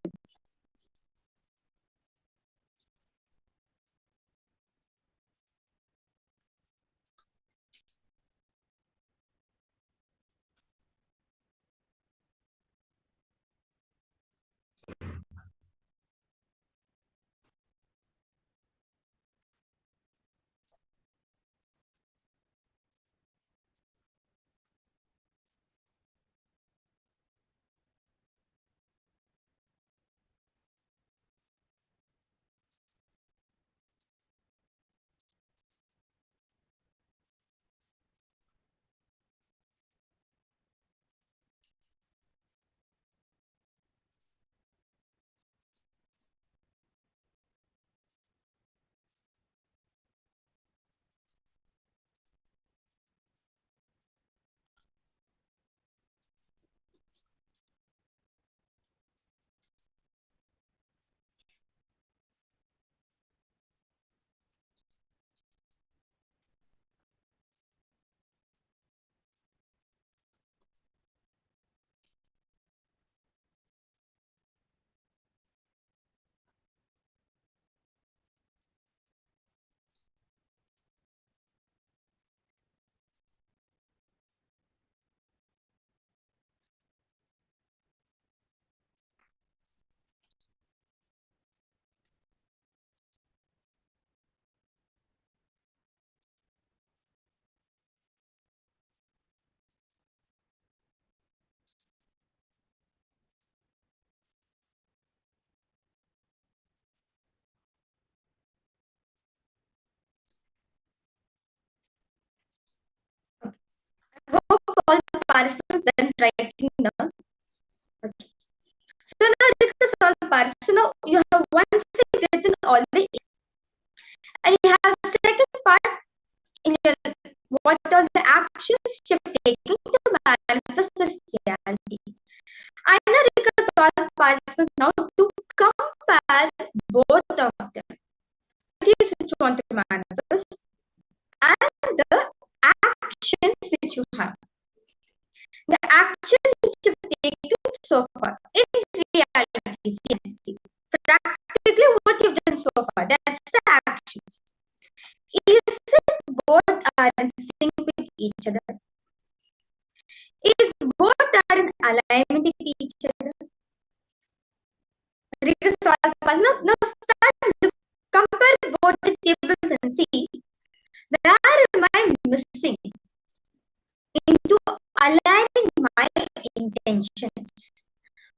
Hope all the participants then writing down. Okay. So now because all the participants, so now you have one side written all the and you have second part in your what are the actions you have taken to manifest this reality. I now request all the participants now to compare both of them. What is it you want to manifest and the actions which you have. The actions which you have taken so far in reality, practically what you've done so far, that's the actions. Is it both are in sync with each other? Is both are in alignment with each other? Now start compare both the tables and see where am I missing into aligning my intentions.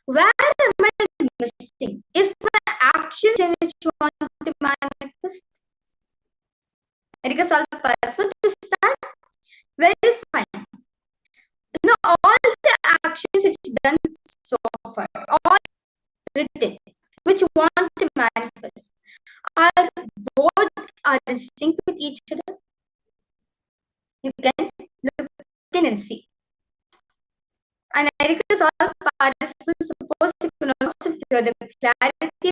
Where am I missing? Is my action in which you want to manifest? Because all the participants to start verifying. Now all the actions which done so far, all written, which you want to manifest, are both are in sync with each other. You can look in and see. And I request all participants, suppose you can also feel the clarity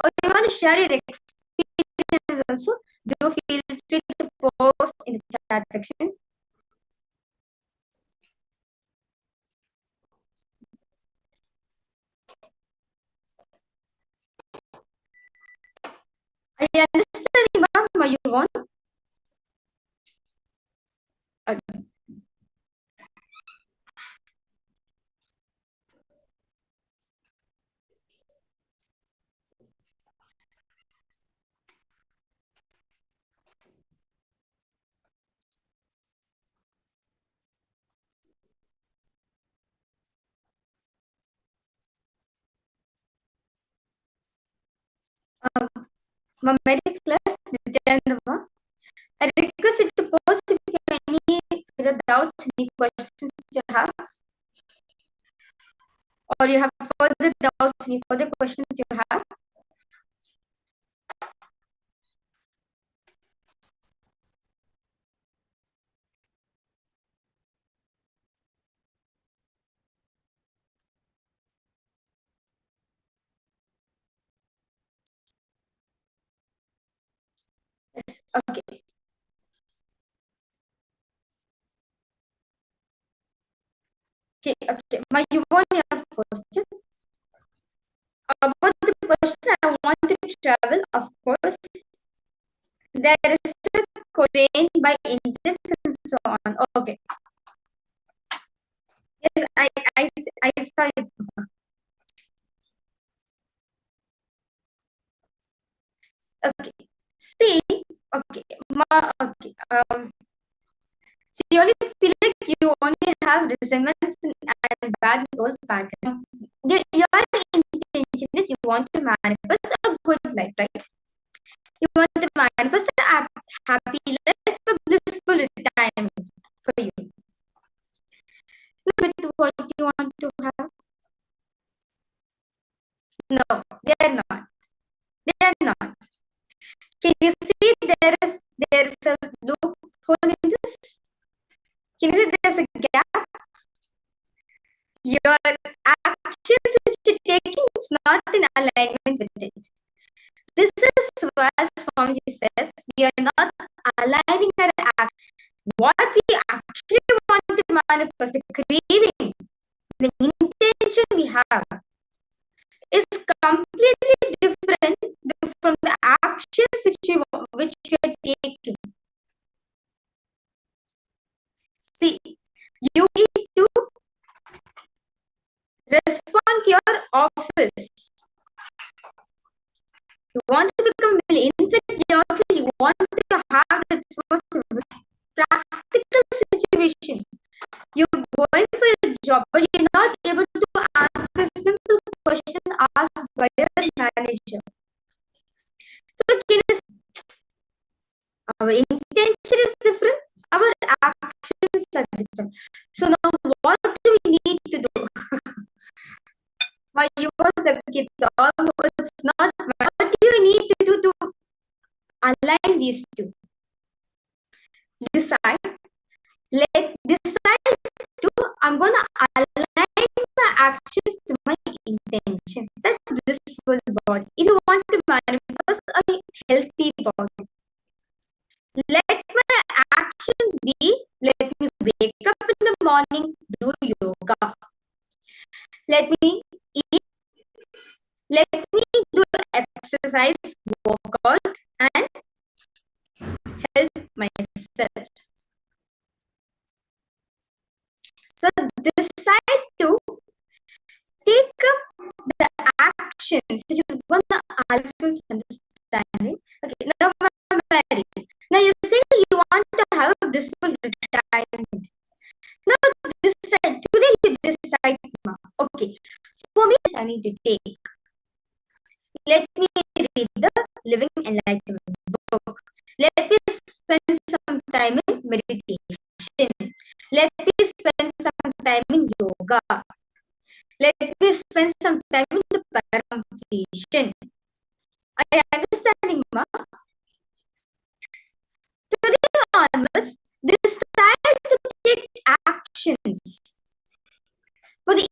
or you want to share your experience also, do feel free to post in the chat section. I understand, ma'am, you want? Okay. Ma'am, very clear, Nithyananda, ma'am. I request you to post if you have any further doubts, any questions you have, or you have further doubts, any further questions you have. Yes, okay. Okay. You want me to post it? About the question, I want to travel, of course. There is a Korean by interest and so on. Okay. Yes, I saw it. Okay. See, okay. Okay. So you only feel like you only have resentments and bad old pattern. Your intention is you want to manifest a good life, right? You want to manifest a happy life, a blissful retirement for you. With what you want to have? No, they are not. They are not. Can you see there is a loophole in this? Can you see there's a gap? Your actions which you're taking is not in alignment with it. This is why Swamiji says we are not aligning our action. What we actually want to manifest, the craving, the intention we have is completely different from the actions which we are taking. See, you need to respond to your office. You want to become inside yourself, you want to have that sort of practical situation. You're going for your job, but you're not able to answer simple questions asked by your manager. So, our intention is different, our actions are different. So, now what do we need to do? Why you was the kids almost not. What do you need to do to align these two? Decide to, I'm gonna align my actions to my intentions. That's blissful body. If you want to manifest a healthy body, let my actions be, let me wake up in the morning, do yoga. Let me eat, let me do exercise, workout, and help myself. So decide to take up the action which is going to always understanding. Okay, now Mary. Now you're saying you want to have a blissful retirement. Now decide, today you decide, okay, for me I need to take. Let me read the Living Enlightenment book. Let me spend some time in meditation. Let me spend some time in yoga. Let me spend some time in the Paramashivoham. Are you understanding, ma? Today onwards, decide to take actions for the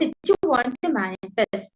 which you want to manifest.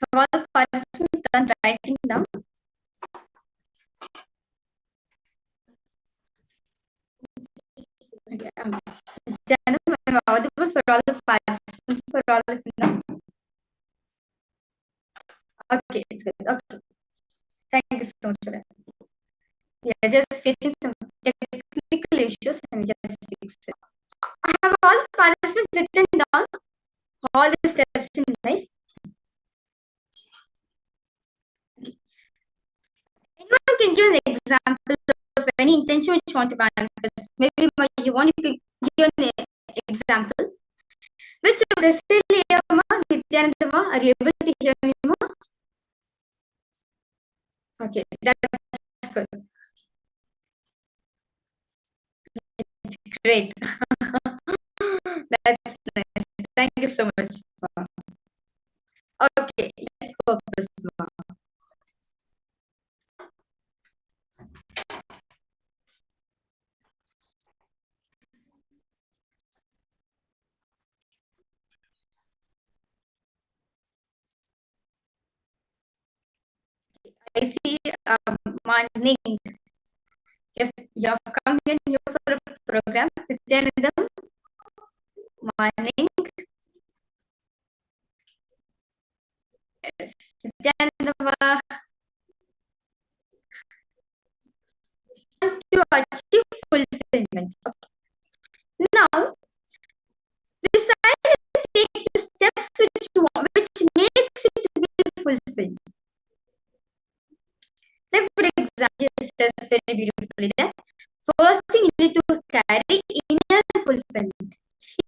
Have all the participants done writing down? Janam, I'm audible for all the participants, for all of you now? Okay, it's good. Okay. Thank you so much for that. We are just facing some technical issues and just fix it. I have all the participants written down all the steps in life. Anyone can give an example of any intention which you want to manifest. Maybe you want to give an example. Which of the Siliyama, Nithyananda, are you able to hear me more? Okay, that's good. It's great. That's nice. Thank you so much. Okay, let's go Prisma. I see morning. If you have come here for a program, Nithyananda, morning. Yes, Nithyananda, to achieve fulfillment. Okay. Now, decide to take the steps which makes it to be fulfilled. Like for example, it says very beautifully that first thing you need to carry inner fulfillment.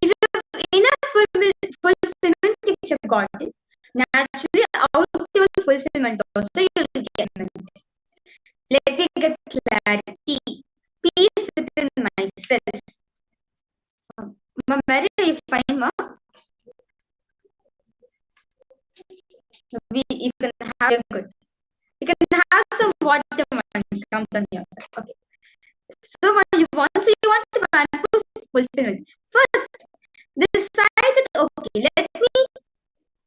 If you have inner fulfillment, if you have got it, naturally outward fulfillment also you will get it. Let me get clarity, peace within myself. Mary, are you fine, ma? You can have good. You can have some water and come down yourself. Okay. So what you want? So you want to manifest fulfillment. First, decide that okay, let me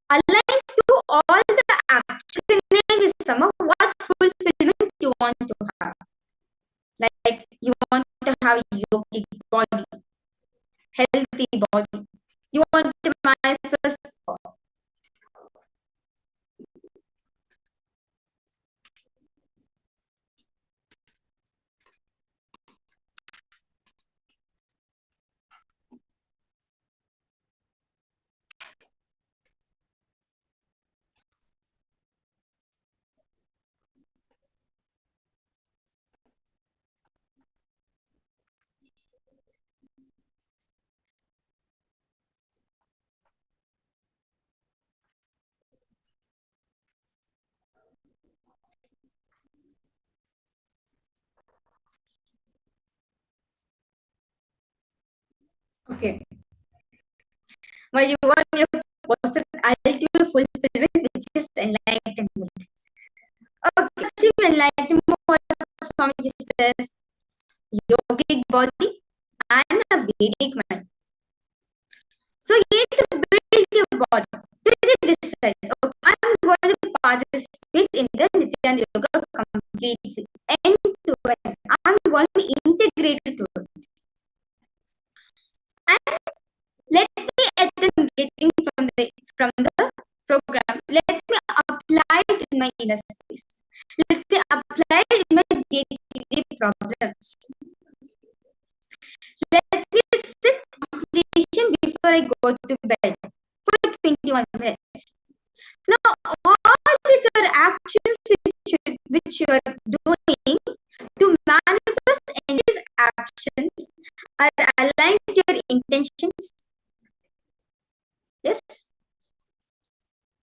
align to all the action name is some of what fulfillment you want to have. Like you want to have a yogic body, healthy body. You want to manifest. Okay. Well, you want your ultimate fulfillment, which is enlightenment. Okay, achieve enlightenment, what Swamiji says, yogic body and a Vedic mind. So you need to build your body. So you need to decide, okay, I'm going to participate in the Nithyananda Yoga completely, end to end. I'm going to be integrated to it. And let me attend getting from the program. Let me apply it in my inner space. Let me apply it in my day-to-day problems. Let me sit completion before I go to bed for 21 minutes. Now, all these are actions which you are doing to manifest, and these actions are aligned to your intentions. Yes?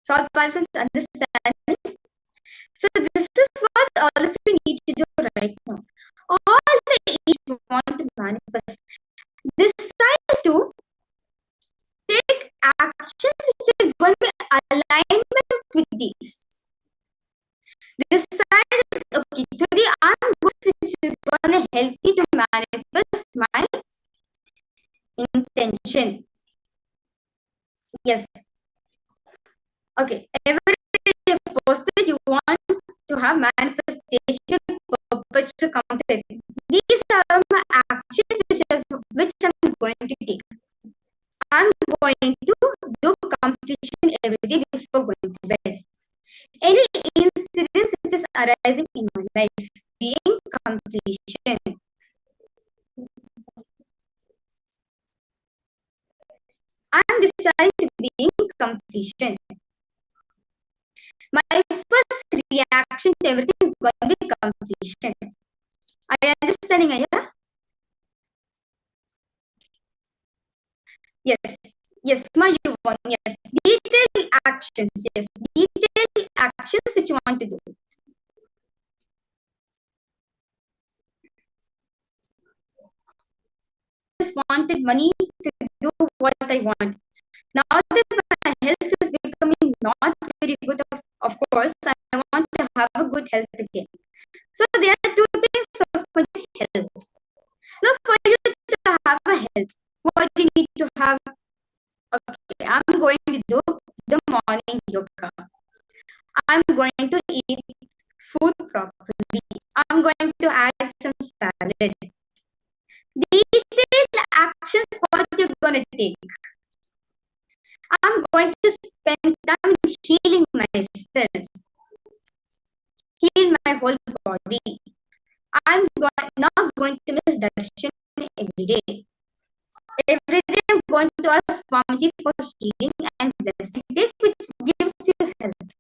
So all participants understand. So this is what all of you need to do right now. All the eight you want to manifest, decide to take actions which are going to be alignment with these. Decide, okay, today I'm good, which is going to help me to manifest my intention. Yes. Okay, everybody have manifestation, perpetual counter. These are my actions which I'm going to take. I'm going to do completion every day before going to bed. Any incidents which is arising in my life, being completion. I'm deciding to be in completion. My first reaction to everything is going to be completion. Are you understanding, Aya? Yes, Ma, you want, yes. Detailed actions, yes. Detailed actions which you want to do. I just wanted money to do what I want. Now that my health is becoming not very good, of course, I want to have a good health again. So there are two things for health. Now for you to have a health, what do you need to have? Okay, I'm going to do the morning yoga. I'm going to eat food properly. I'm going to add some salad. Detailed actions what you're going to take. I'm going to spend time healing myself, heal my whole body. I'm not going to miss darshan every day. Every day I'm going to ask Swamiji for healing and blessing, which gives you health.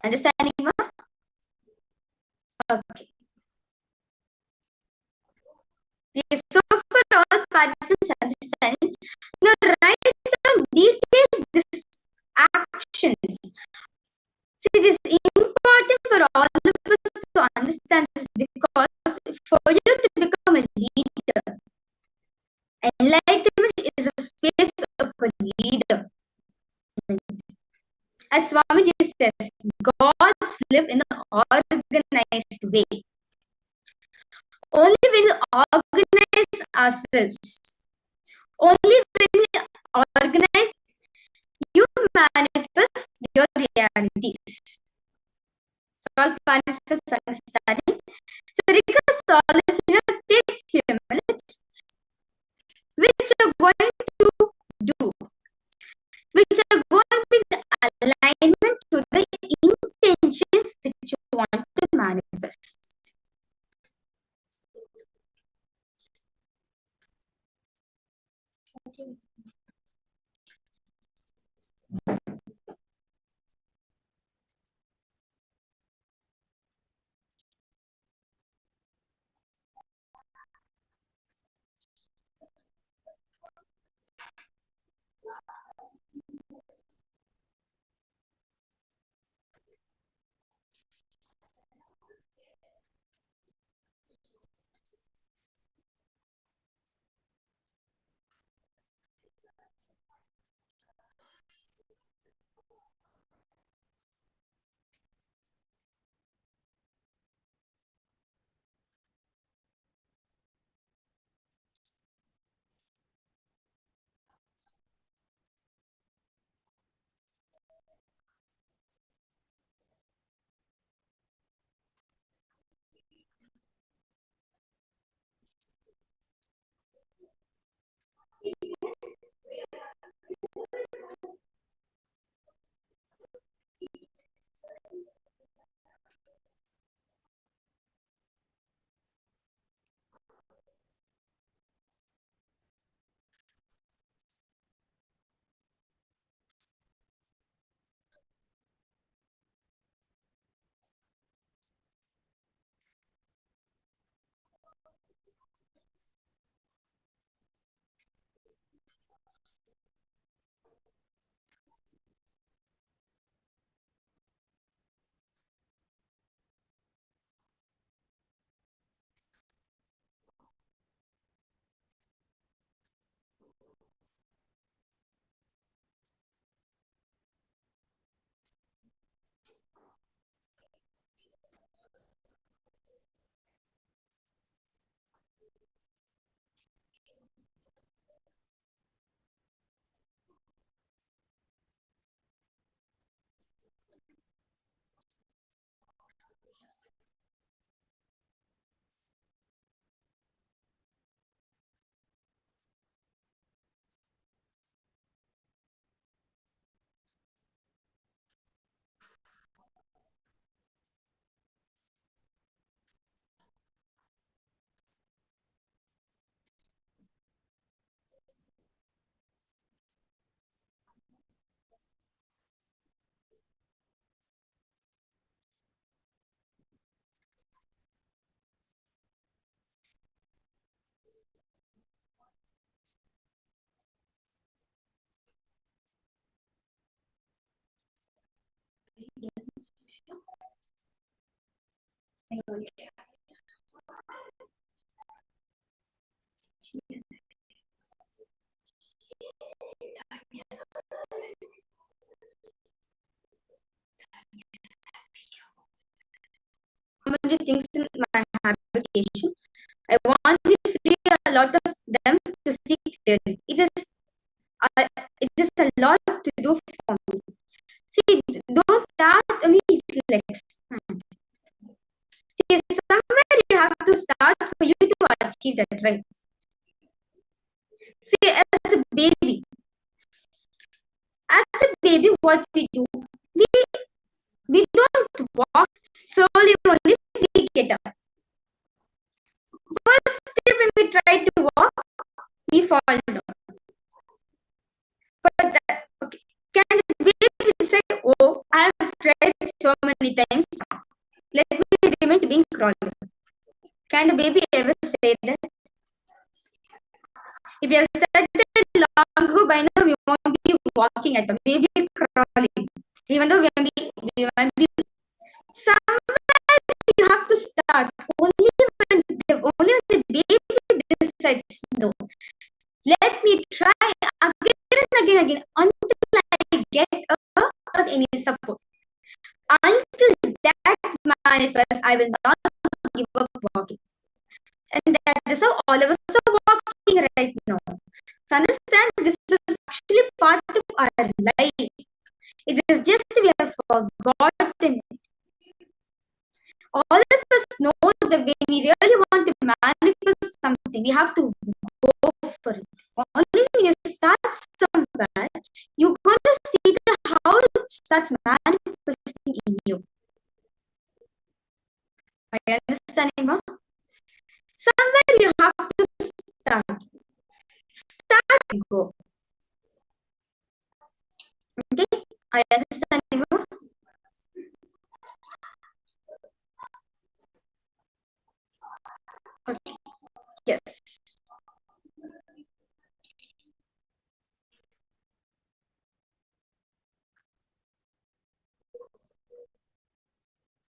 Understanding, ma? Okay. Yes, so for all participants understanding, now write down detailed these actions. See, this is important for all of us to understand this, because for you to become a leader, enlightenment is a space of a leader. As Swamiji says, gods live in an organized way. Only when we organize ourselves, only when we organize, you manifest your realities. So all participants understanding. So request all of you take few minutes, which you're going to do, which are going with alignment to the intentions which you want to manifest. Many things in my habitation. I want to be free. A lot of them to seek clearly. It is a lot to do for me. See, don't start only like. See, somewhere you have to start for you to achieve that, right? See, as a baby, what we do, we don't walk slowly. Only we get up. First step when we try to walk, we fall down. But okay, can the baby say, "Oh, I have tried so many times. Let me remain to being crawling"? Can the baby ever say that? If you have said that long ago, by now we won't be walking at all. Maybe crawling. Even though we might be somewhere you have to start. Only when the baby decides no. Let me try again and again until I get any support. Until that manifests, I will not give up walking. And that is how all of us are walking right now. So understand, this is actually part of our life. It is just we have forgotten it. All of us know that when we really want to manifest something, we have to go for it. Only when you start somewhere, you're going to see how it starts manifesting in you. Are you understanding, ma? Somewhere you have to start. Start and go. Okay? Are you understanding, ma? Okay. Yes.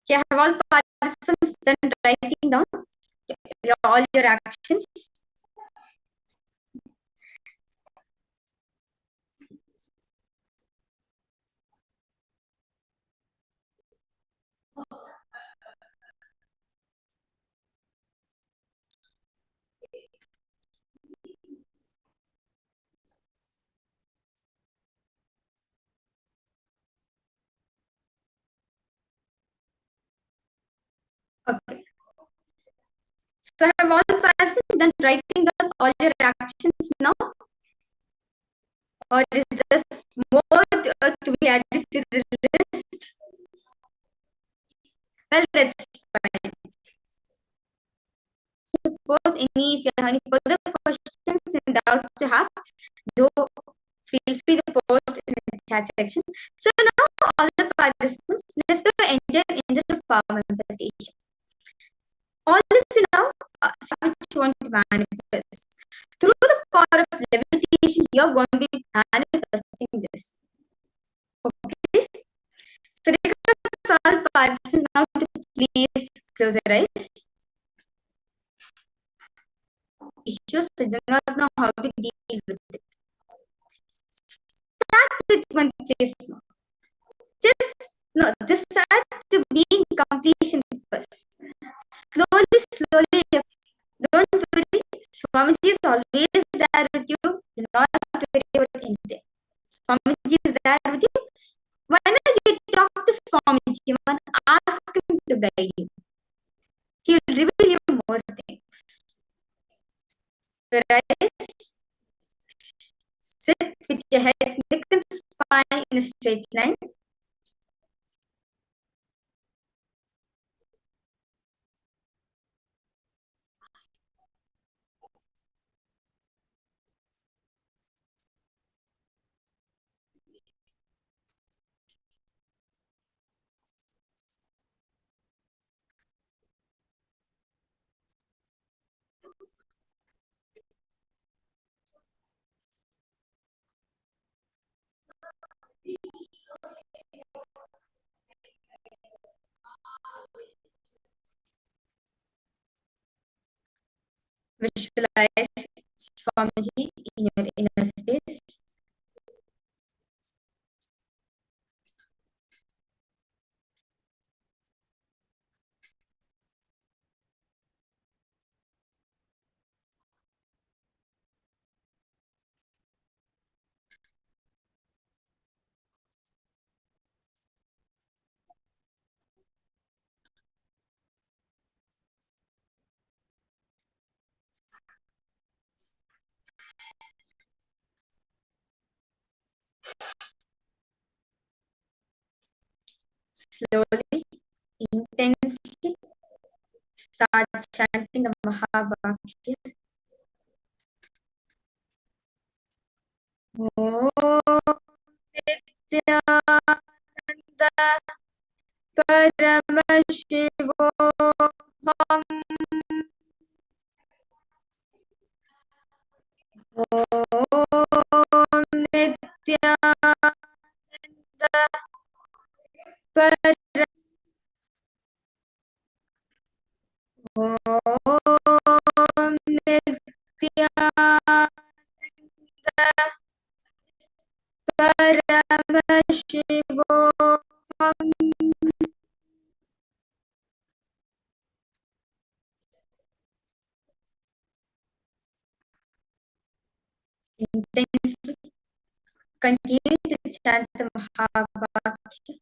Okay, have all participants done writing down all your actions? Okay. So have all participants done writing down all your actions now? Or is this more to be added to the list? Well, that's fine. Suppose if you have any further questions and doubts you have, do feel free to post in the chat section. So now all the participants, let's go enter in the power manifestation. All of you now start what you want to manifest. Through the power of levitation, you're going to be manifesting this. Okay? So request all participants now to please close your eyes. Issues, I do not know how to deal with it. Start with one place now. Just start to being completion first. Slowly, don't worry. Swamiji is always there with you. Do not worry about anything. Swamiji is there with you. Whenever you talk to Swamiji, ask him to guide you. He will reveal you more things. Rise. Sit with your head, neck and spine in a straight line. Visualize Swamiji in your inner space. Slowly, intensely, start chanting the Mahavakya. Om Nithyananda Paramashivoham. Om Nithyananda Om Nithyananda Paramashivoham. Intensely continue to chant the Mahavakya.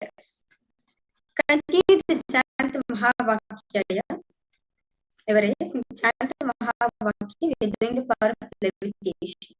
Yes. Continue to chant the Mahavakya. Yeah? Every chant the Mahavakya, we are doing the power of levitation.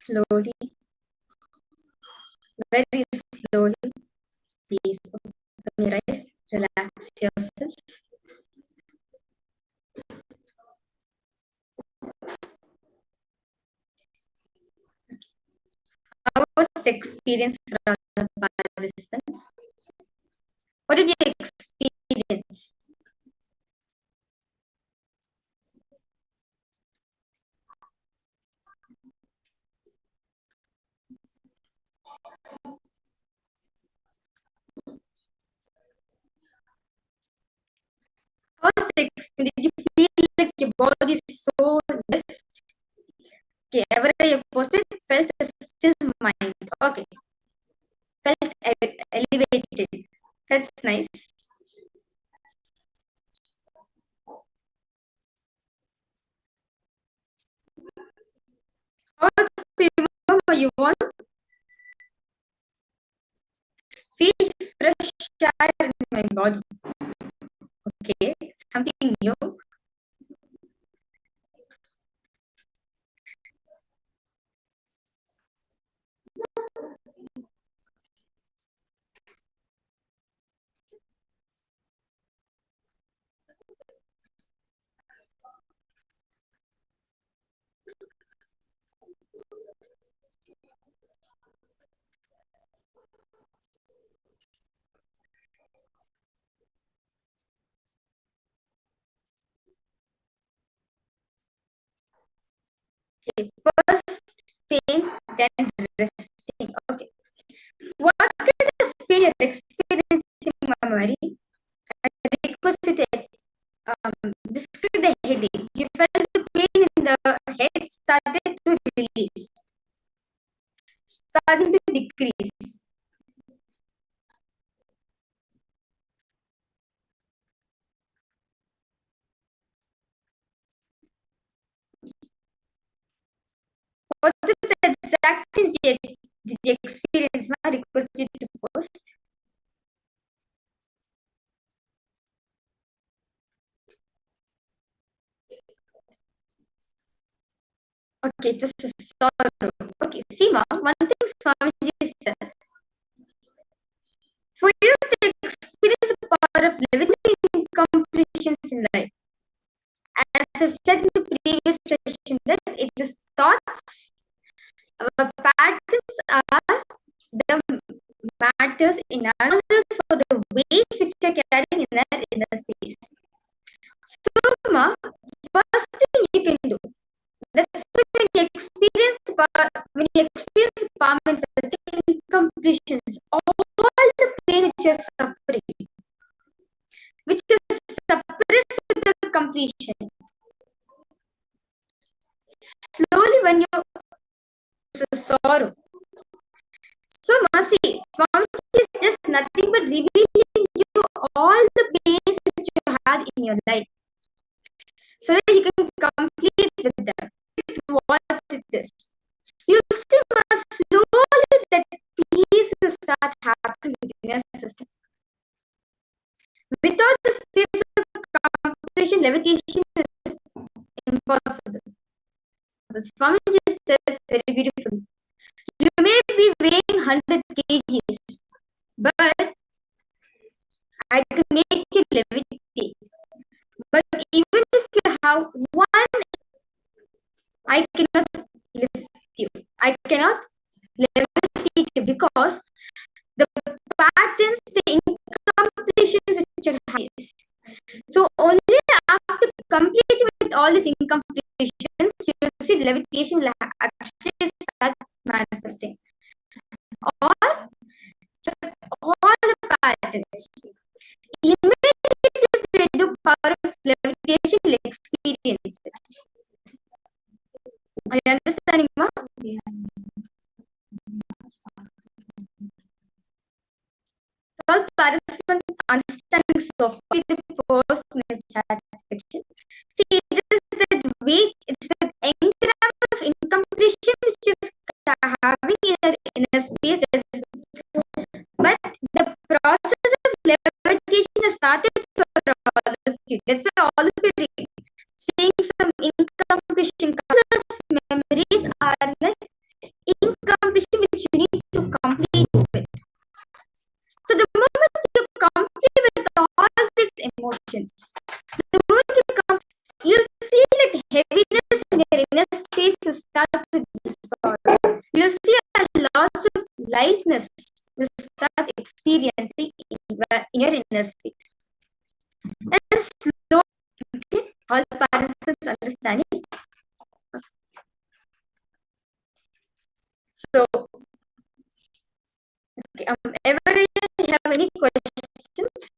Slowly, very slowly, please open your eyes, relax yourself. How was the experience for other participants? What did you experience? How was the experience? Did you feel like your body is so lift? Okay, whatever you posted felt a still mind. Okay, felt elevated. That's nice. How to remember you want? Feel fresh air in my body. Okay, something new. Okay, first pain, then resting. Okay, what kind of pain you're experiencing, Mary? I request you to describe the headache. You felt the pain in the head started to release, starting to decrease. What is the exact thing did you experience? I request you to post. Okay, just a sorrow. Okay, Seema, one thing Swamiji says. For you to experience the power of living incompletions in life, as I said in the previous session, that it is thoughts, our patterns are the matters in our for the weight which we are carrying in our inner space. So, first thing you can do, that's when you experience power manifesting incompletions, all the pain which you're suffering, which is suppressed with the completion. Slowly, when you sorrow. So, Masi, Swamiji is just nothing but revealing you all the pains which you had in your life, so that you can complete with them. What it is. You'll see, slowly that peace will start happening within your system. Without the space of completion, levitation is impossible. Swamiji says very beautifully. You may be weighing 100 kgs, but I can make you levitate. But even if you have one, I cannot lift you. I cannot levitate you because the patterns, the incompletions which are highest. So only after completing with all these incompletions, you will see the levitation will actually start manifesting. Or all the patterns. Immediately when you do power of levitation, you'll experience it. Are you understanding, Ma? All participants understanding so far the post in the chat section. See, it is the weight, it's the engram of incompletion which is having in a space. But the process of levitation has started for all of you. That's why all of you seeing some incomplete colors memories are like incomplete which you need to complete with. So the moment you complete with all these emotions, the moment you you'll feel like heaviness in your inner space will start to dissolve. You'll see a lots of lightness will start experiencing in your inner space. And slowly, okay, all participants understanding. So, okay, ever you have any questions?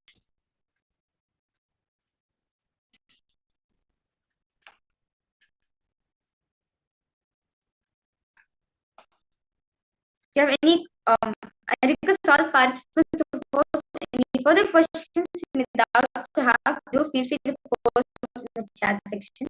You have any I request all participants to post any further questions, any doubts to have, do feel free to post in the chat section.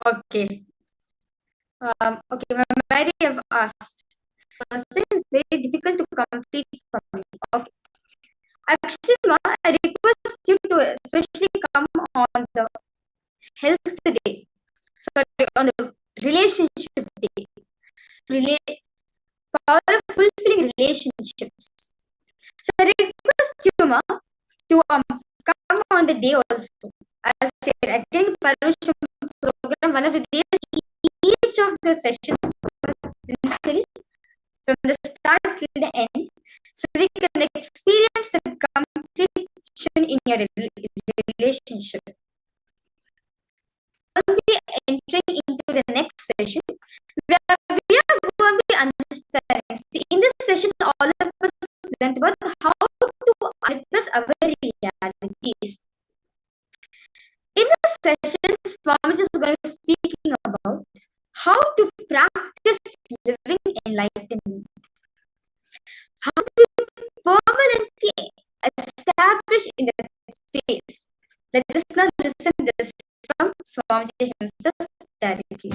Okay. Okay, Mary have asked. This is very difficult to complete for me. Okay. Actually, Ma, I request you to especially come on the health day. Sorry, on the relationship day. Power of fulfilling relationships. So I request you, Ma, to come on the day also. As you attend Paramashivoham program, one of the days, each of the sessions sincerely from the start till the end, so you can experience the completion in your relationship. We'll be entering into the next session where we are going to be understanding. See, in this session, all of us learned about how to address our realities. In this session, Swamiji is going to be speaking about how to practice living enlightenment. How to permanently establish in the space. Let us now listen to this from Swamiji himself directly.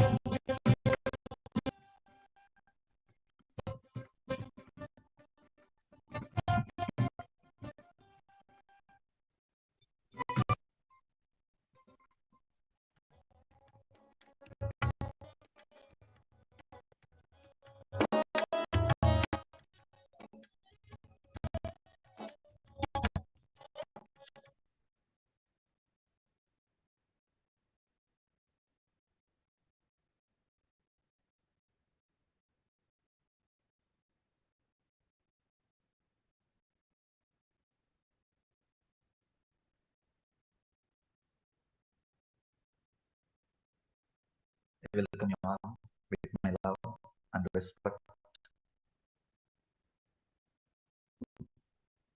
I welcome you all with my love and respect.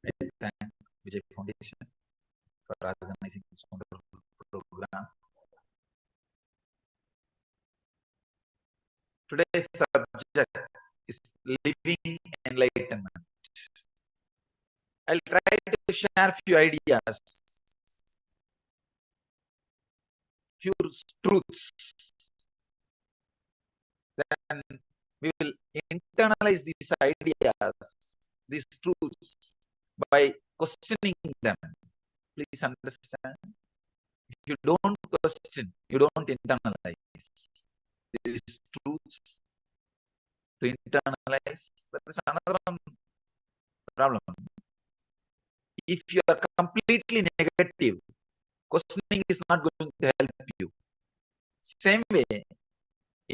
I thank Vijay Foundation for organizing this wonderful program. Today's subject is living enlightenment. I'll try to share few ideas, few truths. Then we will internalize these ideas, these truths, by questioning them. Please understand. If you don't question, you don't internalize. These truths to internalize, that is another problem. If you are completely negative, questioning is not going to help you. Same way,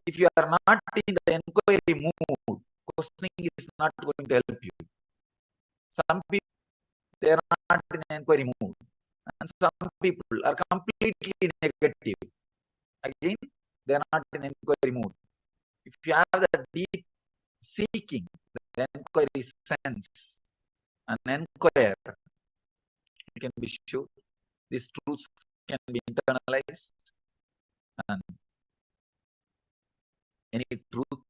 if you are not in the inquiry mood, questioning is not going to help you. Some people, they are not in inquiry mood, and some people are completely negative. Again, they are not in inquiry mood. If you have the deep seeking, the inquiry sense, and inquire, you can be sure these truths can be internalized and any truth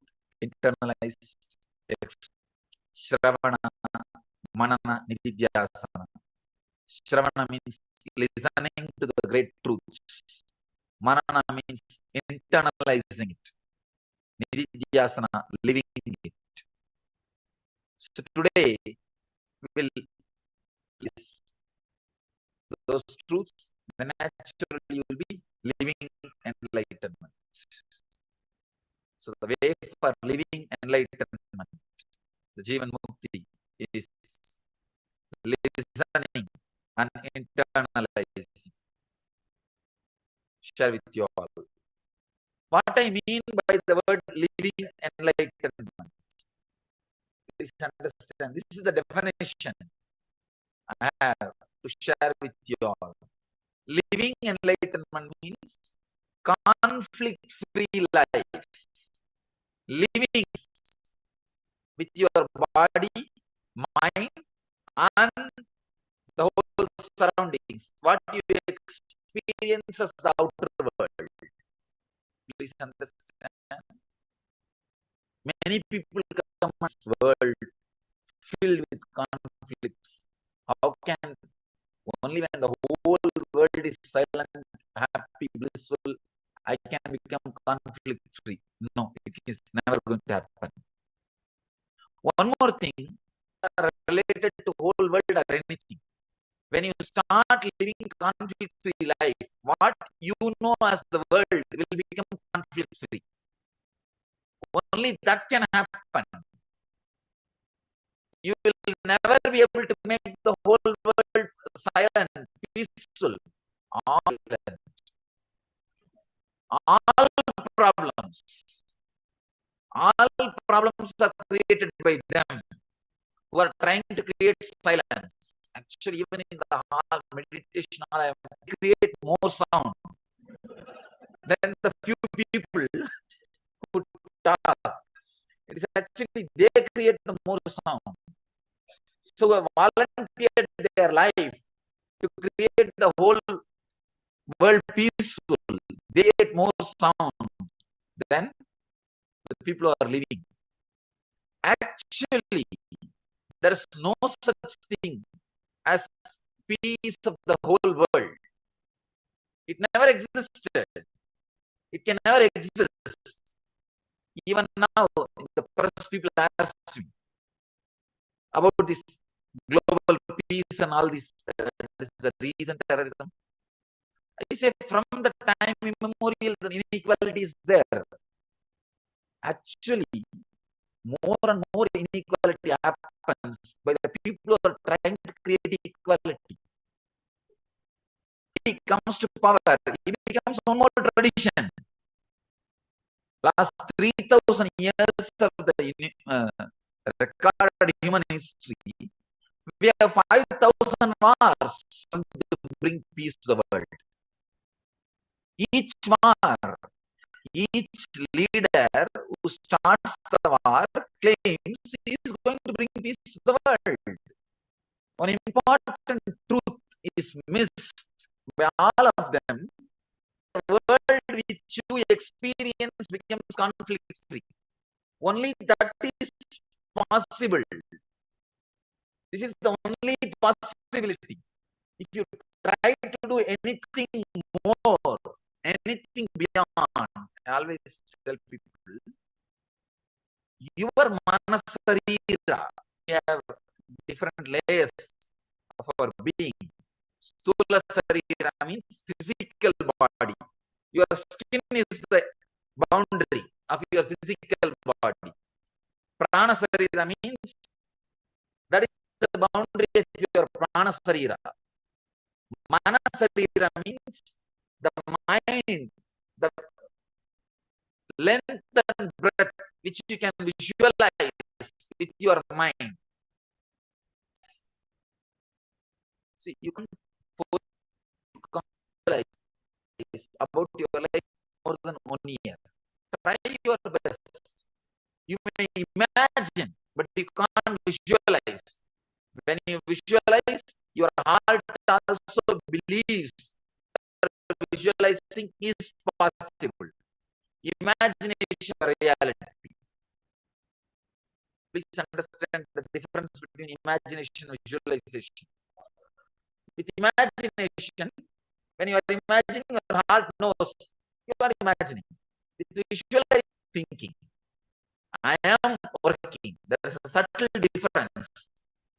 internalized, Shravana, Manana, Nididhyasana. Shravana means listening to the great truths. Manana means internalizing it. Nididhyasana, living it. So today, we will listen those truths, then naturally you will be living enlightenment. So the way for living enlightenment, the Jivan Mukti, is listening and internalizing. Share with you all. What I mean by the word living enlightenment, please understand, this is the definition I have to share with you all. Living enlightenment means conflict-free life. Living with your body, mind, and the whole surroundings. What you experience as the outer world. Please understand. Many people come to this world filled with conflicts. How can only when the whole world is silent, happy, blissful, I can become conflict free? No, it is never going to happen. One more thing related to whole world or anything. When you start living conflict free life, what you know as the world will become conflict free. Only that can happen. You will never be able to make the whole world silent, peaceful. All problems are created by them who are trying to create silence. Actually, even in the hall, meditation hall, I create more sound than the few people who talk. It is actually they create the more sound. So who volunteered their life to create the whole world peaceful. They get more sound than the people who are living. Actually, there is no such thing as peace of the whole world. It never existed. It can never exist. Even now, the press people ask me about this global peace and all this, this is the recent terrorism. I say from the time immemorial, the inequality is there. Actually, more and more inequality happens by the people who are trying to create equality. He comes to power, it becomes one more tradition. Last 3,000 years of the recorded human history, we have 5,000 wars to bring peace to the world. Each war, each leader who starts the war claims he is going to bring peace to the world. One important truth is missed by all of them. The world which you experience becomes conflict free. Only that is possible. This is the only possibility. If you try to do anything more, anything beyond, I always tell people, your manasarira, we have different layers of our being. Stula sarira means physical body. Your skin is the boundary of your physical body. Prana sarira means that is the boundary of your prana sarira. Mana sarira means the mind, the length and breadth which you can visualize with your mind. See, you can visualize about your life more than 1 year. Try your best. You may imagine, but you can't visualize. When you visualize, your heart also believes that visualizing is possible. imagination or reality. Please understand the difference between imagination and visualization. With imagination, when you are imagining, your heart knows you are imagining. With visualizing, thinking, I am working. There is a subtle difference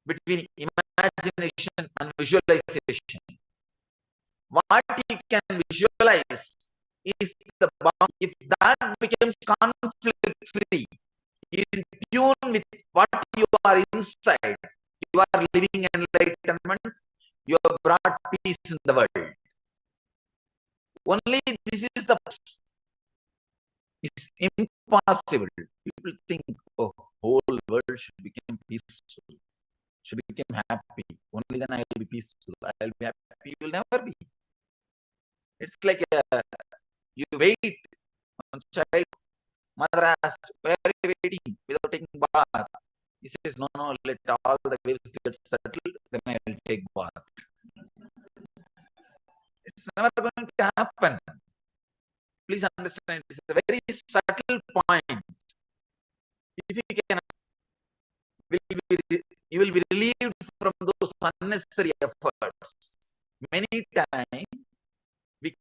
between imagination and visualization. What you can visualize is the bound. If that becomes conflict free, in tune with what you are inside, you are living enlightenment, you have brought peace in the world. Only this is the it's impossible. People think, oh, whole world should become peaceful, should become happy. Only then I will be peaceful. I will be happy. You will never be. It's like you wait on child. Mother asked, why are you waiting without taking bath? He says, no, let all the waves get settled, then I will take bath. It's never going to happen. Please understand, it's a very subtle point. If you can, you will be relieved from those unnecessary efforts. Many times, we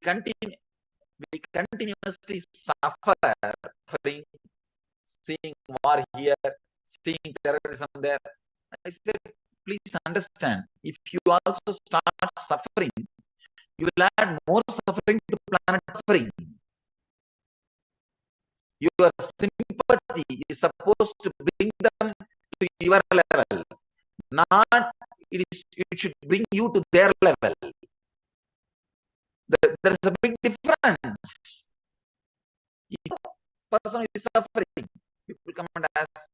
continuously suffer suffering, seeing war here, seeing terrorism there. I said, please understand, if you also start suffering, you will add more suffering to planet suffering. Your sympathy is supposed to bring them to your level, not it should bring you to their level. There is a big difference. If a person is suffering, people come and ask,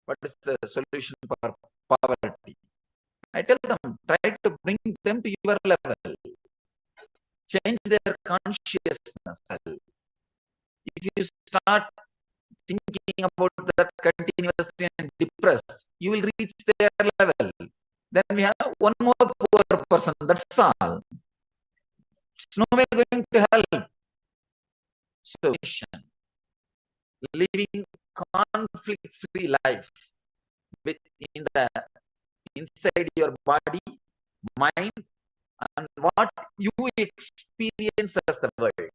what is the solution for poverty? I tell them, try to bring them to your level. Change their consciousness. If you start thinking about that continuously and depressed, you will reach their level. Then we have one more poor person, that's all. It's no way going to help. So, living conflict-free life within the inside your body, mind, and what you experience as the world.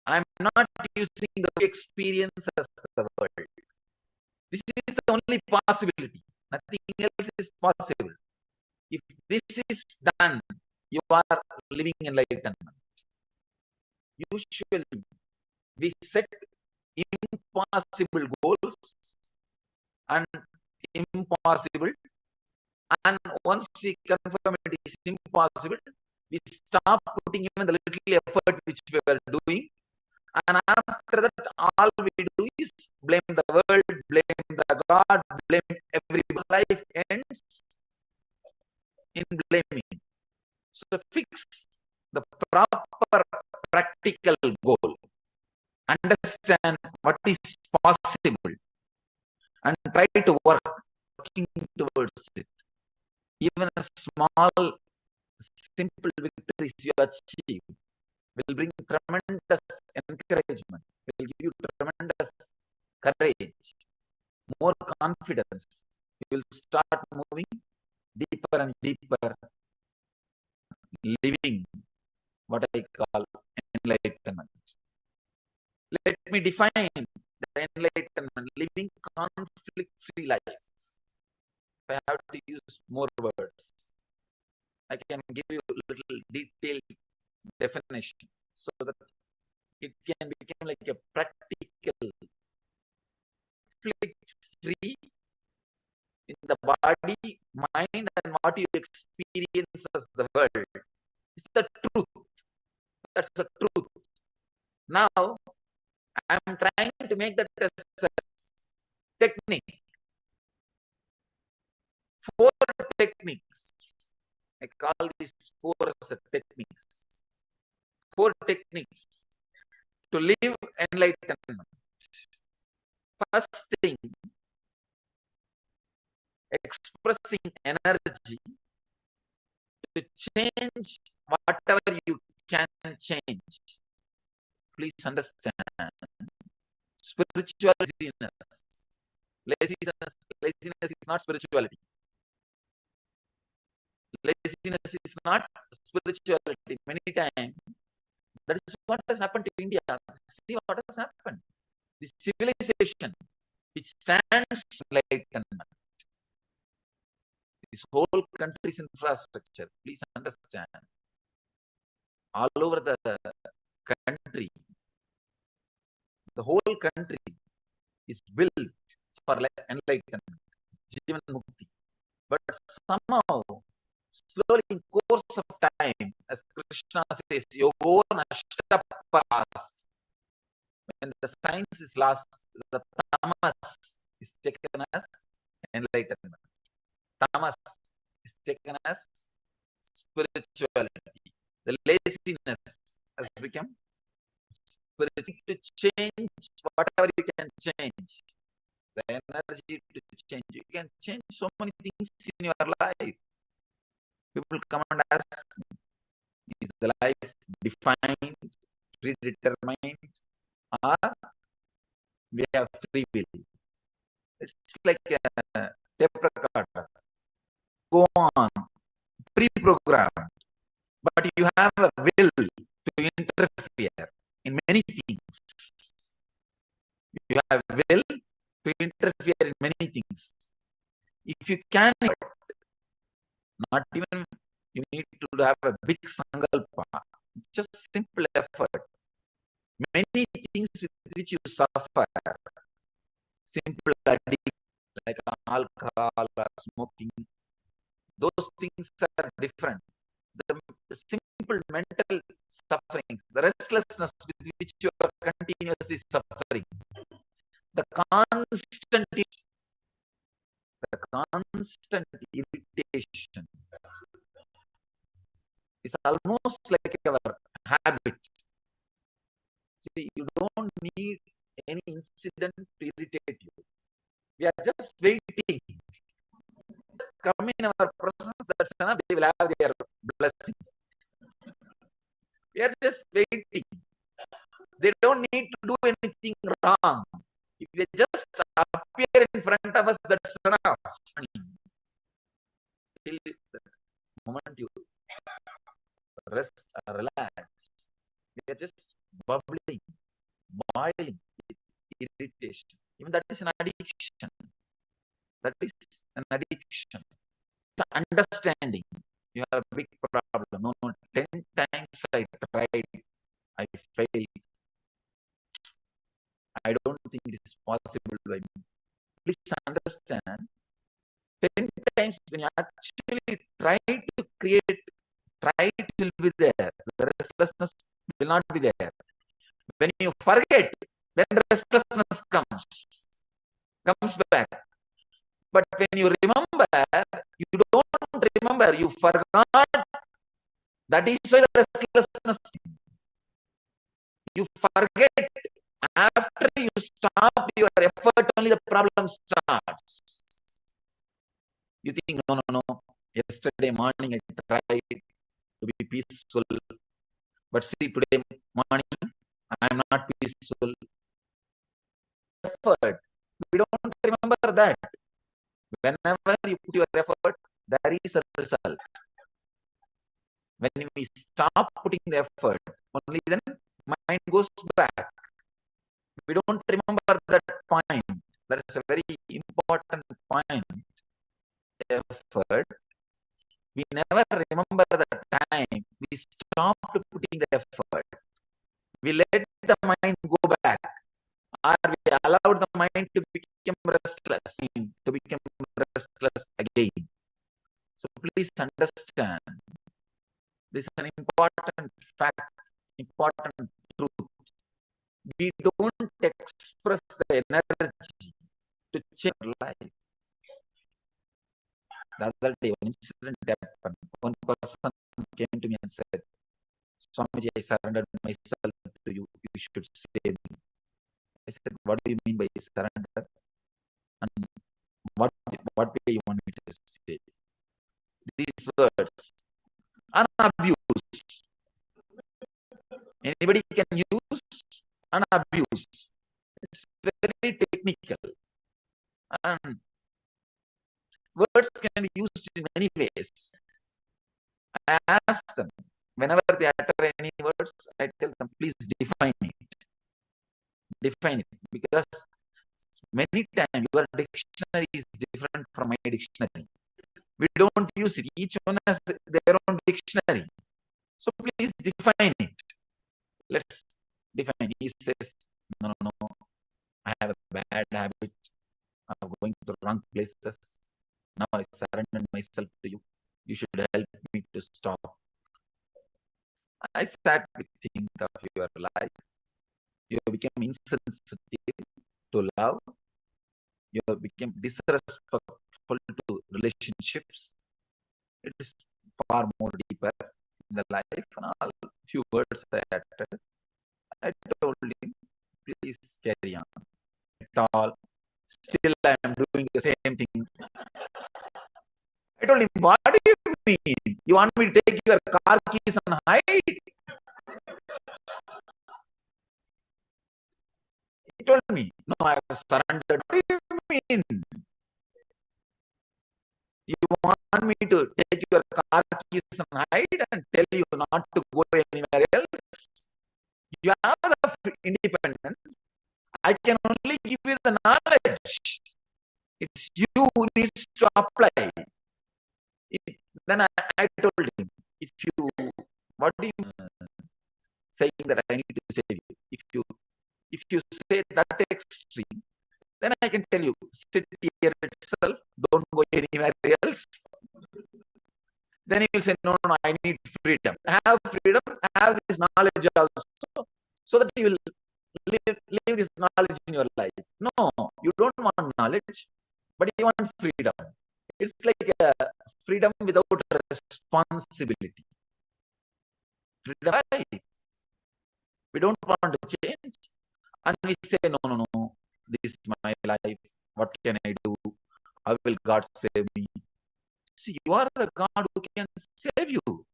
I'm not using the experience as the world. This is the only possibility. Nothing else is possible. If this is done, you are living enlightenment. Usually, we set impossible goals and impossible. And once we confirm it is impossible, we stop putting even the little effort which we were doing. And after that, all we do is blame the world, blame the God, blame everybody. Life ends in blaming. So fix the proper practical goal. Understand what is possible and try to working towards it. Even a small, simple victories you achieve will bring tremendous encouragement, will give you tremendous courage, more confidence. You will start moving deeper and deeper, living what I call enlightenment. Let me define the enlightenment, living conflict-free life. If I have to use more words, I can give you a little detailed definition so that it can become like a practical conflict-free in the body, mind, and what you experience as the world. It's the truth. That's the truth. Now, I'm trying to make that a technique. 4 techniques. I call these 4 as techniques. 4 techniques to live enlightenment. First thing, expressing energy to change whatever you can change. please understand. Spiritual laziness. Laziness is not spirituality. Laziness is not spirituality. Many times, that is what has happened to India. See what has happened. The civilization, which stands enlightenment. This whole country's infrastructure, please understand. All over the country, the whole country is built for enlightenment, Jivan Mukti. But somehow, slowly in course of time, as Krishna says, Yogo Nashta Past, when the science is lost, the tamas is taken as enlightenment. Tamas is taken as spirituality. The laziness has become spiritual. To change whatever you can change, the energy to change. You can change so many things in your life. People come and ask me, is the life defined, predetermined, or we have free will? It's like a tape recorder. Go on, pre-programmed. But you have a will to interfere in many things. You have a will to interfere in many things. If you can, not even you need to have a big sankalpa, just simple effort. Many things with which you suffer, simple addiction like alcohol or smoking, those things are different. The simple mental sufferings, the restlessness with which you are continuously suffering, the constant irritation is almost like our habit. See, you don't need any incident to irritate you. We are just waiting. Come in our presence, that's enough. They will have their blessing. We are just waiting. They don't need to do anything wrong. If they just appear in front of us, that's enough. Till the moment you rest or relax, we are just bubbling, boiling, irritation. Even that is an addiction. That is an addiction. The understanding, you have a big problem. No, 10 times I tried, I failed. I don't think it is possible by me. Please understand, 10 times when you actually try to create, it will be there. The restlessness will not be there. When you forget, then restlessness comes back. But when you remember, you don't remember, you forgot. That is why the restlessness. You forget. After you stop your effort, only the problem starts. You think, no. Yesterday morning I tried to be peaceful. But see, today morning, I am not peaceful. Effort. We don't remember that. Whenever you put your effort, there is a result. When we stop putting the effort, only then mind goes back. We don't remember that point. That is a very important point. Effort. We never remember the time we stopped putting the effort. We let the mind go back, or we allowed the mind to become restless, again. So please understand, this is an important fact, important truth. We don't express the energy to change life. The other day, one incident happened. One person came to me and said, Swamiji, I surrendered myself to you. You should save me. I said, what do you mean by surrender? And what way you want me to say? These words are abused. Anybody can use and abuse. It's very technical. And words can be used in many ways. I ask them, whenever they utter any words, I tell them, please define it. Define it. Because many times your dictionary is different from my dictionary. We don't use it. Each one has their own dictionary. So please define it. Let's define. He says, no, I have a bad habit of going to the wrong places. Now I surrender myself to you. You should help me to stop. I start with think of your life. You become insensitive to love. You become disrespectful to relationships. It is far more deeper in the life. And all few words I uttered. I told him, please carry on. At all. Still I am doing the same thing. I told him, what do you mean? You want me to take your car keys and hide? He told me, no, I have surrendered. What do you mean? You want me to take your car keys and hide and tell you not to go anywhere else? You have the independence. I can only give you the knowledge. It's you who needs to apply. Then I told him, what do you saying that I need to save you? If you say that extreme, then I can tell you, sit here itself, don't go anywhere else. Then you will say, no, I need freedom. Have freedom, have this knowledge also, so that you will live this knowledge in your life. No, you don't want knowledge, but you want freedom. It's like a freedom without responsibility. Freedom. We don't want to change. And we say, no, this is my life. What can I do? How will God save me? See, you are the God who can save you.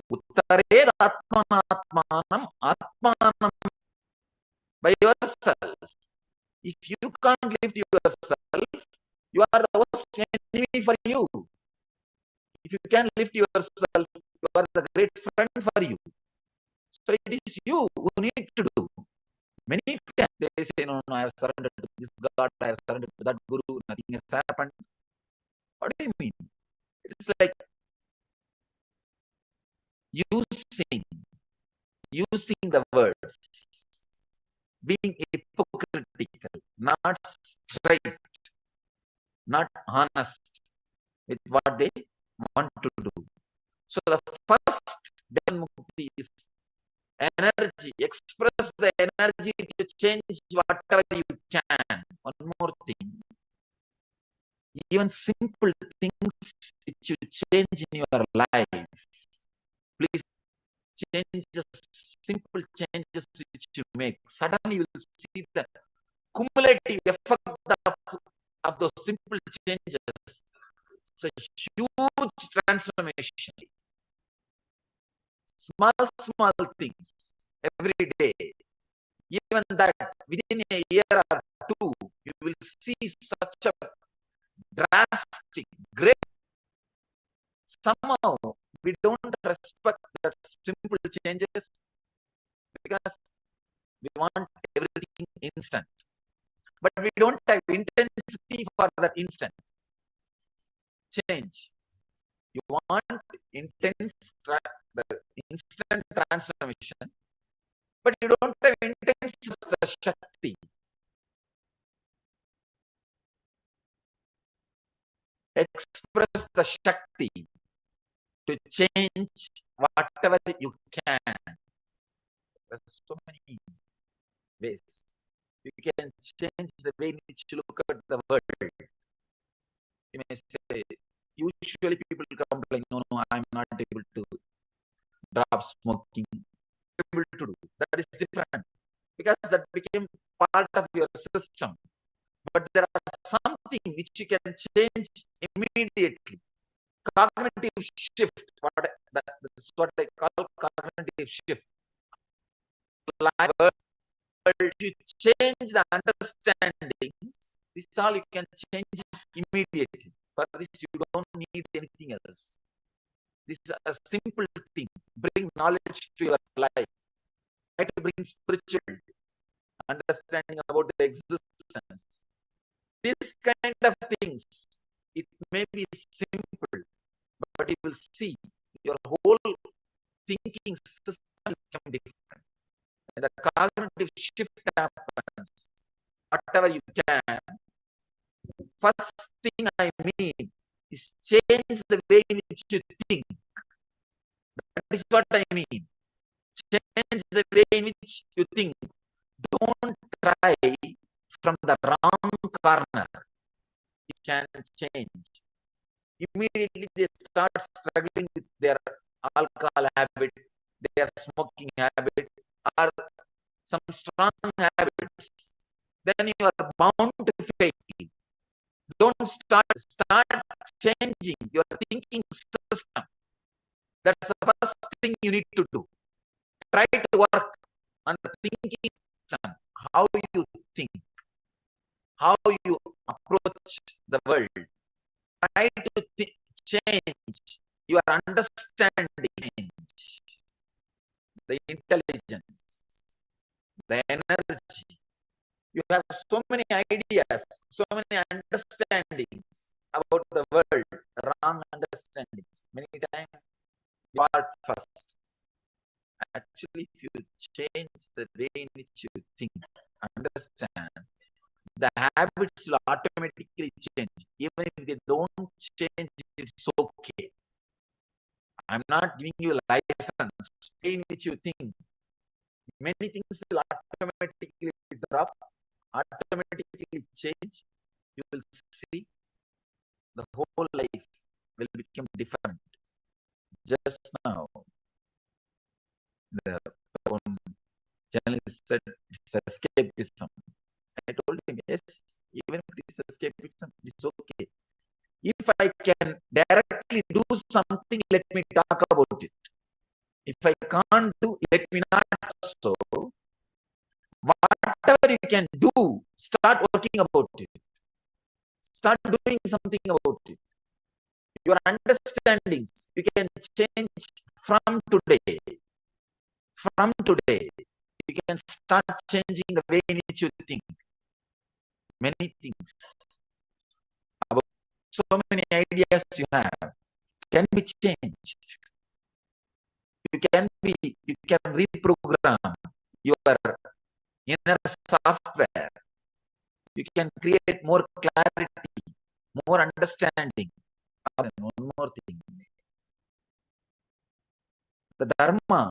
Uttared atmanatmanam atmanam. By yourself. If you can't lift yourself, you are the worst enemy for you. If you can lift yourself, you are the great friend for you. So it is you who need to do. Many times they say, no, I have surrendered to this God, I have surrendered to that Guru, nothing has happened. What do you mean? It's like using the words, being hypocritical, not straight, not honest with what they want to do. So the first Mukti is energy. Express the energy to change whatever you can. One more thing. Even simple things which you change in your life. Please change the simple changes which you make. Suddenly you will see the cumulative effect of those simple changes. It's a huge transformation. Small things every day. Even that within a year or two, you will see such a drastic, great. Somehow we don't respect that simple changes because we want everything instant. But we don't have intensity for that instant change. You want the instant transformation, but you don't have intense Shakti. Express the Shakti to change whatever you can. There's so many ways. You can change the way in which you look at the world. You may say, usually people complain, no, I'm not able to drop smoking. Able to do. That is different because that became part of your system. But there are something which you can change immediately. Cognitive shift. That's what I call cognitive shift. Life, world, you change the understandings, this all you can change immediately. For this, you don't need anything else. This is a simple thing. Bring knowledge to your life. Try to bring spiritual understanding about the existence. This kind of things, it may be simple, but you will see your whole thinking system will become different. And the cognitive shift happens. Whatever you can, first thing I mean is change the way in which you think. That is what I mean. Change the way in which you think. Don't try from the wrong corner. You can change. Immediately they start struggling with their alcohol habit, their smoking habit, or some strong habits. Then you are bound to fail. Don't start changing your thinking system. That's the first thing you need to do. Try to work on the thinking system, how you think, how you approach the world. Try to change your understanding, the intelligence, the energy. You have so many ideas, so many understandings about the world, wrong understandings. Many times you are first. Actually, if you change the way in which you think, understand, the habits will automatically change. Even if they don't change, it's okay. I'm not giving you a license. The way in which you think, many things will automatically drop, automatically change. You will see the whole life will become different. Just now, the one journalist said it's escapism. I told him, yes, even if it is escapism, it's okay. If I can directly do something, let me talk about it. If I can't do, let me not. So, whatever you can do, start working about it. Start doing something about it. Your understandings, you can change from today. From today, you can start changing the way in which you think. Many things about so many ideas you have can be changed. You can reprogram your inner software. You can create more clarity, more understanding. And one more thing. The Dharma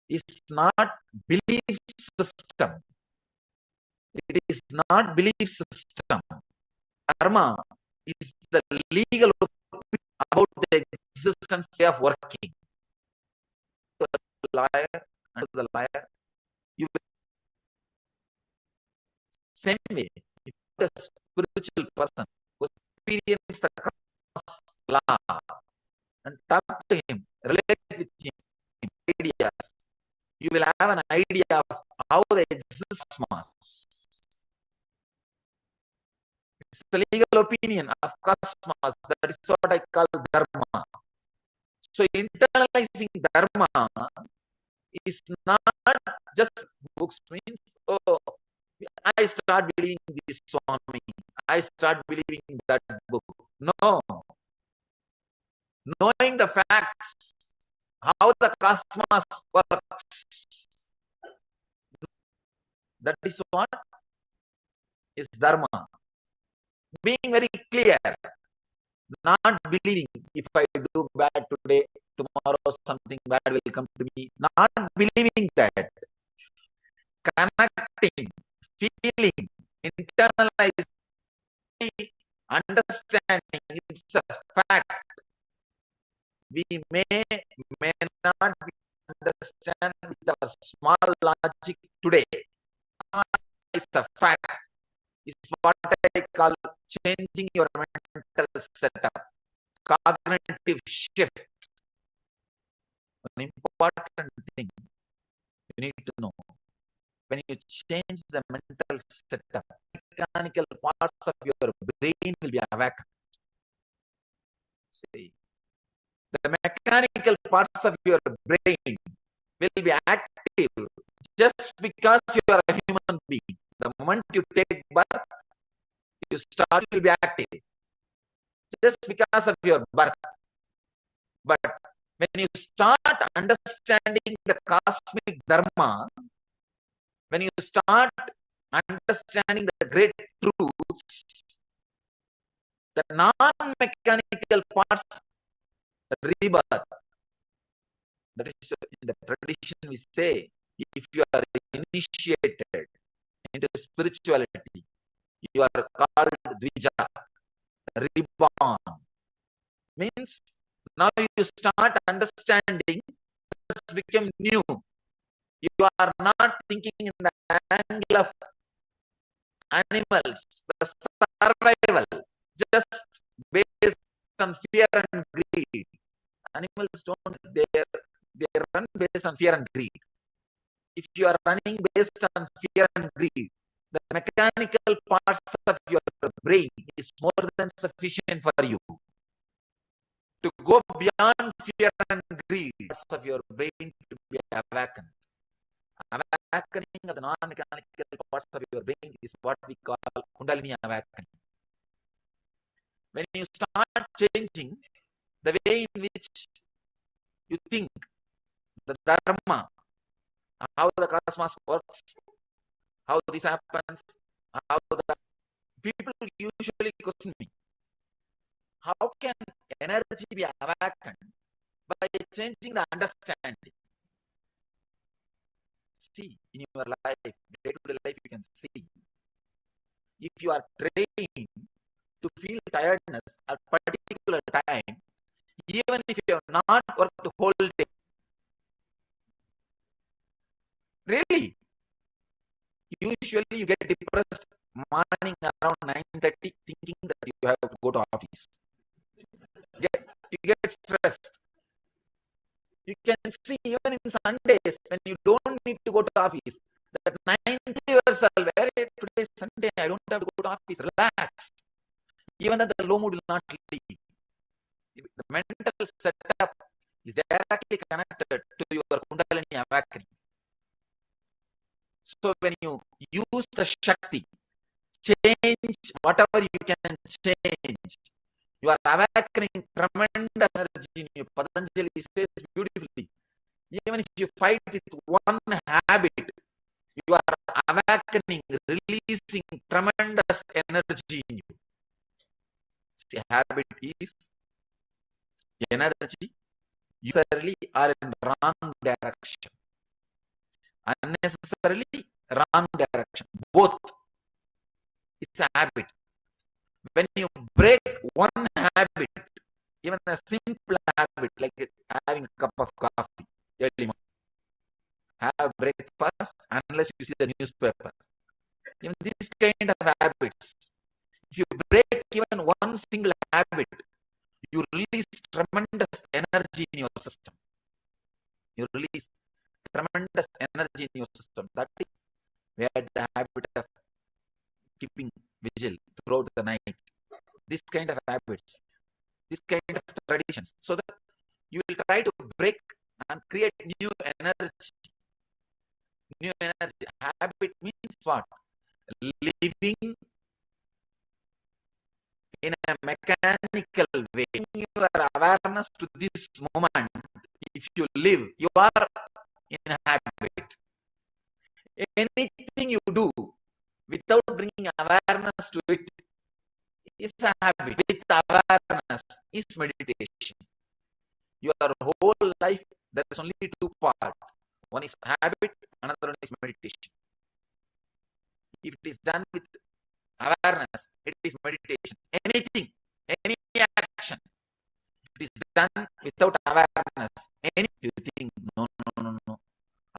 is not belief system. It is not belief system. Dharma is the legal opinion about the existence of working. To the liar, you will same way. If a spiritual person who experiences the cross law and talk to him, relate with him, ideas, you will have an idea of how the existence. It's the legal opinion of cosmos. That is what I call dharma. So internalizing dharma is not just books means, oh, I start believing this Swami. I start believing that book. No. Knowing the facts, how the cosmos works. That is what is dharma. Being very clear, not believing if I do bad today, tomorrow something bad will come to me. Not believing that. Connecting, feeling, internalizing, understanding, it's a fact. We may not understand with our small logic today. It's a fact. It's what I call changing your mental setup, cognitive shift. An important thing you need to know. when you change the mental setup, mechanical parts of your brain will be awakened. See, the mechanical parts of your brain will be active just because you are a human being. The moment you take birth, you start to be active just because of your birth. But when you start understanding the cosmic dharma, when you start understanding the great truths, the non-mechanical parts rebirth. That is in the tradition we say, if you are initiated into spirituality, you are called Dvija, reborn. Means now you start understanding, just become new. You are not thinking in the angle of animals, the survival, just based on fear and greed. Animals don't, they run based on fear and greed. If you are running based on fear and greed, the mechanical parts of your brain is more than sufficient for you. To go beyond fear and greed, parts of your brain to be awakened. Awakening of the non-mechanical parts of your brain is what we call Kundalini awakening. When you start changing the way in which you think, the dharma, how the cosmos works, how this happens, how the people usually question me, how can energy be awakened by changing the understanding? See, in your life, day-to-day life, you can see. If you are trained to feel tiredness at a particular time, even if you have not worked the whole day, really, usually you get depressed morning around 9:30, thinking that you have to go to office. You get stressed. You can see even in Sundays when you don't need to go to office, that 90 yourself, today is Sunday, I don't have to go to office, relax. Even then the low mood will not leave. The mental setup is directly connected to your Kundalini awakening. So when you use the Shakti, change whatever you can change, you are awakening tremendous energy in you. Patanjali says beautifully, even if you fight with one habit, you are awakening, releasing tremendous energy in you. See, habit is energy, usually are in wrong direction. Unnecessarily wrong direction. Both. It's a habit. When you break one habit, even a simple habit like having a cup of coffee early morning, have breakfast unless you see the newspaper. Even these kind of habits, if you break even one single habit, you release tremendous energy in your system. You release tremendous energy in your system. That is where the habit of keeping vigil throughout the night. This kind of habits, this kind of traditions, so that you will try to break and create new energy. New energy. Habit means what? Living in a mechanical way. Your awareness to this moment, if you live, you are in a habit. Anything you do without bringing awareness to it is a habit. With awareness is meditation. Your whole life, there is only two parts. One is habit, another one is meditation. If it is done with awareness, it is meditation. Anything, any action, it is done without awareness. You think, no.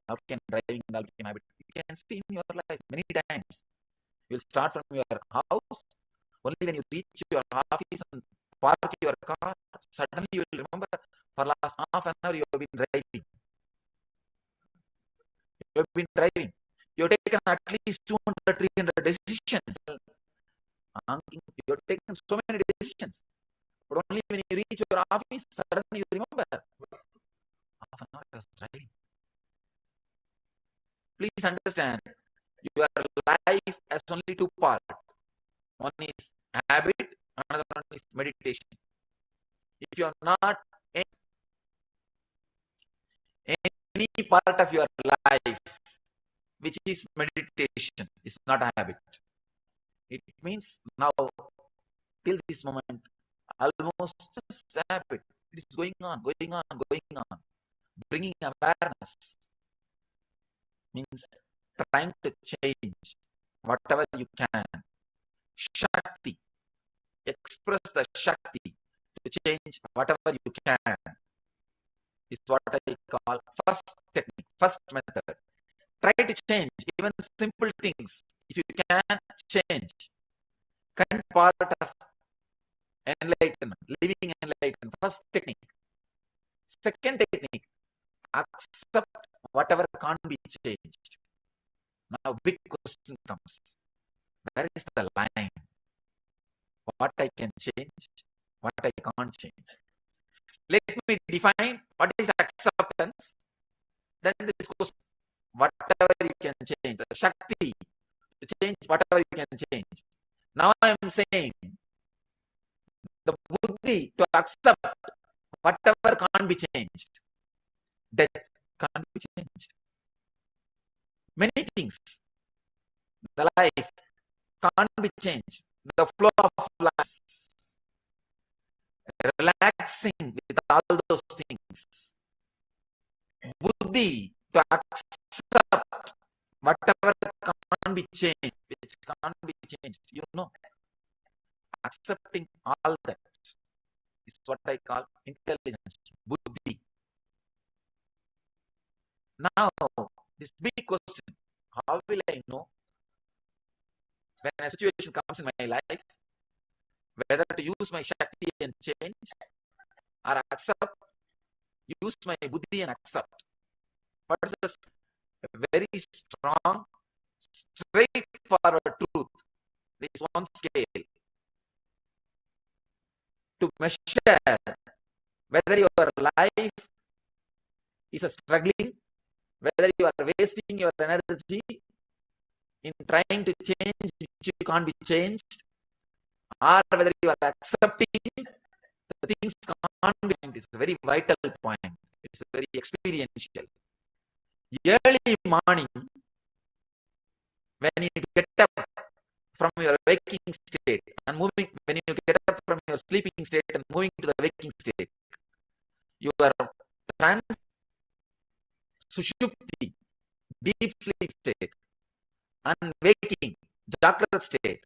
How can driving become habit? You can see in your life many times. You will start from your house. Only when you reach your office and park your car, suddenly you will remember for last half an hour you have been driving. You have been driving. You've taken at least 200, 300 decisions. You've taken so many decisions. But only when you reach your office, suddenly you remember. Half an hour I was driving. Please understand, your life has only two parts. One is habit, another one is meditation. If you are not any part of your life which is meditation, is not a habit. It means now, till this moment, almost just habit. It is going on, going on, going on. Bringing awareness means trying to change whatever you can. Shakti. Express the Shakti to change whatever you can. Is what I call first technique, first method. Try to change even simple things. If you can change, kind part of enlightenment, living enlightenment. First technique. Second technique, accept whatever can't be changed. Now, big question comes. Where is the line? What I can change, what I can't change. Let me define what is acceptance. Then this goes, whatever you can change, the Shakti to change whatever you can change. Now I am saying the Buddhi to accept whatever can't be changed. Death can't be changed. Many things, the life can't be changed. The flow of life, relaxing with all those things. Buddhi to accept whatever can't be changed, which can't be changed. You know, accepting all that is what I call intelligence, Buddhi. Now, this big question, how will I know when a situation comes in my life, whether to use my Shakti and change, or accept, use my Buddhi and accept? What is this? A very strong, straightforward truth. There is one scale to measure whether your life is a struggling, whether you are wasting your energy in trying to change which you can't be changed, or whether you are accepting the things can't be changed. It's a very vital point. It's very experiential. Early morning, when you get up from your waking state and moving, when you get up from your sleeping state and moving to the waking state, you are Sushupti, deep sleep state, and waking, Jagrata state.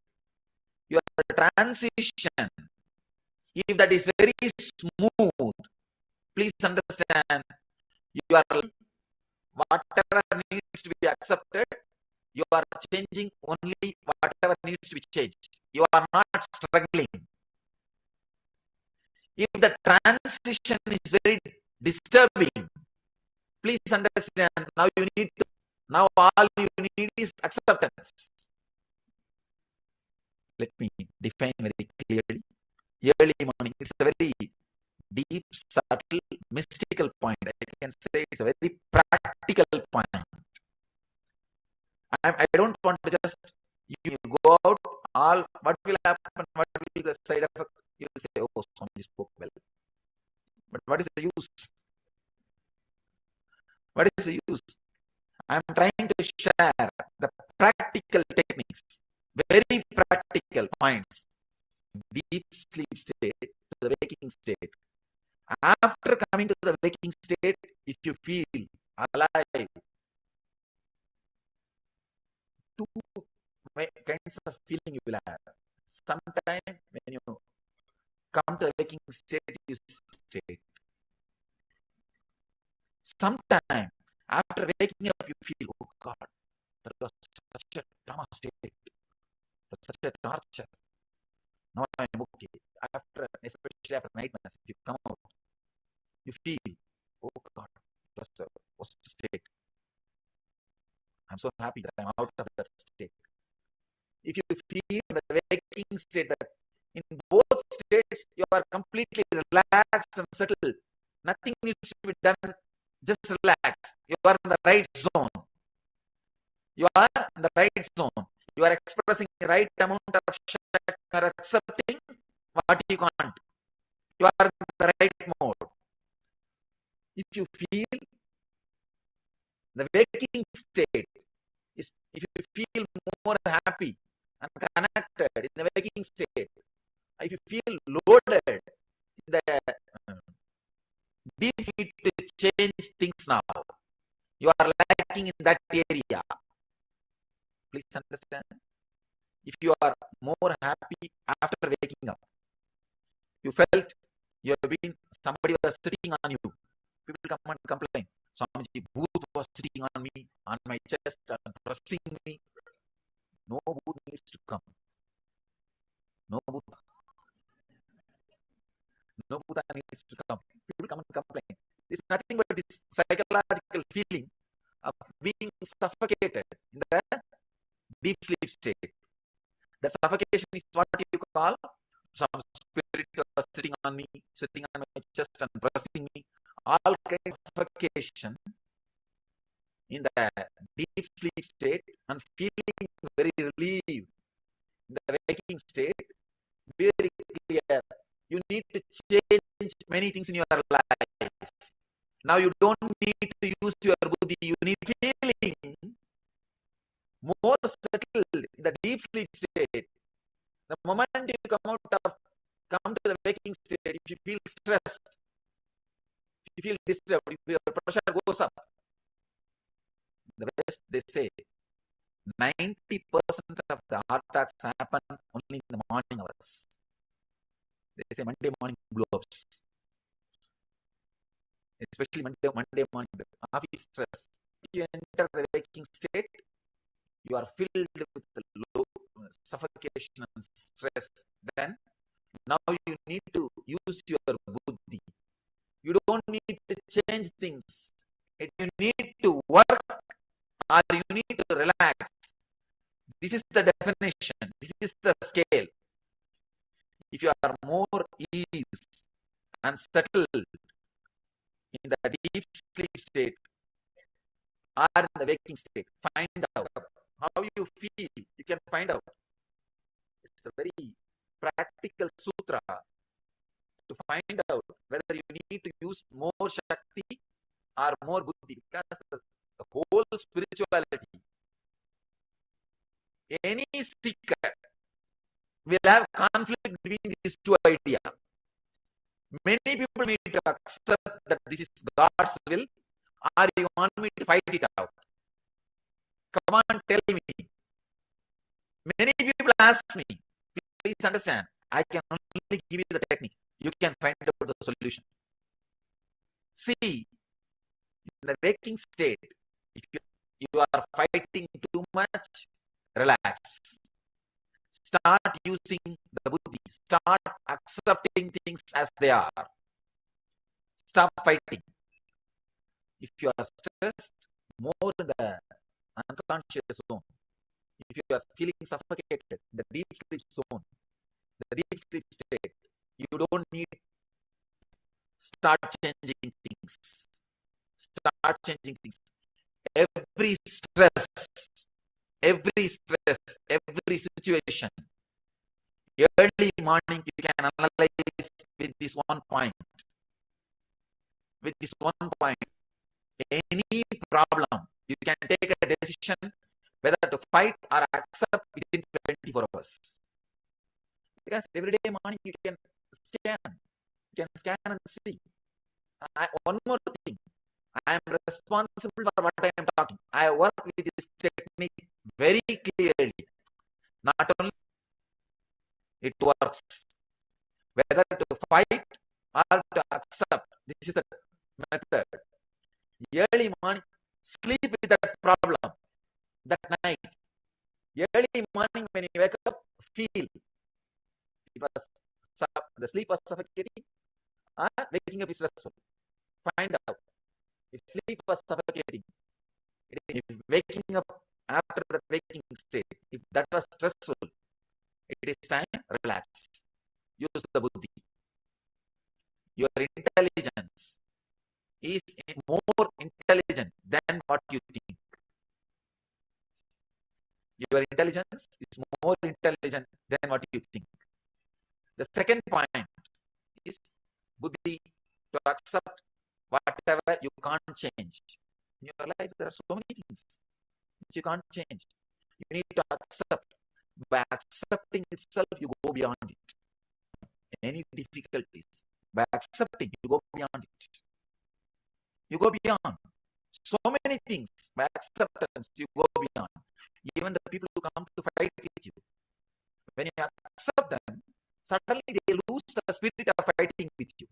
Your transition, if that is very smooth, please understand, you are whatever needs to be accepted, you are changing only whatever needs to be changed. You are not struggling. If the transition is very disturbing, please understand, now all you need is acceptance. Let me define very clearly. Early morning, it's a very deep, subtle, mystical point. I can say it's a very practical point. I don't want to just, you go out, all, what will happen, what will be the side effect? You will say, oh, Swami spoke well. But what is the use? What is the use? I am trying to share the practical techniques, very practical points. Deep sleep state to the waking state. After coming to the waking state, if you feel alive, two kinds of feeling you will have. Sometimes when you come to the waking state, you state. Sometimes after waking up, you feel, oh God, that was such a drama state, such a torture. Now I'm okay. Especially after night mass, if you come out, you feel, oh God, it was a worst state. I'm so happy that I'm out of that state. If you feel the waking state, that in both states you are completely relaxed and settled, nothing needs to be done, just relax. You are in the right zone. You are in the right zone. You are expressing the right amount of Shakti. You are accepting what you can't. You are in the right mode. If you feel the waking state, if you feel more happy and connected in the waking state, if you feel loaded in the deep need to change things now, you are lacking in that area. Please understand. If you are more happy after waking up, you felt you have been, somebody was sitting on you, people come and complain, Swamiji, Bhoot was sitting on me, on my chest and pressing me. No Bhoot needs to come. No Bhoot. No Bhuta needs to come. People come and complain. It's nothing but this psychological feeling of being suffocated in the deep sleep state. That suffocation is what you call some spirit was sitting on me, sitting on my chest and pressing me. All kind of suffocation in the deep sleep state and feeling very relieved in the waking state, very clear. You need to change many things in your life. Now you don't need to use your buddhi. You need feeling more settled in the deep sleep state. The moment you come to the waking state, if you feel stressed, if you feel disturbed, if your pressure goes up, the best they say 90% of the heart attacks happen only in the morning hours. They say Monday morning blow-ups. Especially Monday morning, office stress. You enter the waking state, you are filled with low suffocation and stress. Then, now you need to use your buddhi. You don't need to change things. You need to work or you need to relax. This is the definition. This is the scale. If you are more ease and settled in the deep sleep state or in the waking state, find out how you feel. You can find out. It's a very practical sutra to find out whether you need to use more Shakti or more Buddhi, because the whole spirituality, any seeker will have conflict between these two ideas. Many people need to accept that this is God's will, or you want me to fight it out. Come on, tell me. Many people ask me, please understand, I can only give you the technique. You can find out the solution. See, in the waking state, if you are fighting too much, relax. Start using the buddhi. Start accepting things as they are. Stop fighting. If you are stressed, more in the unconscious zone. If you are feeling suffocated, the deep sleep zone, the deep sleep state, you don't need. Start changing things. Start changing things. Every stress, every situation, early morning you can analyze with this one point. With this one point, any problem, you can take a decision whether to fight or accept within 24 hours. Because every day morning you can scan and see. One more thing, I am responsible for what I am talking. I work with this technique very clearly. Not only it works, whether to fight or to accept, this is the method. Early morning, sleep with that problem that night. Early morning when you wake up, feel the sleep was suffocating or waking up is stressful. Find out if sleep was suffocating. If waking up after that waking state, if that was stressful, it is time, relax. Use the buddhi. Your intelligence is more intelligent than what you think. Your intelligence is more intelligent than what you think. The second point is buddhi, to accept whatever you can't change. In your life, there are so many things which you can't change. You need to accept. By accepting itself, you go beyond it. Any difficulties, by accepting, you go beyond it. You go beyond. So many things, by acceptance, you go beyond. Even the people who come to fight with you, when you accept them, suddenly they lose the spirit of fighting with you.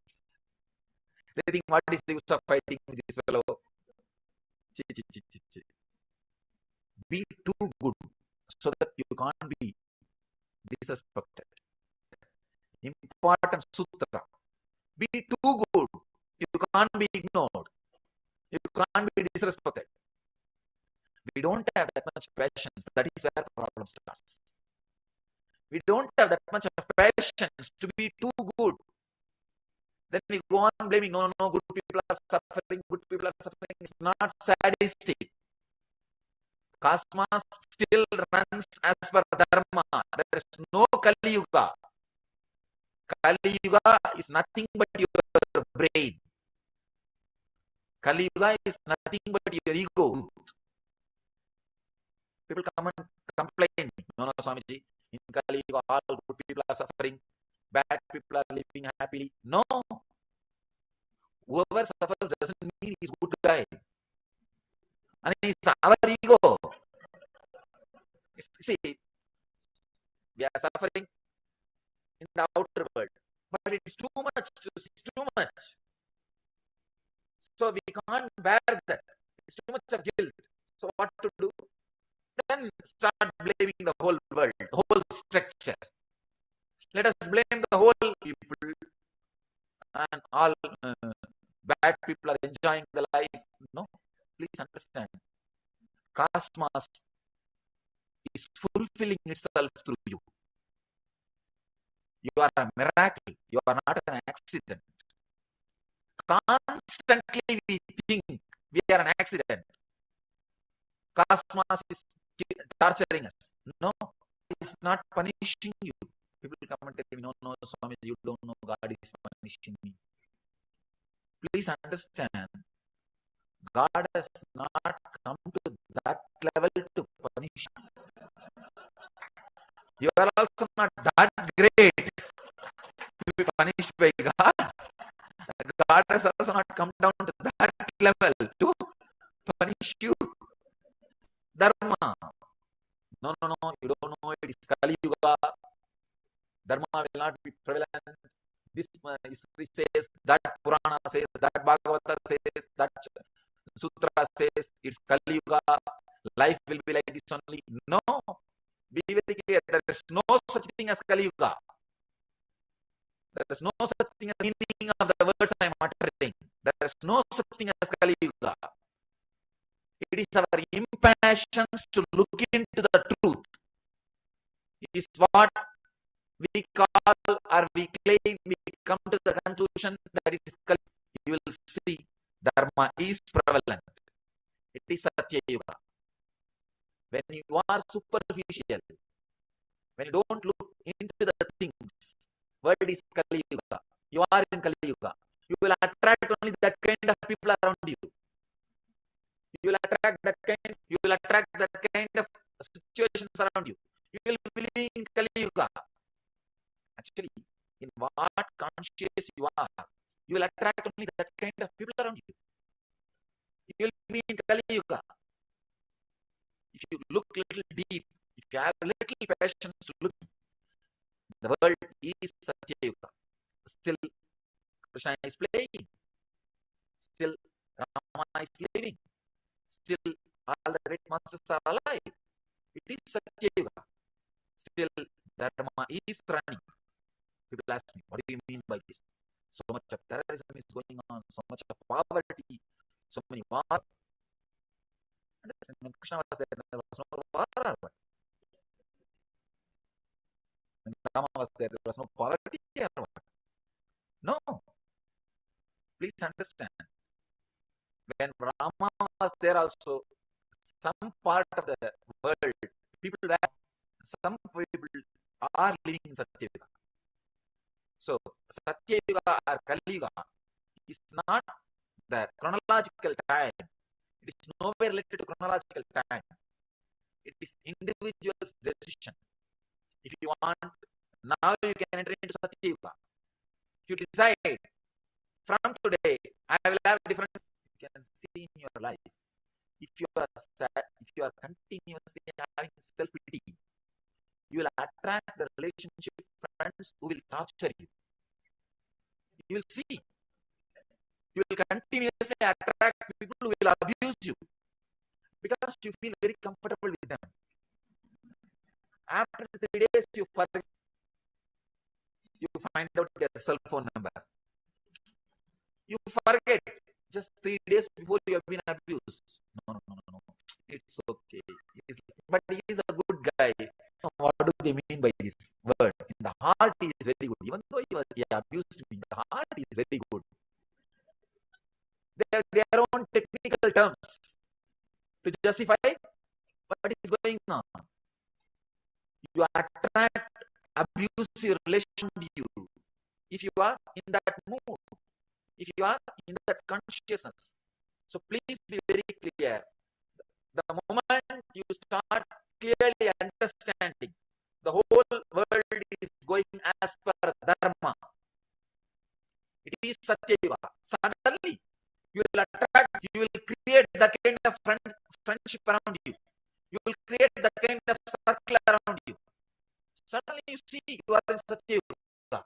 They think, what is the use of fighting with this fellow? Be too good so that you can't be disrespected. Important sutra. Be too good. You can't be ignored. You can't be disrespected. We don't have that much patience. That is where the problem starts. We don't have that much of patience to be too good. Then we go on blaming, no, good people are suffering, good people are suffering. It's not sadistic. Cosmos still runs as per dharma. There is no Kali Yuga. Kali Yuga is nothing but your brain. Kali Yuga is nothing but your ego. People come and complain. No, Swamiji, in Kali Yuga, all good people are suffering. Bad people are living happily. No. Whoever suffers doesn't mean he's a good guy. And it's our ego. See, we are suffering in the outer world, but it's too much. It's too much. So we can't bear that. It's too much of guilt. So what to do? Then start blaming the whole world, the whole structure. Let us blame the whole people, and all bad people are enjoying the life. No, please understand. Cosmos is fulfilling itself through you. You are a miracle. You are not an accident. Constantly we think we are an accident. Cosmos is torturing us. No, it's not punishing you. People come and tell me, no, Swami, you don't know God is punishing me. Please understand, God has not come to that level to punish you. You are also not that great to be punished by God. God has also not come down to that level to punish you. Dharma. No, you don't know it is Kali Yuga. Dharma will not be prevalent. This history says, that Purana says, that Bhagavata says, that Sutra says, it's Kali Yuga. Life will be like this only. No. Be very clear. There is no such thing as Kali Yuga. There is no such thing as meaning of the words I am uttering. There is no such thing as Kali Yuga. It is our impatience to look into the truth. Is what we call or we claim, we come to the conclusion that it is Kali. You will see Dharma is prevalent. It is Satya Yuga. When you are superficial, when you don't look into the things, world is Kali Yuga. You are in Kali Yuga. You will attract only that kind of people around you. You will attract that kind of situations around you. You will be living in Kali Yuga. Actually, in what conscious you are, you will attract only that kind of people around you. You will be in Kali Yuga. If you look little deep, if you have little patience to look, the world is Satya Yuga. Still, Krishna is playing. Still, Rama is living. Still, all the great masters are alive. It is Satya Yuga. Still, Dharma is running. People ask me, what do you mean by this? So much of terrorism is going on, so much of poverty, so many wars. Understand? When Krishna was there was no war or what? When Rama was there was no poverty or what? No. Please understand. When Rama was there also, some part of the world, some people are living in Satyayuga. So, Satyayuga or Kali Yuga is not the chronological time. It is nowhere related to chronological time. It is individual's decision. If you want, now you can enter into Satyayuga. If you decide, from today, I will have different, you can see in your life. If you are sad, if you are continuously having self-pity, you will attract the relationship friends who will torture you. You will see. You will continuously attract people who will abuse you because you feel very comfortable with them. After 3 days, you find out their cell phone number. You forget just 3 days before you have been abused. No. It's okay. But he is a good guy. What do they mean by this word? In the heart, he is very good. Even though he abused me, the heart is very good. They have their own technical terms to justify what is going on. You attract abusive relation to you if you are in that mood, if you are in that consciousness. So please be very clear. The moment you start clearly understanding the whole world is going as per dharma, it is Satyayuga. Suddenly, you will attract, you will create that kind of friendship around you. You will create that kind of circle around you. Suddenly you see you are in Satyayuga.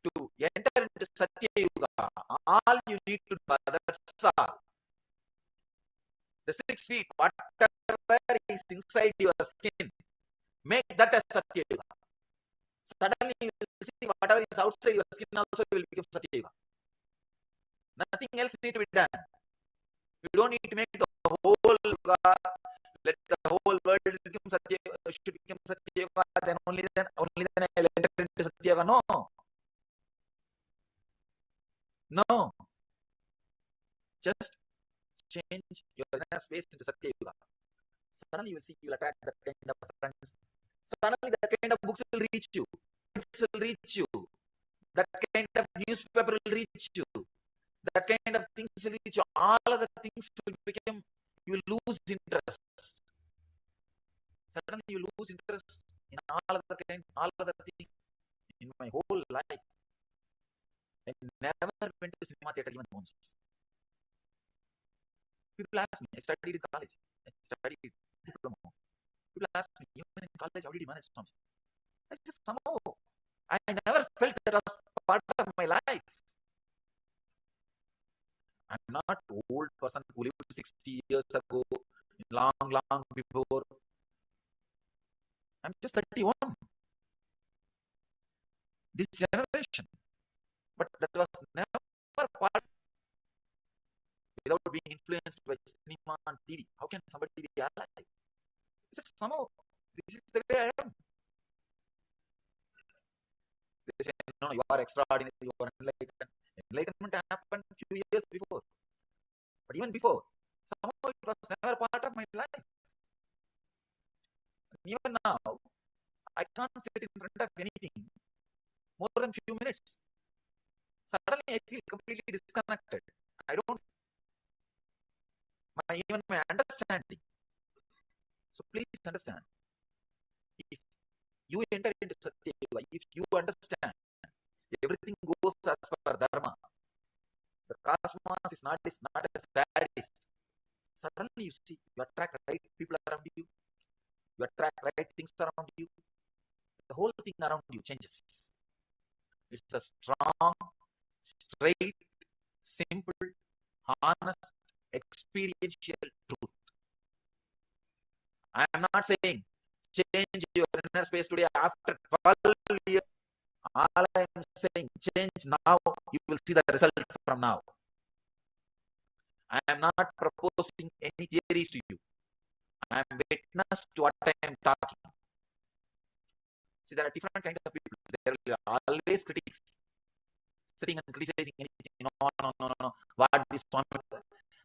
To enter into Satyayuga, all you need to do, that's all. The 6 feet, whatever is inside your skin, make that as Satyayuga. Suddenly you will see whatever is outside your skin also will become Satyayuga. Nothing else need to be done. You don't need to make the whole Yuga, let the whole world become Satyayuga, should become Satyayuga, then only then I will enter into Satyayuga. No. Just change your inner space into Satyayuga. Suddenly you will see you will attract that kind of friends. Suddenly that kind of books will reach you. Books will reach you. That kind of newspaper will reach you. That kind of things will reach you. All other things will become, you will lose interest. Suddenly you lose interest in all other things. In my whole life, I never went to cinema theater even once. People ask me, I studied in college. I studied diploma. People ask me, even in college, how did you manage something? I said, somehow, I never felt that was part of my life. I'm not an old person who lived 60 years ago, long before. I'm just 31. This generation. But that was never part. Without being influenced by cinema and TV, how can somebody be alive? I said, somehow, this is the way I am. They say, no, you are extraordinary, you are enlightened. Enlightenment happened a few years before. But even before, somehow it was never part of my life. And even now, I can't sit in front of anything more than a few minutes. Suddenly I feel completely disconnected. I don't, even my understanding. So please understand, if you enter into Satyayuga, if you understand, everything goes as per dharma. The cosmos is not a sadist. Suddenly you see, you attract right people around you. You attract right things around you. The whole thing around you changes. It's a strong, straight, simple, honest, experiential truth. I am not saying change your inner space today after 12 years. All I am saying, change now, you will see the result from now. I am not proposing any theories to you. I am witness to what I am talking. See, there are different kinds of people. There will be always critics sitting and criticizing anything. No. What this one?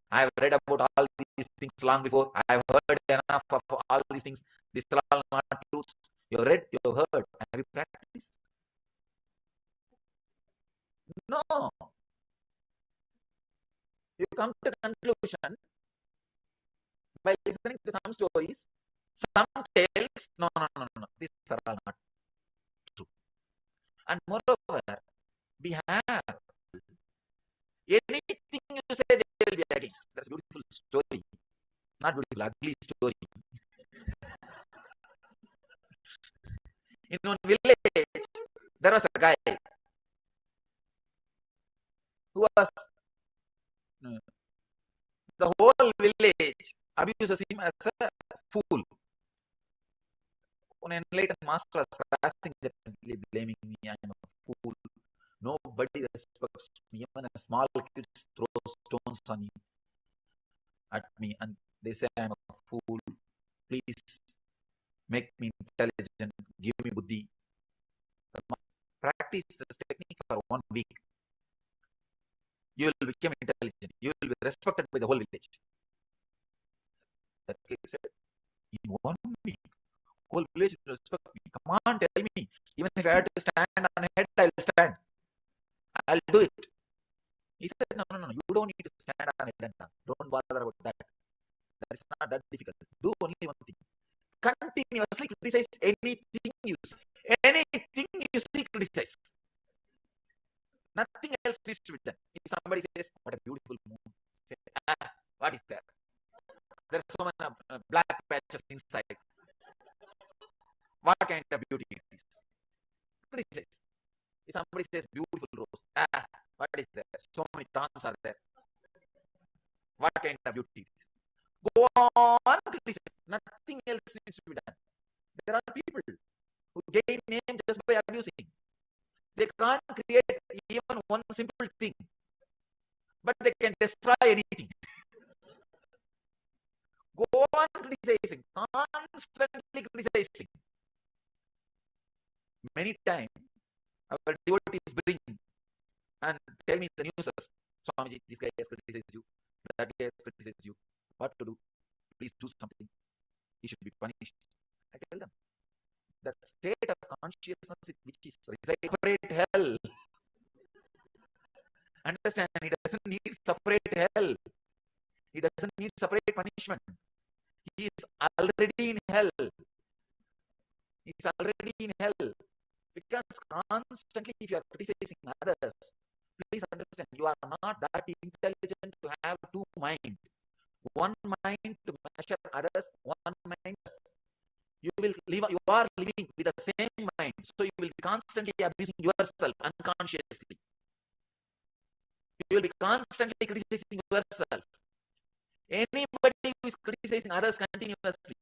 I have read about all these things long before. I have heard enough of all these things. These are all not truths. You have read, you have heard. Have you practiced? No. You come to conclusion by listening to some stories, some tales. No. These are all not true. And moreover, we have anything you say, they will be against. That's a beautiful story. Not beautiful, ugly story. In one village, there was a guy who was the whole village abuses him as a fool. One enlightened master was harassing definitely blaming me. I am a fool. Nobody respects me. Even a small kids throw stones on me, at me, and they say I am a fool. Please make me intelligent. Give me buddhi. Practice this technique for 1 week. You will become intelligent. You will be respected by the whole village. That guy said, in 1 week, whole village will respect me. Come on, tell me. Even if I had to stand on a head, I will stand. I'll do it. He said, no. You don't need to stand on a head. Don't bother about that. That is not that difficult. Do only one thing. Continuously criticize anything you see. Anything you see, criticize. Nothing else needs to be done. If somebody says, what a beautiful moon, say, what is that? There are so many black patches inside. What kind of beauty it is? Criticize. If somebody says, beautiful rose, what is there? So many thorns are there. What kind of beauty it is? Go on, criticize. Nothing else needs to be done. There are people who gain name just by abusing. They can't create even one simple thing, but they can destroy anything. Go on criticizing, constantly criticizing. Many times, our devotees bring and tell me the news. Swamiji, this guy has criticized you, that guy has criticized you. What to do? Please do something. He should be punished. I tell them, that state of consciousness which is separate hell. Understand, he doesn't need separate hell. He doesn't need separate punishment. He is already in hell. He is already in hell. Because constantly, if you are criticizing others, please understand, you are not that intelligent to have two minds. One mind to measure others, one mind. You are living with the same mind. So you will be constantly abusing yourself unconsciously. You will be constantly criticizing yourself. Anybody who is criticizing others continuously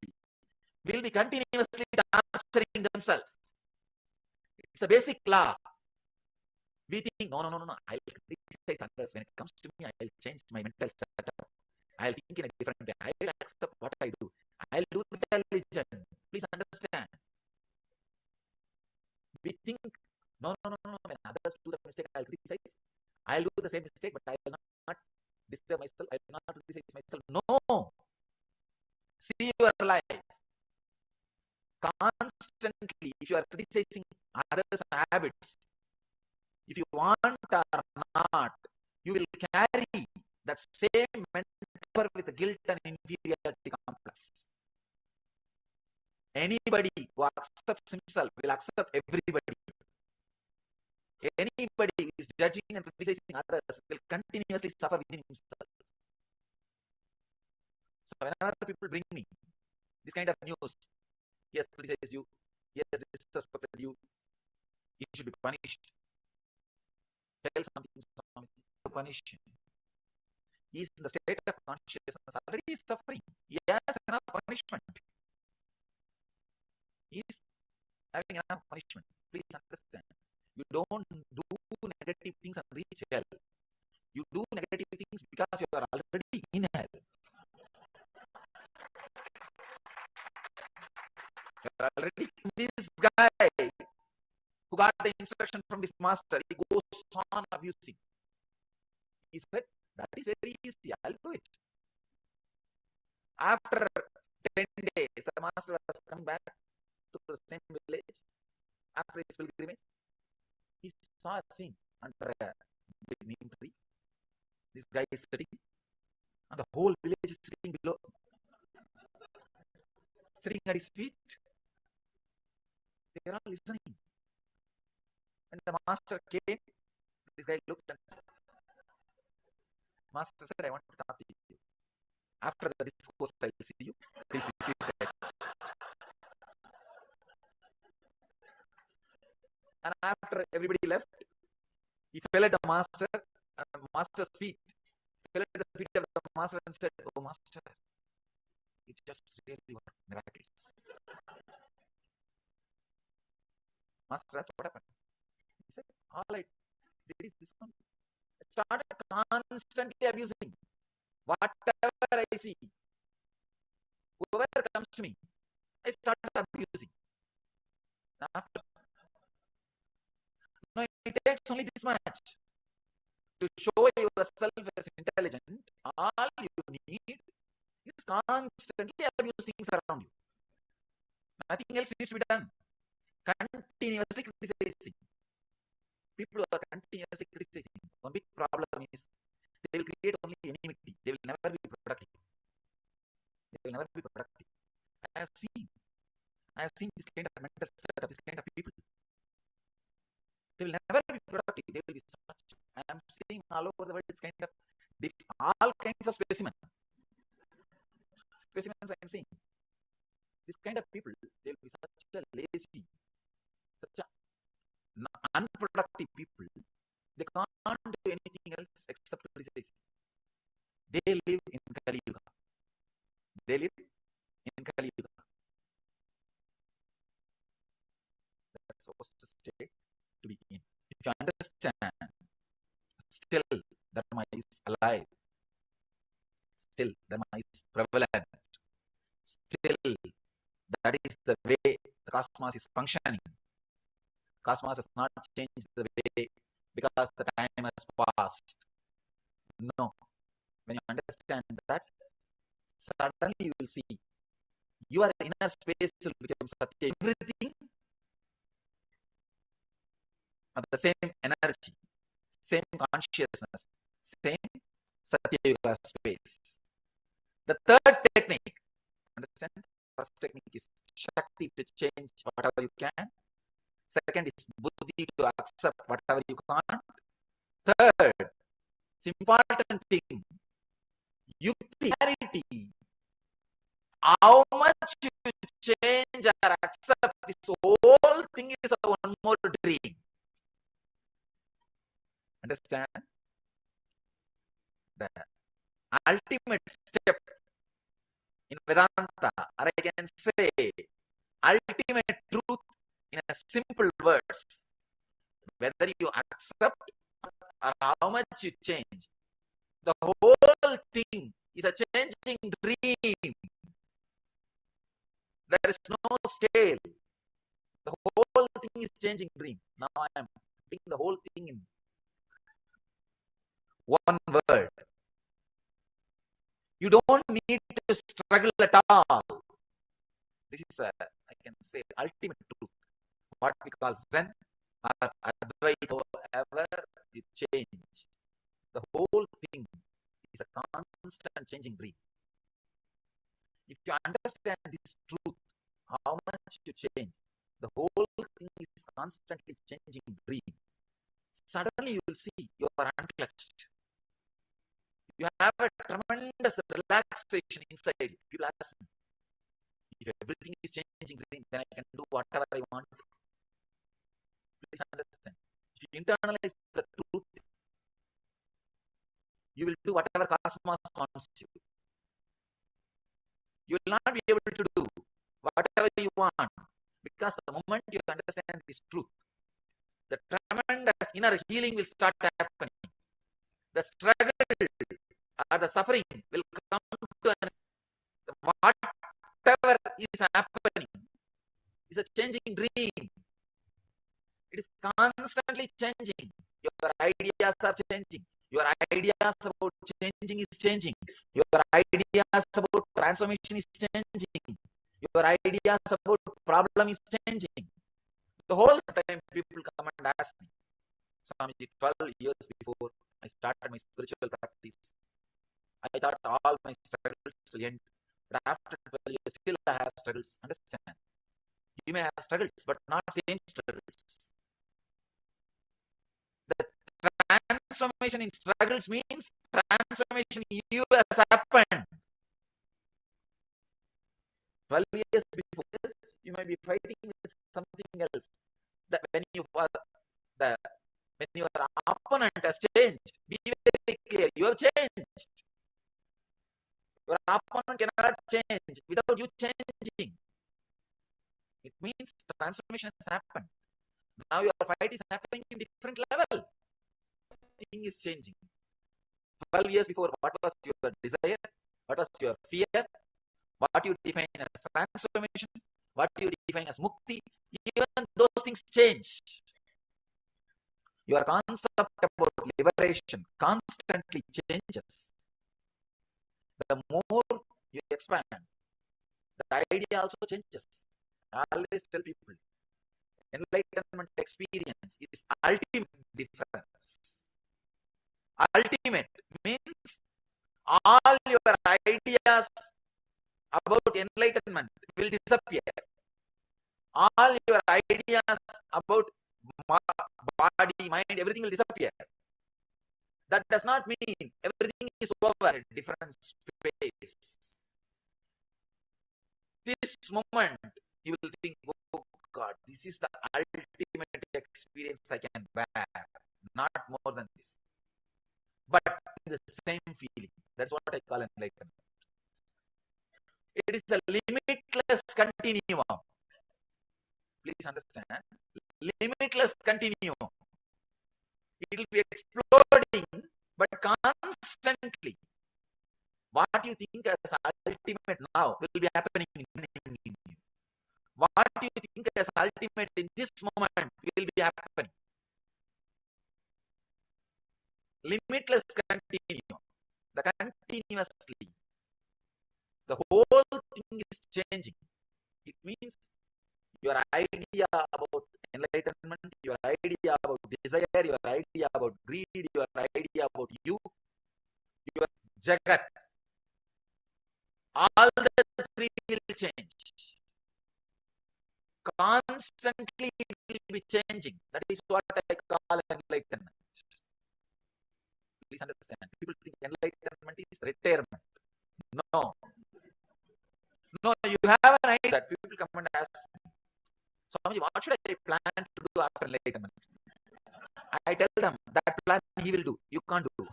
will be continuously torturing themselves. It's a basic law. We think, no, I'll criticize others. When it comes to me, I'll change my mental setup. I'll think in a different way. I'll accept what I do. I'll do the religion. Please understand. We think, no. When others do the mistake, I'll criticize. I'll do the same mistake, but I will not disturb myself. I will not criticize myself. No. See your life. Constantly, if you are criticizing others' habits, if you want or not, you will carry that same mental with guilt and inferiority complex. Anybody who accepts himself will accept everybody. Anybody who is judging and criticizing others will continuously suffer within himself. So whenever people bring me this kind of news, he has criticized you, he has disrespected you, he should be punished. Tell something to punish him. He is in the state of consciousness, already suffering. He has enough punishment. He is having enough punishment. Please understand. You don't do negative things and reach hell. You do negative things because you are already in hell. You are already this guy who got the instruction from this master. He goes on abusing. He said, that is very easy. I'll do it. After 10 days, the master was coming back to the same village. After his pilgrimage, he saw a scene under a big neem tree. This guy is sitting, and the whole village is sitting below, sitting at his feet. They are all listening. When the master came, this guy looked and said, Master said, I want to talk to you. After the discourse, I will see you. Please be seated. And after everybody left, he fell at the master's feet. He fell at the feet of the master and said, oh, master, you just really were miraculous. Master asked, what happened? He said, all I did is this one. I started constantly abusing. Whatever I see, whoever comes to me, I started abusing. After, no, it takes only this much to show yourself as intelligent. All you need is constantly abusing around you. Nothing else needs to be done. Continuously criticizing. People who are continuously criticizing, one big problem is they will create only enmity. They will never be productive. They will never be productive. I have seen this kind of mental setup, this kind of people. They will never be productive. They will be such. I am seeing all over the world this kind of all kinds of specimens. Specimens I am seeing. This kind of people, they will be such a lazy, such a unproductive people. They can't do anything else except criticize. They live in Kali Yuga. They live in Kali Yuga. That's supposed to stay to be in. If you understand, still Dharma is alive. Still Dharma is prevalent. Still, that is the way the cosmos is functioning. Cosmos has not changed the way because the time has passed. No. When you understand that, suddenly you will see your inner space will become Satya. Everything of the same energy, same consciousness, same Satya Yoga space. The third technique, understand? First technique is Shakti to change whatever you can. Second is Buddhi to accept whatever you can't. Third, it's important thing, Yukti, clarity. How much you change or accept, this whole thing is a one more dream. Understand? The ultimate step in Vedanta, or I can say ultimate truth in a simple words, whether you accept or how much you change, the whole thing is a changing dream. There is no scale. The whole thing is changing dream. Now I am putting the whole thing in one word. You don't need to struggle at all. This is I can say ultimate truth. What we call Zen or Advaita, however you change. The whole thing is a constant changing dream. If you understand this truth, how much you change, the whole thing is constantly changing dream. Suddenly you will see you are unclutched. You have a tremendous relaxation inside. People ask me, if everything is changing dream, then I can do whatever I want. Please understand. If you internalize the truth, you will do whatever cosmos wants you. You will not be able to do whatever you want, because the moment you understand this truth, the tremendous inner healing will start happening. the struggle or the suffering will come to an whatever is happening is a changing dream. It is constantly changing. Your ideas are changing. Your ideas about changing is changing. Your ideas about transformation is changing. Your ideas about problem is changing. The whole time people come and ask me, Swamiji, 12 years before I started my spiritual practice, I thought all my struggles will end. But after 12 years, still I have struggles. Understand? You may have struggles, but not same struggles. The transformation in struggles means transformation in you has happened. 12 years before this, you might be fighting with something else. That when your opponent has changed, be very clear, you have changed. Your opponent cannot change without you changing. It means transformation has happened. Now your fight is happening in different level. Thing is changing. 12 years before, what was your desire? What was your fear? What you define as transformation? What you define as mukti? Even those things change. Your concept about liberation constantly changes. The more you expand, the idea also changes. I always tell people, enlightenment experience is ultimate difference. Ultimate means all your ideas about enlightenment will disappear. All your ideas about body, mind, everything will disappear. That does not mean everything is over at different space. This moment, you will think, oh God, this is the ultimate experience I can bear. Not more than this. But the same feeling. That's what I call enlightenment. It is a limitless continuum. Please understand. Limitless continuum. It will be exploding, but constantly. What you think as ultimate now will be happening in you. What you think as ultimate in this moment will be happening. Limitless continuum. The continuously. The whole thing is changing. It means your idea about enlightenment, your idea about desire, your idea about greed, your idea about you, your jagat, all the three will change. Constantly it will be changing. That is what I call enlightenment. Please understand. People think enlightenment is retirement. No. No, you have an idea that people come and ask me, Swamiji, what should I plan to do after enlightenment? I tell them that plan he will do. You can't do.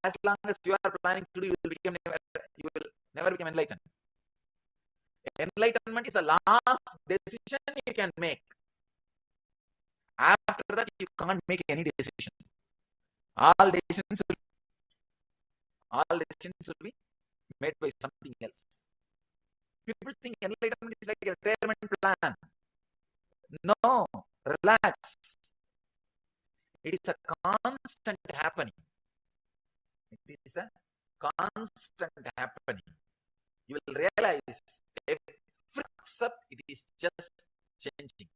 As long as you are planning to do, you will never become enlightened. Enlightenment is the last decision you can make. After that, you can't make any decision. All decisions will be made by something else. People think enlightenment is like a retirement plan. No, relax. It is a constant happening. It is a constant happening. You will realize every step it is just changing.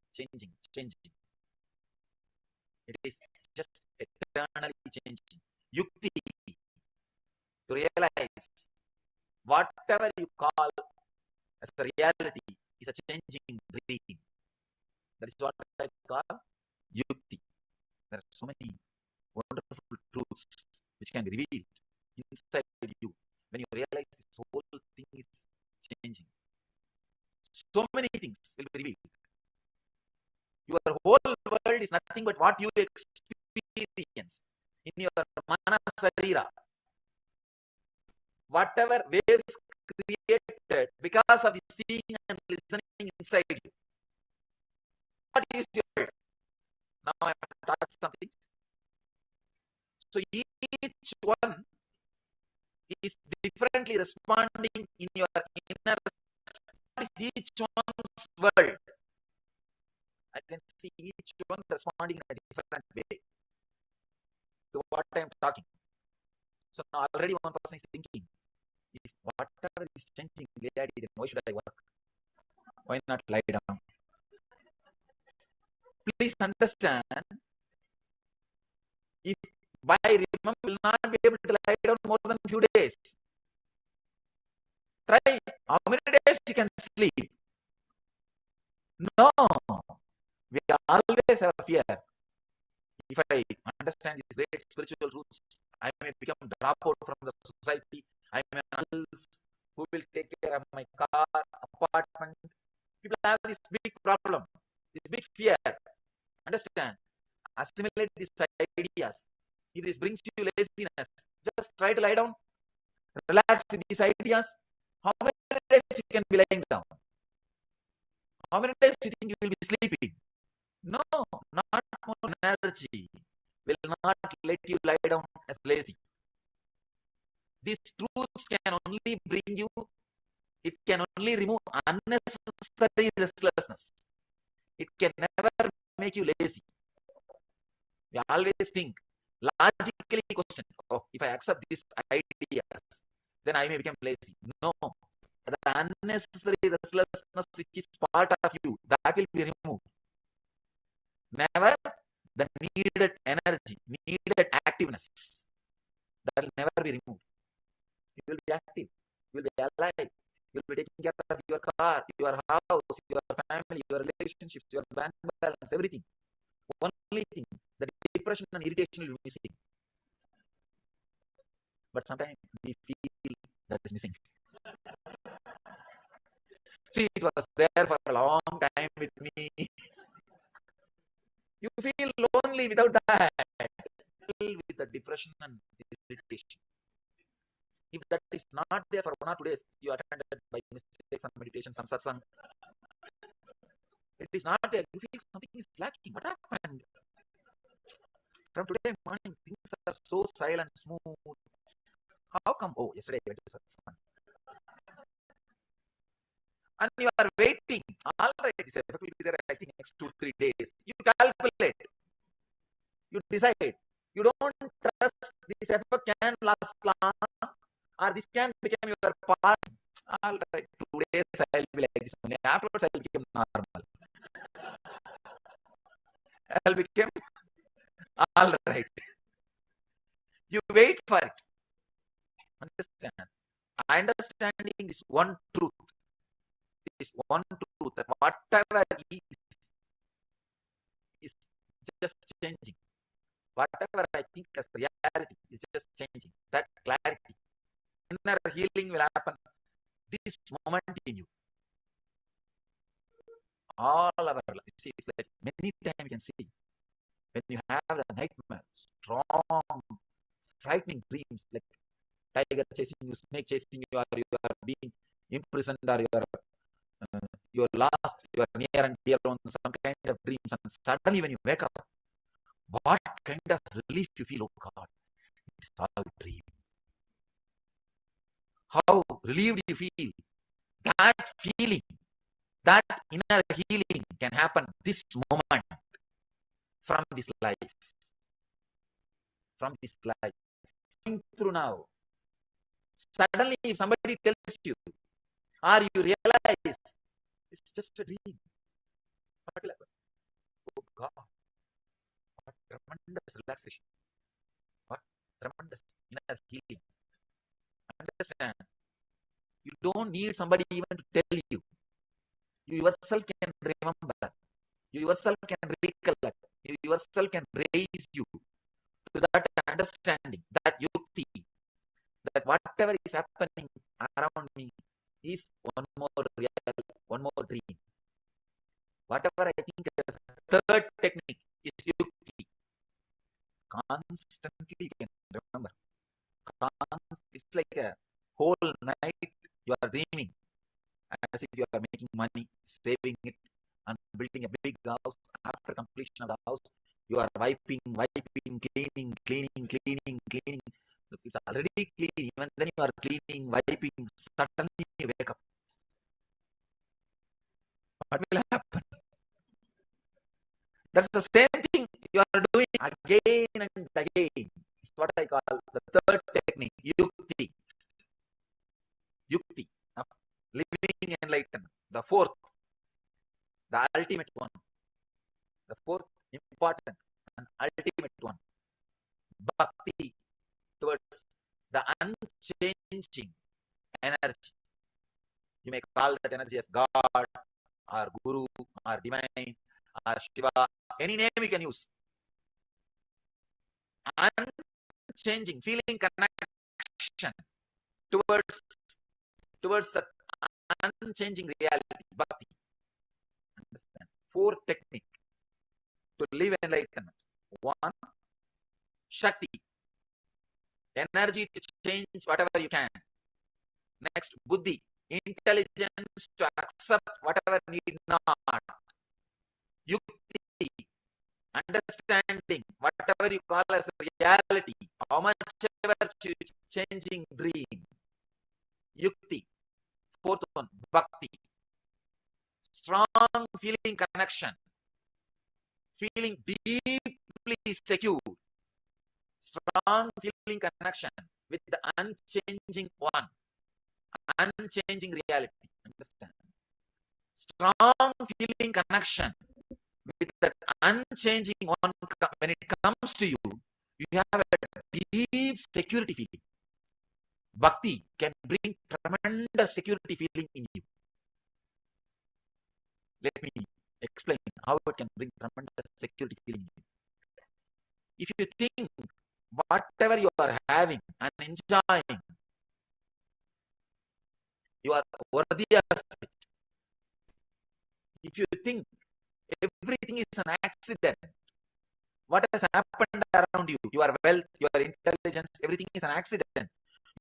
It is just eternally changing. Yukti, to realize whatever you call as a reality is a changing dream. That is what I call yukti. There are so many wonderful truths which can be revealed inside you when you realize this whole thing is changing. So many things will be revealed. Your whole world is nothing but what you experience in your mana sarira. Whatever waves created because of the seeing and listening inside you. What is your world? Now I am talking something. So each one is differently responding in your inner. What is each one's world? I can see each one responding in a different way to what I am talking. So now already one person is thinking, if whatever is changing reality, then why should I work? Why not lie down? Please understand, if by remember will not be able to lie down more than a few days. Try how many days you can sleep. No, we always have fear. If I understand these great spiritual truths, I may become dropout from the society. I may uncles who will take care of my car, apartment. People have this big problem, this big fear. Understand? Assimilate these ideas. If this brings you laziness, just try to lie down. Relax with these ideas. How many days you can be lying down? How many days you think you will be sleeping? No, not more energy will not let you lie down as lazy. These truths can only bring you, it can only remove unnecessary restlessness. It can never make you lazy. We always think, logically question, oh, if I accept these ideas, then I may become lazy. No, the unnecessary restlessness which is part of you, that will be removed. Never the needed energy, needed activeness, that will never be removed. You will be active, you will be alive, you will be taking care of your car, your house, your family, your relationships, your bank balance, everything. Only thing, the depression and irritation will be missing. But sometimes we feel that is missing. See, it was there for a long time with me. You feel lonely without that. With the depression and irritation. If that is not there for 1 or 2 days, you attended by mistake some meditation, some satsang. It is not there. You feel something is lacking. What happened? From today morning, things are so silent, smooth. How come? Oh, yesterday I went to satsang. And you are waiting. All right, this effect will be there, I think, next 2-3 days. You calculate. You decide. You don't trust this effect can last long, or this can become your part. All right, 2 days I'll be like this only. Afterwards, I'll become normal. I'll become all right. You wait for it. Understand? Understanding this one truth. This one truth that whatever is just changing. Whatever I think as reality is just changing. That clarity. Inner healing will happen this moment in you. All our life. See, it's like many times you can see when you have the nightmare, strong, frightening dreams like tiger chasing you, snake chasing you, or you are being imprisoned, or you are lost, you are near and dear on some kind of dreams, and suddenly when you wake up, what kind of relief you feel? Oh God, it's all a dream. How relieved you feel. That feeling, that inner healing can happen this moment from this life. From this life. Going through now. Suddenly, if somebody tells you, or you realize, it's just a dream. What will happen? Oh God, what tremendous relaxation. What tremendous inner healing. Understand? You don't need somebody even to tell you. You yourself can remember. You yourself can recollect. You yourself can raise you to that understanding, that yukti, that whatever is happening around me is one more real, one more dream. Whatever I think is third technique is yukti. Constantly you can remember. It's like a whole night you are dreaming as if you are making money, saving it, and building a big house. After completion of the house, You are wiping, cleaning. It's already clean. Even then you are cleaning, wiping. Suddenly you wake up. What will happen? That's the same thing you are doing again and again. It's what I call the third technique, yukti. Yukti of living enlightenment. The fourth, the ultimate one. The fourth important and ultimate one. Bhakti towards the unchanging energy. You may call that energy as God or Guru or Divine or Shiva, any name you can use. Unchanging, feeling connection towards the unchanging reality, bhakti. Understand? Four techniques to live enlightenment. One, Shakti, energy to change whatever you can. Next, Buddhi, intelligence to accept whatever need not. Yukti, understanding whatever you call as reality, how much ever changing dream. Yukti. Fourth one, Bhakti, strong feeling connection, feeling deeply secure, strong feeling connection with the unchanging one, unchanging reality. Understand? Strong feeling connection with the unchanging one. When it comes to you, you have a deep security feeling. Bhakti can bring tremendous security feeling in you. Let me explain how it can bring tremendous security feeling in you. If you think whatever you are having and enjoying, you are worthy of it. If you think everything is an accident, what has happened around you, your wealth, your intelligence, everything is an accident,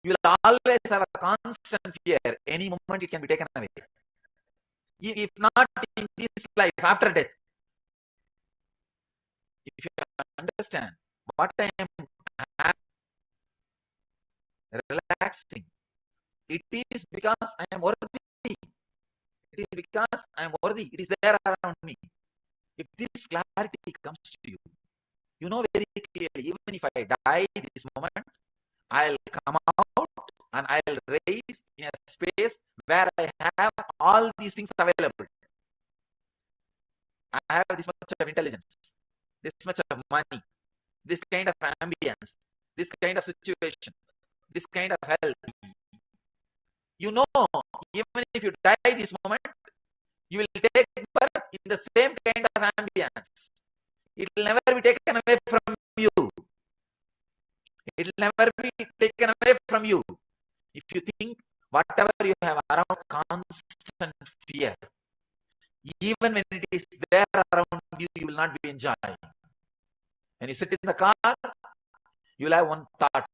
you will always have a constant fear. Any moment it can be taken away. If not in this life, after death. If you understand what I am relaxing, it is because I am worthy. It is because I am worthy. It is there around me. If this clarity comes to you, you know very clearly, even if I die this moment, I'll come out and I'll raise in a space where I have all these things available. I have this much of intelligence, this much of money, this kind of ambience, this kind of situation, this kind of health. You know, even if you die this moment, you will take birth in the same kind of ambience. It will never be taken away from you. It will never be taken away from you. If you think whatever you have around constant fear, even when it is there around you, you will not be enjoying. When you sit in the car, you will have one thought.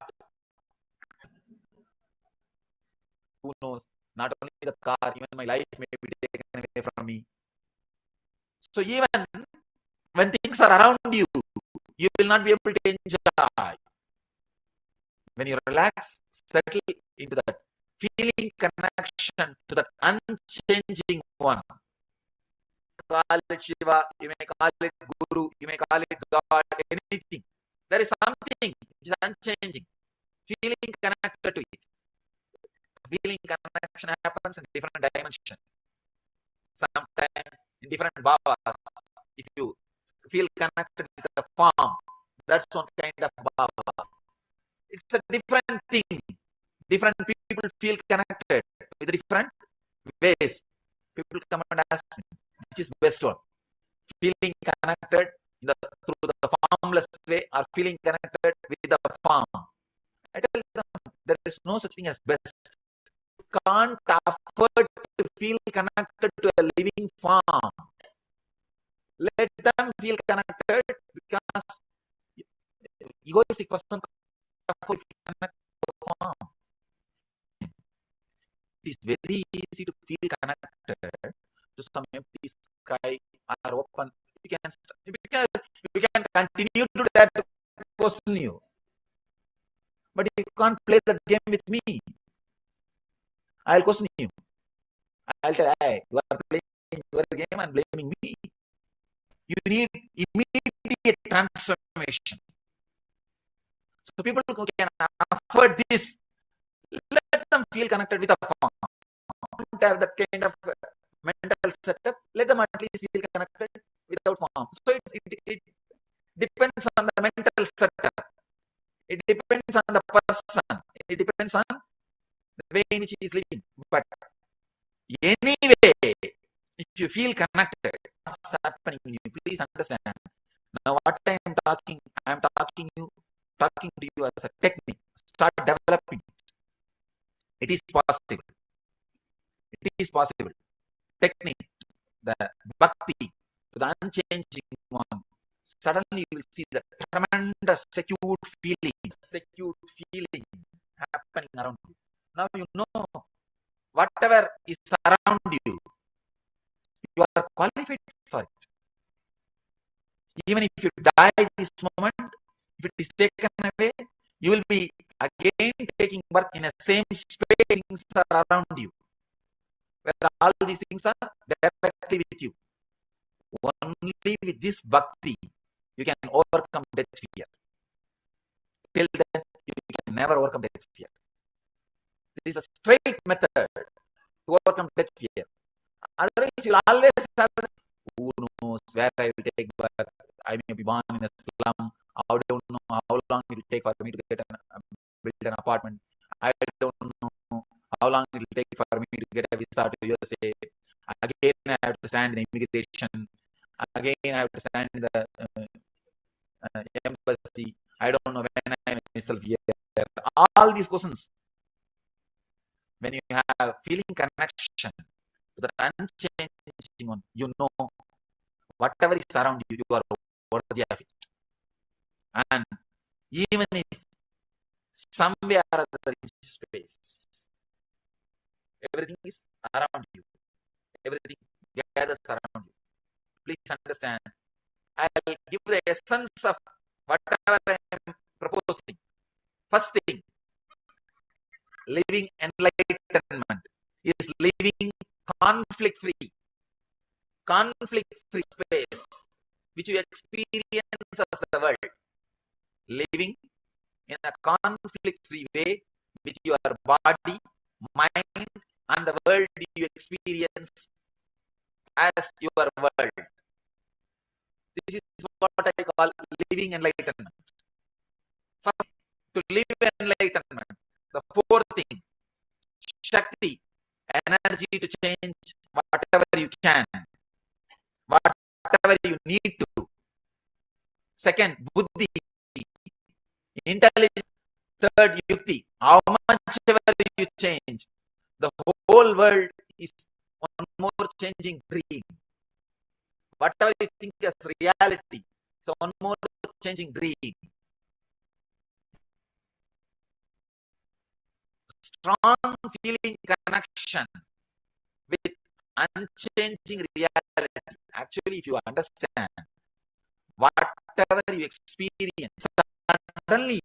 Who knows? Not only the car, even my life may be taken away from me. So even when things are around you, you will not be able to enjoy. When you relax, settle into that feeling connection to that unchanging one. Call it Shiva, you may call it Guru, you may call it God, anything. There is something which is unchanging. Feeling connected to it. Feeling connection happens in different dimensions. Sometimes in different bhavas. If you feel connected with a form, that's one kind of bhava. It's a different thing. Different people feel connected with different ways. People come and ask me, which is best one? Feeling connected through the formless way or feeling connected with the form? I tell them there is no such thing as best. You can't afford to feel connected to a living form. Let them feel connected because egoistic person can't afford to feel connected to a form. It is very easy to feel connected to some empty sky or open. Because You can continue to do that to question you. But you can't play that game with me. I'll question you. I'll tell, hey, you are playing your game and blaming me. You need immediate transformation. So people who can afford this, let them feel connected with a form. Don't have that kind of mental setup. Let them at least feel connected without form. So it depends on the mental setup. It depends on the person. It depends on the way in which he is living. But anyway, if you feel connected, what's happening in you? Please understand. Now, what I am talking to you as a technique. Start developing. It is possible. It is possible. Technique, the bhakti, to the unchanging one. Suddenly you will see the tremendous secured feeling happening around you. Now you know whatever is around you, you are qualified for it. Even if you die this moment, if it is taken away, you will be again taking birth in the same space things are around you. Where all these things are directly with you. Only with this bhakti, you can overcome death fear. Till then, you can never overcome death fear. This is a straight method to overcome death fear. Otherwise, you will always have, who knows where I will take birth. I may be born in a slum. I don't know how long it will take for me to build an apartment. I don't know how long it will take for me to get a visa to USA. Again, I have to stand in immigration. Again, I have to stand in the embassy. I don't know when I am myself here. All these questions. When you have feeling connection to the unchanging one, you know whatever is around you, you are worthy of it. And even if somewhere or other in space, everything is around you. Everything gathers around you. Please understand. I'll give the essence of whatever I am proposing. First thing, living enlightenment is living conflict-free space, which you experience as the world. Living in a conflict-free way with your body, mind, and the world you experience as your world. This is what I call living enlightenment. First, to live enlightenment, the fourth thing, Shakti, energy to change whatever you can, whatever you need to. Second, Buddhi, intelligence. Third, Yukti, how much ever you change, the whole world is one more changing dream. Whatever you think as reality, so one more changing dream. Strong feeling connection with unchanging reality. Actually, if you understand whatever you experience, suddenly,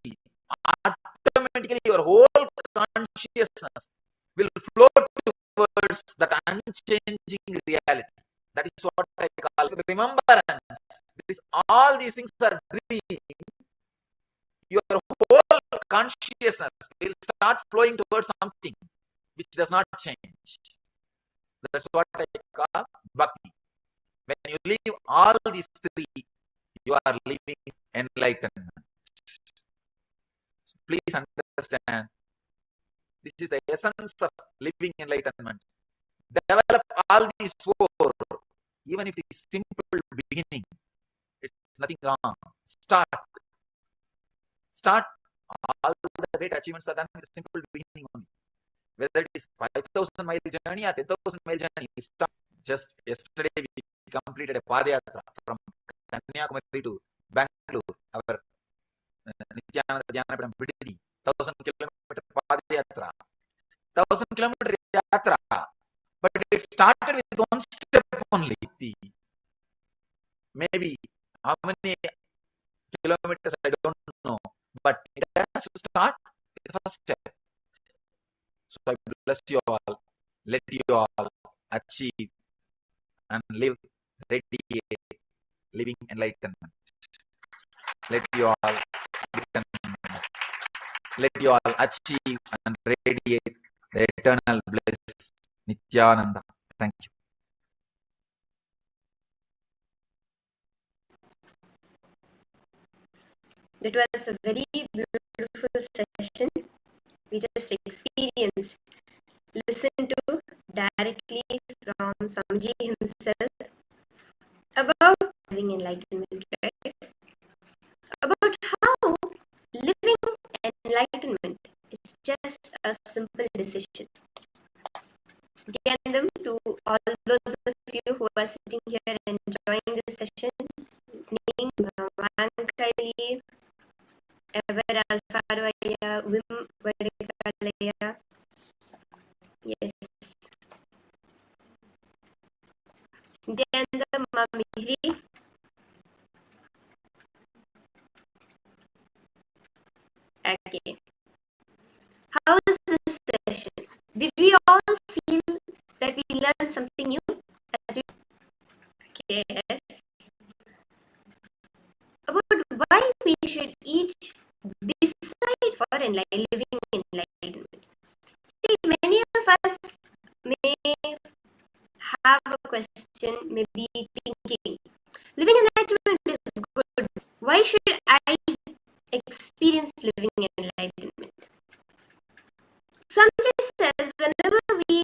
automatically your whole consciousness will flow towards that unchanging reality. That is what I call remembrance. All these things are dream. Your whole consciousness will start flowing towards something which does not change. That's what I call bhakti. When you leave all these three, you are living enlightenment. So please understand, this is the essence of living enlightenment. Develop all these four, even if it is simple beginning. It's nothing wrong. Start. All the great achievements are done with a simple beginning only. Whether it is 5,000-mile journey or 10,000-mile journey, start. Just yesterday we completed a Padayatra from Kanyakumari to Bangalore. Our Nithyananda Dhyanapidam Vididi, 1,000-kilometer Padayatra. 1,000-kilometer Yatra. But it started with one step only. Maybe How many kilometers, I don't know. But it has to start with the first step. So I bless you all. Let you all achieve and live, radiate, living enlightenment. Let you all achieve and radiate the eternal bliss, Nithyananda. Thank you. That was a very beautiful session. We just experienced, listened to directly from Swamiji himself about living enlightenment, right? About how living enlightenment is just a simple decision. Nithyanandam, to all those of you who are sitting here and enjoying this session, Ning, Vankali, Ever Alfaroya, Wim Vadikalaya. Yes. Nithyanandam, Mamihri. Okay. How was this session? Did we all feel that we learned something new? Okay, yes. About why we should each decide for living enlightenment. See, many of us may have a question, maybe thinking, living enlightenment is good. Why should I experience living enlightenment? Swamiji says, whenever we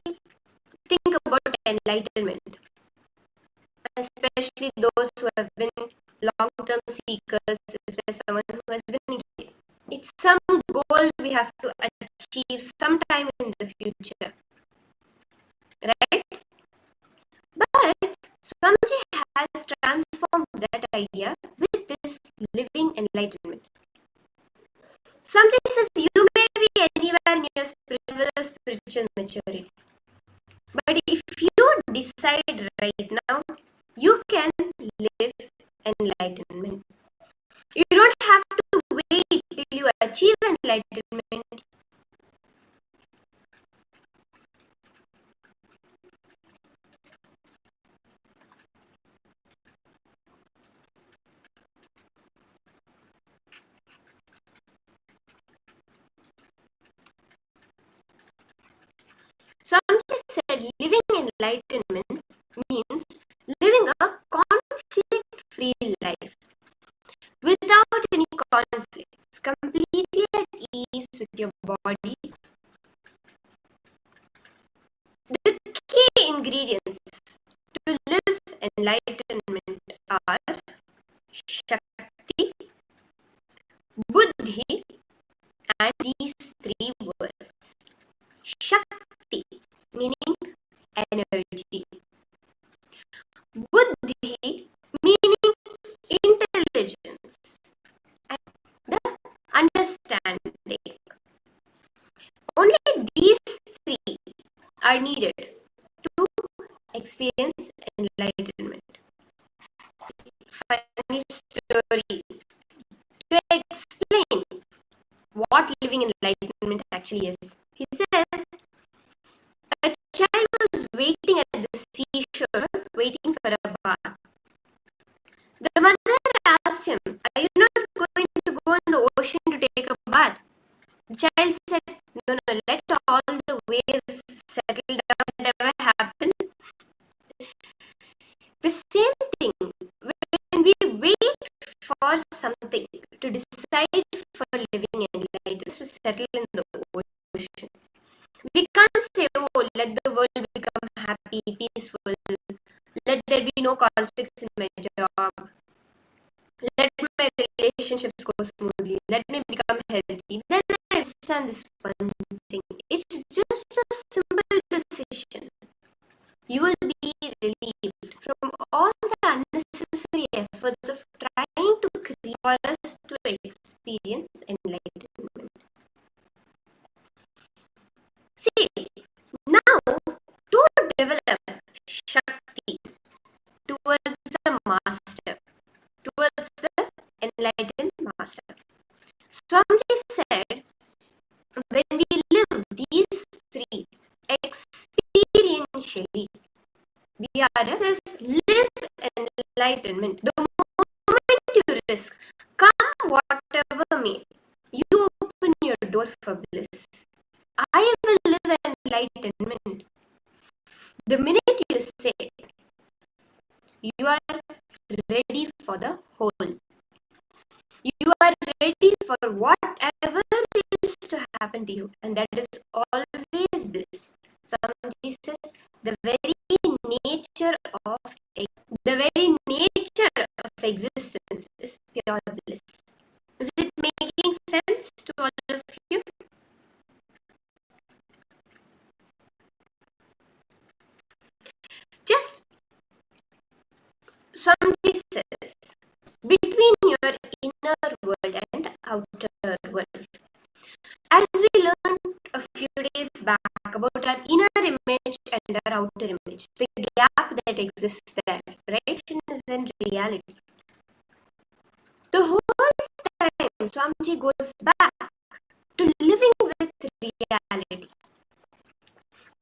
think about enlightenment, especially those who have been long-term seekers, if there's someone who has been, it's some goal we have to achieve sometime in the future, right? But Swamiji has transformed that idea with this living enlightenment. Swamiji says you may be anywhere in your spiritual maturity, but if you decide right now, you can live enlightenment. You don't have to wait till you achieve enlightenment. Swamiji said living enlightenment means living a conflict-free life without any conflicts, completely at ease with your body. The key ingredients to live enlightenment are Shakti, Buddhi, and these three words. Shakti meaning energy, Buddhi meaning intelligence and the understanding. Only these three are needed to experience enlightenment. Funny story to explain what living enlightenment actually is. He says a child was waiting at the seashore, waiting for a bath. The mother asked him, "Are you not going to go in the ocean to take a bath?" The child said, "No, let all the waves settle down and never happen." The same thing, when we wait for something to decide for living enlightenment, to settle in the ocean. We can't say, "Oh, let the world become happy, peaceful. Let there be no conflicts in my job. Let my relationships go smoothly. Let me become healthy." Then I understand this one thing. It's just a simple decision. You will be relieved from all the unnecessary efforts of trying to create for us to experience enlightenment. See, now to develop Shakti towards the master, towards DRL is live enlightenment. The moment you risk, come whatever may, you open your door for bliss. I will live enlightenment. The minute you say, you are ready for the whole. You are ready for whatever is to happen to you, and that is always bliss. Swamiji says the very nature of existence is pure bliss. Is it making sense to all of you? Just Swamiji says, between your inner world and outer world. As we learned a few days back about our inner image and our outer image, the gap that exists there, right? Is in reality. The whole time Swamiji goes back to living with reality.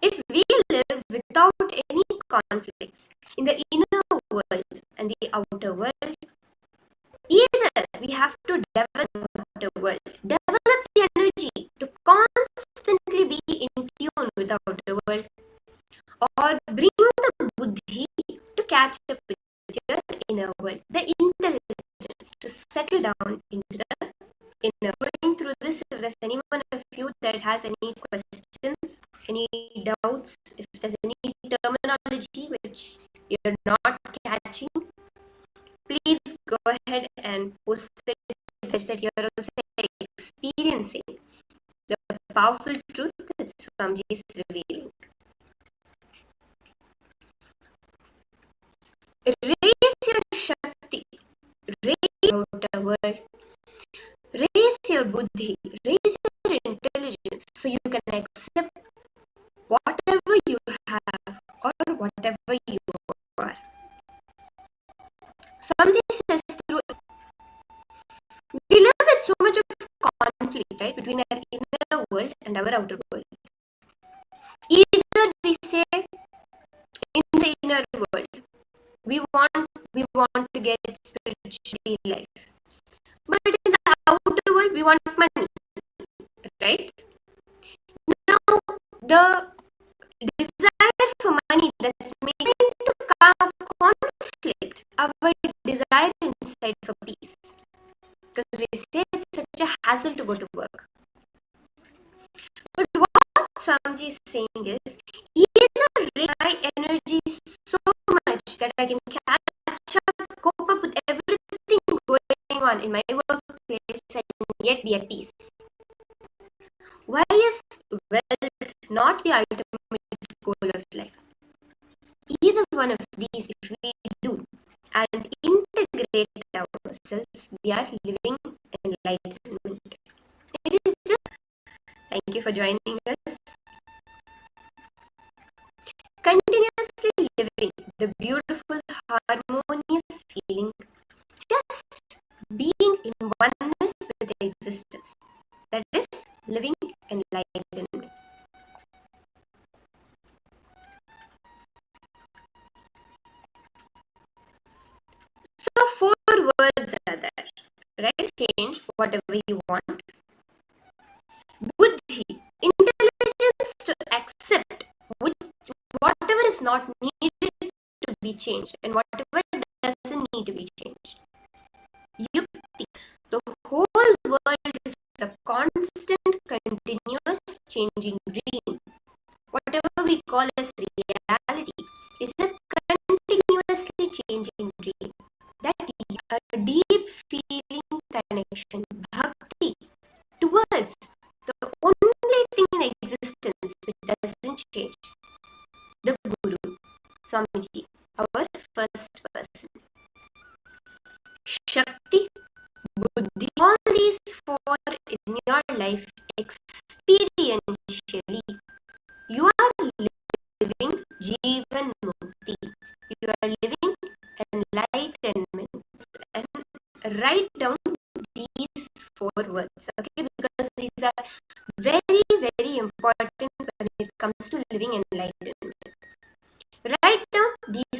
If we live without any conflicts in the inner world and the outer world, either we have to develop the outer world, develop the energy to constantly be in tune with the outer world, or bring the buddhi to catch up with your inner world, the intelligence to settle down into the inner. Going through this, if there's anyone of you that has any questions, any doubts, if there's any terminology which you're not catching, please go ahead and post it that you're also experiencing the powerful truth that Swamiji is revealing. Raise your Shakti, raise your outer world, raise your buddhi, raise your intelligence so you can accept whatever you have or whatever you are. Swamiji says through we live with so much of conflict, right, between our inner world and our outer world. Either we say in the inner world we want to get spiritually life, but in the outer world we want money, right? Now the desire for money that's making to come conflict our desire inside for peace, because we say it's such a hassle to go to work. But what Swamiji is saying is, either raise my energy so much that I can catch up, cope up with everything going on in my workplace and yet be at peace. Why is wealth not the ultimate goal of life? Either one of these, if we do and integrate ourselves, we are living enlightenment. It is just. Thank you for joining us. Continuously living the beautiful, harmonious feeling, just being in oneness with existence. That is living enlightenment. So 4 words are there, right? Change whatever you want. Buddhi, intelligence to accept whatever is not needed to be changed and whatever doesn't need to be changed. Yukti, the whole world is a constant, continuous, changing dream. Whatever we call as reality is a continuously changing dream. That a deep feeling connection, bhakti, towards the only thing in existence which doesn't change, the Guru, Swamiji, our first person. Shakti, Buddhi, all these 4 in your life experientially. You are living Jivan Mukti. You are living enlightenment. And write down these 4 words, okay? Because these are very, very important when it comes to living enlightenment. Write down these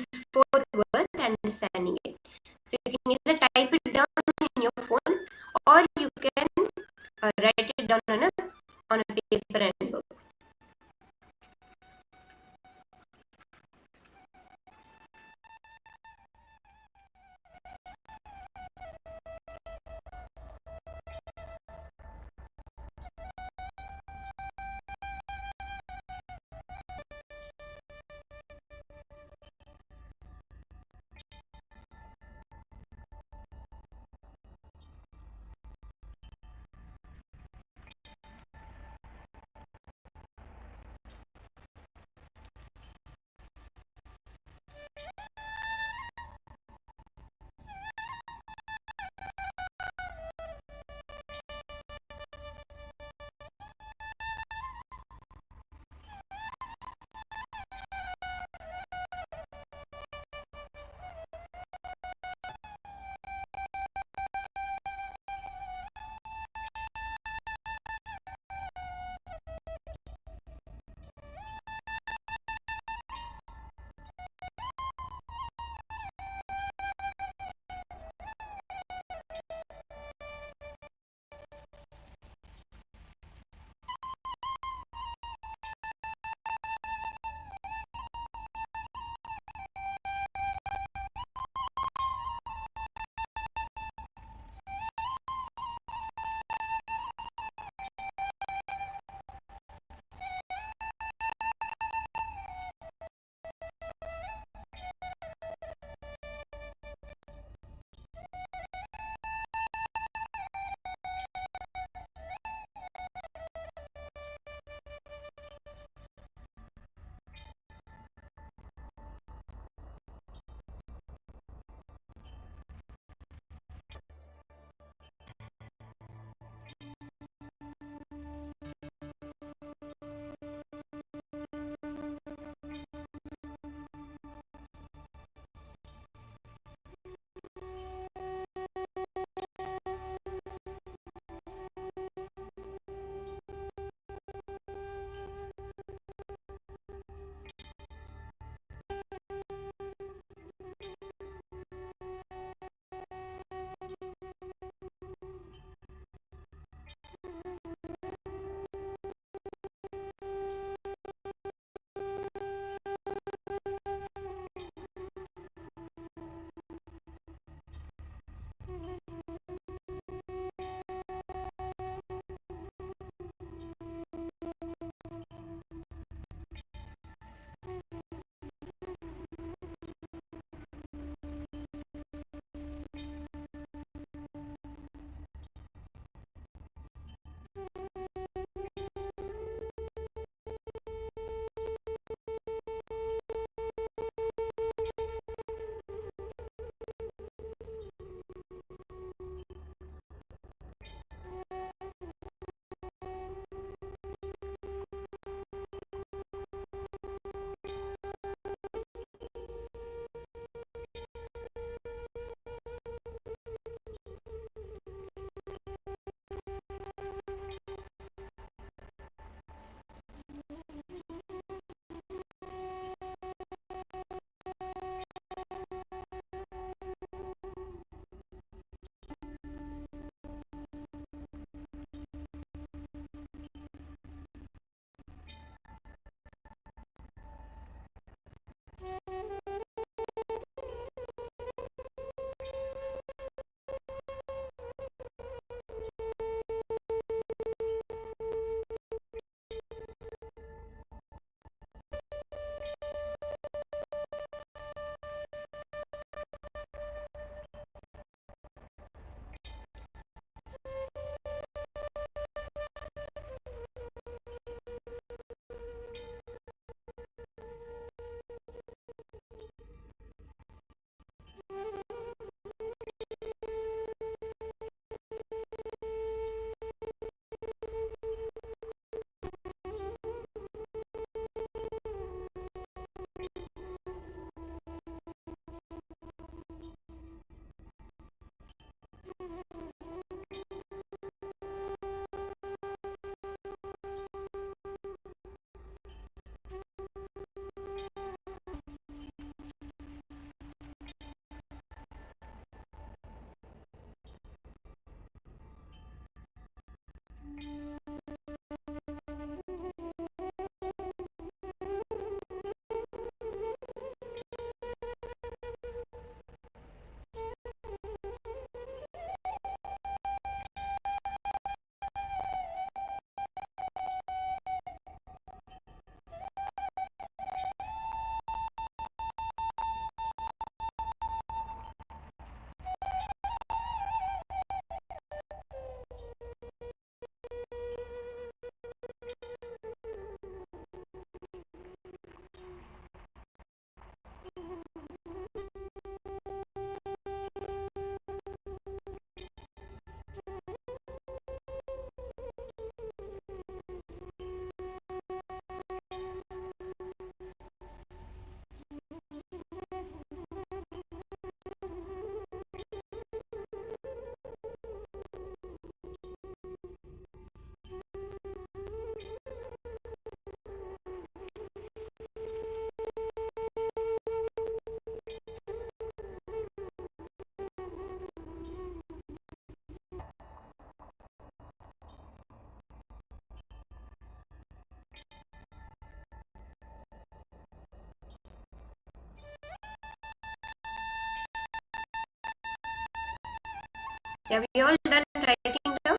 Have you all done writing down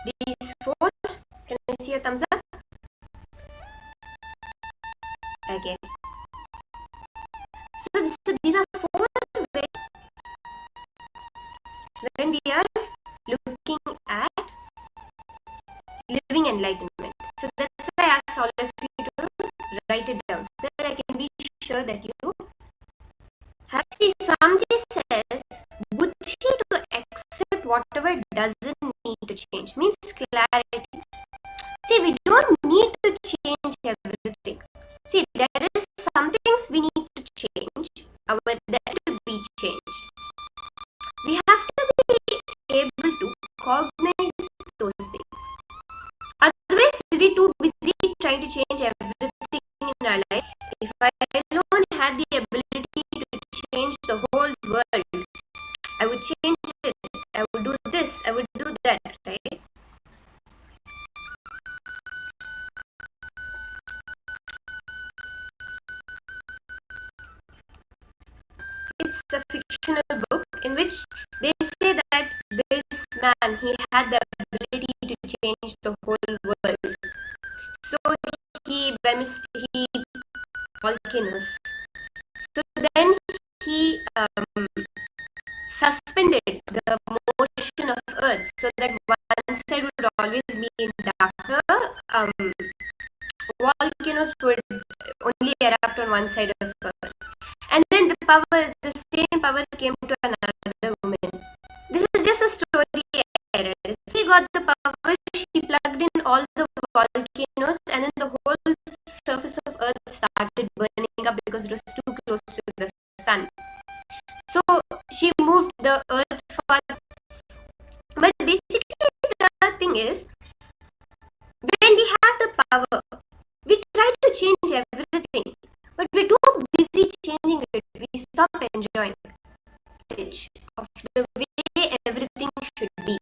these 4? Can I see a thumbs up? Okay. So these are 4 when we are looking at living enlightenment. So that's why I asked all of you to write it down so that I can be sure that you have. See, Swamiji says, buddhi to accept whatever doesn't need to change means clarity. See, we don't need to change everything. See, there is some things we need to change, that to be changed. We have to be able to cognize those things. Otherwise, we'll be too busy trying to change everything in our life. If I alone had the ability to change the whole world, I would change it. I would do this, I would do that, right? It's a fictional book in which they say that this man, he had the ability to change the whole world. So he volcanoes. So then he suspended the motion of earth so that one side would always be in darker. Volcanoes would only erupt on one side of earth. And then the same power came to another woman. This is just a story I read. She got the power, she plugged in all the volcanoes, and then the whole surface of earth started burning up because it was too close to the sun. So she moved the earth further. But basically the thing is, when we have the power, we try to change everything, but we're too busy changing it. We stop enjoying it of the way everything should be.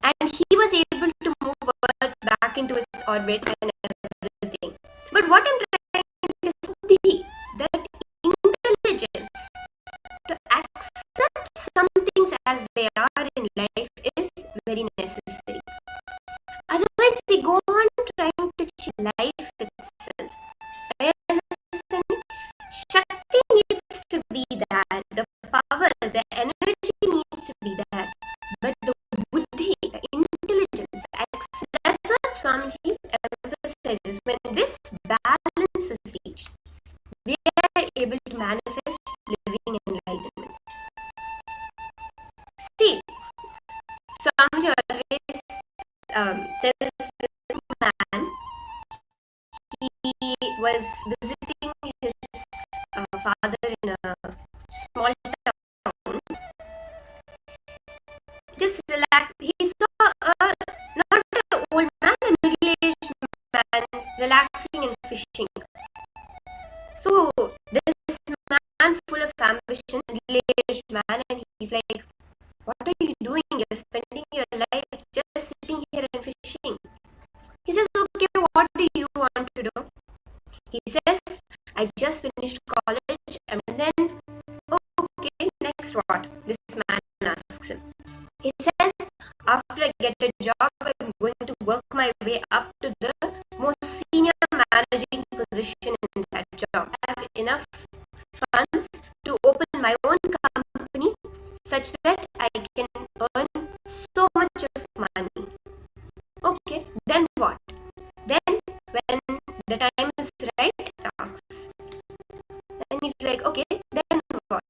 And he was able to move Earth back into its orbit and everything. But what I'm trying to say, that intelligence to accept some things as they are in life is very necessary. Otherwise, we go on trying to change life itself. I understand. Shakti needs to be there. The power, the energy needs to be there. But the buddhi, the intelligence, that's what Swamiji emphasizes. When this balance is reached, we are able to manifest living enlightenment. See, Swamiji always tells this man, he was visiting his father in a small town. Just relax. He saw not an old man, a middle-aged man relaxing and fishing. So this man, full of ambition, middle-aged man, and he's like, "What are you doing? You're spending your life just sitting here and fishing." He says, "Okay, what do you want to do?" He says, "I just finished college," and then, "Okay, next what?" This man asks him. He says, "After I get a job, I'm going to work my way up to the most senior managing position in that job. I have enough funds to open my own company such that I can earn so much of money." Okay, then what? Then when the time is right, talks. And he's like, "Okay, then what?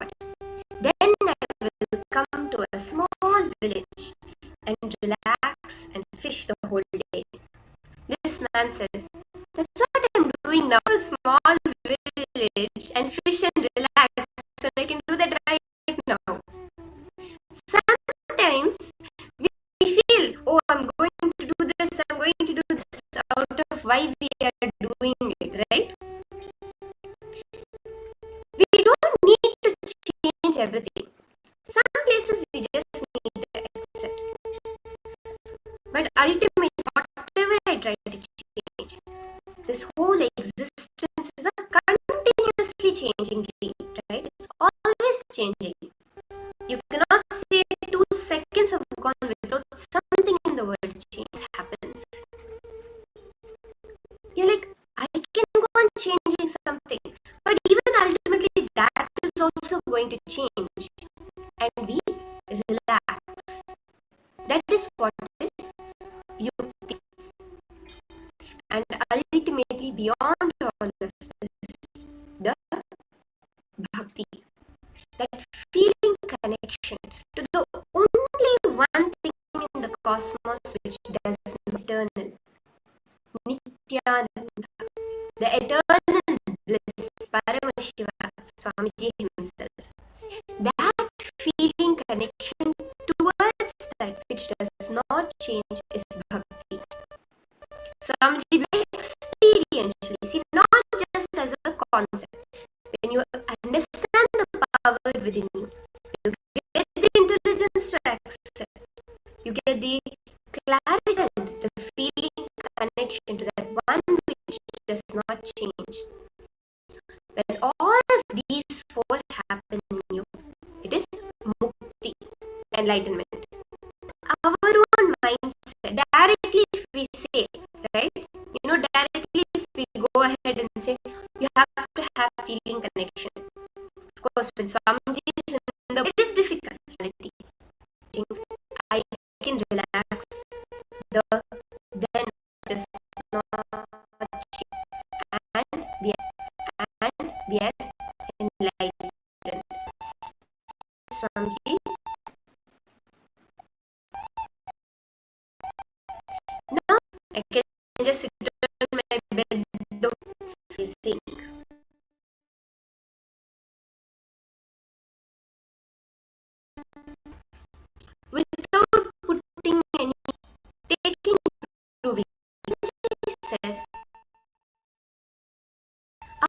Then I will come to a small village and relax and fish the whole day." This man says, "That's what I'm doing now. A small village and fish and relax. So I can do that right now." Sometimes we feel, "Oh, I'm going to do this, I'm going to do this," out of why we are doing it, right? We don't need to change everything. Some places we just need to accept. But ultimately, whatever I try to change, this whole existence is a continuously changing dream, right? It's always changing. You cannot say something in the world change happens. You're like, I can go on changing something, but even ultimately that is also going to change, and we relax. That is what is yukti. And ultimately, beyond all of this, the bhakti, that feeling connection to the only one thing in the cosmos which does eternal, Nithyananda, the eternal bliss, Paramashivoham Swamiji himself. That feeling connection towards that which does not change is bhakti. Swamiji experientially, see, not just as a concept. When you understand the power within you, you get the intelligence to accept, you get the clarity and the feeling connection to that one which does not change. When all of these four happen in you, it is mukti, enlightenment. Our own mindset, directly if we say, right? Directly if we go ahead and say, you have to have feeling connection. Of course, when Swamiji is in the, it is difficult. I can relax. Then it is not and we are enlightened. Swamiji. Now I can just sit on my bed sing. Without putting any taking proving. He says,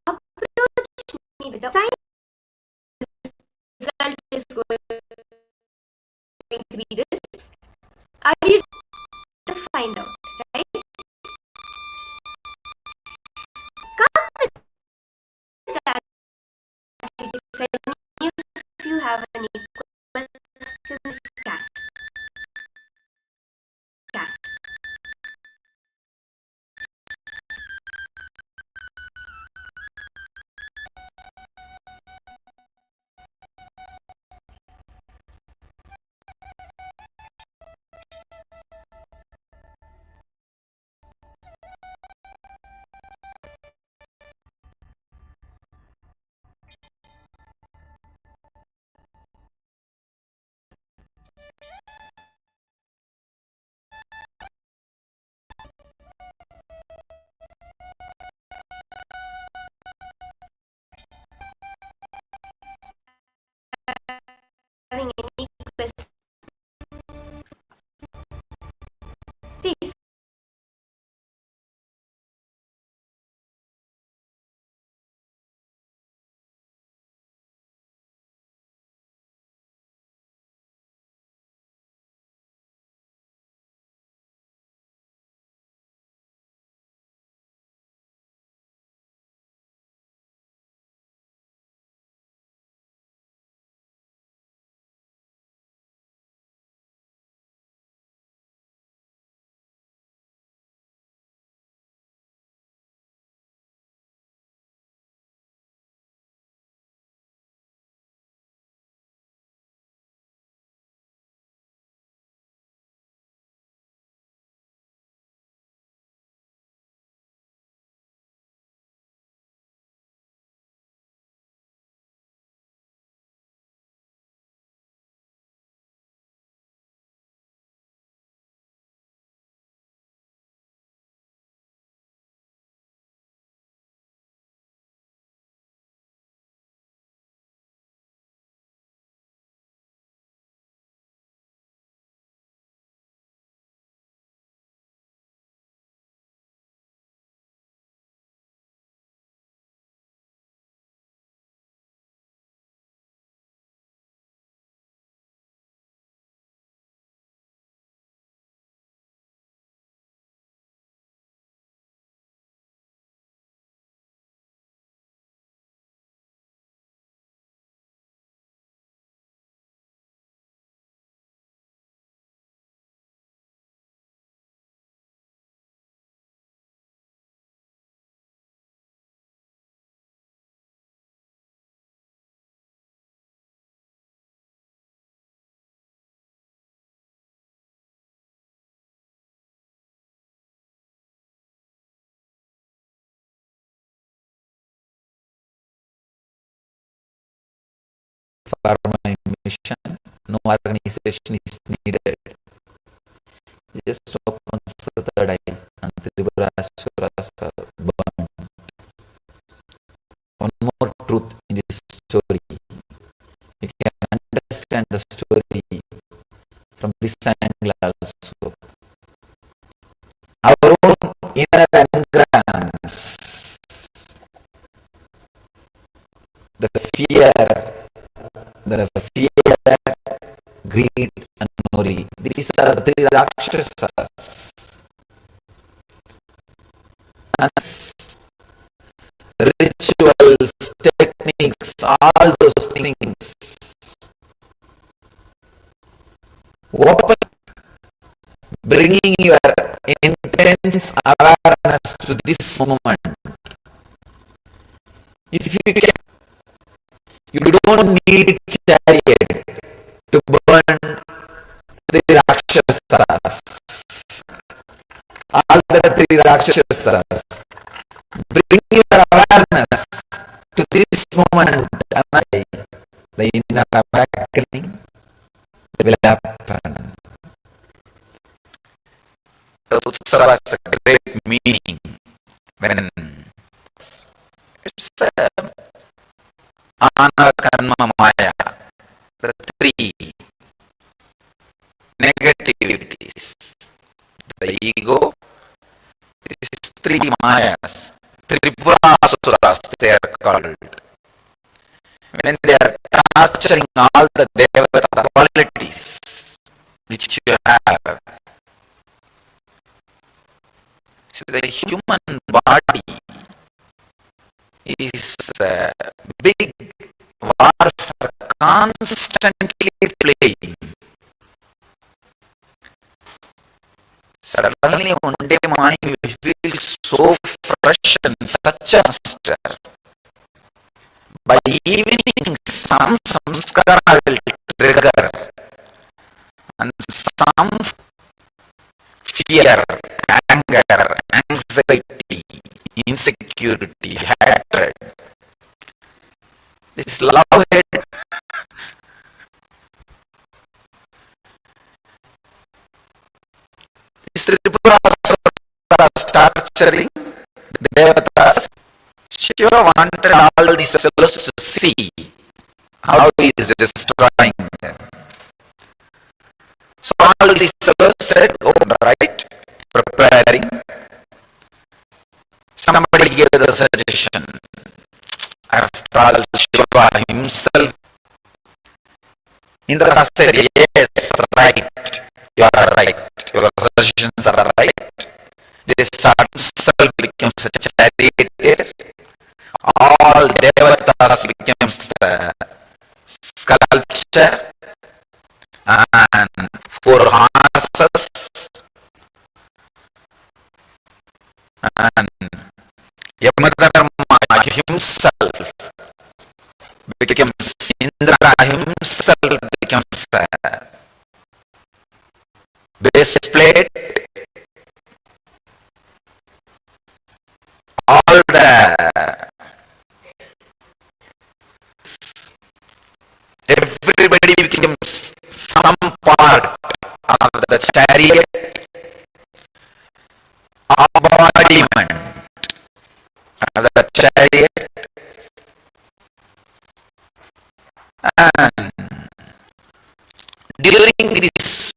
approach me with the kind result is going to be this. Are you to find out, right? Come with that. If any of you have any questions, having any questions? See, mission, no organization is needed. He just opens the third eye and Tribhurasuras are burned. One more truth in this story. You can understand the story from this angle also. Our own inner engrams, the fear, greed, and worry. These are the three Rakshasas. And rituals, techniques, all those things. Open, bringing your intense awareness to this moment. If you can, you don't need chariot to burn the Rakshasas. All the three Rakshasas. Bring your awareness to this moment, and the inner awakening will happen. The Utsava has a great meaning when it's Ana, Karma, Maya, the three negativities. The ego, these three Mayas, Tripurasuras they are called. When they are torturing all the Devata qualities which you have. So the human body is a big warfare constantly playing. Suddenly one day morning you feel so fresh and such a master. By evening some samskara will trigger and some fear, anger, anxiety, insecurity, hatred. This love-hate this Tripurasuras torturing the Devatas. Shiva wanted all these fellows to see how he is destroying them. So all these fellows said, oh, right, preparing. Somebody gave the suggestion. After all, Shiva himself, Indra said, yes, right, you are right, your suggestions are right. This himself becomes a charioteer. All Devatas becomes the sculpture and 4 horses and Yamadharma himself becomes Indra himself becomes the base plate. All the everybody becomes some part of the chariot embodiment of the chariot, and during this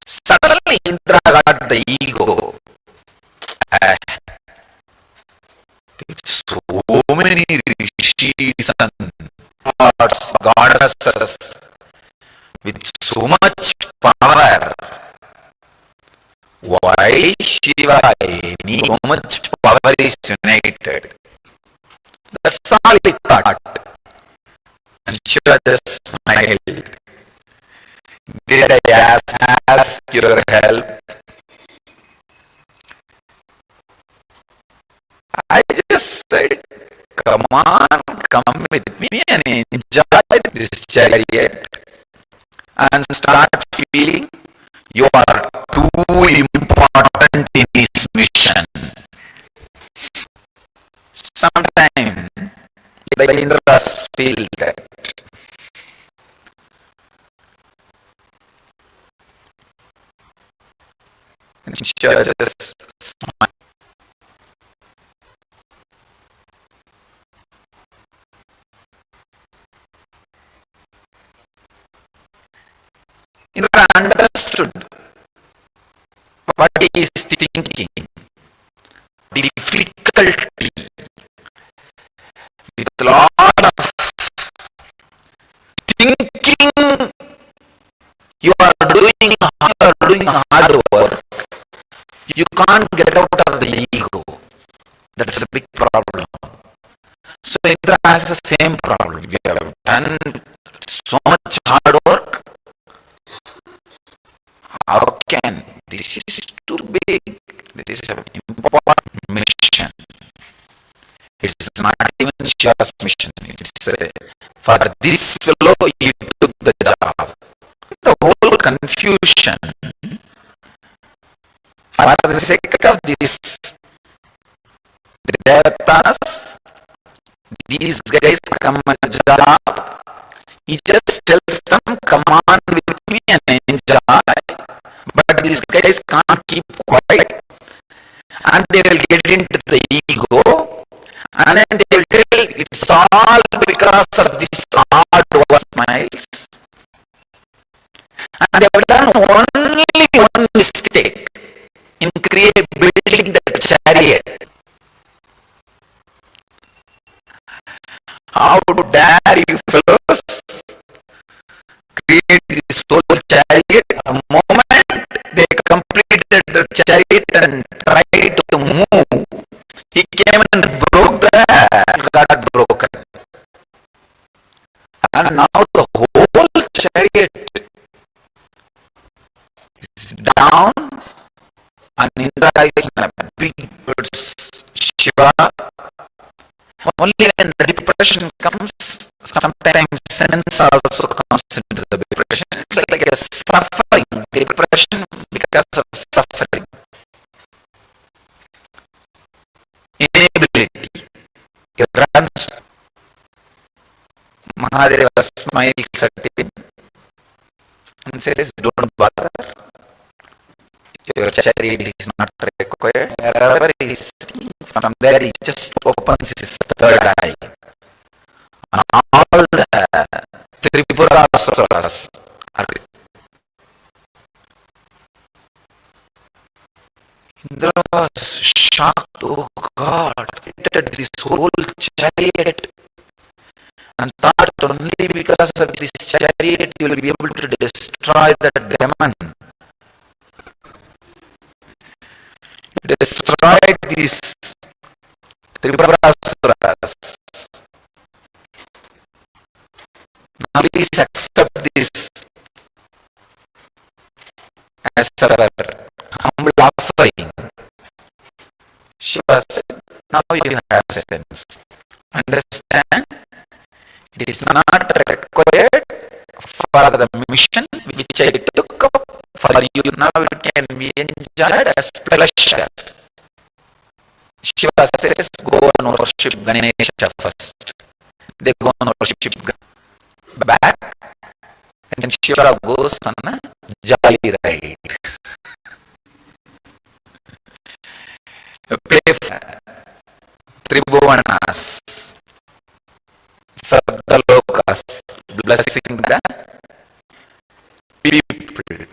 suddenly Indra got the ego. With so many rishis and gods, goddesses, with so much power, why Shiva, any so much power is united? That's all he thought. And Shiva just smiled. Did I ask your help? I just said, come on, come with me and enjoy this chariot and start feeling you are too important in his mission. Sometimes the Indras feel that Shiva just smile. Indra understood what he is thinking. Difficulty with a lot of thinking. You are doing hard work. You can't get out of the ego. That's a big problem. So Indra has the same problem. We have done so much hard work. How can this is too big? This is an important mission. It's not even Shiva's mission. It's for this fellow he took the job. The whole confusion. For the sake of this, the devatas, these guys come on a job. He just tells them, come on with me and enjoy. But these guys can't keep quiet. And they will get into the ego. And then they will tell, it's all because of this hard work miles. And they have done only one mistake in building the chariot. How dare you fellows create this soul chariot? The moment they completed the chariot and tried to move, he came and broke got broken. And now the whole chariot is down, and Indra is in a big Shiva. Only when the depression comes, sometimes sense also comes into the depression. It's like a suffering, depression because of suffering. Inability. He runs. Mahadeva smiles at him and says, don't bother. Your chariot is not required. Wherever he is sitting, from there he just opens his third eye. And all the Tripurasuras are. Indra was shocked. Oh God, this whole chariot. And thought only because of this chariot you will be able to destroy the demon. Destroyed these Tripurasuras. Now please accept this as our humble offering. Shiva said, now you have sense. Understand? It is not required for the mission which I took up for you. Now it can be enjoyed as pleasure. Shiva says, go and worship Ganesha first. They go and worship back, and then Shiva goes on a jolly ride. Play for Tribhuvanas, Saptalokas, blessing the people.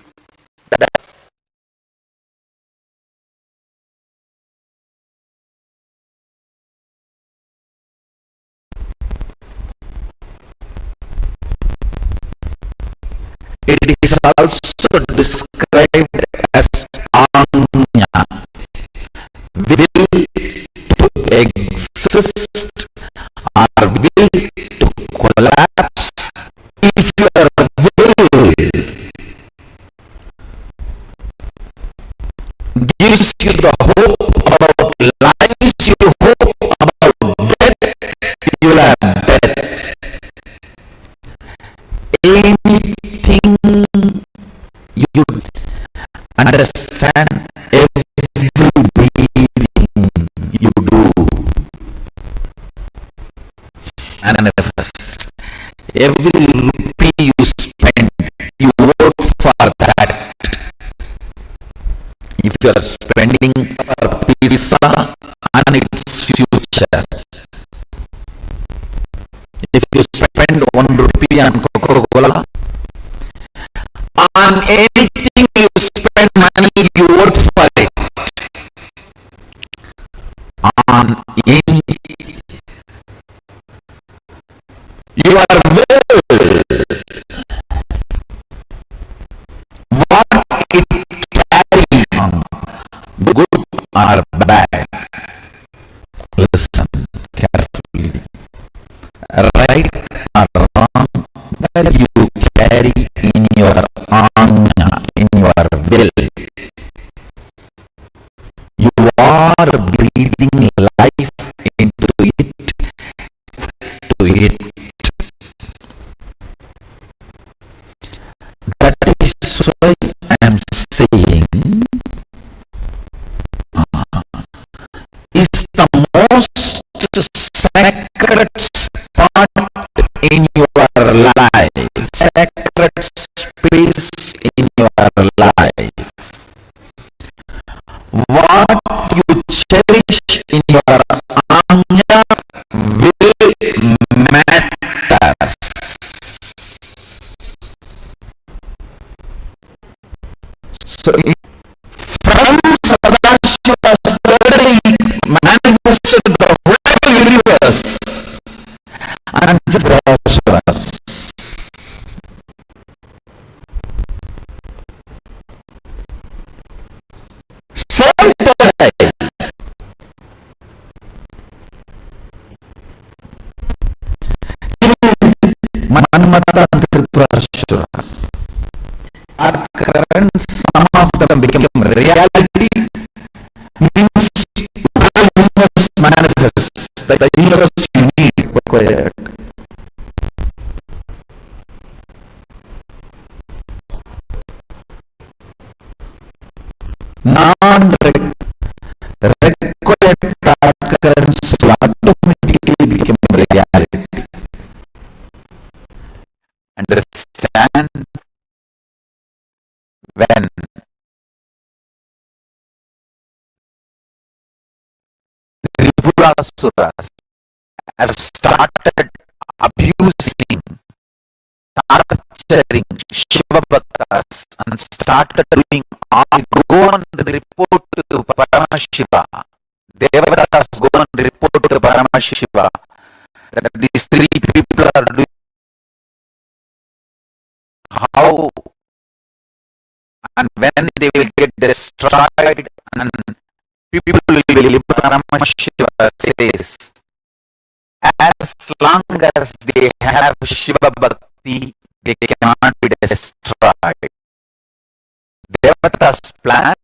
It is also described as anya, will to exist or will to collapse. If your will gives you the hope about life, you hope about death, you will have death. Anything you understand, every breathing you do and manifest, every rupee you spend, you work for that. if you are spending for pizza and its future, if you spend 1 rupee on Coca-Cola, on anything you spend money, you work for it. On any, you are will, what it carry on, good or bad. Listen carefully. Right or wrong, well, you carry in your anya, in your will. You are breathing life into it, to it. That is why I am saying is the most sacred spot in your life, sacred space in your life. What you cherish in your anya will matters. So from Sadashiva's study manifested the whole universe and just us. Manmata and Tripurashura. At current, some of them became reality, means the universe manifests, the universe you need required. Non-required occurrence will automatically become reality. Understand? When Tripurasuras have started abusing, torturing Shiva Bhaktas and started doing all, go on the report to Paramashiva. Devadatas go on the report to Paramashiva that these three people are doing how and when they will get destroyed and people will believe. Paramashiva says, as long as they have Shiva Bhakti, they cannot be destroyed. Devata's plan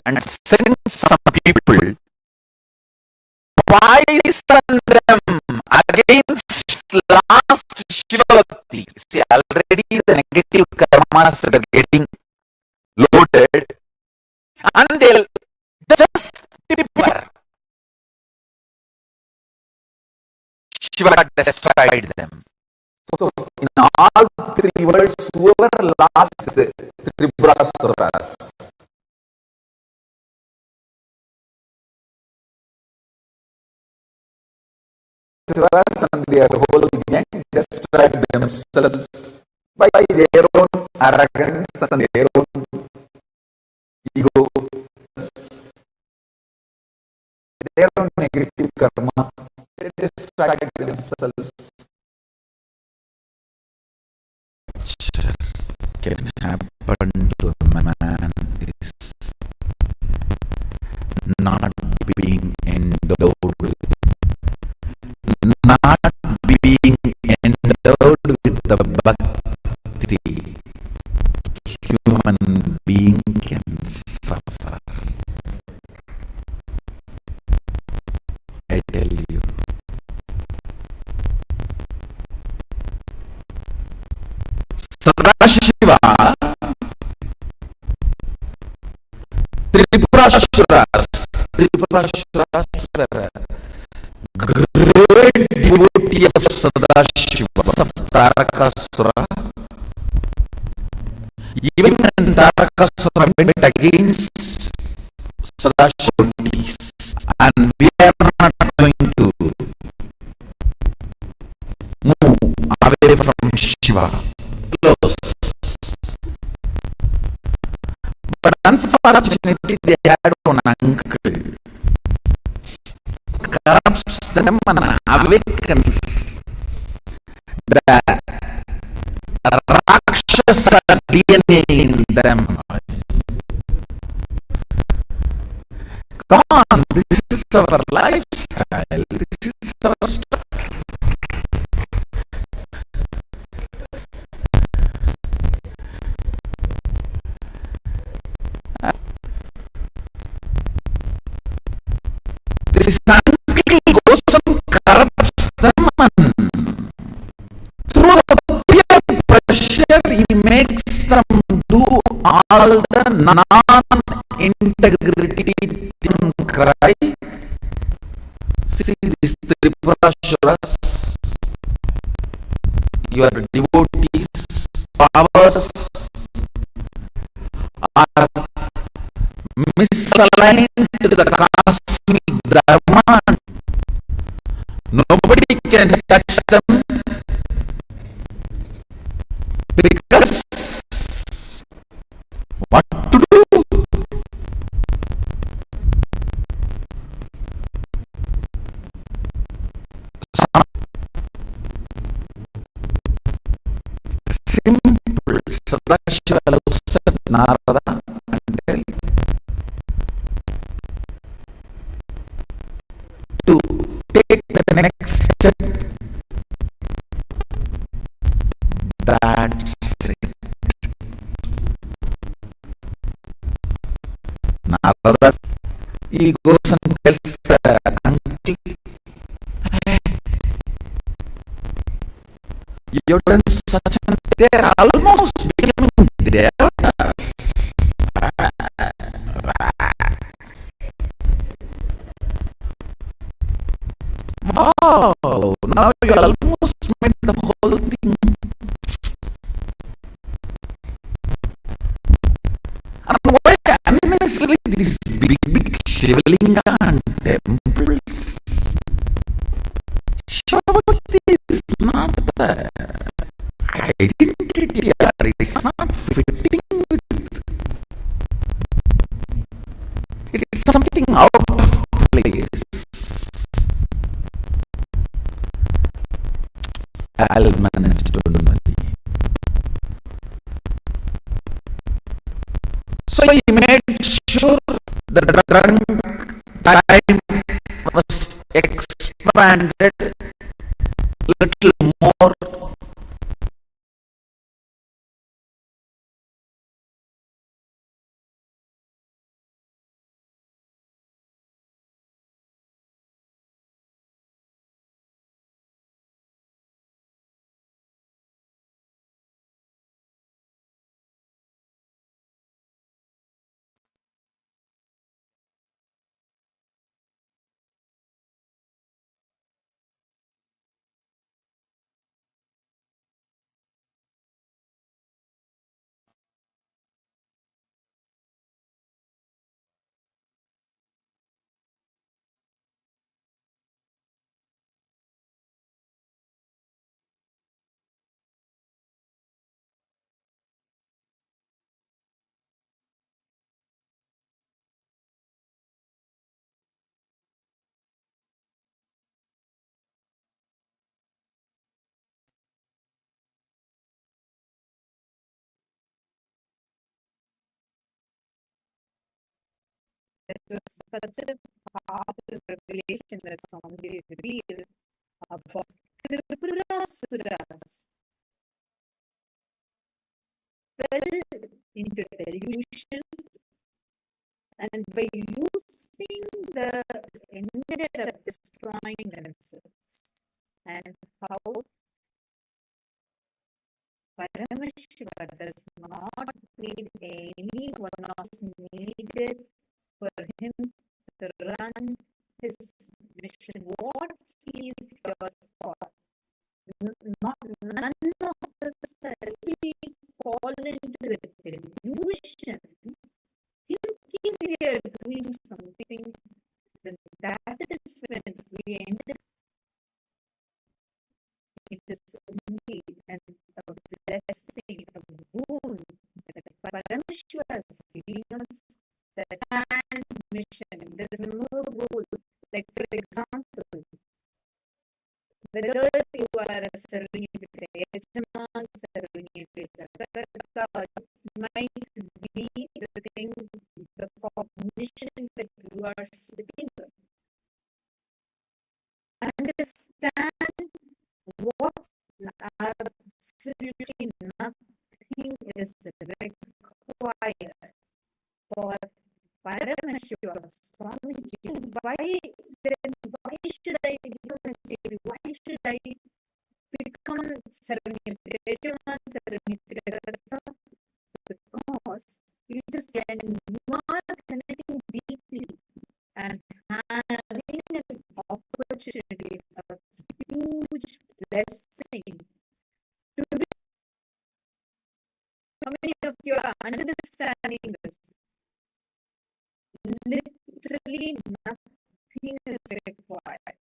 and send some people, poison them against last Shiva Bhakti. See, already the negative karmas are getting loaded and they'll just tipper. Shiva destroyed them. So, in all three words, whoever lost the Tripurasuras, and their whole gang destroyed themselves by their own arrogance and their own ego, their own negative karma. They destroyed themselves. Can happen to a man is not being endowed with, not being endowed with the bhakti. Human being can suffer. I tell you. Sadashiva, Tripurasuras were great devotee of Sadashiva, of Tarakasura. Even when Tarakasura went against Sadashivotis, and we are not going to move away from Shiva. Close. But unfortunately, they had one uncle. Corrupts them and awakens the Rakshasa DNA in them. Come on, this is our lifestyle. This is our stuff. This uncle goes and corrupts them, and through the peer pressure, he makes them do all the non-integrity thing. Cry. See these Tripurashuras, your devotees, powers are misaligned to the cosmic dharma. Nobody can touch them because what to do? Simple. Sadashiva looks at Narada and tells to take the next step. That's it. Narada, he goes and tells the uncle, you've done such and they're almost becoming devas. Wow, now you almost made the whole thing. And why unnecessarily these big Shivalinga and temples? Shavati is not the identity, or it's not fitting with it. It's something out of place. I'll manage, don't worry. So he made sure the trunk time was expanded little more. It was such a powerful revelation that Swami revealed about Tripurasuras fell into delusion, and by losing the ended up destroying themselves. And how Paramashiva does not need anyone else needed for him to run his mission. What he is here for. None of us are really fall into the illusion, thinking we are doing something, then that is when we end up. It is indeed a blessing, a boon that Paramashiva is giving us, the grand mission. There is no rule. Like, for example, whether you are serving it with Yajaman, serving it with Rakarta, it might be the thing, the cognition that you are sitting with. Understand what absolutely nothing is required for Paramashiva Swamiji. Why should I become a savior? Why should I become Sarvanyapriyajama, Sarvanyapriyartha? Because it is when you are connecting deeply and having an opportunity, a huge blessing to do. How many of you are understanding this? Literally nothing is required.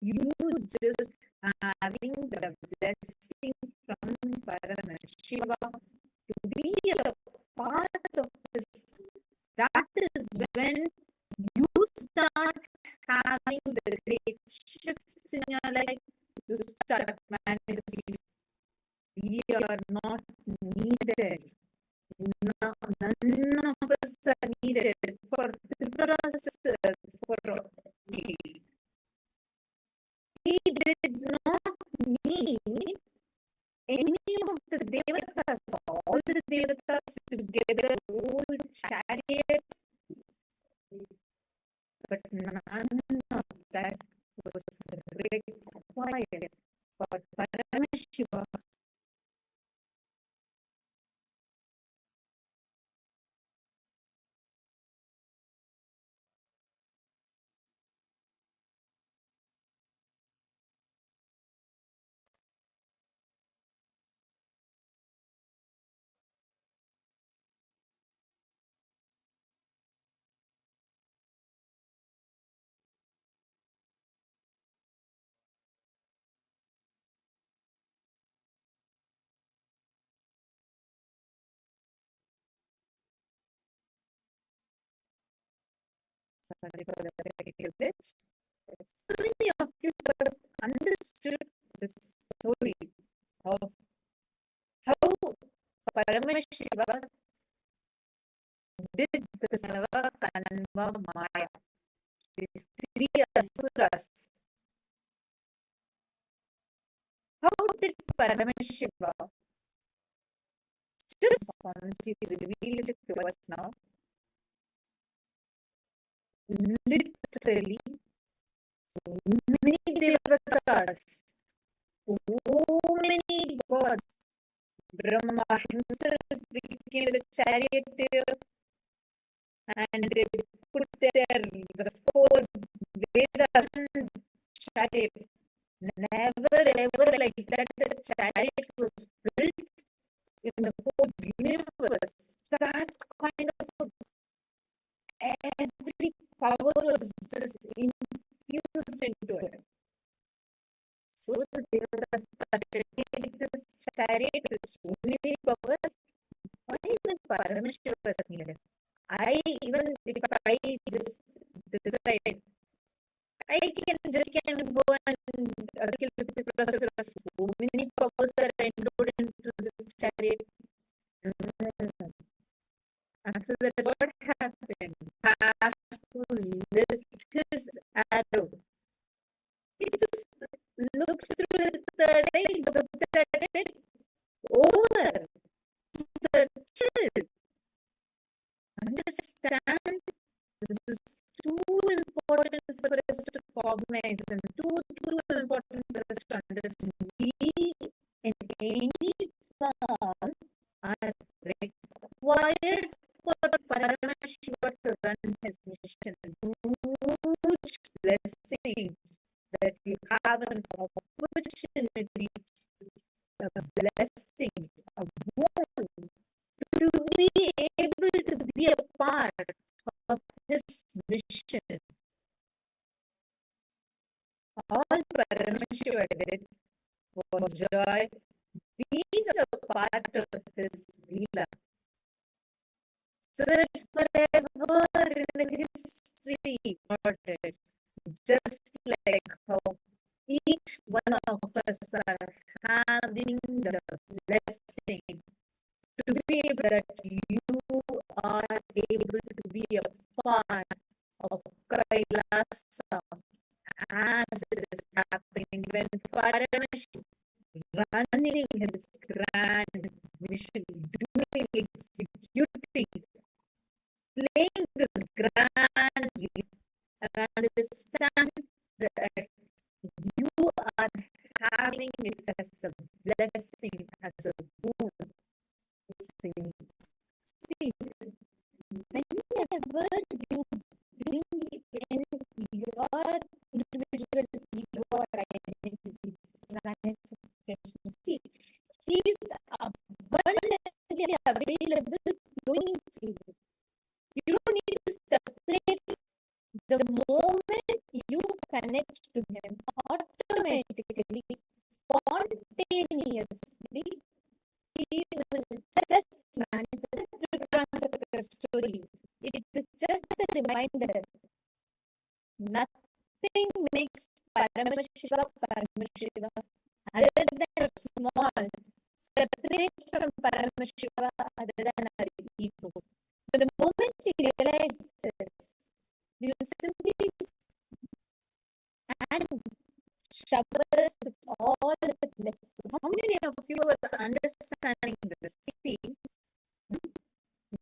You just having the blessing from Paramashiva to be a part of this. That is when you start having the great shifts in your life. You start manifesting. We are not needed. No, none of us are needed for the process. He did not need any of the devatas, all the devatas together, old chariot, but none of that was required for Paramashiva. Sorry for the technical glitch. So many of you just understood the story of how Paramashiva did the Sarva Kanva Maya, these three asuras. How did Paramashiva just revealed it to us now? Literally, many devatas, so many gods. Brahma himself became the charioteer, and they put the four Vedas in chariot. Never ever like that the chariot was built in the whole universe. That kind of every power was just infused into it. So the Devatas started this chariot with so many powers. Why even Paramashiva was needed? If I just decide, I can go and kill the people. So many powers are endowed into this chariot. After that, what happened? Has to lift his arrow. He just looked through his third eye, looked at it, over. Killed. Understand? This is too important for us to cognize and too important for us to understand. We, in any form, are required for Paramashiva to run his mission. Huge blessing that you have an opportunity, a blessing, a boon to to be able to be a part of his mission. All Paramashiva did was joy being a part of his Leela. So that forever in the history recorded, just like how each one of us are having the blessing to be able that you are able to be a part of Kailasa as it is happening when Paramashiva running his grand mission, doing, executing, playing this grandly, and understand that you are having it as a blessing, as a boon. See, whenever you bring in your individual ego or identity, see, he is abundantly available going through you. You don't need to separate. The moment you connect to him, automatically, spontaneously, he will just manifest through transfer story. It is just a reminder. Nothing makes Paramashiva other than small, separate from Paramashiva other than our ego. But the moment you realize this, you simply and showers with all the blessings. How many of you are understanding this? See,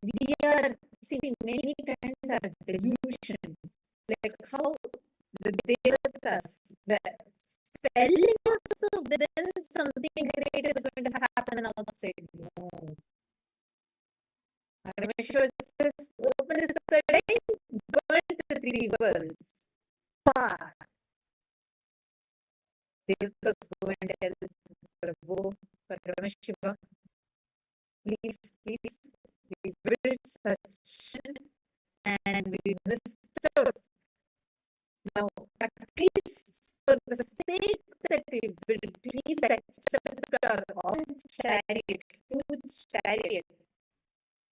we are seeing many times our delusion, like how the devatas spelling also, then something great is going to happen outside. No. Parameshwar says, open is the day, burn the three worlds. Devatas go and tell Prabhu, Paramashiva, please, we built such and we missed out. Now, at least for the sake that we built, please accept our own chariot, huge chariot.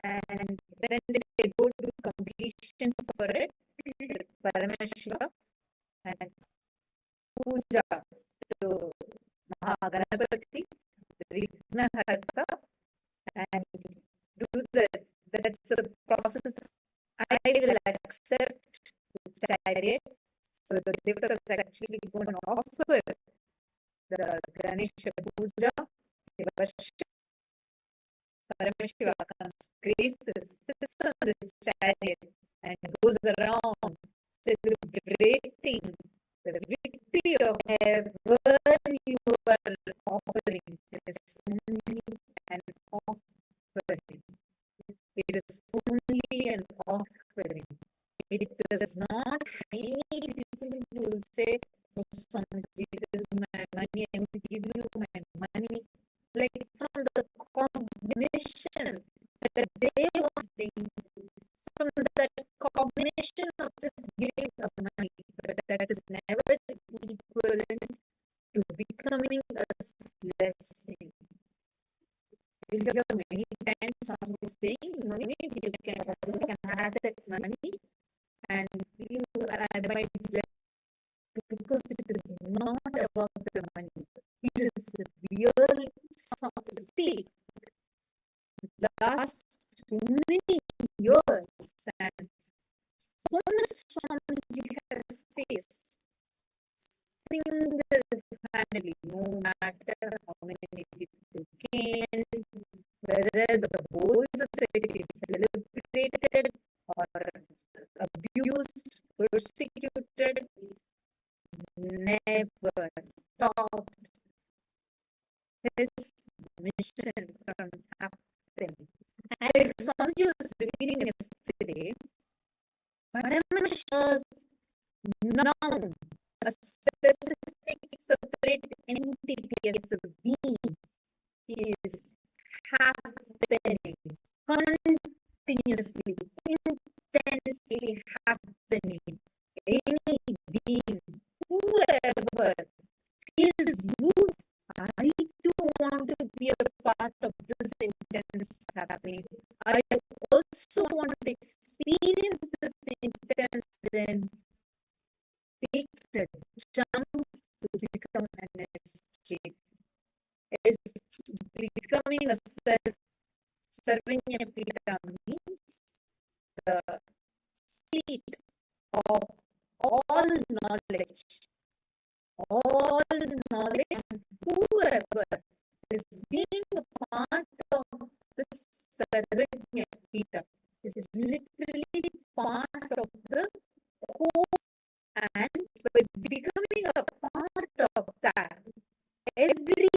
And then they go to completion for it, Paramashiva, and puja to Mahaganapati, Vignaharta, and do that. That's a process. I will accept the chariot. So the Devata is actually going to offer the Ganesha puja. Paramashiva comes, graces, sits on the chariot, and goes around celebrating the victory of whatever you are offering. It is only an offering. It is only an offering. It does not, many people will say, oh, Swamiji, this is my money, I will give you my money. Like from the combination that they want, from that combination of just giving the money, but that is never equivalent to becoming a blessing. You hear many times someone saying, no, you can have that money and you might be blessed, because it is not about the money. It is really see, last many years and so much Swamiji has faced single-handedly, no matter how many people came, whether the whole society is celebrated or abused, persecuted, never stopped his mission from happening. And if Swamiji was reading yesterday, Paramashiva's noun, a specific separate entity as a being, is happening. continuously, intensely happening. Any being, whoever feels you, I too want to be a part of this intense happening. I also want to experience this intense, then take the jump to become an escape. Is becoming a serving a pita means the seat of all knowledge, and whoever is being a part of this serving a pita is literally part of the whole, and by becoming a part of that, every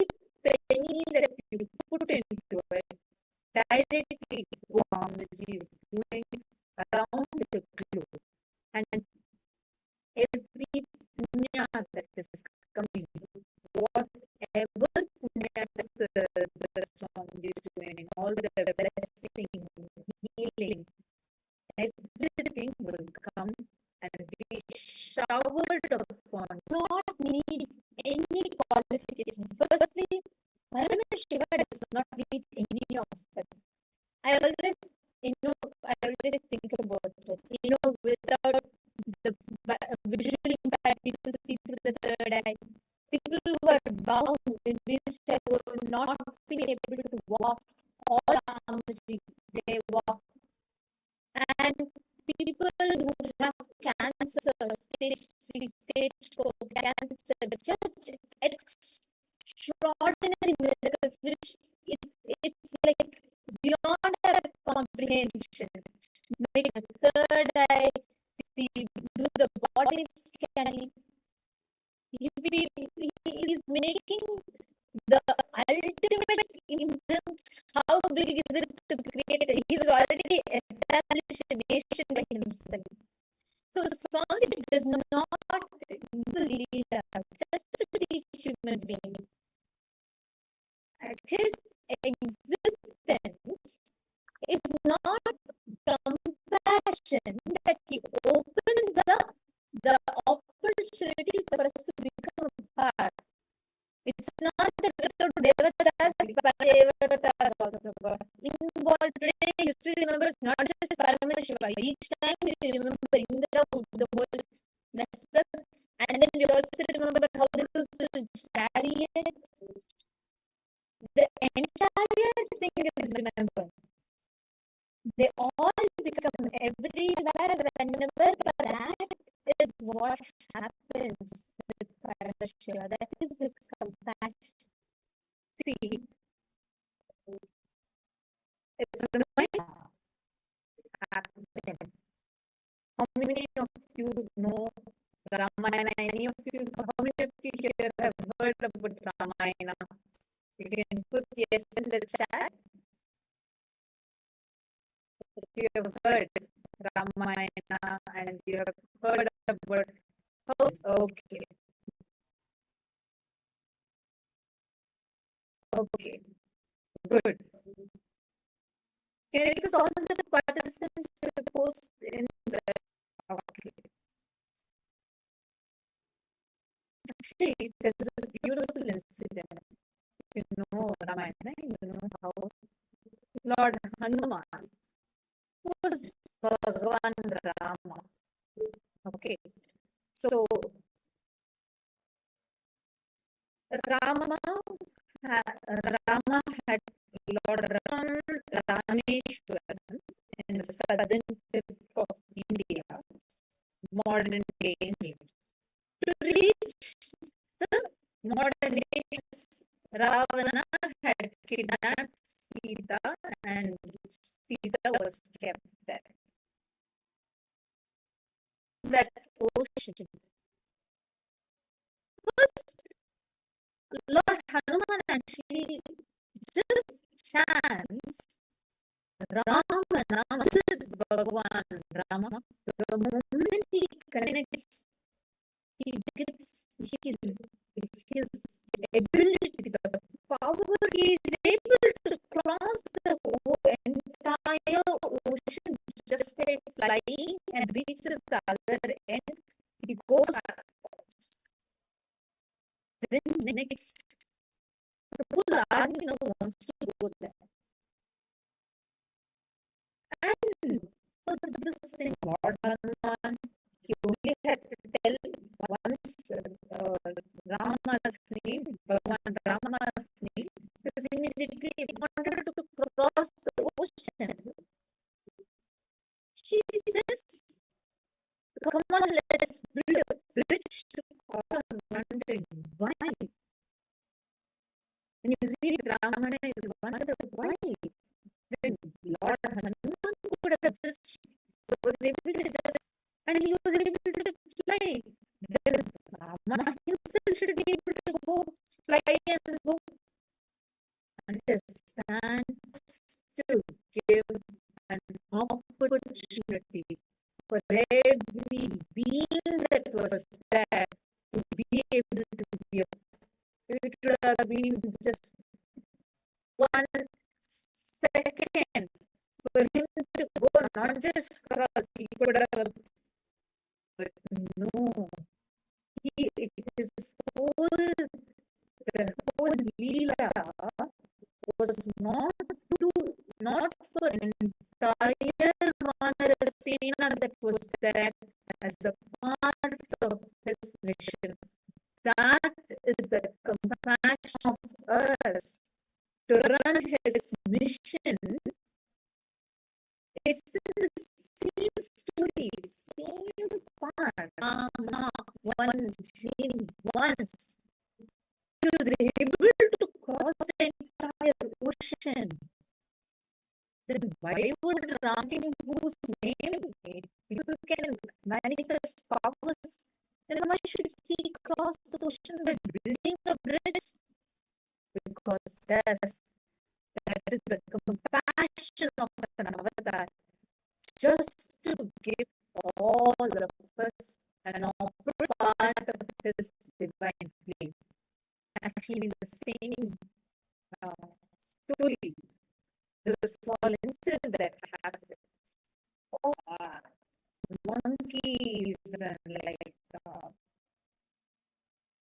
penny that you put into it directly Swamiji is doing around the globe, and every punya that is coming, whatever punya the Swamiji is doing, all the blessing, healing, everything will come and be showered upon, not need any qualification. Firstly, Paramashiva does not need any of us. I always think about it. Without the visual impact, people see through the third eye. People who are bound in wheelchair who have not been able to walk all Amaji, they walk. And people who have cancer, stage 3, stage 4 cancer, just extraordinary miracles, which it's like beyond our comprehension. Make a third eye, see, do the body scanning. He is making the ultimate imprint. How big is it to create? He has already established a nation by himself. So Swamiji does not believe that just to teach human beings. His existence is not compassion that he opens up the opportunity for us to become a part. It's not that without Devatas, Devatas also. Involved today, history remembers not just Paramashiva. Each time we remember Indra, the whole mess up, and then we also remember how they will carry it. The entire thing is remembered. They all become everywhere whenever that is what happens with Paramashiva. That is his compassion. See, it's going to happen. How many of you know Ramayana? How many of you here have heard about Ramayana? You can put yes in the chat. If you have heard Ramayana and you have heard about, okay. Okay, good. Can you request all the participants to post in the, okay. Actually, there's a beautiful incident. You know Ramayana, you know how Lord Hanuman was Bhagavan Rama. Okay, so Rama had Lord Rameshwaram in the southern tip of India, modern day India. To reach the modern days, Ravana had kidnapped Sita and Sita was kept there. That ocean. First, Lord Hanuman actually just chants Rama Nama Bhagavan Rama. The moment he connects, he gets his ability, the power, he is able to cross the entire ocean just like flying and reaches the other end. He goes backwards. Then next, the whole army now wants to go there. And for this thing, Lord Hanuman, he only had to tell once Rama's name, Bhagavan Rama's name, because immediately he wanted to cross the ocean. He says, come on, let's build a bridge to cross the mountain. Why? When you read Ramana, you wonder why. Then Lord Hanuman could have just was able to just, and he was able to fly. Then Rama himself should be able to go fly and go. Understand to give an opportunity for every being that was there to be able to be a. It would have been just 1 second for him to go, not just cross. He could have, but no. It is the whole Leela was not for an entire Vanarasena that was there as a part of his mission. That is the compassion of us to run his mission. It's in the same story, same part. Rama, one dream once. He was able to cross the entire ocean. Then why would Rama, whose name you can manifest powers, then why should he cross the ocean by building a bridge? Because that is the compassion of an avatar, just to give all of us an part of his divine flame. Actually, the same story. There's a small incident that happens. Monkeys and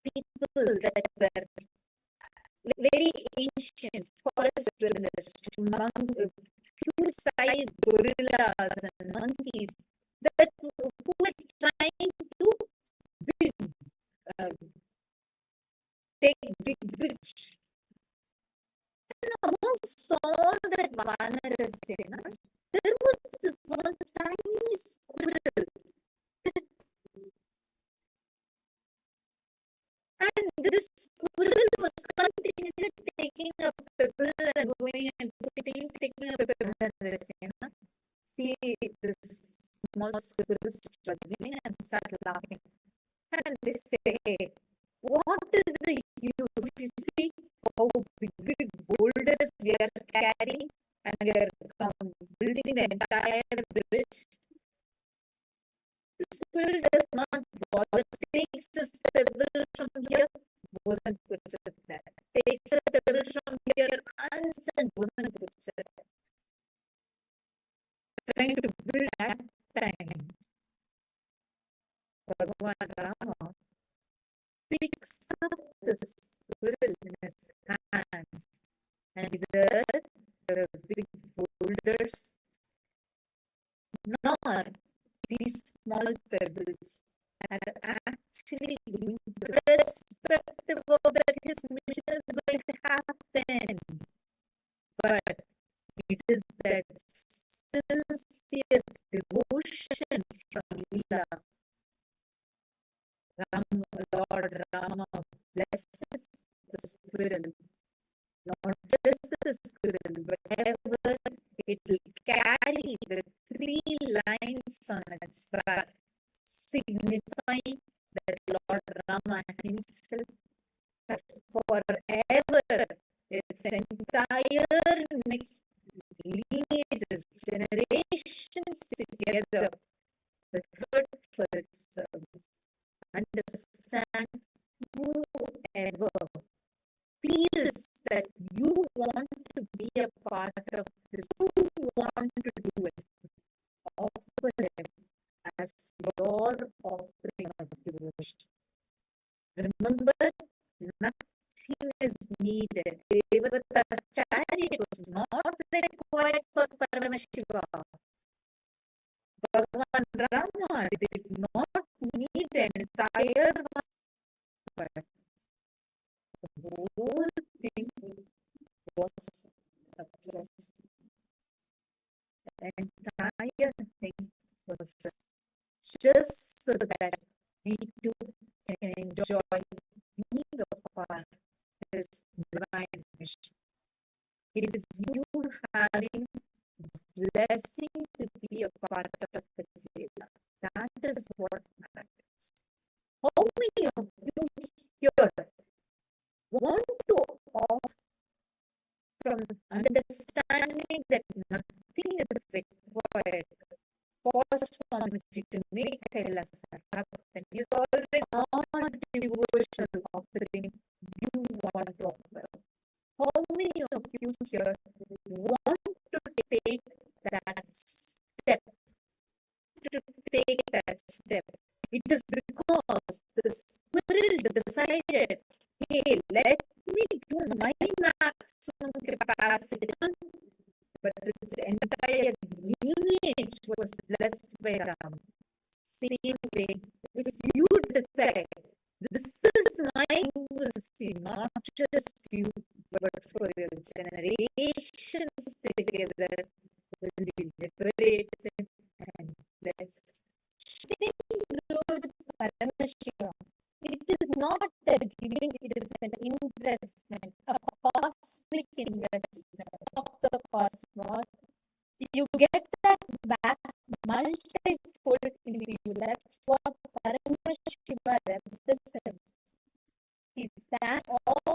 people that were very ancient forest dwellers, huge-sized gorillas and monkeys that who were trying to take big bridge. And amongst all that Vanarasena, there was this one tiny squirrel. And this squirrel was continuously taking a pebble and going and taking a pebble. See this small squirrel struggling and start laughing. And they say, what is the use? You see how big boulders we are carrying and we are building the entire bridge. The squirrel does not bother, takes a pebble from here, goes and puts it there. Takes a pebble from here, runs and goes and puts it there. Trying to build that time. Bhagavan Rama picks up the squirrel in his hands, and either the big boulders nor these small pebbles are actually going to, irrespective of that his mission is going to happen. But it is that sincere devotion from Leela. Lord Rama blesses the squirrel, not just the squirrel, but ever it will carry the 3 lines on its back, signifying that Lord Rama himself has forever its entire next lineages, generations together, the good for its service. Understand, whoever feels that you want to be a part of this, who want Remember, nothing is needed. Devata's chariot was not required for Paramashiva. Bhagavan Rama did not need the entire one. The whole thing was a plus. The entire thing was just so that we too can enjoy being a part of this divine mission. It is you having the blessing to be a part of this Leela. That is what matters. How many of you here want to off from understanding that nothing is required for Swamiji to make Kailasa happen? He's already on devotional offering you want to offer. How many of you here want to take that step? It is because the Spirit decided, hey, let me do my maximum capacity, but its entire lineage was blessed by Ram. Same way, if you decide, this is my university, not just you, but for your generations together, will be liberated and blessed. Lord Paramashiva, it is not a giving, it is an investment, a cosmic investment of the cosmos. You get that back multifold in you. That's what Paramashiva represents. Is that all of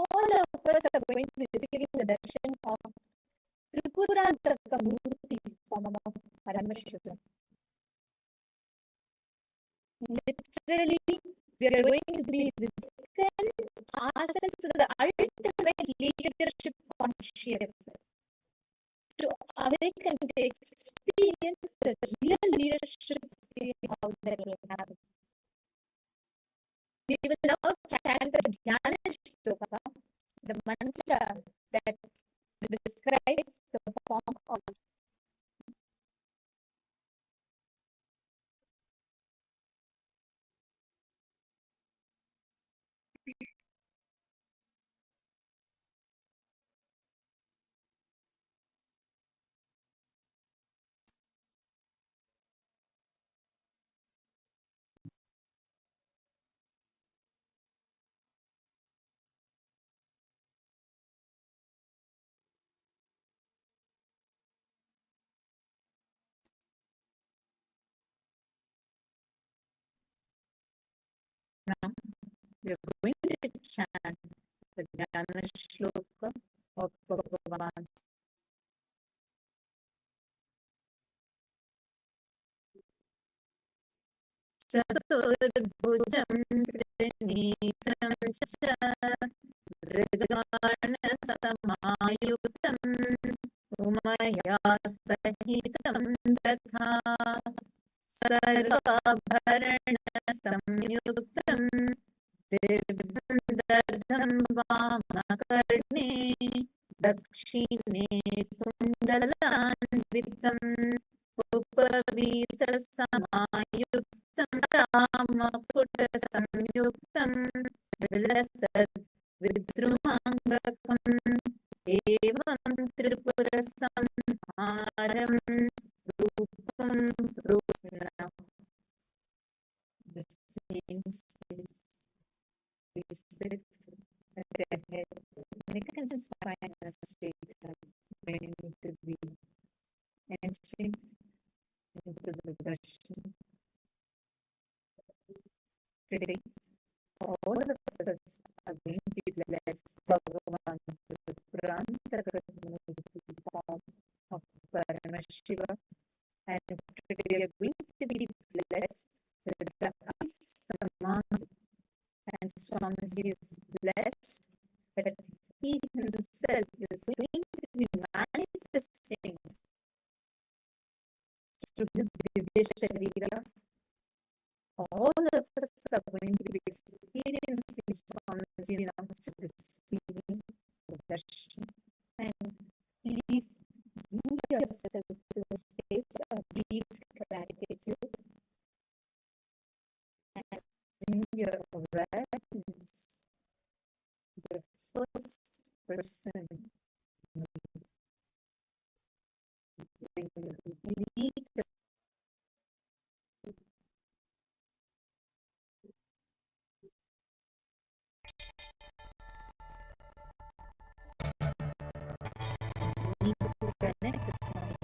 us are going to be receiving the darshan of Tripurantaka Murti form of Paramashiva. Literally, we are going to be receiving ourselves to the ultimate leadership consciousness, to awaken, to experience the real leadership of that we have. We will now chant the Jnana Shloka, the mantra that describes the form of Now, we are going to chant the Jnana Shloka of Bhagavan. Chaturbhujam Trinitam Cha Ridgana Samayuktam Umaya Sahitam Datha Sarvabharana Samyuktam Divandardham Vamakarne Dakshine Kundalanvitam Upavita Samayuktam Rama Putta Samyuktam Vilasad Vidrumangakam Evam Tripura Samharam Rupam Rupna. The same space. We sit at the head, neck and spine are straight up where you need to be. Entering into the darshan. Today, all of us are going to be blessed Bhagavan with the Prantaka form of Paramashiva, and today we are going to be blessed with the Samadhi, and Swamiji is blessed that he himself is going to be manifesting through his Divya Sharira all of suffering to experience is challenging enough to receiving darshan. And please bring yourself to a space of deep gratitude and bring your awareness to the first person. Bring the deep connect with my